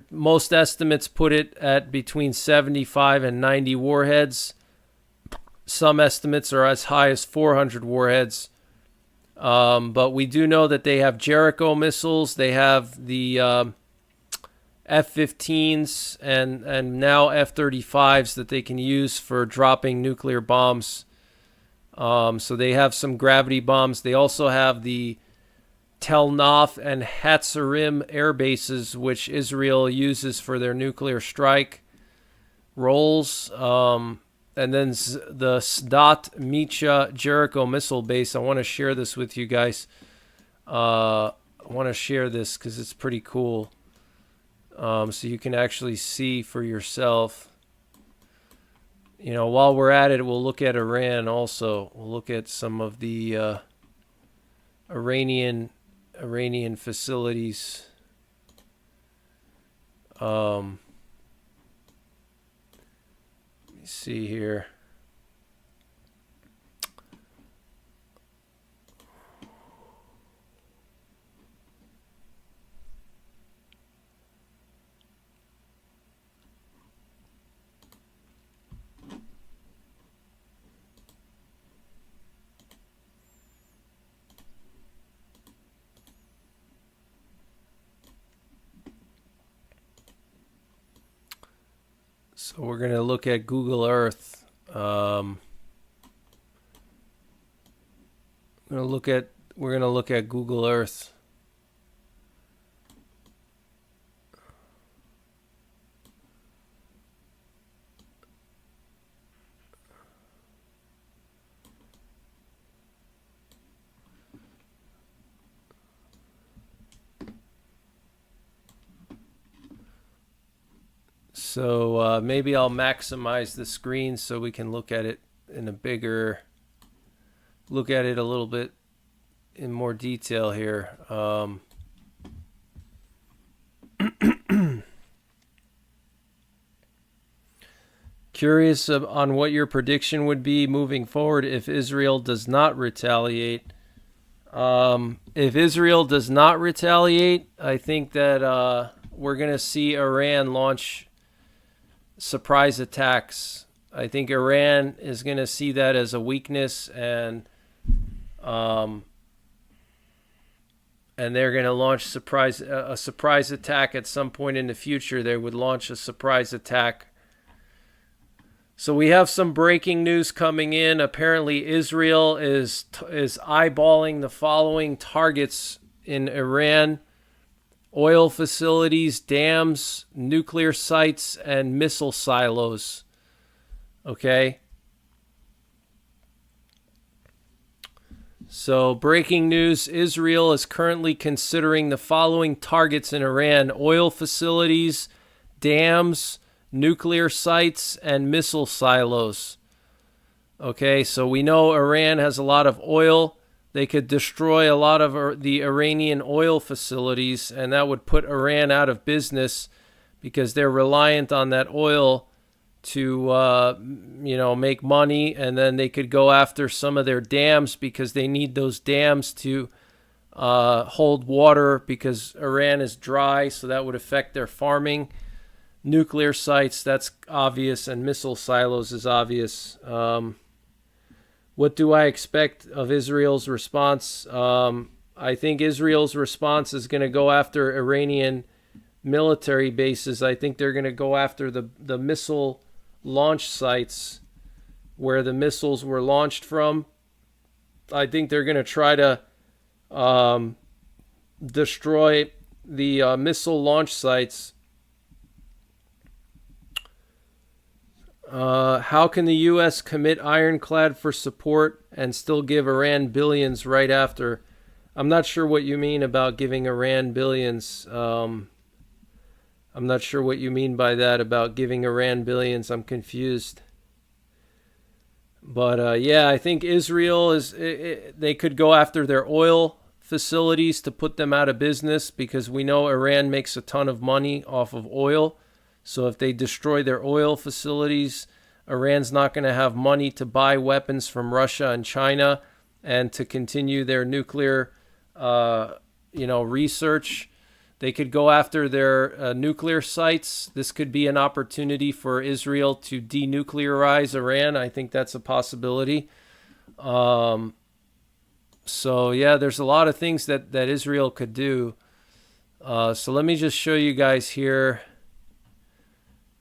most estimates put it at between 75 and 90 warheads. Some estimates are as high as 400 warheads. But we do know that they have Jericho missiles, they have the F-15s, and now F-35s that they can use for dropping nuclear bombs. So they have some gravity bombs. They also have the Tel Nof and Hatzarim air bases, which Israel uses for their nuclear strike roles. And then the Sdat Micha Jericho missile base. I want to share this with you guys. I want to share this because it's pretty cool. So you can actually see for yourself. You know, while we're at it, we'll look at Iran also. We'll look at some of the Iranian facilities. Let me see here. So we're going to look at Google Earth. We're going to look at Google Earth. So maybe I'll maximize the screen so we can look at it in a bigger, look at it a little bit in more detail here. Curious on what your prediction would be moving forward if Israel does not retaliate. If Israel does not retaliate, I think that we're going to see Iran launch surprise attacks. I think Iran is going to see that as a weakness, and they're going to launch a surprise attack at some point in the future. They would launch a surprise attack. So we have some breaking news coming in. Apparently, Israel is eyeballing the following targets in Iran: oil facilities, dams, nuclear sites, and missile silos. Okay? So, breaking news, Israel is currently considering the following targets in Iran: oil facilities, dams, nuclear sites, and missile silos. Okay, so we know Iran has a lot of oil. they could destroy a lot of the Iranian oil facilities, and that would put Iran out of business because they're reliant on that oil to, make money. And then they could go after some of their dams because they need those dams to hold water because Iran is dry, so that would affect their farming. Nuclear sites, that's obvious, and missile silos is obvious. What do I expect of Israel's response? I think Israel's response is going to go after Iranian military bases. I think they're going to go after the missile launch sites where the missiles were launched from. I think they're going to try to destroy the missile launch sites. How can the U.S. commit ironclad for support and still give Iran billions right after? I'm not sure what you mean about giving Iran billions. I'm not sure what you mean by that about giving Iran billions. I'm confused. But I think Israel they could go after their oil facilities to put them out of business because we know Iran makes a ton of money off of oil. So if they destroy their oil facilities, Iran's not going to have money to buy weapons from Russia and China and to continue their nuclear, research. They could go after their nuclear sites. This could be an opportunity for Israel to denuclearize Iran. I think that's a possibility. There's a lot of things that Israel could do. So let me just show you guys here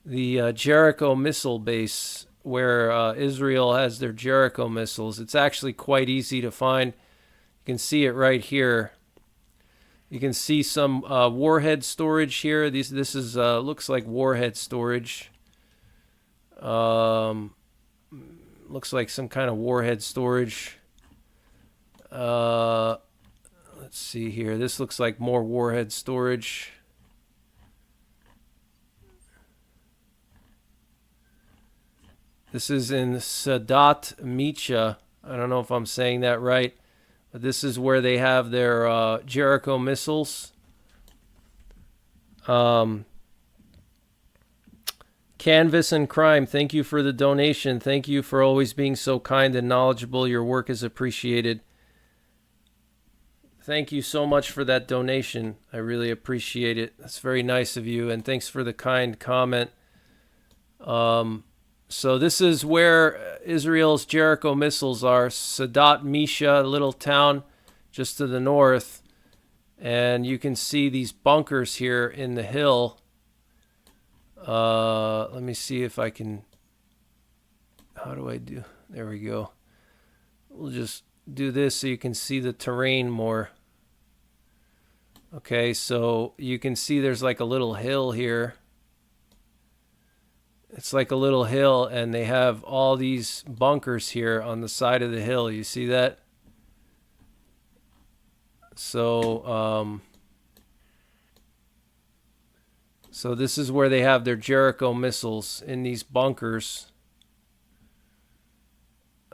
the Jericho missile base where Israel has their Jericho missiles. It's actually quite easy to find. You can see it right here. You can see some warhead storage here. This is looks like warhead storage. Looks like some kind of warhead storage. Let's see here. This looks like more warhead storage. This is in Sadat Micha. I don't know if I'm saying that right. But this is where they have their Jericho missiles. Canvas and Crime, thank you for the donation. Thank you for always being so kind and knowledgeable. Your work is appreciated. Thank you so much for that donation. I really appreciate it. That's very nice of you. And thanks for the kind comment. So this is where Israel's Jericho missiles are. Sadat Misha, a little town just to the north. And you can see these bunkers here in the hill. Let me see if I can... How do I do? There we go. We'll just do this so you can see the terrain more. Okay, so you can see there's like a little hill here. It's like a little hill, and they have all these bunkers here on the side of the hill. You see that? So, so this is where they have their Jericho missiles, in these bunkers.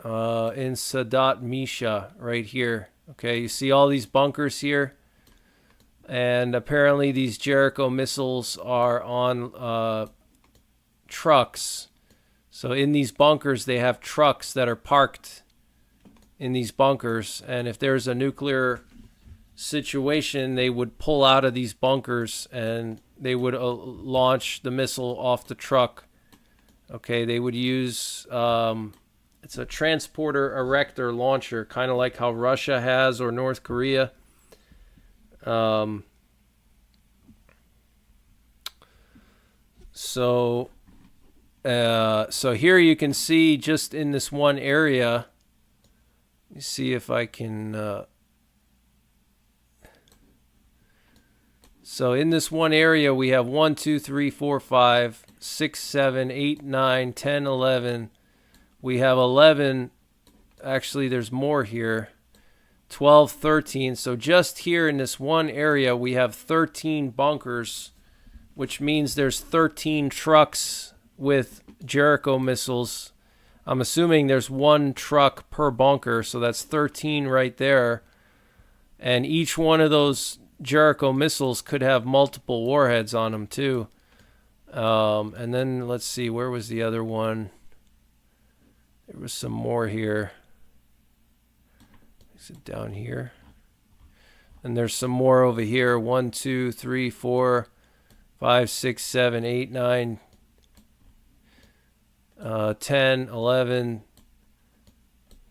In Sadat Misha, right here. Okay, you see all these bunkers here? And apparently these Jericho missiles are on trucks. So in these bunkers, they have trucks that are parked in these bunkers. And if there's a nuclear situation, they would pull out of these bunkers and they would launch the missile off the truck. Okay, they would use... it's a transporter erector launcher, kind of like how Russia has or North Korea. So here you can see just in this one area. Let me see if I can. So in this one area, we have 1, 2, 3, 4, 5, 6, 7, 8, 9, 10, 11. We have 11. Actually, there's more here. 12, 13. So just here in this one area, we have 13 bunkers, which means there's 13 trucks with Jericho missiles. I'm assuming there's one truck per bunker, so that's 13 right there. And each one of those Jericho missiles could have multiple warheads on them too. And then let's see, where was the other one? There was some more here. Is it down here? And there's some more over here. 1, 2, 3, 4, 5, 6, 7, 8, 9, 10, 11,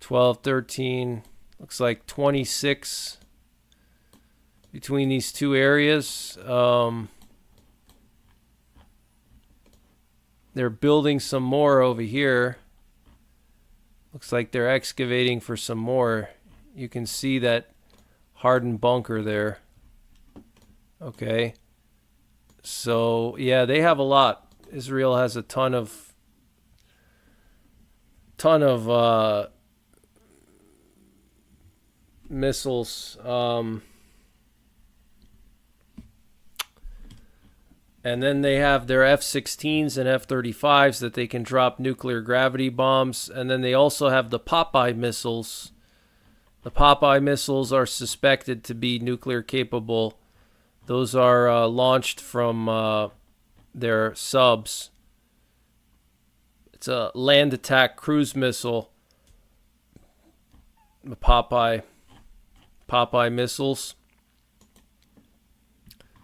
12, 13. Looks like 26 between these two areas. They're building some more over here. Looks like they're excavating for some more. You can see that hardened bunker there. Okay. So, yeah, they have a lot. Israel has a ton of missiles. And then they have their F-16s and F-35s that they can drop nuclear gravity bombs. And then they also have the Popeye missiles. The Popeye missiles are suspected to be nuclear capable. Those are launched from their subs. It's a land attack cruise missile. The Popeye missiles.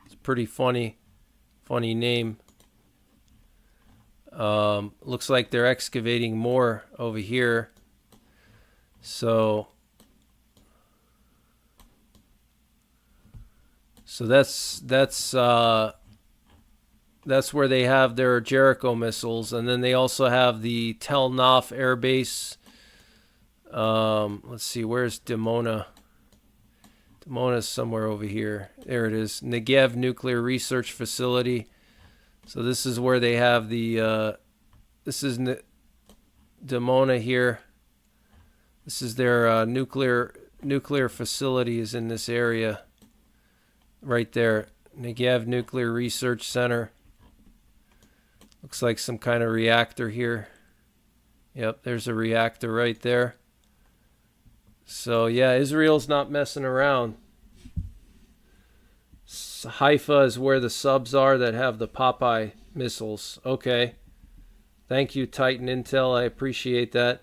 It's pretty funny name. Looks like they're excavating more over here. So that's where they have their Jericho missiles, and then they also have the Tel Naf Air Base. Let's see, where's Dimona? Dimona's somewhere over here. There it is. Negev Nuclear Research Facility. So this is where they have the. This is Dimona here. This is their nuclear facility is in this area. Right there. Negev Nuclear Research Center. Looks like some kind of reactor here. Yep, there's a reactor right there. So, yeah, Israel's not messing around. Haifa is where the subs are that have the Popeye missiles. Okay. Thank you, Titan Intel. I appreciate that.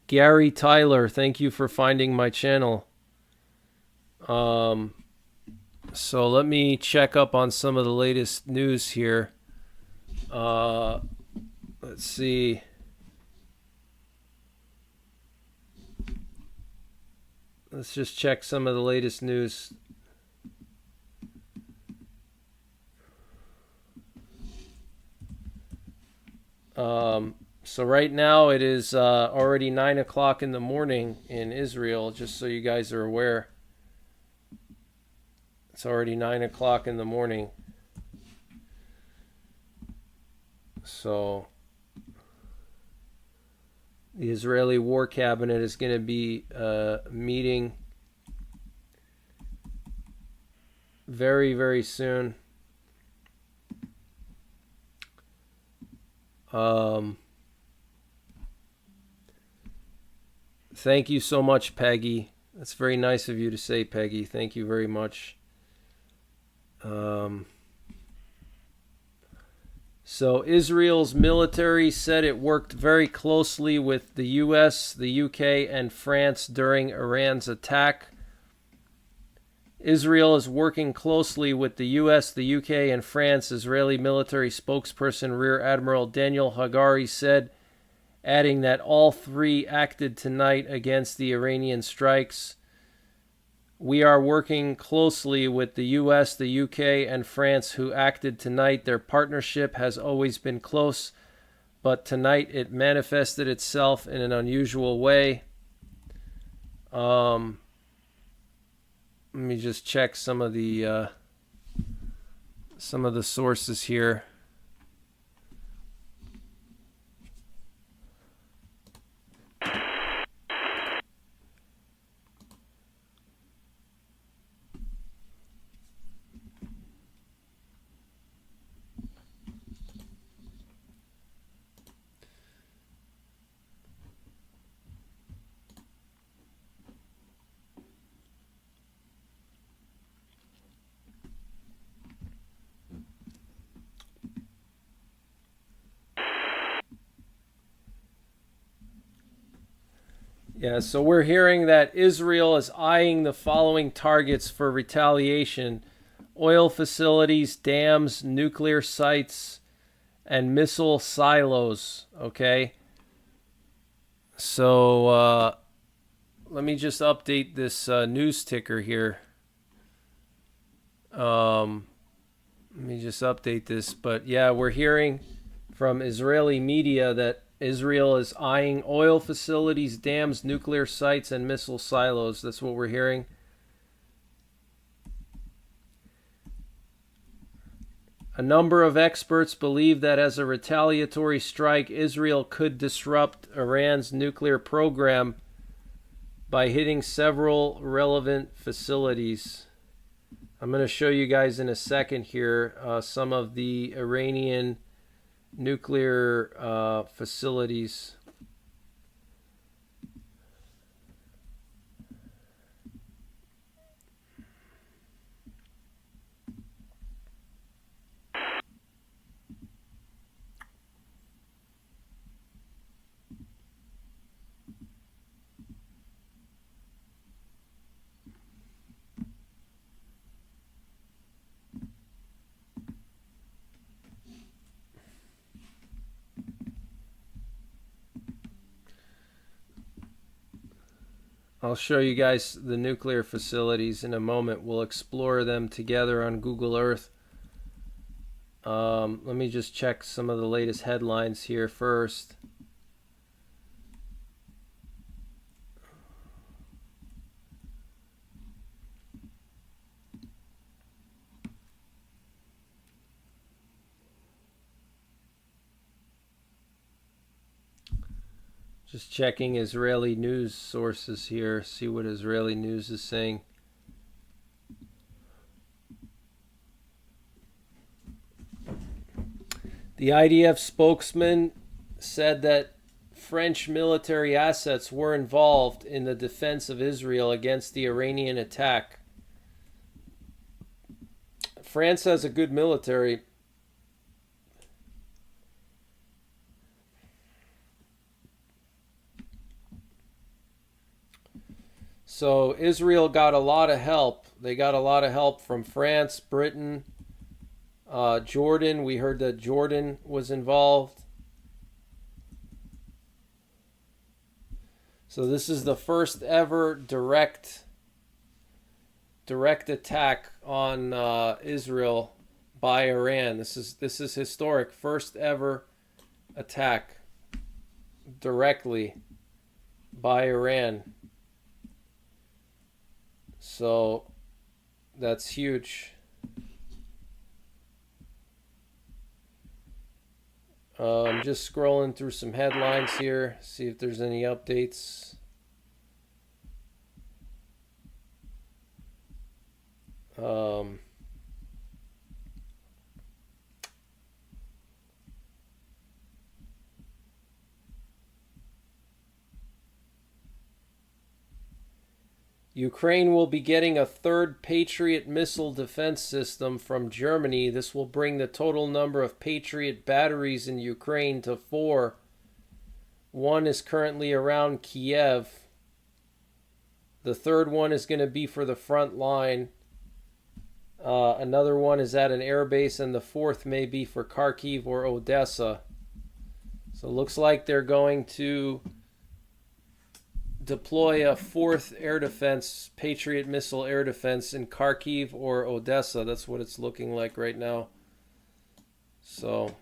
Gary Tyler, thank you for finding my channel. So let me check up on some of the latest news here. Let's see. Let's just check some of the latest news. So right now it is already 9 o'clock in the morning in Israel, just so you guys are aware. It's already 9 o'clock in the morning. So the Israeli War Cabinet is going to be meeting very, very soon. Thank you so much, Peggy. That's very nice of you to say, Peggy. Thank you very much. So Israel's military said it worked very closely with the US, the UK, and France during Iran's attack. Israel is working closely with the US, the UK, and France, Israeli military spokesperson Rear Admiral Daniel Hagari said, adding that all three acted tonight against the Iranian strikes. We are working closely with the US, the UK, and France who acted tonight. Their partnership has always been close, but tonight it manifested itself in an unusual way. Let me just check some of the sources here. Yeah, so we're hearing that Israel is eyeing the following targets for retaliation: oil facilities, dams, nuclear sites, and missile silos. Okay. So let me just update this news ticker here. Let me just update this. But yeah, we're hearing from Israeli media that Israel is eyeing oil facilities, dams, nuclear sites, and missile silos. That's what we're hearing. A number of experts believe that as a retaliatory strike, Israel could disrupt Iran's nuclear program by hitting several relevant facilities. I'm going to show you guys in a second here some of the Iranian nuclear facilities. I'll show you guys the nuclear facilities in a moment. We'll explore them together on Google Earth. Let me just check some of the latest headlines here first. Just checking Israeli news sources here, see what Israeli news is saying. The IDF spokesman said that French military assets were involved in the defense of Israel against the Iranian attack. France has a good military. So Israel got a lot of help. They got a lot of help from France, Britain, Jordan. We heard that Jordan was involved. So this is the first ever direct attack on Israel by Iran. This is historic. First ever attack directly by Iran. So that's huge. Just scrolling through some headlines here, see if there's any updates. Ukraine will be getting a third Patriot missile defense system from Germany. This will bring the total number of Patriot batteries in Ukraine to 4. One is currently around Kiev. The third one is going to be for the front line. Another one is at an airbase, and the fourth may be for Kharkiv or Odessa. So it looks like they're going to deploy a fourth air defense, Patriot missile air defense in Kharkiv or Odessa. That's what it's looking like right now. So,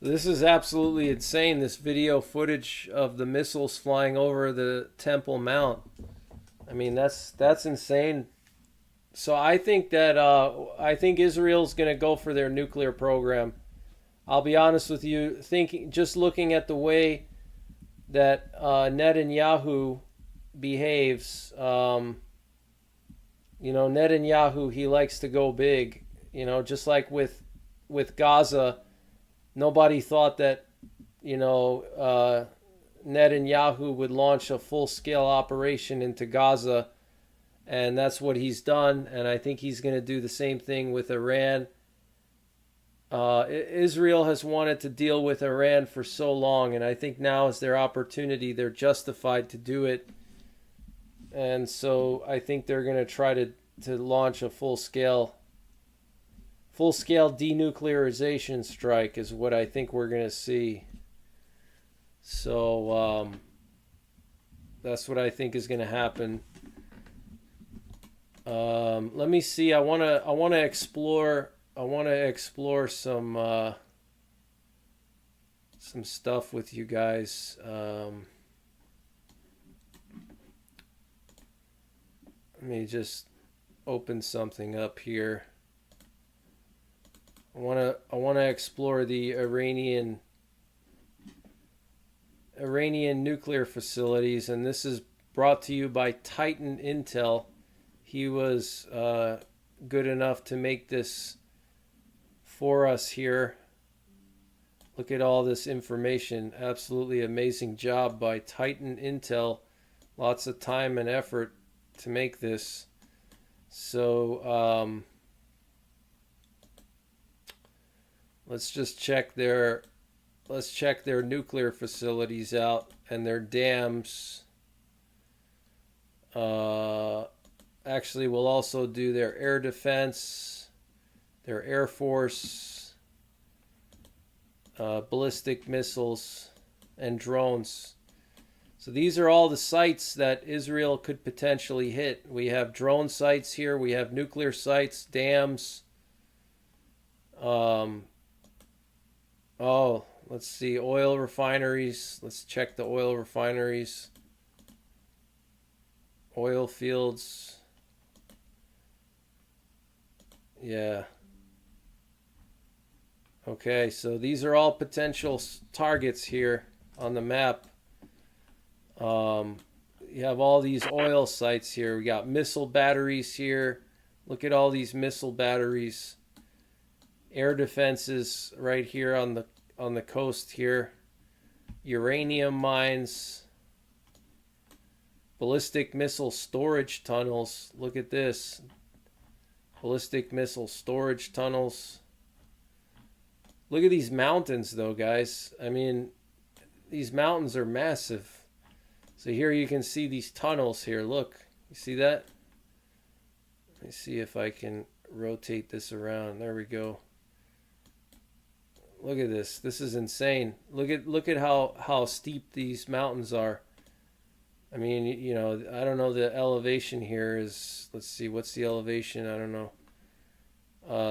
This is absolutely insane, this video footage of the missiles flying over the Temple Mount. I mean, that's insane. So I think that Israel's going to go for their nuclear program. I'll be honest with you, just looking at the way that Netanyahu behaves, Netanyahu, he likes to go big, just like with Gaza. Nobody thought that, Netanyahu would launch a full-scale operation into Gaza, and that's what he's done, and I think he's going to do the same thing with Iran. Israel has wanted to deal with Iran for so long, and I think now is their opportunity. They're justified to do it, and so I think they're going to try to launch a full-scale denuclearization strike is what I think we're going to see. So that's what I think is going to happen. Let me see. I want to explore some stuff with you guys. Let me just open something up here. I want to explore the Iranian nuclear facilities, and this is brought to you by Titan Intel. He was good enough to make this for us here. Look at all this information. Absolutely amazing job by Titan Intel. Lots of time and effort to make this. So let's just check their nuclear facilities out and their dams. Actually, we'll also do their air defense, their air force, ballistic missiles, and drones. So these are all the sites that Israel could potentially hit. We have drone sites here. We have nuclear sites, dams. Let's see, oil refineries. Let's check the oil refineries. Oil fields. Yeah. Okay, so these are all potential targets here on the map. You have all these oil sites here. We got missile batteries here. Look at all these missile batteries. Air defenses right here on the coast here. Uranium mines. Ballistic missile storage tunnels. Look at this. Ballistic missile storage tunnels. Look at these mountains though, guys. I mean, these mountains are massive. So here you can see these tunnels here. Look, you see that? Let me see if I can rotate this around. There we go. Look at this. This is insane. Look at how steep these mountains are. I mean, I don't know, the elevation here is, let's see, what's the elevation? I don't know.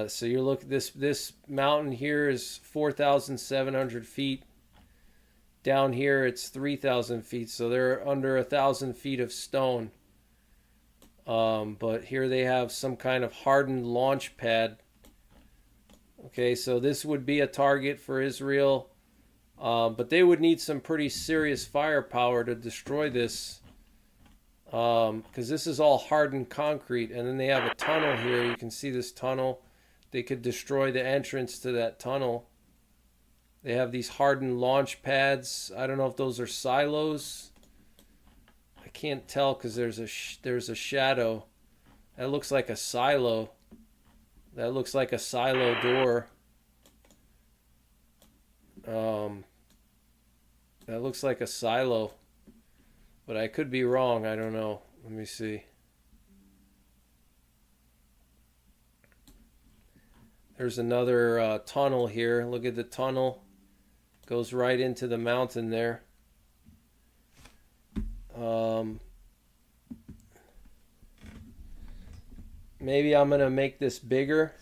So you look, this mountain here is 4,700 feet. Down here it's 3,000 feet, so they're under 1,000 feet of stone. But here they have some kind of hardened launch pad. Okay, so this would be a target for Israel, but they would need some pretty serious firepower to destroy this, because this is all hardened concrete. And then they have a tunnel here. You can see this tunnel. They could destroy the entrance to that tunnel. They have these hardened launch pads. I don't know if those are silos. I can't tell because there's a shadow. That looks like a silo. That looks like a silo door. That looks like a silo, but I could be wrong. I don't know. Let me see. There's another tunnel here. Look at the tunnel. Goes right into the mountain there. Maybe I'm going to make this bigger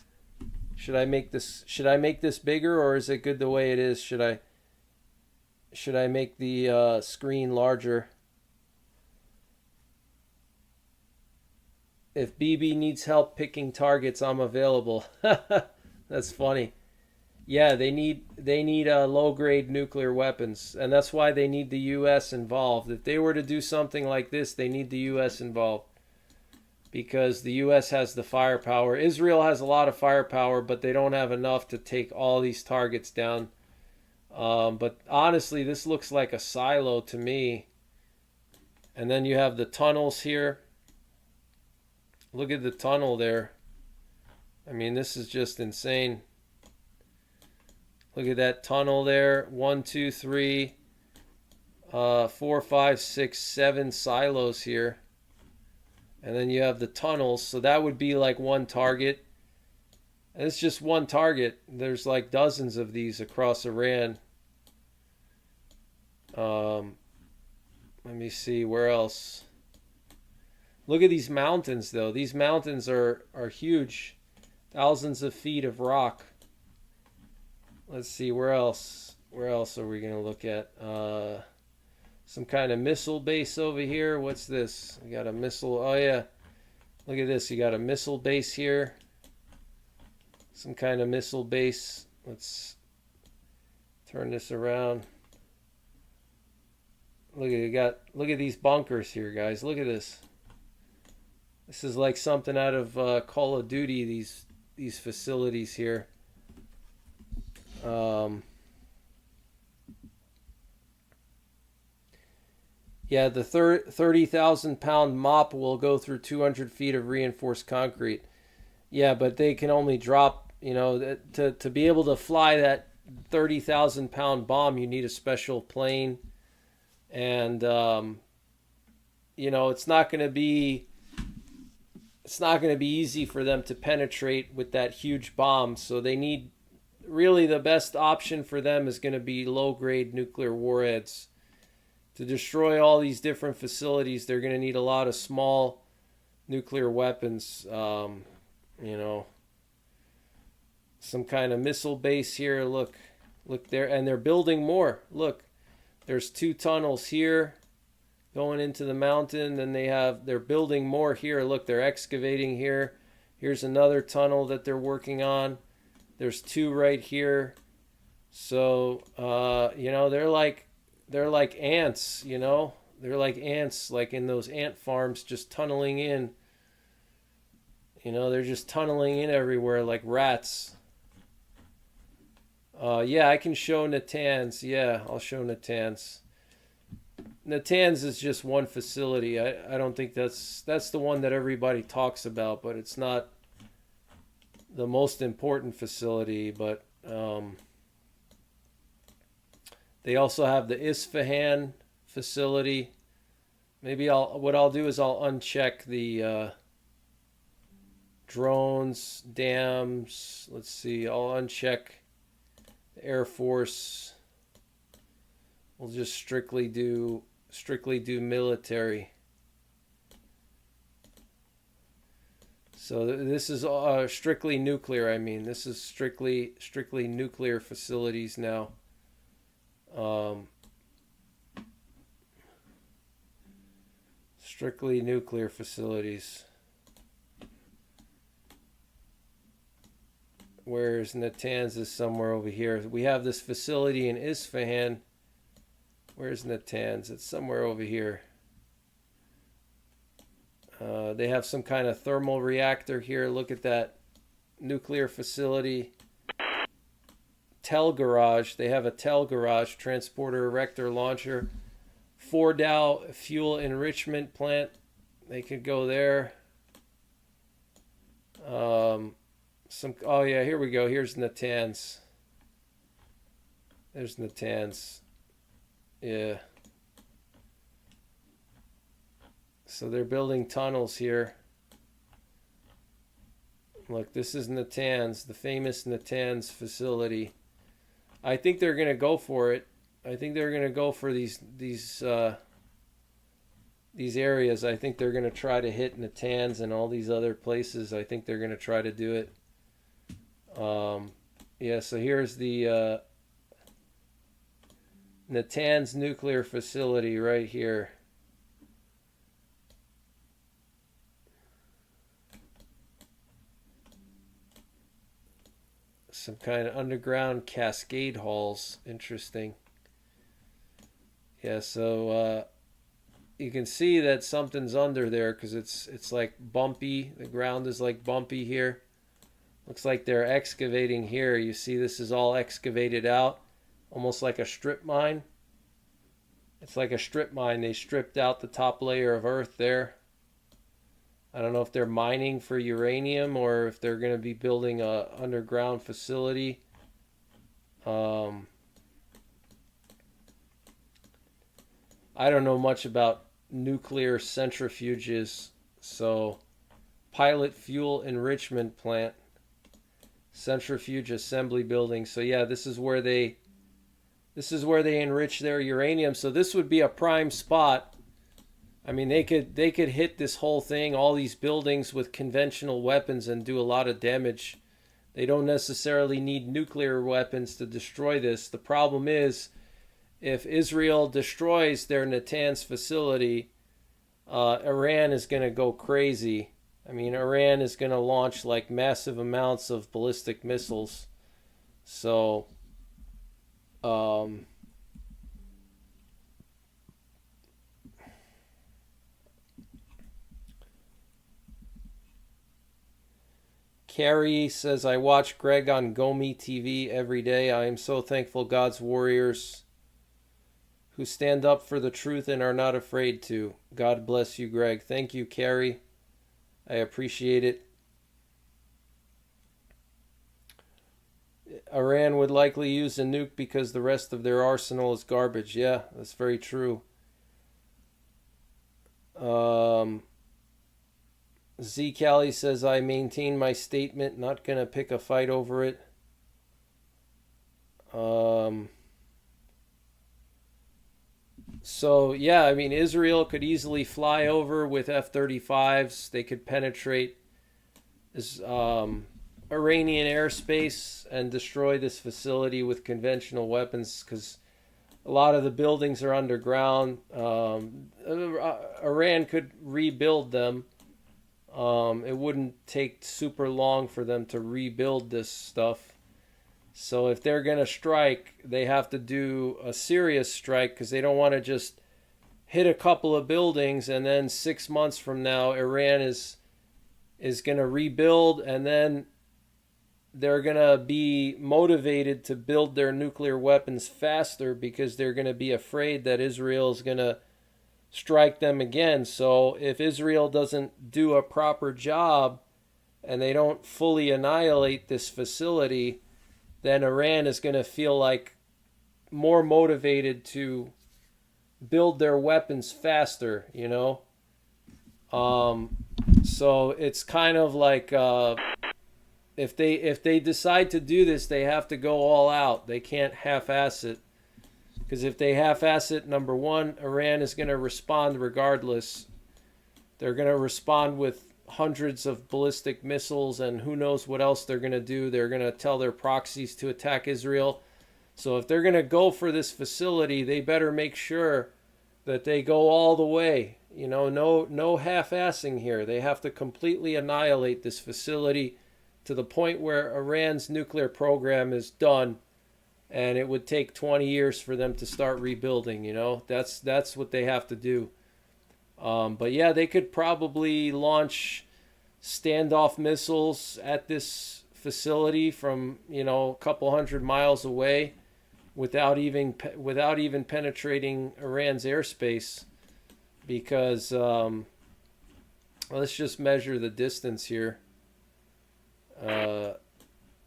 Should I make this bigger, or is it good the way it is? Should I make the screen larger? If BB needs help picking targets, I'm available. That's funny. Yeah, they need low-grade nuclear weapons, and that's why they need the U.S. involved. If they were to do something like this, they need the U.S. involved, because the U.S. has the firepower. Israel has a lot of firepower, but they don't have enough to take all these targets down. But honestly, this looks like a silo to me. And then you have the tunnels here. Look at the tunnel there. I mean, this is just insane. Look at that tunnel there. 1, 2, 3, 4, 5, 6, 7 silos here. And then you have the tunnels. So that would be like one target. And it's just one target. There's like dozens of these across Iran. Let me see, where else? Look at these mountains, though. These mountains are huge. Thousands of feet of rock. Let's see, where else? Where else are we going to look at? Some kind of missile base over here. What's this? We got a missile. Oh, yeah. Look at this. You got a missile base here. Some kind of missile base. Let's turn this around. Look at these bunkers here, guys. Look at this. This is like something out of Call of Duty, these facilities here. Yeah, the 30,000-pound mop will go through 200 feet of reinforced concrete. Yeah, but they can only drop, to be able to fly that 30,000-pound bomb, you need a special plane. And, it's not going to be easy for them to penetrate with that huge bomb. So they need, really the best option for them is going to be low-grade nuclear warheads. To destroy all these different facilities, they're going to need a lot of small nuclear weapons. Some kind of missile base here. Look there. And they're building more. Look, there's 2 tunnels here going into the mountain. Then they're building more here. Look, they're excavating here. Here's another tunnel that they're working on. There's 2 right here. So, they're like ants, They're like ants, like in those ant farms, just tunneling in. They're just tunneling in everywhere like rats. Yeah, I can show Natanz. Yeah, I'll show Natanz. Natanz is just one facility. I don't think that's the one that everybody talks about, but it's not the most important facility. But they also have the Isfahan facility. Maybe what I'll do is I'll uncheck the drones, dams. Let's see. I'll uncheck the Air Force. We'll just strictly do military. So this is strictly nuclear. I mean, this is strictly nuclear facilities now. Strictly nuclear facilities. Whereas Natanz is somewhere over here. We have this facility in Isfahan. Where's Natanz? It's somewhere over here. They have some kind of thermal reactor here. Look at that nuclear facility. Tel garage. They have a Tel garage, transporter, erector, launcher. Fordow fuel enrichment plant. They could go there. Oh yeah, here we go. Here's Natanz. There's Natanz. Yeah. So they're building tunnels here. Look, this is Natanz, the famous Natanz facility. I think they're going to go for it. I think they're going to go for these areas. I think they're going to try to hit Natanz and all these other places. I think they're going to try to do it. Yeah, so here's the Natanz nuclear facility right here. Some kind of underground cascade halls. Interesting. Yeah, so you can see that something's under there because it's like bumpy. The ground is like bumpy here. Looks like they're excavating here. You see this is all excavated out, almost like a strip mine. It's like a strip mine. They stripped out the top layer of earth there. I don't know if they're mining for uranium or if they're going to be building a underground facility. I don't know much about nuclear centrifuges. So, pilot fuel enrichment plant, centrifuge assembly building. So yeah, this is where they enrich their uranium. So this would be a prime spot. I mean, they could hit this whole thing, all these buildings with conventional weapons and do a lot of damage. They don't necessarily need nuclear weapons to destroy this. The problem is, if Israel destroys their Natanz facility, Iran is going to go crazy. I mean, Iran is going to launch like massive amounts of ballistic missiles. So, Carrie says, I watch Greg on Gomi TV every day. I am so thankful God's warriors who stand up for the truth and are not afraid to. God bless you, Greg. Thank you, Carrie. I appreciate it. Iran would likely use a nuke because the rest of their arsenal is garbage. Yeah, that's very true. Z Cali says, I maintain my statement, not going to pick a fight over it. So, yeah, I mean, Israel could easily fly over with F-35s. They could penetrate this, Iranian airspace and destroy this facility with conventional weapons because a lot of the buildings are underground. Iran could rebuild them. It wouldn't take super long for them to rebuild this stuff. So if they're going to strike, they have to do a serious strike because they don't want to just hit a couple of buildings and then 6 months from now Iran is going to rebuild, and then they're going to be motivated to build their nuclear weapons faster because they're going to be afraid that Israel is going to strike them again. So if Israel doesn't do a proper job and they don't fully annihilate this facility, then Iran is going to feel like more motivated to build their weapons faster, you know? So it's kind of like if they decide to do this, they have to go all out. They can't half-ass it. Because if they half-ass it, number one, Iran is going to respond regardless. They're going to respond with hundreds of ballistic missiles, and who knows what else they're going to do. They're going to tell their proxies to attack Israel. So if they're going to go for this facility, they better make sure that they go all the way. You know, no half-assing here. They have to completely annihilate this facility to the point where Iran's nuclear program is done. And it would take 20 years for them to start rebuilding, you know. That's what they have to do. But yeah, they could probably launch standoff missiles at this facility from, you know, a couple hundred miles away without even penetrating Iran's airspace. Because let's just measure the distance here.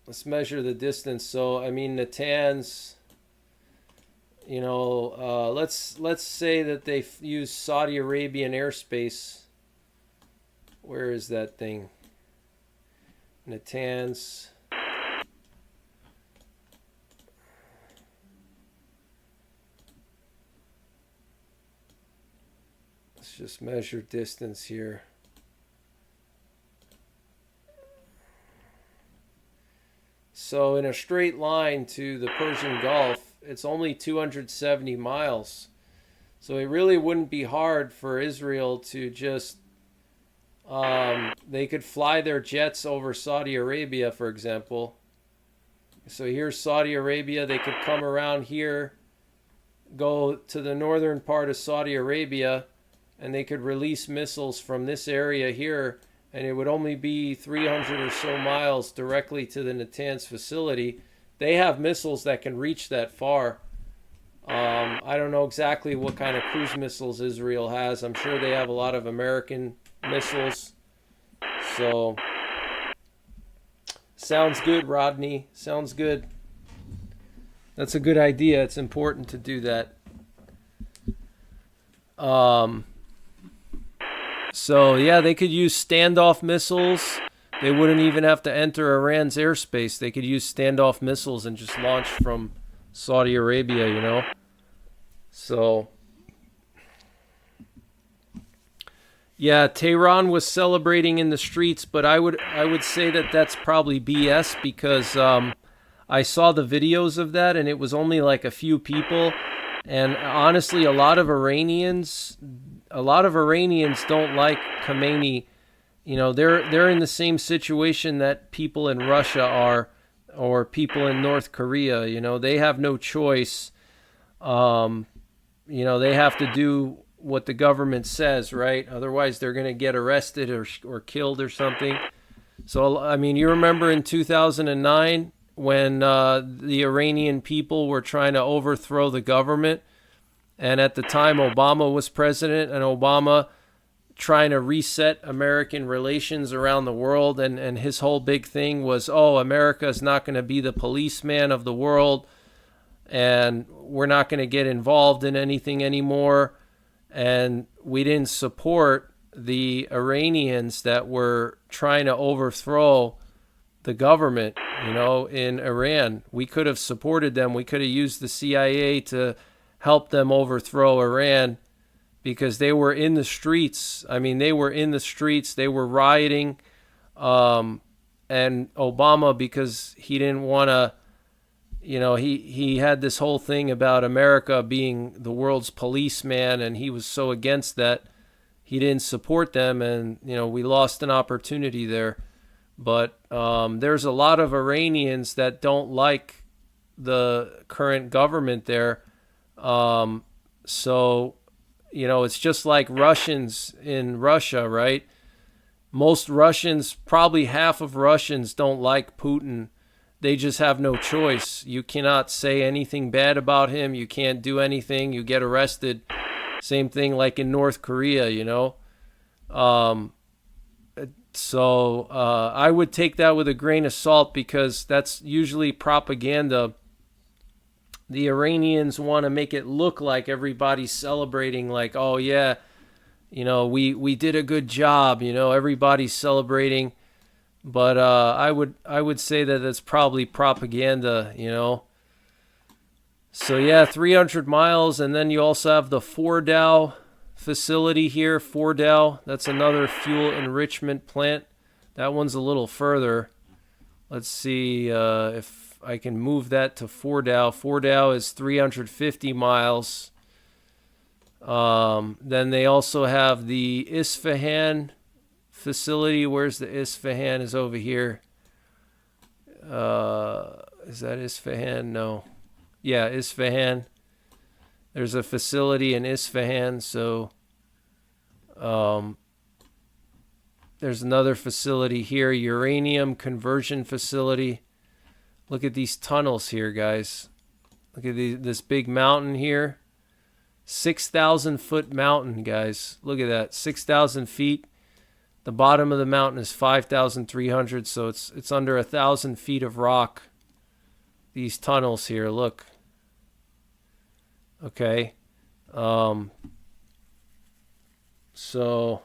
Let's measure the distance. So, I mean, Natanz, you know, let's say that they use Saudi Arabian airspace. Where is that thing? Natanz. Let's just measure distance here. So in a straight line to the Persian Gulf, it's only 270 miles. So it really wouldn't be hard for Israel to just, they could fly their jets over Saudi Arabia, for example. So here's Saudi Arabia. They could come around here, go to the northern part of Saudi Arabia, and they could release missiles from this area here, and it would only be 300 or so miles directly to the Natanz facility. They have missiles that can reach that far. I don't know exactly what kind of cruise missiles Israel has. I'm sure they have a lot of American missiles. So, sounds good, Rodney. Sounds good. That's a good idea. It's important to do that. So, yeah, they could use standoff missiles. They wouldn't even have to enter Iran's airspace. They could use standoff missiles and just launch from Saudi Arabia, you know. So, yeah, Tehran was celebrating in the streets, but I would say that that's probably BS, because I saw the videos of that and it was only like a few people, and honestly a lot of Iranians don't like Khamenei. You know, they're in the same situation that people in Russia are, or people in North Korea. You know, they have no choice. You know, they have to do what the government says, right? Otherwise, they're going to get arrested or killed or something. So, I mean, you remember in 2009 when the Iranian people were trying to overthrow the government, and at the time Obama was president, and Obama trying to reset American relations around the world, and his whole big thing was, oh, America is not going to be the policeman of the world, and we're not going to get involved in anything anymore. And we didn't support the Iranians that were trying to overthrow the government, you know, in Iran. We could have supported them. We could have used the CIA to help them overthrow Iran, because they were in the streets. I mean, they were in the streets. They were rioting. And Obama, because he didn't want to, you know, he had this whole thing about America being the world's policeman, and he was so against that, he didn't support them, and, you know, we lost an opportunity there. But there's a lot of Iranians that don't like the current government there. So, you know, it's just like Russians in Russia, right? Most Russians, probably half of Russians, don't like Putin. They just have no choice. You cannot say anything bad about him. You can't do anything. You get arrested. Same thing like in North Korea, you know. So I would take that with a grain of salt, because that's usually propaganda. The Iranians want to make it look like everybody's celebrating, like, oh yeah, you know, we did a good job, you know, everybody's celebrating. But I would say that it's probably propaganda, you know. So yeah, 300 miles, and then you also have the Fordow facility here. Fordow, that's another fuel enrichment plant. That one's a little further. Let's see if I can move that to Fordow. Fordow is 350 miles. Then they also have the Isfahan facility. Where's the Isfahan? Is over here. Is that Isfahan? No. Yeah, Isfahan. There's a facility in Isfahan. So there's another facility here, uranium conversion facility. Look at these tunnels here, guys. Look at this big mountain here. 6,000 foot mountain, guys. Look at that, 6,000 feet. The bottom of the mountain is 5,300, so it's under 1,000 feet of rock. These tunnels here, look. Okay. So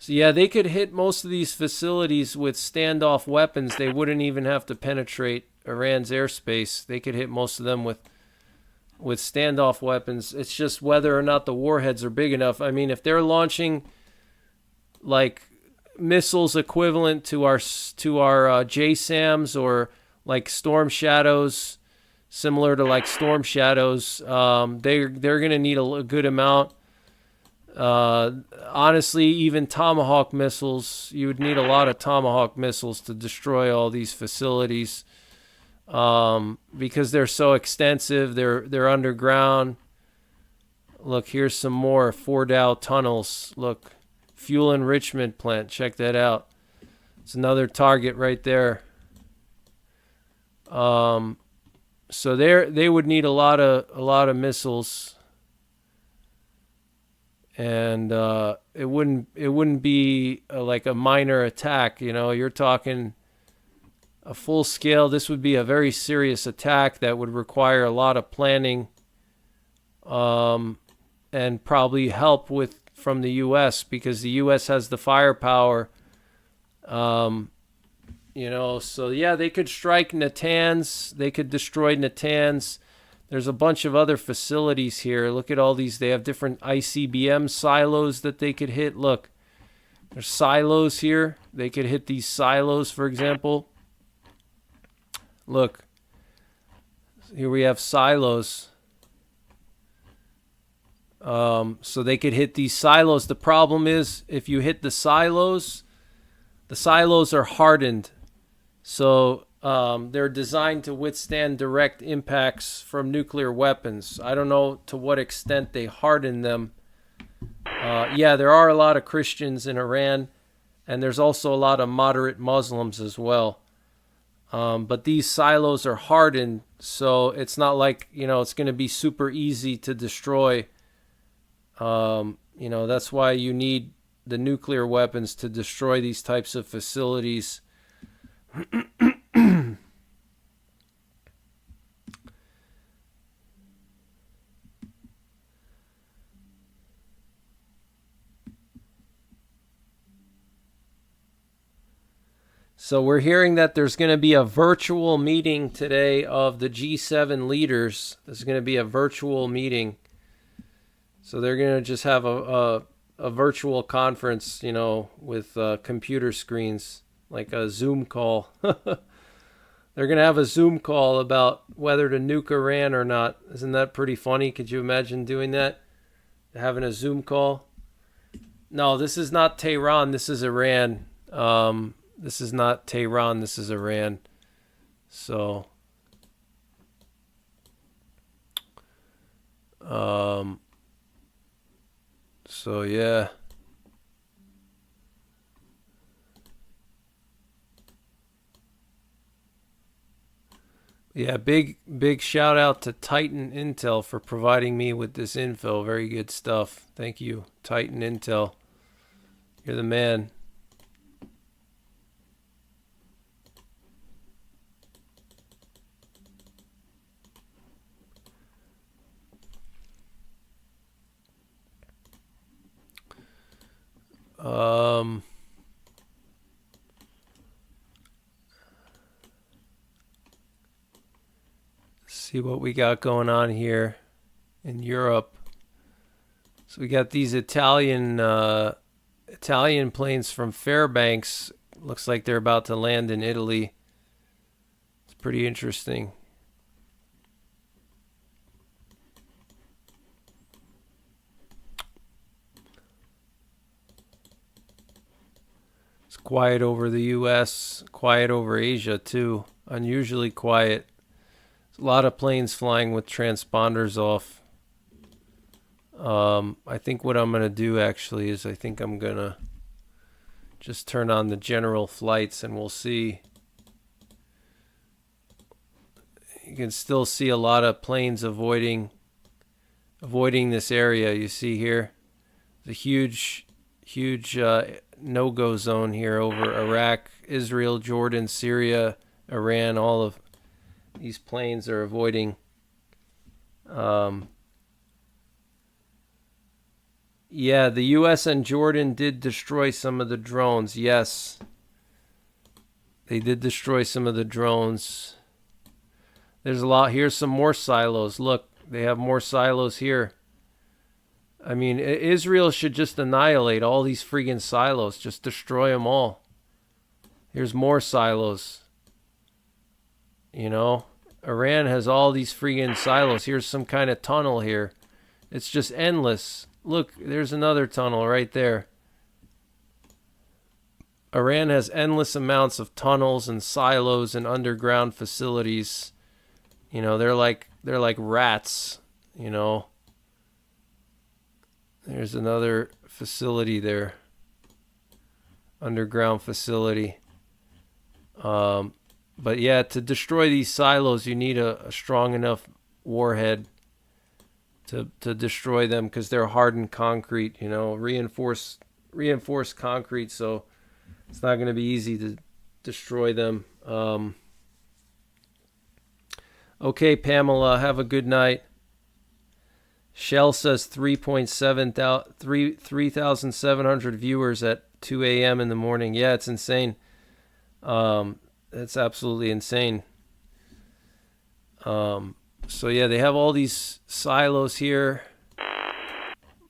yeah, they could hit most of these facilities with standoff weapons. They wouldn't even have to penetrate Iran's airspace. They could hit most of them with standoff weapons. It's just whether or not the warheads are big enough. I mean, if they're launching like missiles equivalent to our JSAMs or like Storm Shadows, similar to like Storm Shadows. They're going to need a good amount. Honestly, even Tomahawk missiles, you would need a lot of Tomahawk missiles to destroy all these facilities, because they're so extensive. They're underground. Look, here's some more Fordow tunnels. Look, fuel enrichment plant. Check that out. It's another target right there. So they would need a lot of missiles, and it wouldn't be like a minor attack. You know, you're talking a full scale. This would be a very serious attack that would require a lot of planning, and probably help from the U.S. because the U.S. has the firepower. You know, so yeah, they could strike Natanz. They could destroy Natanz. There's a bunch of other facilities here. Look at all these. They have different ICBM silos that they could hit. Look, there's silos here. They could hit these silos, for example. Look, here we have silos. So they could hit these silos. The problem is, if you hit the silos are hardened. So they're designed to withstand direct impacts from nuclear weapons. I don't know to what extent they harden them. Yeah, there are a lot of Christians in Iran, and there's also a lot of moderate Muslims as well. But these silos are hardened, so it's not like, you know, it's going to be super easy to destroy. You know, that's why you need the nuclear weapons to destroy these types of facilities. So we're hearing that there's going to be a virtual meeting today of the G7 leaders. There's going to be a virtual meeting. So they're going to just have a virtual conference, you know, with computer screens, like a Zoom call. They're going to have a Zoom call about whether to nuke Iran or not. Isn't that pretty funny? Could you imagine doing that? Having a Zoom call? No, this is not Tehran. This is Iran. This is not Tehran. This is Iran. So, yeah. Yeah, big shout out to Titan Intel for providing me with this info. Very good stuff. Thank you, Titan Intel. You're the man. See what we got going on here in Europe. So we got these Italian planes from Fairbanks. Looks like they're about to land in Italy. It's pretty interesting. It's quiet over the US, quiet over Asia too. Unusually quiet. A lot of planes flying with transponders off. I think what I'm going to do actually is I think I'm going to just turn on the general flights and we'll see. You can still see a lot of planes avoiding this area. You see here the huge no-go zone here over Iraq, Israel, Jordan, Syria, Iran. All of these planes are avoiding. Yeah, the U.S. and Jordan did destroy some of the drones. Yes, they did destroy some of the drones. There's a lot. Here's some more silos. Look, they have more silos here. I mean, Israel should just annihilate all these freaking silos. Just destroy them all. Here's more silos. You know, Iran has all these freaking silos. Here's some kind of tunnel here. It's just endless. Look, there's another tunnel right there. Iran has endless amounts of tunnels and silos and underground facilities. You know, they're like rats, you know. There's another facility there. Underground facility. But yeah, to destroy these silos, you need a strong enough warhead to destroy them, because they're hardened concrete, you know, reinforced concrete, so it's not going to be easy to destroy them. Okay, Pamela, have a good night. Shell says 3,700 viewers at 2 a.m. in the morning. Yeah, it's insane. It's absolutely insane. So yeah, they have all these silos here.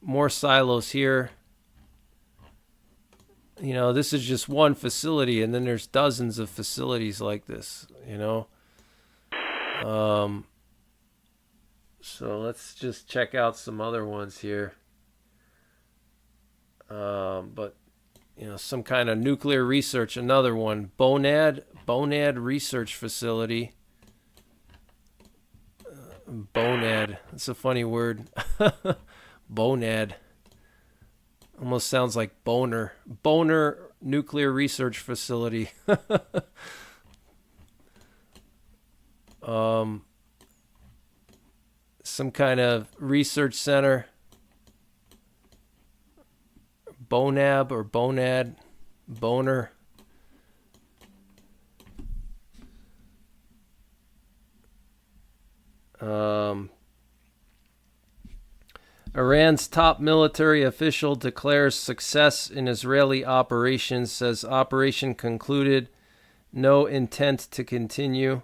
More silos here. You know, this is just one facility, and then there's dozens of facilities like this, you know. So let's just check out some other ones here. But, you know, some kind of nuclear research, another one. Bonad Research Facility. Bonad. That's a funny word. Bonad. Almost sounds like boner. Boner Nuclear Research Facility. Some kind of research center. Bonab or Bonad. Boner. Iran's top military official declares success in Israeli operations, says operation concluded, no intent to continue.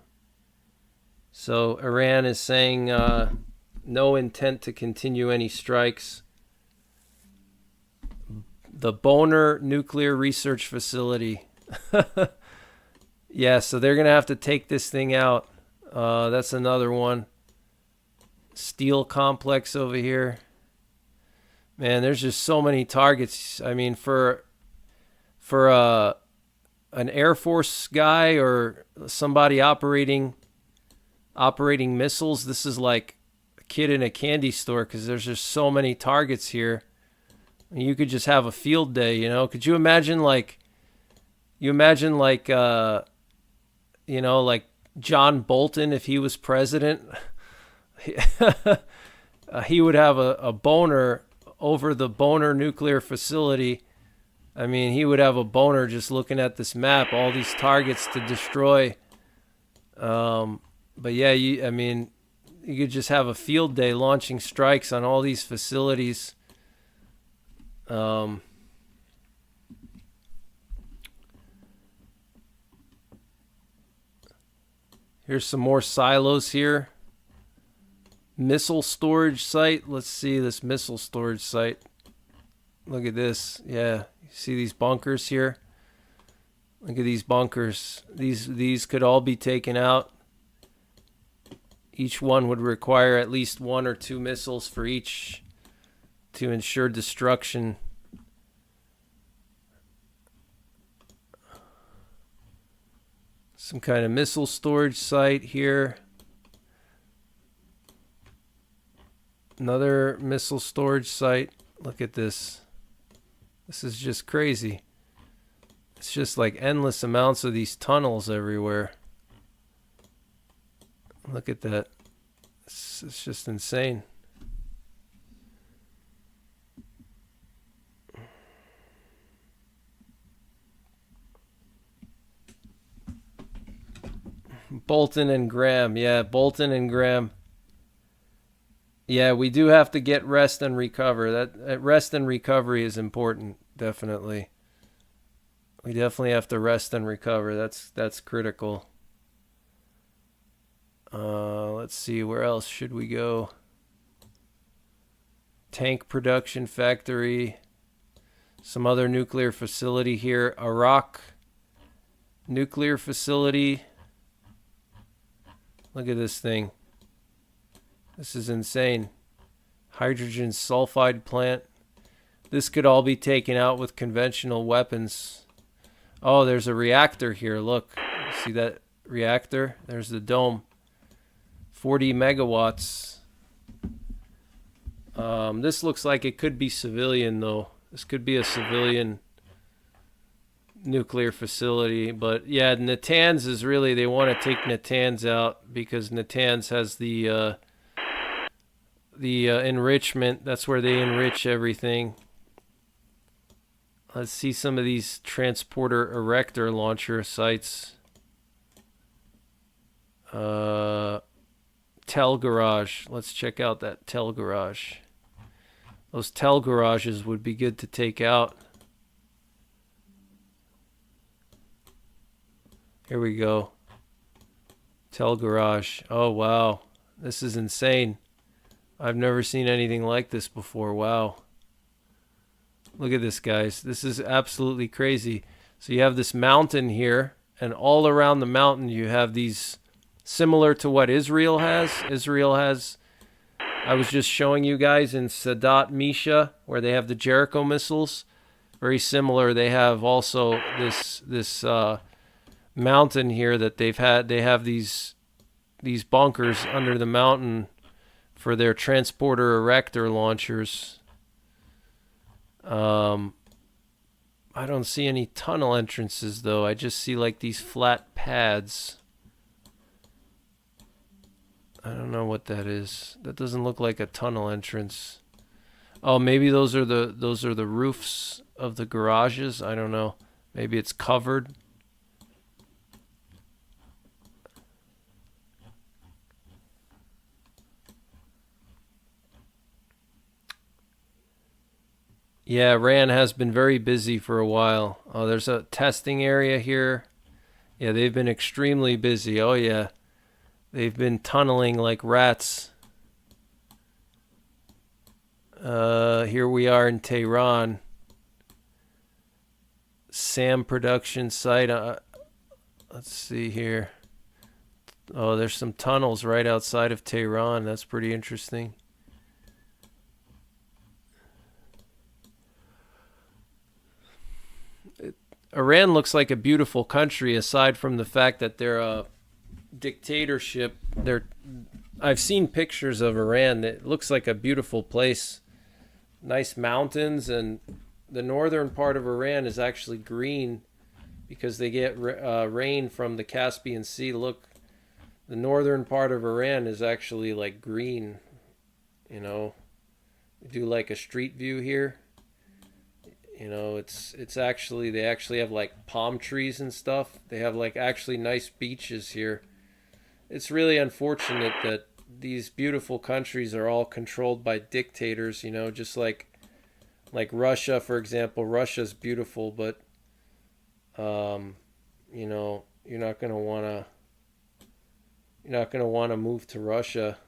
So Iran is saying no intent to continue any strikes. The Boner Nuclear Research Facility. Yeah, so they're going to have to take this thing out. That's another one. Steel complex over here. Man, there's just so many targets. I mean, for an Air Force guy or somebody operating missiles, this is like a kid in a candy store, because there's just so many targets here. You could just have a field day, you know. Could you imagine like John Bolton, if he was president? He would have a boner over the Boner Nuclear Facility. I mean, he would have a boner just looking at this map, all these targets to destroy. But yeah, I mean, you could just have a field day launching strikes on all these facilities. Here's some more silos here. Missile storage site. Let's see this missile storage site. Look at this. Yeah, you see these bunkers here? Look at these bunkers. These could all be taken out. Each one would require at least 1 or 2 missiles for each to ensure destruction. Some kind of missile storage site here. Another missile storage site. Look at this. This is just crazy. It's just like endless amounts of these tunnels everywhere. Look at that. It's just insane. Bolton and Graham. Yeah, Bolton and Graham. Yeah, we do have to get rest and recover. That rest and recovery is important, definitely. We definitely have to rest and recover. That's critical. Let's see, where else should we go? tank production factory. Some other nuclear facility here. Iraq nuclear facility. Look at this thing. This is insane. Hydrogen sulfide plant. This could all be taken out with conventional weapons. Oh, there's a reactor here. Look. See that reactor? There's the dome. 40 megawatts. This looks like it could be civilian, though. This could be a civilian nuclear facility. But yeah, Natanz is really, they want to take Natanz out because Natanz has the enrichment. That's where they enrich everything. Let's see some of these transporter erector launcher sites. Tel garage. Let's check out that Tel garage. Those Tel garages would be good to take out. Here we go. Tel garage. Oh, wow. This is insane. I've never seen anything like this before. Wow. Look at this, guys. This is absolutely crazy. So you have this mountain here, and all around the mountain you have these, similar to what Israel has. Israel has, I was just showing you guys in Sadat Misha, where they have the Jericho missiles. Very similar. They have also this mountain here that they've had. They have these bunkers under the mountain for their transporter erector launchers. I don't see any tunnel entrances, though. I just see like these flat pads. I don't know what that is. That doesn't look like a tunnel entrance. Oh, maybe those are the roofs of the garages. I don't know. Maybe it's covered. Yeah, Iran has been very busy for a while. Oh, there's a testing area here. Yeah, they've been extremely busy. Oh, yeah. They've been tunneling like rats. Here we are in Tehran. SAM production site. Let's see here. Oh, there's some tunnels right outside of Tehran. That's pretty interesting. Iran looks like a beautiful country, aside from the fact that they're a dictatorship. I've seen pictures of Iran. It looks like a beautiful place. Nice mountains, and the northern part of Iran is actually green because they get rain from the Caspian Sea. Look, the northern part of Iran is actually like green. You know, we do like a street view here. You know, it's actually, they actually have like palm trees and stuff. They have like actually nice beaches here. It's really unfortunate that these beautiful countries are all controlled by dictators, you know, just like Russia, for example. Russia's beautiful, but you know, you're not going to want to move to Russia.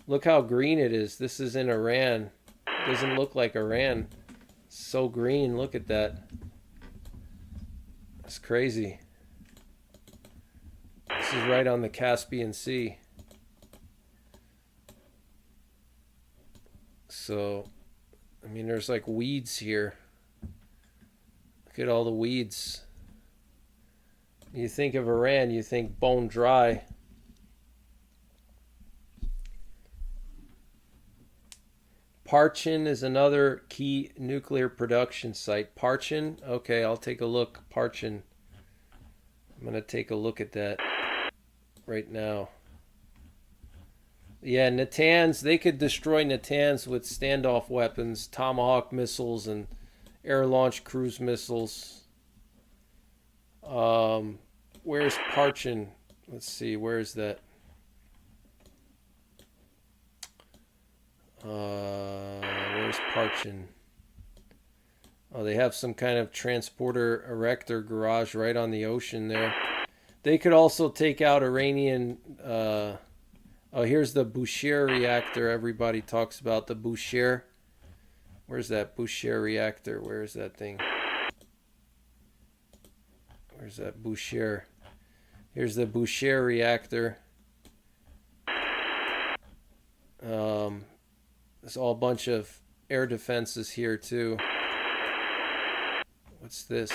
Look how green it is. This is in Iran. It doesn't look like Iran. It's so green. Look at that. That's crazy. This is right on the Caspian Sea. So, I mean, there's like weeds here. Look at all the weeds. You think of Iran, you think bone dry. Parchin is another key nuclear production site. Parchin? Okay, I'll take a look. Parchin. I'm going to take a look at that right now. Yeah, Natanz, they could destroy Natanz with standoff weapons, Tomahawk missiles, and air-launched cruise missiles. Where's Parchin? Let's see, where is that? Where's Parchin? Oh, they have some kind of transporter erector garage right on the ocean there. They could also take out Iranian Oh, here's the Boucher reactor everybody talks about, the Boucher. Where's that Boucher reactor? Where's that thing? Where's that Boucher? Here's the Boucher reactor. There's all a bunch of air defenses here too. What's this?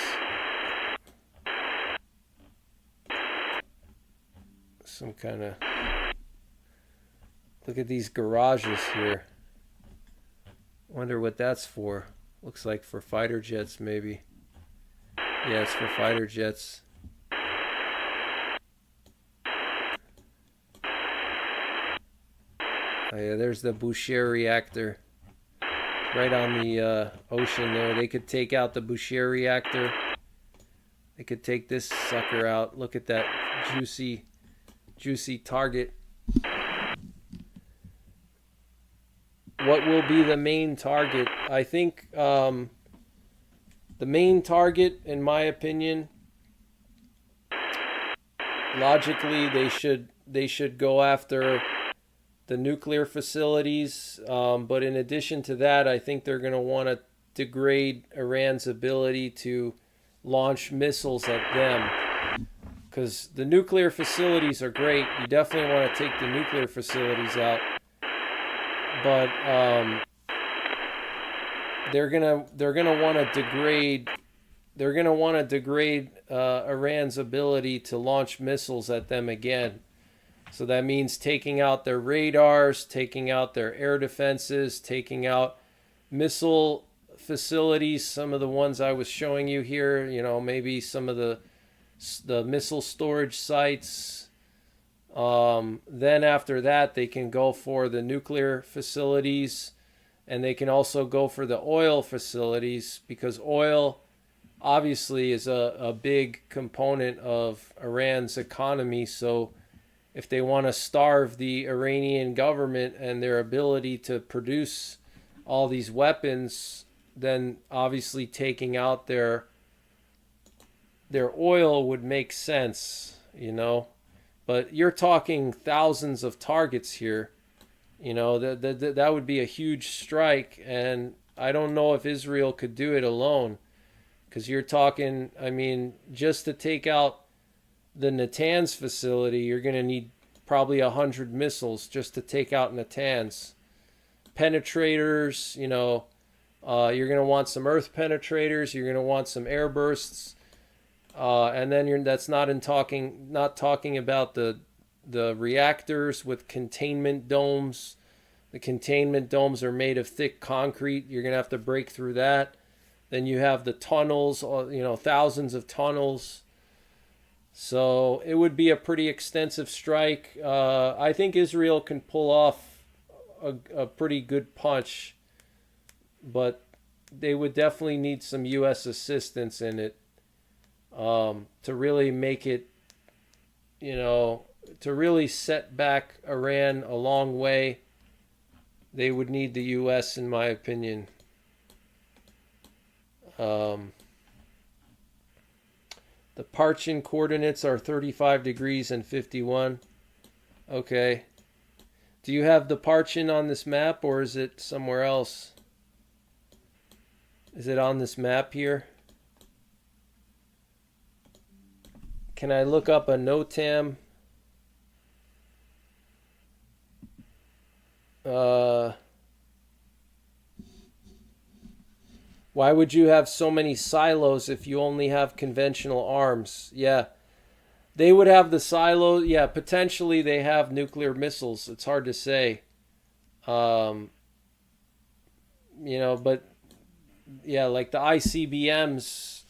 Some kind of... Look at these garages here. Wonder what that's for. Looks like for fighter jets maybe. Yeah, it's for fighter jets. Oh yeah, there's the Boucher reactor. Right on the ocean there. They could take out the Boucher reactor. They could take this sucker out. Look at that juicy target. What will be the main target? I think the main target, in my opinion, logically they should go after the nuclear facilities, but in addition to that, I think they're going to want to degrade Iran's ability to launch missiles at them, because the nuclear facilities are great. You definitely want to take the nuclear facilities out, but they're gonna want to degrade Iran's ability to launch missiles at them again. So that means taking out their radars, taking out their air defenses, taking out missile facilities, some of the ones I was showing you here, you know, maybe some of the missile storage sites. Then after that, they can go for the nuclear facilities, and they can also go for the oil facilities, because oil obviously is a big component of Iran's economy. So if they want to starve the Iranian government and their ability to produce all these weapons, then obviously taking out their oil would make sense, you know. But you're talking thousands of targets here. You know, that would be a huge strike, and I don't know if Israel could do it alone, because you're talking, I mean, just to take out the Natanz facility, you're going to need probably 100 missiles just to take out Natanz. Penetrators, you know, you're going to want some earth penetrators, you're going to want some air bursts, and then that's not talking about the reactors with containment domes. The containment domes are made of thick concrete. You're going to have to break through that. Then you have the tunnels, you know, thousands of tunnels. So it would be a pretty extensive strike. I think Israel can pull off a pretty good punch, but they would definitely need some U.S. assistance in it to really make it, you know, to really set back Iran a long way. They would need the U.S., in my opinion. The Parchin coordinates are 35 degrees and 51. Okay. Do you have the Parchin on this map, or is it somewhere else? Is it on this map here? Can I look up a NOTAM? Why would you have so many silos if you only have conventional arms? Yeah, they would have the silos. Yeah, potentially they have nuclear missiles. It's hard to say. You know, but yeah, like the ICBMs,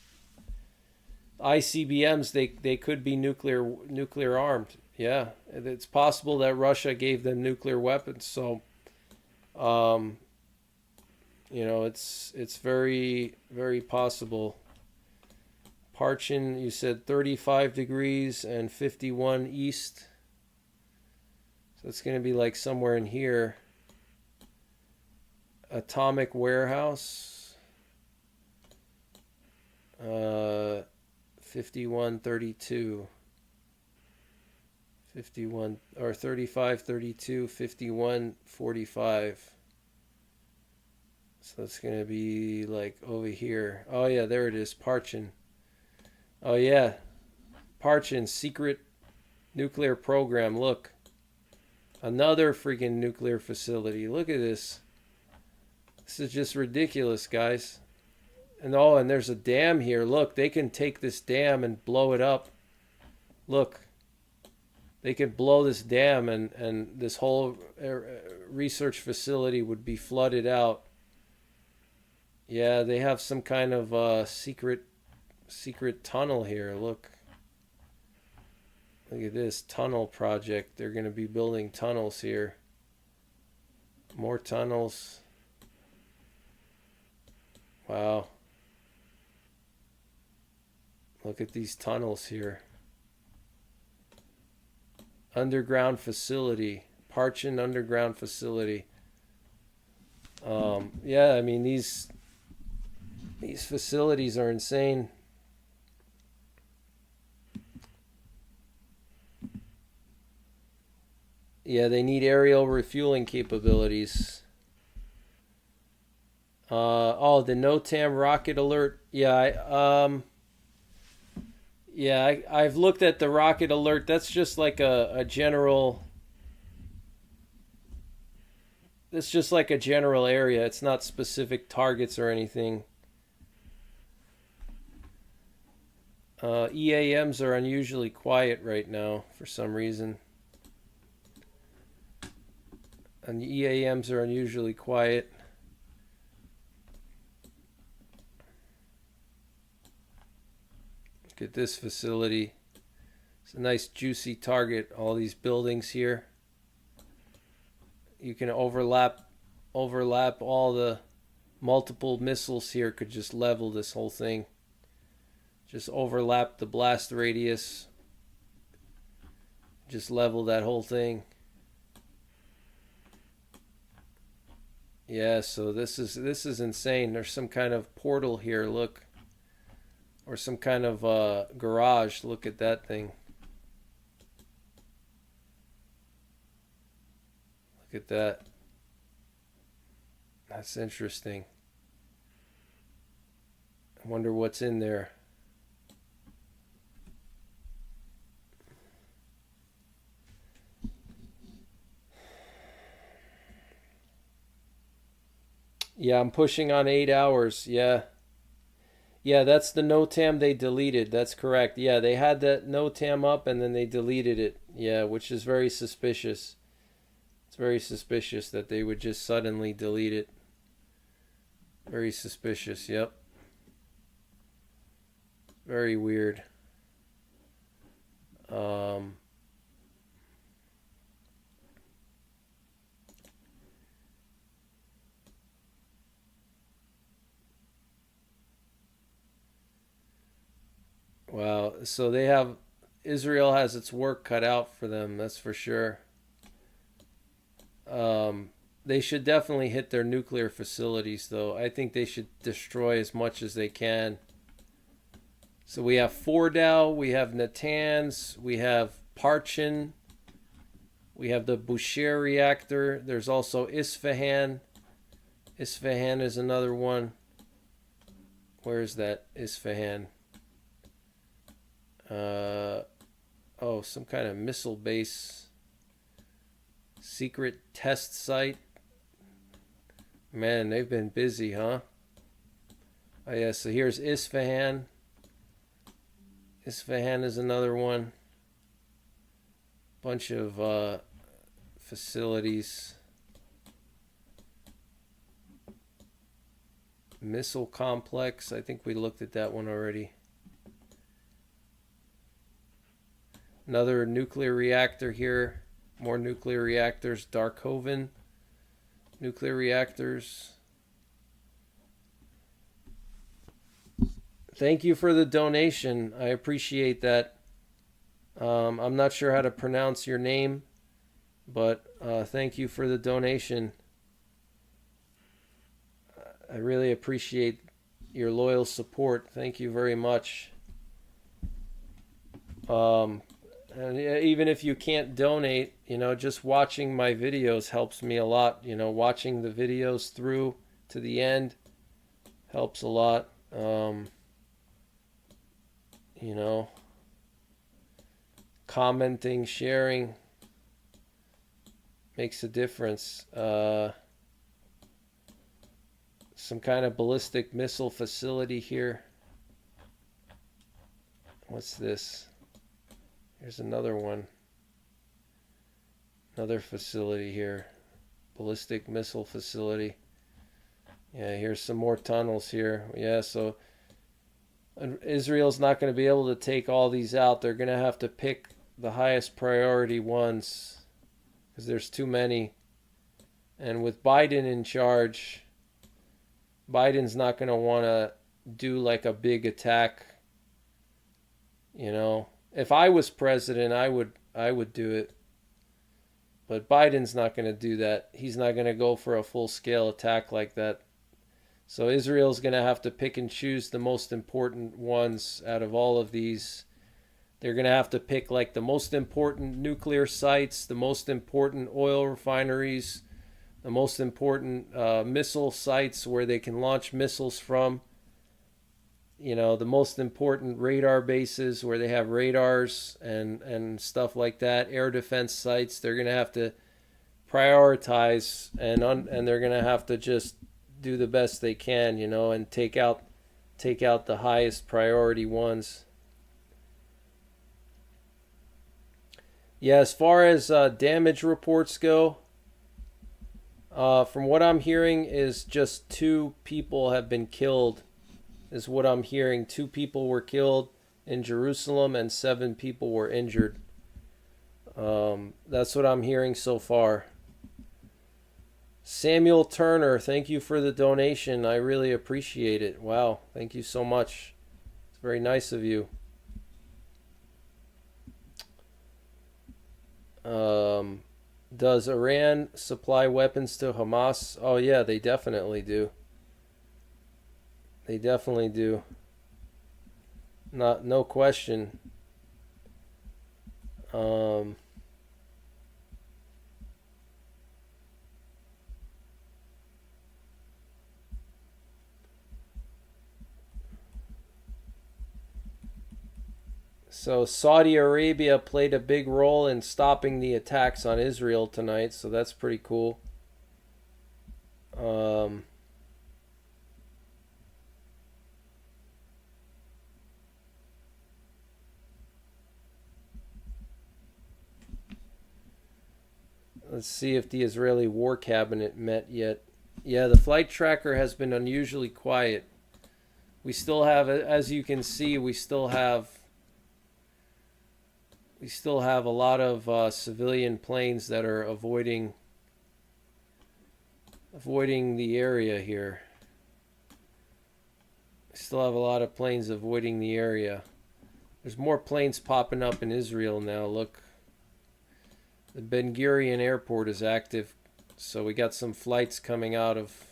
they could be nuclear armed. Yeah, it's possible that Russia gave them nuclear weapons. So, you know, it's very, very possible. Parchin, you said 35 degrees and 51 east. So it's going to be like somewhere in here. Atomic warehouse. 5132. 51 or 35, 32, 51, 45. So it's going to be like over here. Oh yeah, there it is, Parchin. Oh yeah, Parchin, secret nuclear program. Look, another freaking nuclear facility. Look at this. This is just ridiculous, guys. And oh, and there's a dam here. Look, they can take this dam and blow it up. Look, they could blow this dam and this whole research facility would be flooded out. Yeah, they have some kind of secret tunnel here. Look at this tunnel project. They're going to be building tunnels here. More tunnels. Wow. Look at these tunnels here. Underground facility. Parchin underground facility. Yeah, I mean, these facilities are insane. Yeah, they need aerial refueling capabilities. Oh, the NOTAM rocket alert. Yeah, I've looked at the rocket alert. That's just like a general. It's just like a general area. It's not specific targets or anything. EAMs are unusually quiet right now for some reason. And EAMs are unusually quiet. Look at this facility. It's a nice juicy target. All these buildings here. You can overlap all the multiple missiles here. Could just level this whole thing. Just overlap the blast radius. Just level that whole thing. Yeah, so this is insane. There's some kind of portal here, look. Or some kind of garage. Look at that thing. Look at that. That's interesting. I wonder what's in there. Yeah, I'm pushing on 8 hours. Yeah. Yeah, that's the NOTAM they deleted. That's correct. Yeah, they had that NOTAM up and then they deleted it. Yeah, which is very suspicious. It's very suspicious that they would just suddenly delete it. Very suspicious, yep. Very weird. Wow, so Israel has its work cut out for them, that's for sure. They should definitely hit their nuclear facilities, though. I think they should destroy as much as they can. So we have Fordow, we have Natanz, we have Parchin, we have the Bushehr reactor. There's also Isfahan. Isfahan is another one. Where is that Isfahan? Oh, some kind of missile base. Secret test site. Man, they've been busy, huh? Oh yeah, so here's Isfahan. Isfahan is another one. Bunch of facilities. Missile complex. I think we looked at that one already. Another nuclear reactor here. More nuclear reactors. Darkoven. Nuclear reactors. Thank you for the donation. I appreciate that. I'm not sure how to pronounce your name, but thank you for the donation. I really appreciate your loyal support. Thank you very much. And even if you can't donate, you know, just watching my videos helps me a lot. You know, watching the videos through to the end helps a lot. You know, commenting, sharing makes a difference. Some kind of ballistic missile facility here. What's this? Here's another one. Another facility here. Ballistic missile facility. Yeah, here's some more tunnels here. Yeah, so Israel's not going to be able to take all these out. They're going to have to pick the highest priority ones because there's too many. And with Biden in charge, Biden's not going to want to do like a big attack. You know, if I was president, I would do it. But Biden's not going to do that. He's not going to go for a full-scale attack like that. So Israel's going to have to pick and choose the most important ones out of all of these. They're going to have to pick like the most important nuclear sites, the most important oil refineries, the most important missile sites where they can launch missiles from. You know, the most important radar bases where they have radars and stuff like that, air defense sites. They're going to have to prioritize and they're going to have to just do the best they can, you know, and take out the highest priority ones. Yeah, as far as damage reports go, from what I'm hearing is just 2 people have been killed. Is what I'm hearing. 2 people were killed in Jerusalem and 7 people were injured. That's what I'm hearing so far. Samuel Turner, thank you for the donation. I really appreciate it. Wow, thank you so much. It's very nice of you. Does Iran supply weapons to Hamas? Oh yeah, they definitely do. They definitely do. No question. So Saudi Arabia played a big role in stopping the attacks on Israel tonight, so that's pretty cool. Let's see if the Israeli War Cabinet met yet. Yeah, the flight tracker has been unusually quiet. We still have, as you can see, we still have a lot of civilian planes that are avoiding the area here. We still have a lot of planes avoiding the area. There's more planes popping up in Israel now. Look. The Ben Gurion airport is active, so we got some flights coming out of.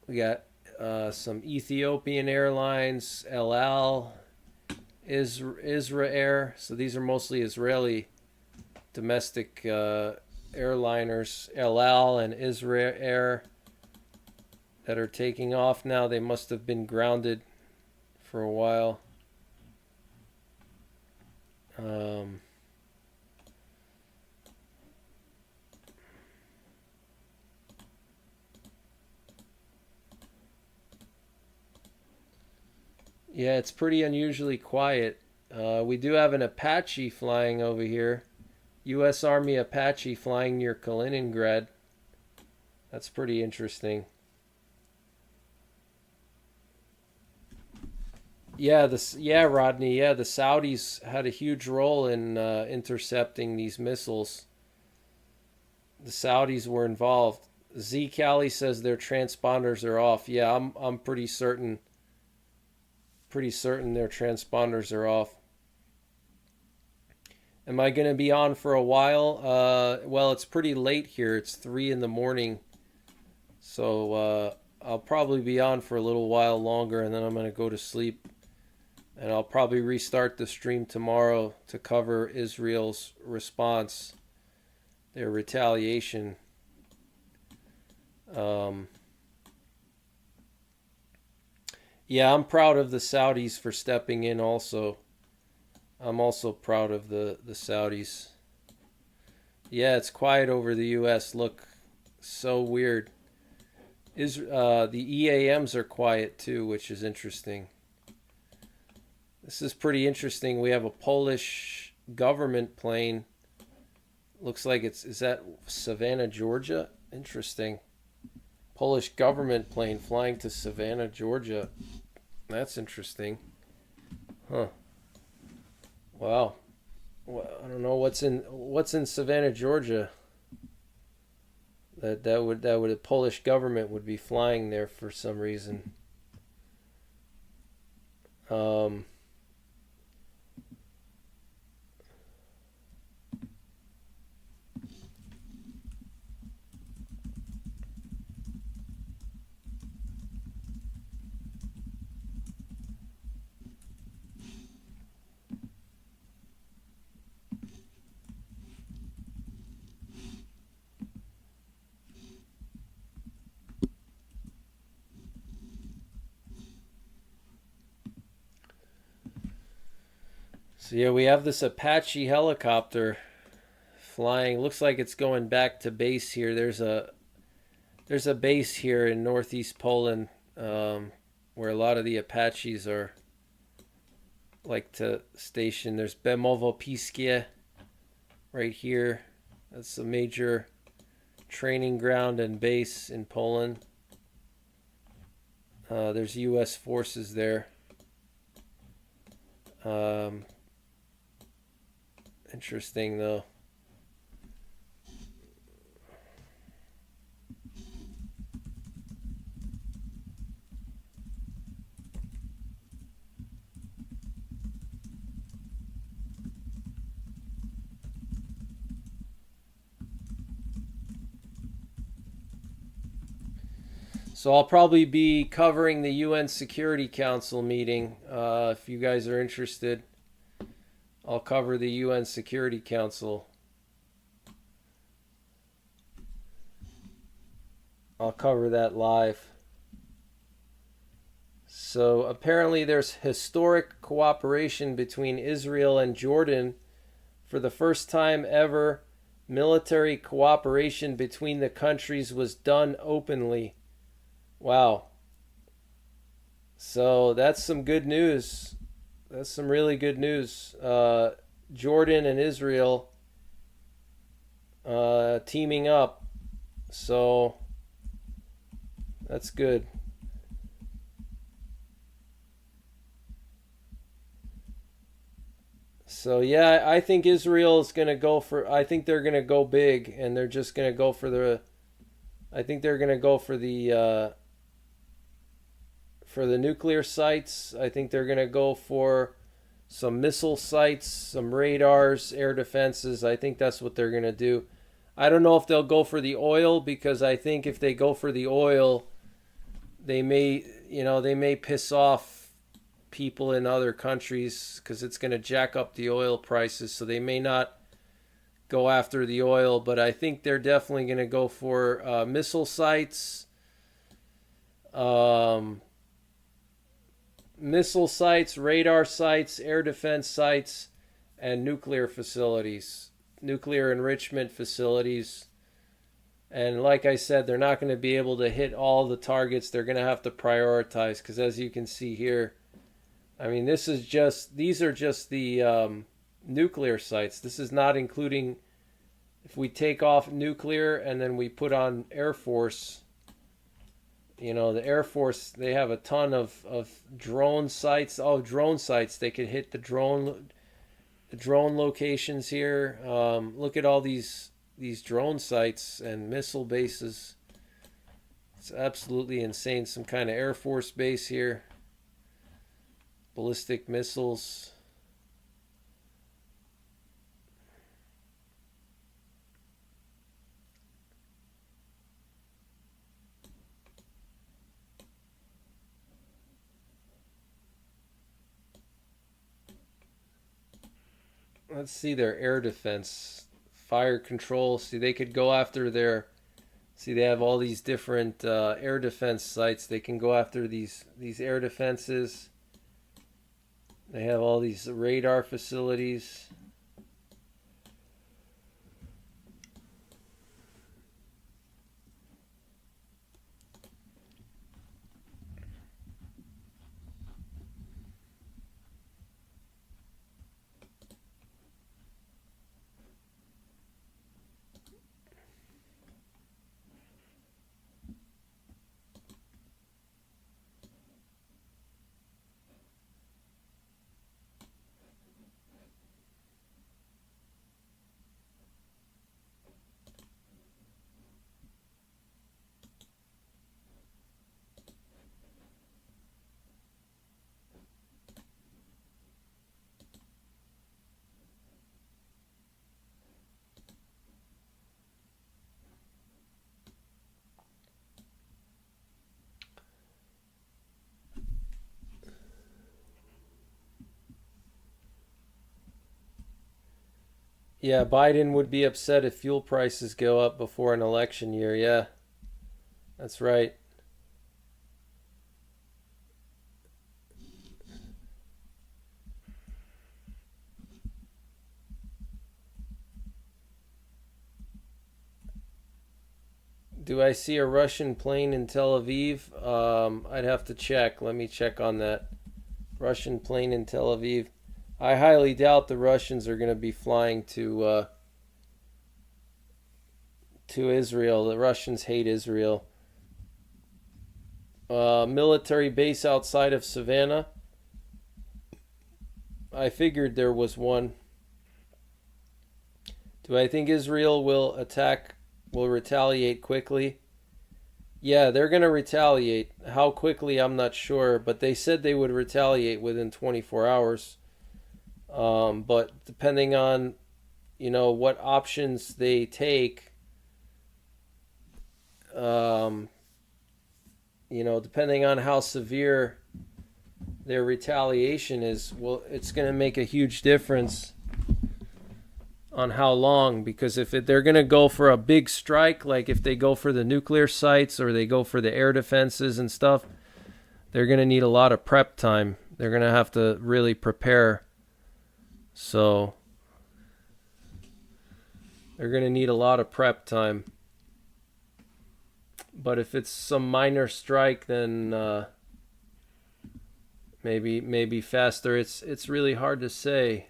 We got some Ethiopian Airlines, El Al, Isra Air. So these are mostly Israeli domestic airliners, El Al and Isra Air, that are taking off now. They must have been grounded for a while. Yeah, it's pretty unusually quiet. We do have an Apache flying over here. U.S. Army Apache flying near Kaliningrad. That's pretty interesting. Yeah, Rodney. Yeah, the Saudis had a huge role in intercepting these missiles. The Saudis were involved. Z Cali says their transponders are off. Yeah, I'm pretty certain. Pretty certain their transponders are off. Am I going to be on for a while? Well, it's pretty late here. It's 3 in the morning. So I'll probably be on for a little while longer and then I'm going to go to sleep. And I'll probably restart the stream tomorrow to cover Israel's response, their retaliation. Yeah, I'm proud of the Saudis for stepping in also. I'm also proud of the Saudis. Yeah, it's quiet over the U.S. Look, so weird. The EAMs are quiet too, which is interesting. This is pretty interesting. We have a Polish government plane. Looks like is that Savannah, Georgia? Interesting. Polish government plane flying to Savannah, Georgia. That's interesting. Huh. Wow. Well, I don't know what's in Savannah, Georgia. That would a Polish government would be flying there for some reason. So yeah, we have this Apache helicopter flying. Looks like it's going back to base here. There's a base here in northeast Poland where a lot of the Apaches are like to station. There's Bemowo Piskie right here. That's a major training ground and base in Poland. There's U.S. forces there. Interesting though. So I'll probably be covering the UN Security Council meeting. If you guys are interested, I'll cover the UN Security Council. I'll cover that live. So apparently there's historic cooperation between Israel and Jordan. For the first time ever, military cooperation between the countries was done openly. Wow. So that's some good news. That's some really good news. Jordan and Israel teaming up. So that's good. So yeah, I think Israel is going to go for, I think they're going to go big, and they're just going to go for I think they're going to go for the nuclear sites. I think they're going to go for some missile sites, some radars, air defenses. I think that's what they're going to do. I don't know if they'll go for the oil, because I think if they go for the oil, they may piss off people in other countries, because it's going to jack up the oil prices. So they may not go after the oil, but I think they're definitely going to go for missile sites, radar sites, air defense sites, and nuclear facilities, nuclear enrichment facilities. And like I said, they're not going to be able to hit all the targets. They're going to have to prioritize, because as you can see here, I mean, these are just the nuclear sites. This is not including, if we take off nuclear and then we put on Air Force. You know, the Air Force, they have a ton of drone sites. Oh, drone sites. They could hit the drone locations here. Look at all these drone sites and missile bases. It's absolutely insane. Some kind of Air Force base here. Ballistic missiles. let's see their air defense, fire control. See, they could go after their. See, they have all these different air defense sites. They can go after these air defenses. They have all these radar facilities. Yeah, Biden would be upset if fuel prices go up before an election year. Yeah, that's right. Do I see a Russian plane in Tel Aviv? I'd have to check. Let me check on that. Russian plane in Tel Aviv. I highly doubt the Russians are going to be flying to Israel. The Russians hate Israel. Military base outside of Savannah. I figured there was one. Do I think Israel will retaliate quickly? Yeah, they're going to retaliate. How quickly, I'm not sure, but they said they would retaliate within 24 hours. But depending on, what options they take, depending on how severe their retaliation is, well, it's going to make a huge difference on how long, because if they're going to go for a big strike, like if they go for the nuclear sites or they go for the air defenses and stuff, they're going to need a lot of prep time. They're going to have to really prepare. So they're going to need a lot of prep time. But if it's some minor strike, then maybe faster. It's really hard to say.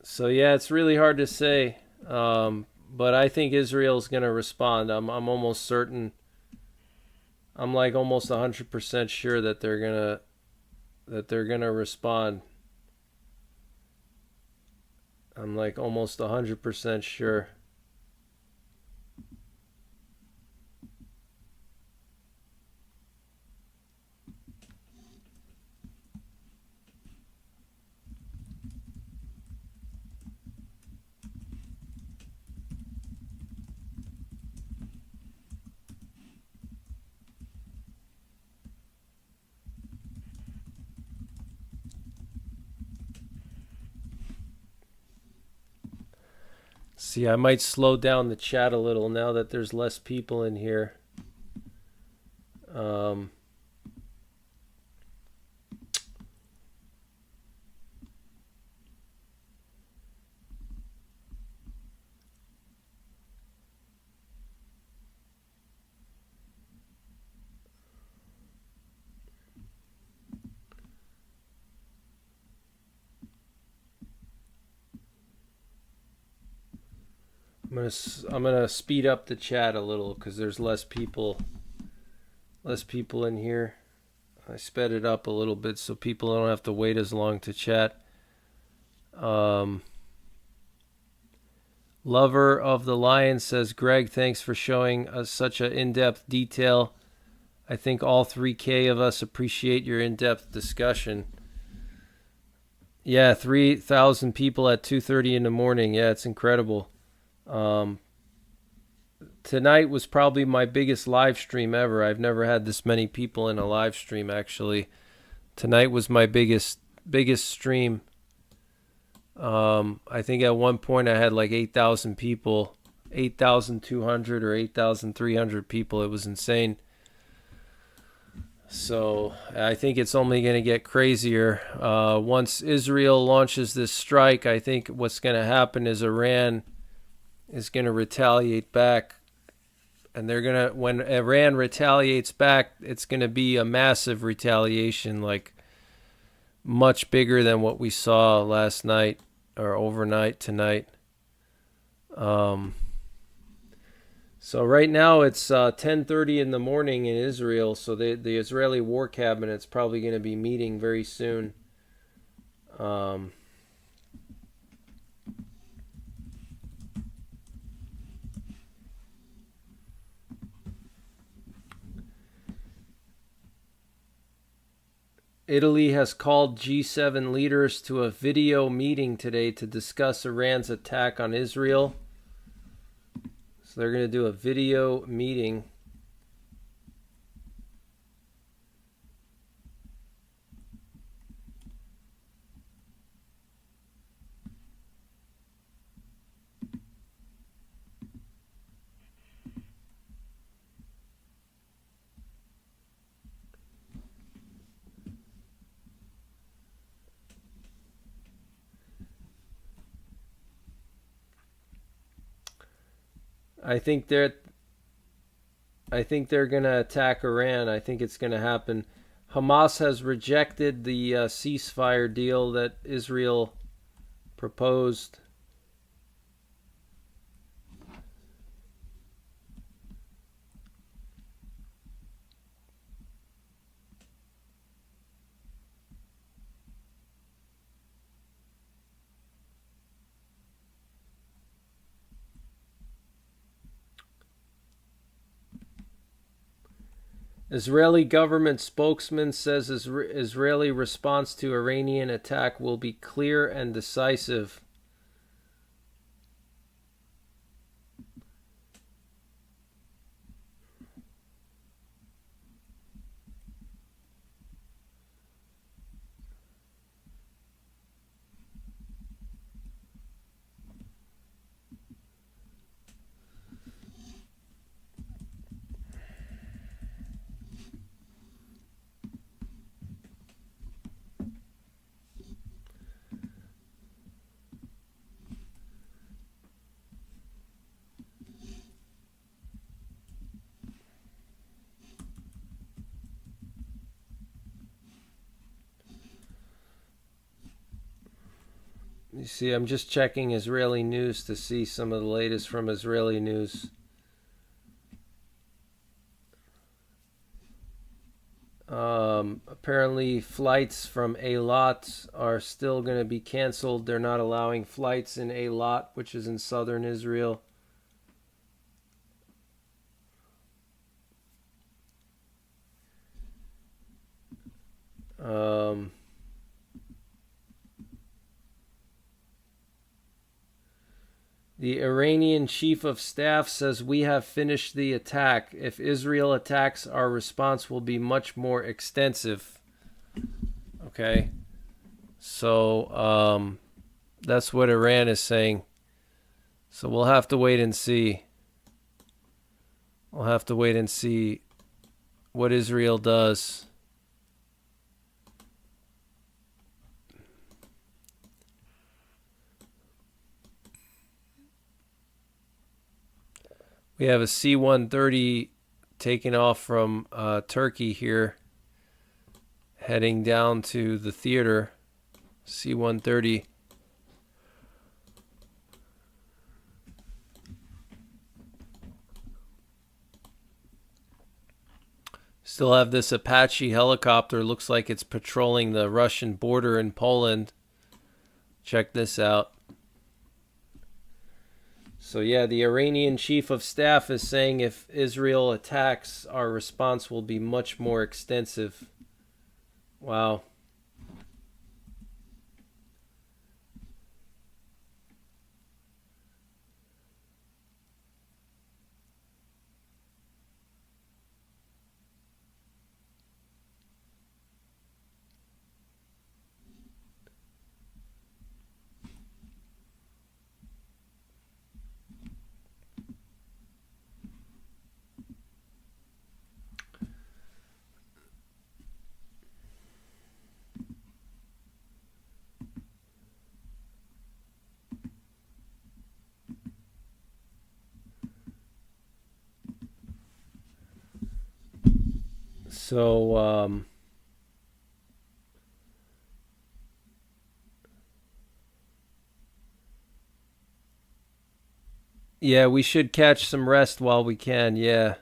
So yeah, it's really hard to say, but I think Israel's going to respond. I'm almost certain. I'm like almost 100% sure that they're gonna respond. I'm like almost 100% sure. See, I might slow down the chat a little now that there's less people in here. I'm gonna speed up the chat a little because there's less people in here. I sped it up a little bit so people don't have to wait as long to chat. Lover of the Lion says, Greg, thanks for showing us such an in-depth detail. I think all 3K of us appreciate your in-depth discussion. Yeah, 3,000 people at 2:30 in the morning. Yeah, it's incredible. Tonight was probably my biggest live stream ever. I've never had this many people in a live stream, actually. Tonight was my biggest stream. I think at one point I had like 8,000 people, 8,200 or 8,300 people. It was insane. So I think it's only going to get crazier. Once Israel launches this strike, I think what's going to happen is Iran is going to retaliate back. And when Iran retaliates back, it's going to be a massive retaliation, like much bigger than what we saw last night or overnight tonight. So right now it's 10:30 in the morning in Israel. So the Israeli War Cabinet's probably going to be meeting very soon. Italy has called G7 leaders to a video meeting today to discuss Iran's attack on Israel. So they're going to do a video meeting. I think they're going to attack Iran. I think it's going to happen. Hamas has rejected the ceasefire deal that Israel proposed. Israeli government spokesman says Israeli response to Iranian attack will be clear and decisive. You see, I'm just checking Israeli news to see some of the latest from Israeli news. Apparently flights from Eilat are still going to be canceled. They're not allowing flights in Eilat, which is in southern Israel. The Iranian chief of staff says we have finished the attack. If Israel attacks, our response will be much more extensive. Okay. So that's what Iran is saying. So we'll have to wait and see. We'll have to wait and see what Israel does. We have a C-130 taking off from Turkey here, heading down to the theater. C-130. Still have this Apache helicopter. Looks like it's patrolling the Russian border in Poland. Check this out. So yeah, the Iranian chief of staff is saying if Israel attacks, our response will be much more extensive. Wow. So, yeah, we should catch some rest while we can. Yeah,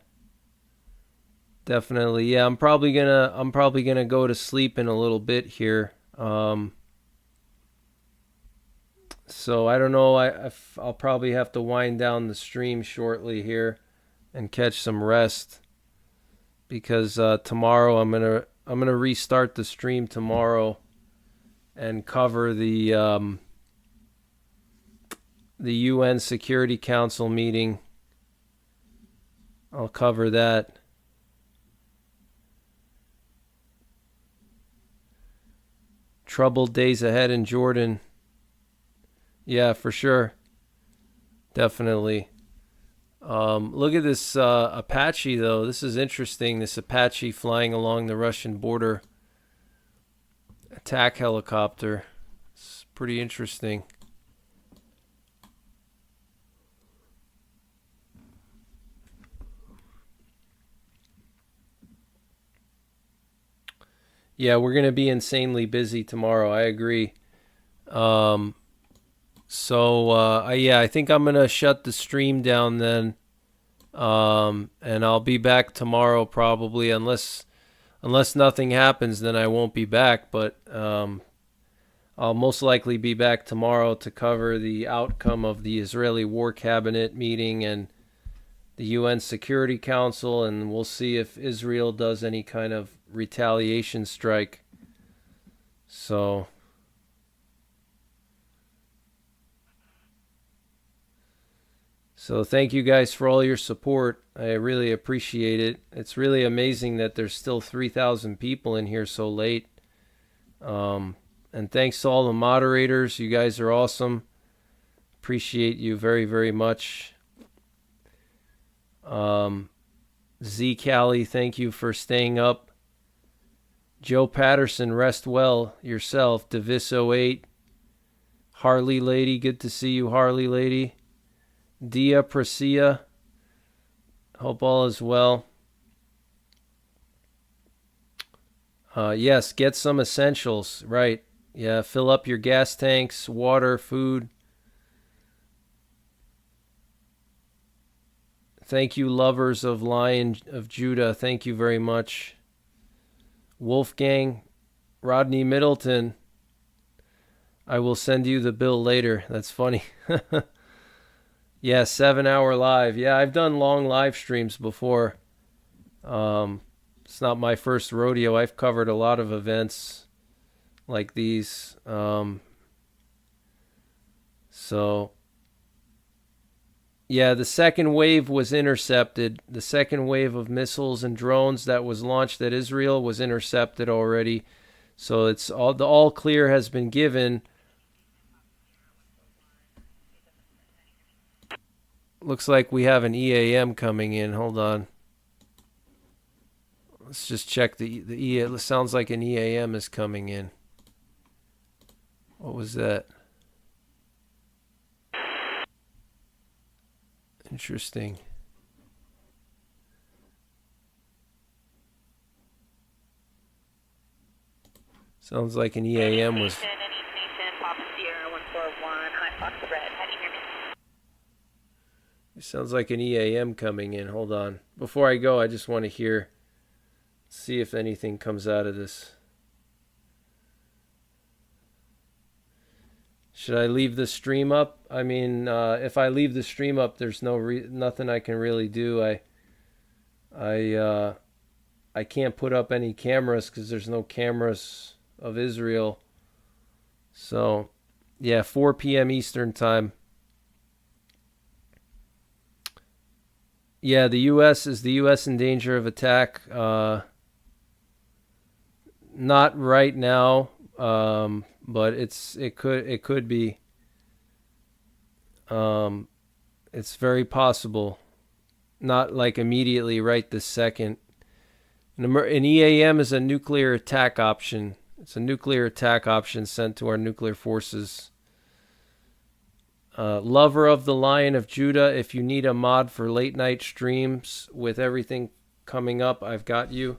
definitely. Yeah, I'm probably gonna go to sleep in a little bit here. So I don't know. I'll probably have to wind down the stream shortly here and catch some rest because tomorrow I'm gonna restart the stream tomorrow and cover the UN Security Council meeting. I'll cover that. Troubled days ahead in Jordan. Yeah, for sure. Definitely. Look at this Apache, though. This is interesting. This Apache flying along the Russian border. Attack helicopter. It's pretty interesting. Yeah, we're going to be insanely busy tomorrow. I agree. Yeah, I think I'm going to shut the stream down then. And I'll be back tomorrow probably, unless nothing happens, then I won't be back. But I'll most likely be back tomorrow to cover the outcome of the Israeli War Cabinet meeting and the UN Security Council, and we'll see if Israel does any kind of retaliation strike. So thank you guys for all your support. I really appreciate it. It's really amazing that there's still 3,000 people in here so late. And thanks to all the moderators. You guys are awesome. Appreciate you very, very much. Z Cali, thank you for staying up. Joe Patterson, rest well yourself. Devis08. Harley Lady, good to see you, Harley Lady. Dia Prasia, hope all is well. Yes, get some essentials, right. Yeah, fill up your gas tanks, water, food. Thank you, lovers of Lion of Judah. Thank you very much. Wolfgang, Rodney Middleton. I will send you the bill later. That's funny. Yeah, 7-hour live. Yeah, I've done long live streams before. It's not my first rodeo. I've covered a lot of events like these. Yeah, the second wave was intercepted. The second wave of missiles and drones that was launched at Israel was intercepted already. So it's all the all clear has been given. Looks like we have an EAM coming in. Hold on. Let's just check the EAM. It sounds like an EAM is coming in. What was that? Interesting. Sounds like an EAM was... It sounds like an EAM coming in. Hold on. Before I go, I just want to hear See if anything comes out of this. Should I leave the stream up? I mean, if I leave the stream up, there's nothing I can really do. I can't put up any cameras because there's no cameras of Israel. So, yeah, 4 p.m. Eastern time. Yeah, the U.S. is the U.S. in danger of attack? Not right now, but it could be. It's very possible. Not like immediately, right this second. An EAM is a nuclear attack option. It's a nuclear attack option sent to our nuclear forces. Lover of the Lion of Judah, if you need a mod for late night streams with everything coming up, I've got you.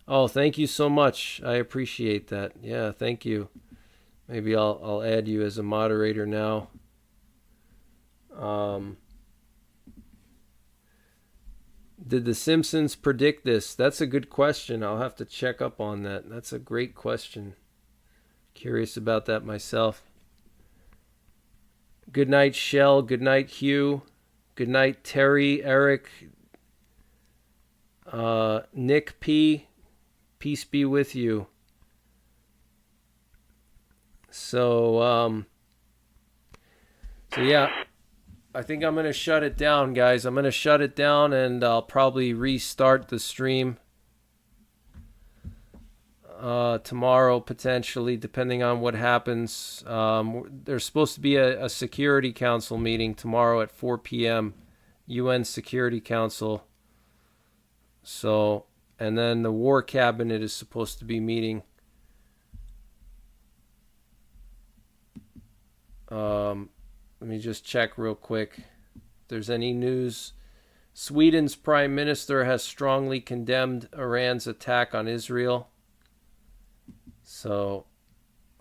Oh, thank you so much. I appreciate that. Yeah, thank you. Maybe I'll add you as a moderator now. Did The Simpsons predict this? That's a good question. I'll have to check up on that. That's a great question. Curious about that myself. Good night, Shell. Good night, Hugh. Good night, Terry, Eric, Nick P. Peace be with you. So yeah, I think I'm going to shut it down, guys. I'm going to shut it down, and I'll probably restart the stream tomorrow, potentially, depending on what happens. There's supposed to be a Security Council meeting tomorrow at 4 p.m., UN Security Council. So, and then the War Cabinet is supposed to be meeting. Let me just check real quick if there's any news. Sweden's Prime Minister has strongly condemned Iran's attack on Israel. So,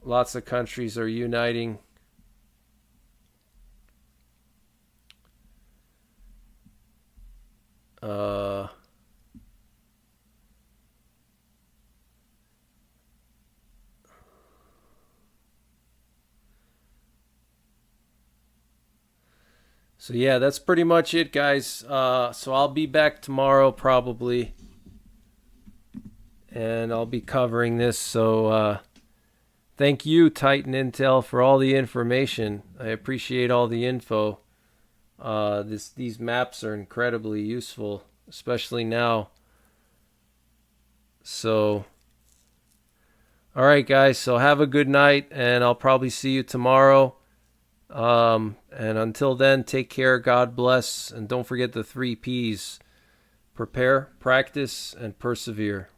lots of countries are uniting. So yeah, that's pretty much it, guys. So I'll be back tomorrow probably, and I'll be covering this. So thank you, Titan Intel, for all the information. I appreciate all the info. These maps are incredibly useful, especially now. So, all right, guys. So have a good night, and I'll probably see you tomorrow. And until then, take care, God bless, and don't forget the 3 Ps: prepare, practice, and persevere.